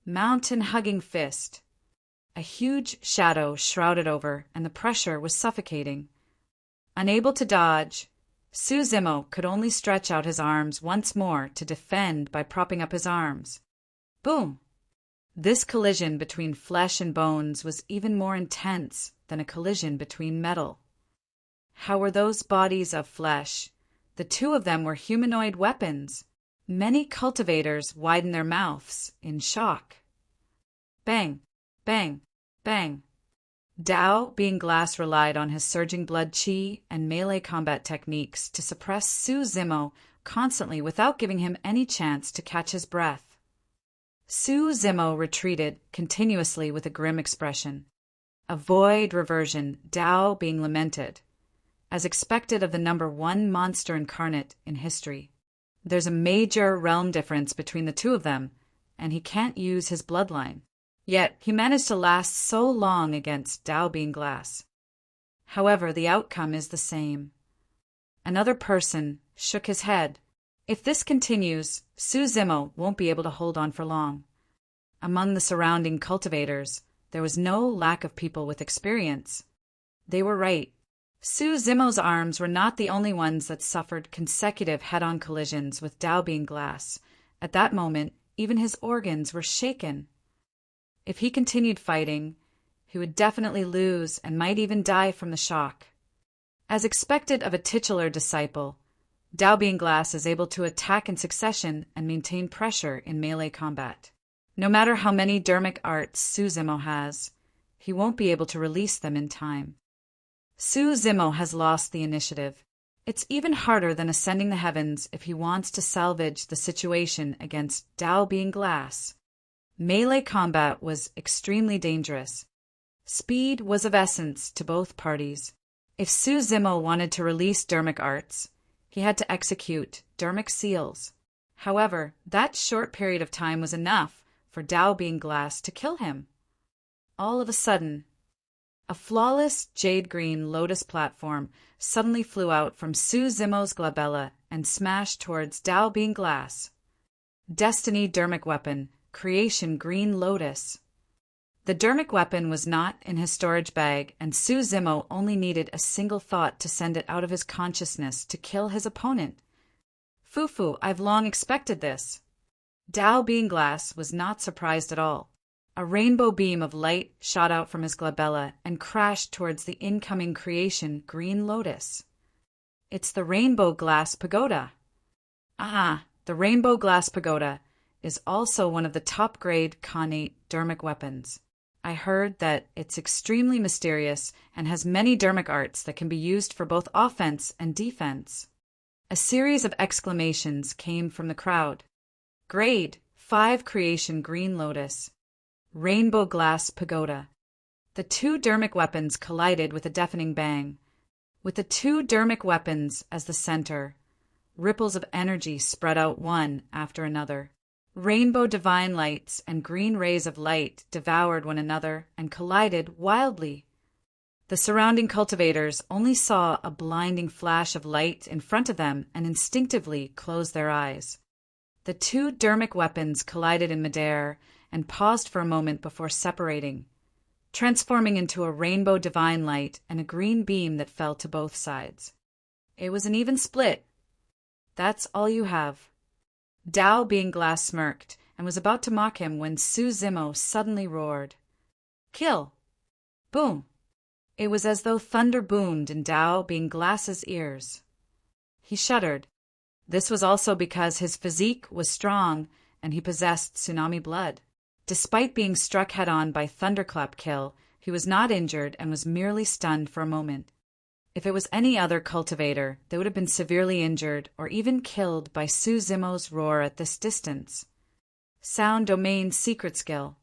Mountain-hugging fist. A huge shadow shrouded over and the pressure was suffocating. Unable to dodge, Su Zimo could only stretch out his arms once more to defend by propping up his arms. Boom! This collision between flesh and bones was even more intense than a collision between metal. How were those bodies of flesh? The two of them were humanoid weapons. Many cultivators widened their mouths in shock. Bang! Bang! Bang! Tao being glass relied on his surging blood chi and melee combat techniques to suppress Su Zimo constantly without giving him any chance to catch his breath. Su Zimo retreated continuously with a grim expression. A void reversion, Tao being lamented, as expected of the number 1 monster incarnate in history. There's a major realm difference between the two of them, and he can't use his bloodline. Yet he managed to last so long against Tao being glass. However, the outcome is the same. Another person shook his head. If this continues, Su Zimo won't be able to hold on for long. Among the surrounding cultivators, there was no lack of people with experience. They were right. Su Zimo's arms were not the only ones that suffered consecutive head-on collisions with Tao being glass. At that moment, even his organs were shaken. If he continued fighting, he would definitely lose and might even die from the shock. As expected of a titular disciple, Dao Being Glass is able to attack in succession and maintain pressure in melee combat. No matter how many dermic arts Su Zimo has, he won't be able to release them in time. Su Zimo has lost the initiative. It's even harder than ascending the heavens if he wants to salvage the situation against Dao Being Glass. Melee combat was extremely dangerous. Speed was of essence to both parties. If Su Zimo wanted to release dermic arts, he had to execute dermic seals. However, that short period of time was enough for Dao Being Glass to kill him. All of a sudden, a flawless jade-green lotus platform suddenly flew out from Su Zimo's glabella and smashed towards Dao Being Glass. Destiny dermic weapon, creation green lotus. The dermic weapon was not in his storage bag, and Su Zimo only needed a single thought to send it out of his consciousness to kill his opponent. Fufu, I've long expected this. Dao Being Glass was not surprised at all. A rainbow beam of light shot out from his glabella and crashed towards the incoming creation green lotus. It's the Rainbow Glass Pagoda. The Rainbow Glass Pagoda is also one of the top-grade Khanate dermic weapons. I heard that it's extremely mysterious and has many dermic arts that can be used for both offense and defense. A series of exclamations came from the crowd. Grade 5 Creation Green Lotus. Rainbow Glass Pagoda. The two dermic weapons collided with a deafening bang. With the two dermic weapons as the center, ripples of energy spread out one after another. Rainbow divine lights and green rays of light devoured one another and collided wildly. The surrounding cultivators only saw a blinding flash of light in front of them and instinctively closed their eyes. The two dermic weapons collided in midair and paused for a moment before separating, transforming into a rainbow divine light and a green beam that fell to both sides. It was an even split. That's all you have. Dao Being Glass smirked and was about to mock him when Su Zimo suddenly roared. Kill! Boom! It was as though thunder boomed in Dao Being Glass's ears. He shuddered. This was also because his physique was strong and he possessed tsunami blood. Despite being struck head-on by Thunderclap Kill, he was not injured and was merely stunned for a moment. If it was any other cultivator, they would have been severely injured or even killed by Su Zimo's roar at this distance. Sound Domain Secret Skill.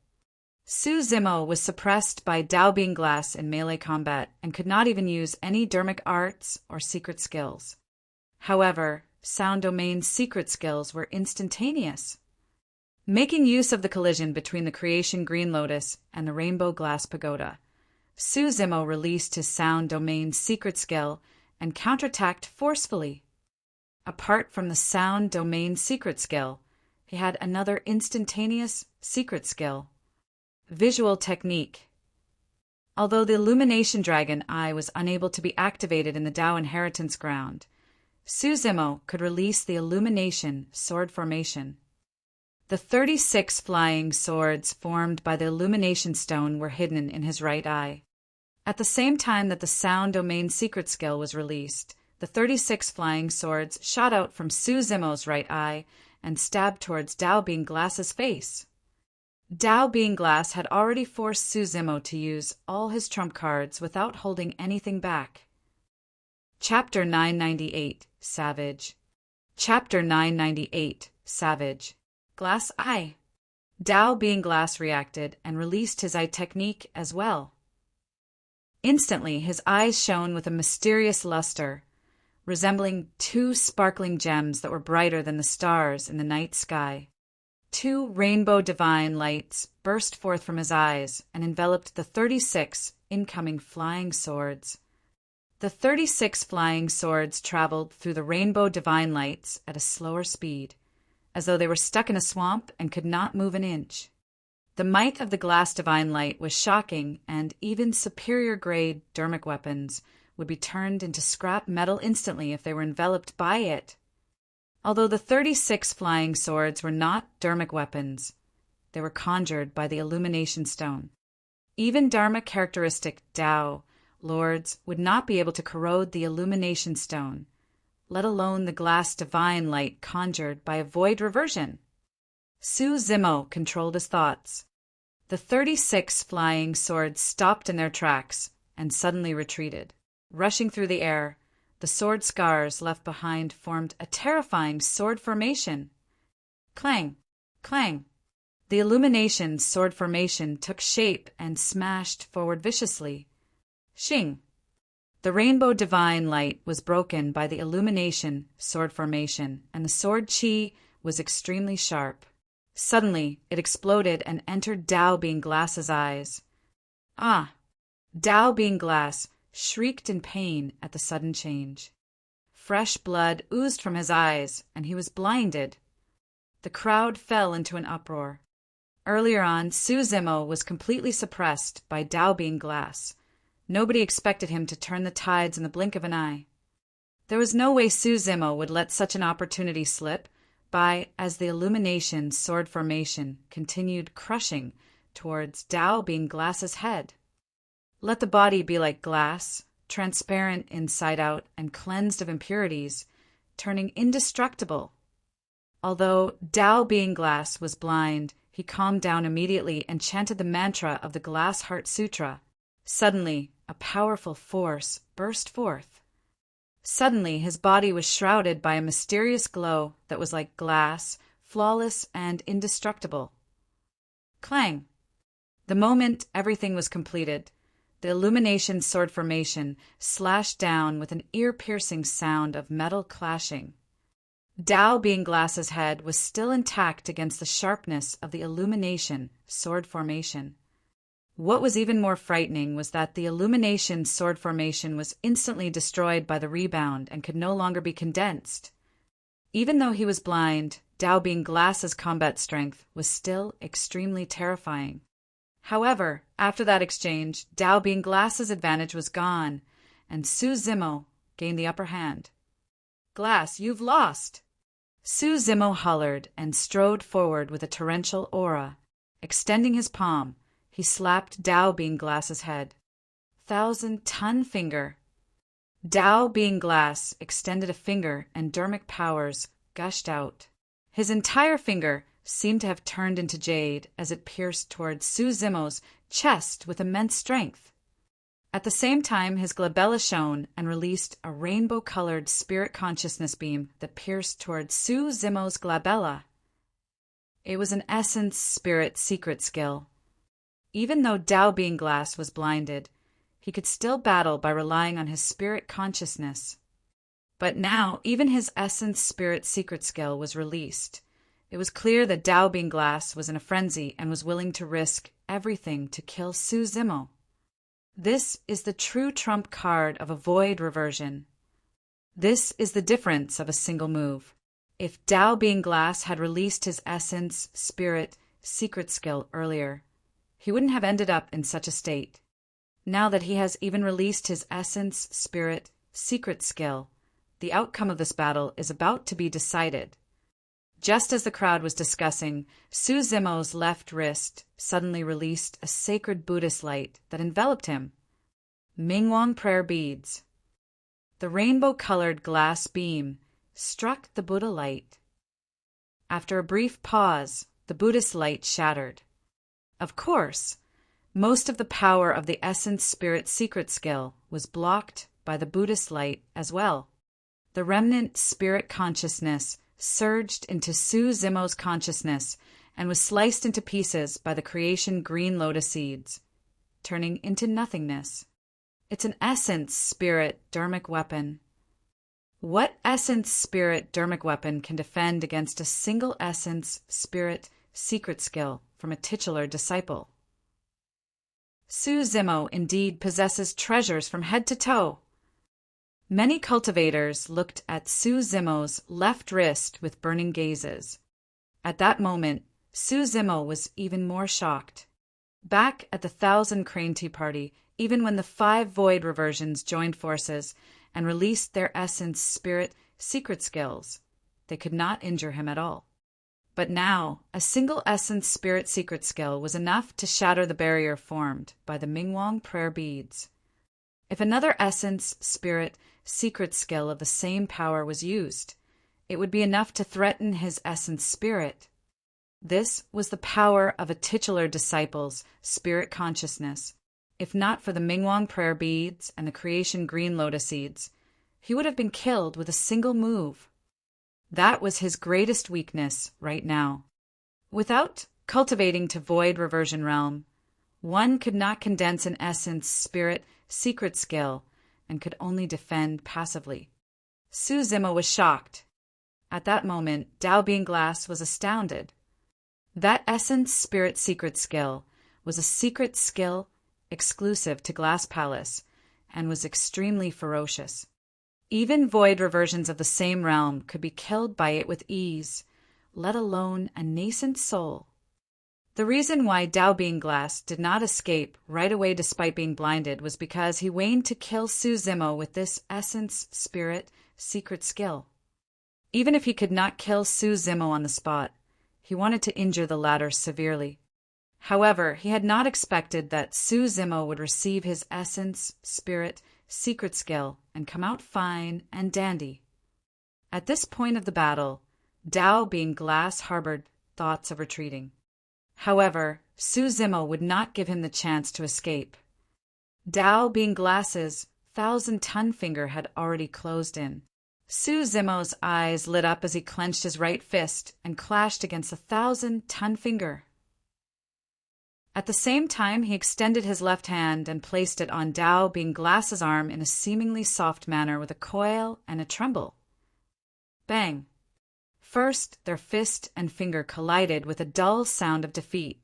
Su Zimo was suppressed by Dao Being Glass in melee combat and could not even use any dermic arts or secret skills. However, Sound Domain's secret skills were instantaneous. Making use of the collision between the Creation Green Lotus and the Rainbow Glass Pagoda, Su Zimo released his Sound Domain's secret skill and counterattacked forcefully. Apart from the Sound Domain secret skill, he had another instantaneous secret skill. Visual Technique. Although the Illumination Dragon Eye was unable to be activated in the Dao Inheritance Ground, Su Zimo could release the Illumination Sword Formation. The 36 flying swords formed by the Illumination Stone were hidden in his right eye. At the same time that the Sound Domain secret skill was released, the 36 flying swords shot out from Su Zimo's right eye and stabbed towards Dao Being Glass's face. Dao Being Glass had already forced Su Zimo to use all his trump cards without holding anything back. Chapter 998, Savage. Chapter 998, Savage. Glass Eye. Dao Being Glass reacted and released his eye technique as well. Instantly, his eyes shone with a mysterious luster, resembling two sparkling gems that were brighter than the stars in the night sky. Two rainbow divine lights burst forth from his eyes and enveloped the 36 incoming flying swords. The 36 flying swords traveled through the rainbow divine lights at a slower speed, as though they were stuck in a swamp and could not move an inch. The might of the glass divine light was shocking, and even superior-grade dermic weapons would be turned into scrap metal instantly if they were enveloped by it. Although the 36 flying swords were not dharmic weapons, they were conjured by the illumination stone. Even dharma characteristic Tao lords would not be able to corrode the illumination stone, let alone the glass divine light conjured by a void reversion. Su Zimo controlled his thoughts. The 36 flying swords stopped in their tracks and suddenly retreated. Rushing through the air, the sword scars left behind formed a terrifying sword formation. Clang! Clang! The illumination sword formation took shape and smashed forward viciously. Shing! The rainbow divine light was broken by the illumination sword formation, and the sword chi was extremely sharp. Suddenly, it exploded and entered Tao Being Glass's eyes. Ah! Tao Being Glass shrieked in pain at the sudden change. Fresh blood oozed from his eyes, and he was blinded. The crowd fell into an uproar. Earlier on, Su Zimo was completely suppressed by Tao Being Glass. Nobody expected him to turn the tides in the blink of an eye. There was no way Su Zimo would let such an opportunity slip as the illumination sword formation continued crushing towards Tao Being Glass's head. Let the body be like glass, transparent inside out and cleansed of impurities, turning indestructible. Although Tao Being Glass was blind, he calmed down immediately and chanted the mantra of the Glass Heart Sutra. Suddenly, a powerful force burst forth. Suddenly, his body was shrouded by a mysterious glow that was like glass, flawless and indestructible. Clang! The moment everything was completed, the illumination sword formation slashed down with an ear-piercing sound of metal clashing. Tao Being Glass's head was still intact against the sharpness of the illumination sword formation. What was even more frightening was that the illumination sword formation was instantly destroyed by the rebound and could no longer be condensed. Even though he was blind, Tao Being Glass's combat strength was still extremely terrifying. However, after that exchange, Tao Being Glass's advantage was gone, and Su Zimo gained the upper hand. "Glass, you've lost!" Su Zimo hollered and strode forward with a torrential aura. Extending his palm, he slapped Tao Being Glass's head. 1,000-ton finger. Tao Being Glass extended a finger and dharmic powers gushed out. His entire finger seemed to have turned into jade as it pierced towards Su Zimo's chest with immense strength. At the same time, his glabella shone and released a rainbow-colored spirit consciousness beam that pierced towards Su Zimo's glabella. It was an essence spirit secret skill. Even though Tao Being Glass was blinded, he could still battle by relying on his spirit consciousness. But now, even his essence spirit secret skill was released. It was clear that Tao Being Glass was in a frenzy and was willing to risk everything to kill Su Zimo. This is the true trump card of a void reversion. This is the difference of a single move. If Tao Being Glass had released his essence spirit secret skill earlier, he wouldn't have ended up in such a state. Now that he has even released his essence spirit secret skill, the outcome of this battle is about to be decided. Just as the crowd was discussing, Su Zimo's left wrist suddenly released a sacred Buddhist light that enveloped him. Mingwang prayer beads. The rainbow-colored glass beam struck the Buddha light. After a brief pause, the Buddhist light shattered. Of course, most of the power of the essence spirit secret skill was blocked by the Buddhist light as well. The remnant spirit consciousness surged into Su Zimo's consciousness and was sliced into pieces by the creation green lotus seeds, turning into nothingness. It's an essence spirit dharmic weapon. What essence spirit dharmic weapon can defend against a single essence spirit secret skill from a titular disciple? Su Zimo indeed possesses treasures from head to toe. Many cultivators looked at Su Zimo's left wrist with burning gazes. At that moment, Su Zimo was even more shocked. Back at the 1,000 Crane Tea Party, even when the 5 void reversions joined forces and released their essence spirit secret skills, they could not injure him at all. But now, a single essence spirit secret skill was enough to shatter the barrier formed by the Mingwang prayer beads. If another essence spirit secret skill of the same power was used, it would be enough to threaten his essence spirit. This was the power of a titular disciple's spirit consciousness. If not for the Mingwang prayer beads and the creation green lotus seeds, he would have been killed with a single move. That was his greatest weakness right now. Without cultivating to void reversion realm, one could not condense an essence spirit secret skill and could only defend passively. Su Zimo was shocked. At that moment, Dao Being Glass was astounded. That essence spirit secret skill was a secret skill exclusive to Glass Palace and was extremely ferocious. Even void reversions of the same realm could be killed by it with ease, let alone a nascent soul. The reason why Dao Being Glass did not escape right away despite being blinded was because he wanted to kill Su Zimo with this essence spirit secret skill. Even if he could not kill Su Zimo on the spot, he wanted to injure the latter severely. However, he had not expected that Su Zimo would receive his essence spirit secret skill and come out fine and dandy. At this point of the battle, Dao Being Glass harbored thoughts of retreating. However, Su Zimo would not give him the chance to escape. Dao Being Glass's 1,000-ton finger had already closed in. Su Zimo's eyes lit up as he clenched his right fist and clashed against the 1,000-ton finger. At the same time, he extended his left hand and placed it on Dao Being Glass's arm in a seemingly soft manner with a coil and a tremble. Bang! First, their fist and finger collided with a dull sound of defeat.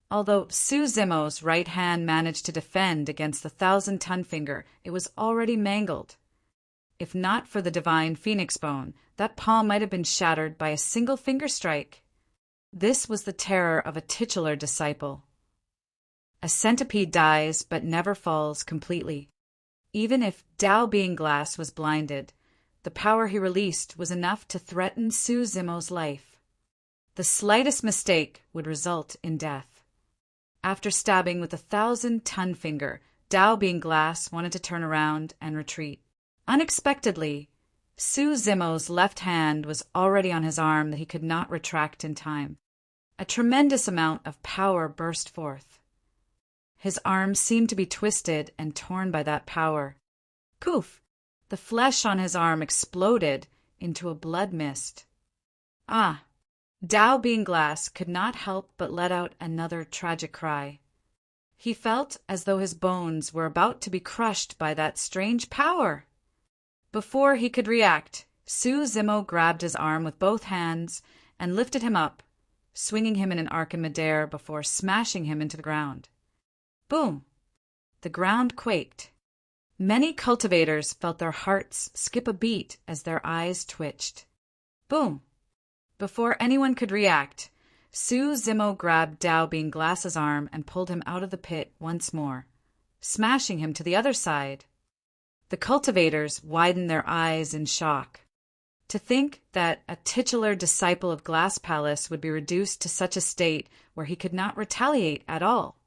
Although Su Zimo's right hand managed to defend against the 1,000-ton finger, it was already mangled. If not for the divine phoenix bone, that palm might have been shattered by a single finger strike. This was the terror of a titular disciple. A centipede dies but never falls completely. Even if Dao Being Glass was blinded, the power he released was enough to threaten Su Zimo's life. The slightest mistake would result in death. After stabbing with a 1,000-ton finger, Dao Being Glass wanted to turn around and retreat. Unexpectedly, Su Zimo's left hand was already on his arm that he could not retract in time. A tremendous amount of power burst forth. His arm seemed to be twisted and torn by that power. Poof! The flesh on his arm exploded into a blood mist. Ah! Dao Being Glass could not help but let out another tragic cry. He felt as though his bones were about to be crushed by that strange power. Before he could react, Su Zimo grabbed his arm with both hands and lifted him up, swinging him in an arc in midair before smashing him into the ground. Boom! The ground quaked. Many cultivators felt their hearts skip a beat as their eyes twitched. Boom! Before anyone could react, Su Zimo grabbed Dao Being Glass's arm and pulled him out of the pit once more, smashing him to the other side. The cultivators widened their eyes in shock. To think that a titular disciple of Glass Palace would be reduced to such a state where he could not retaliate at all.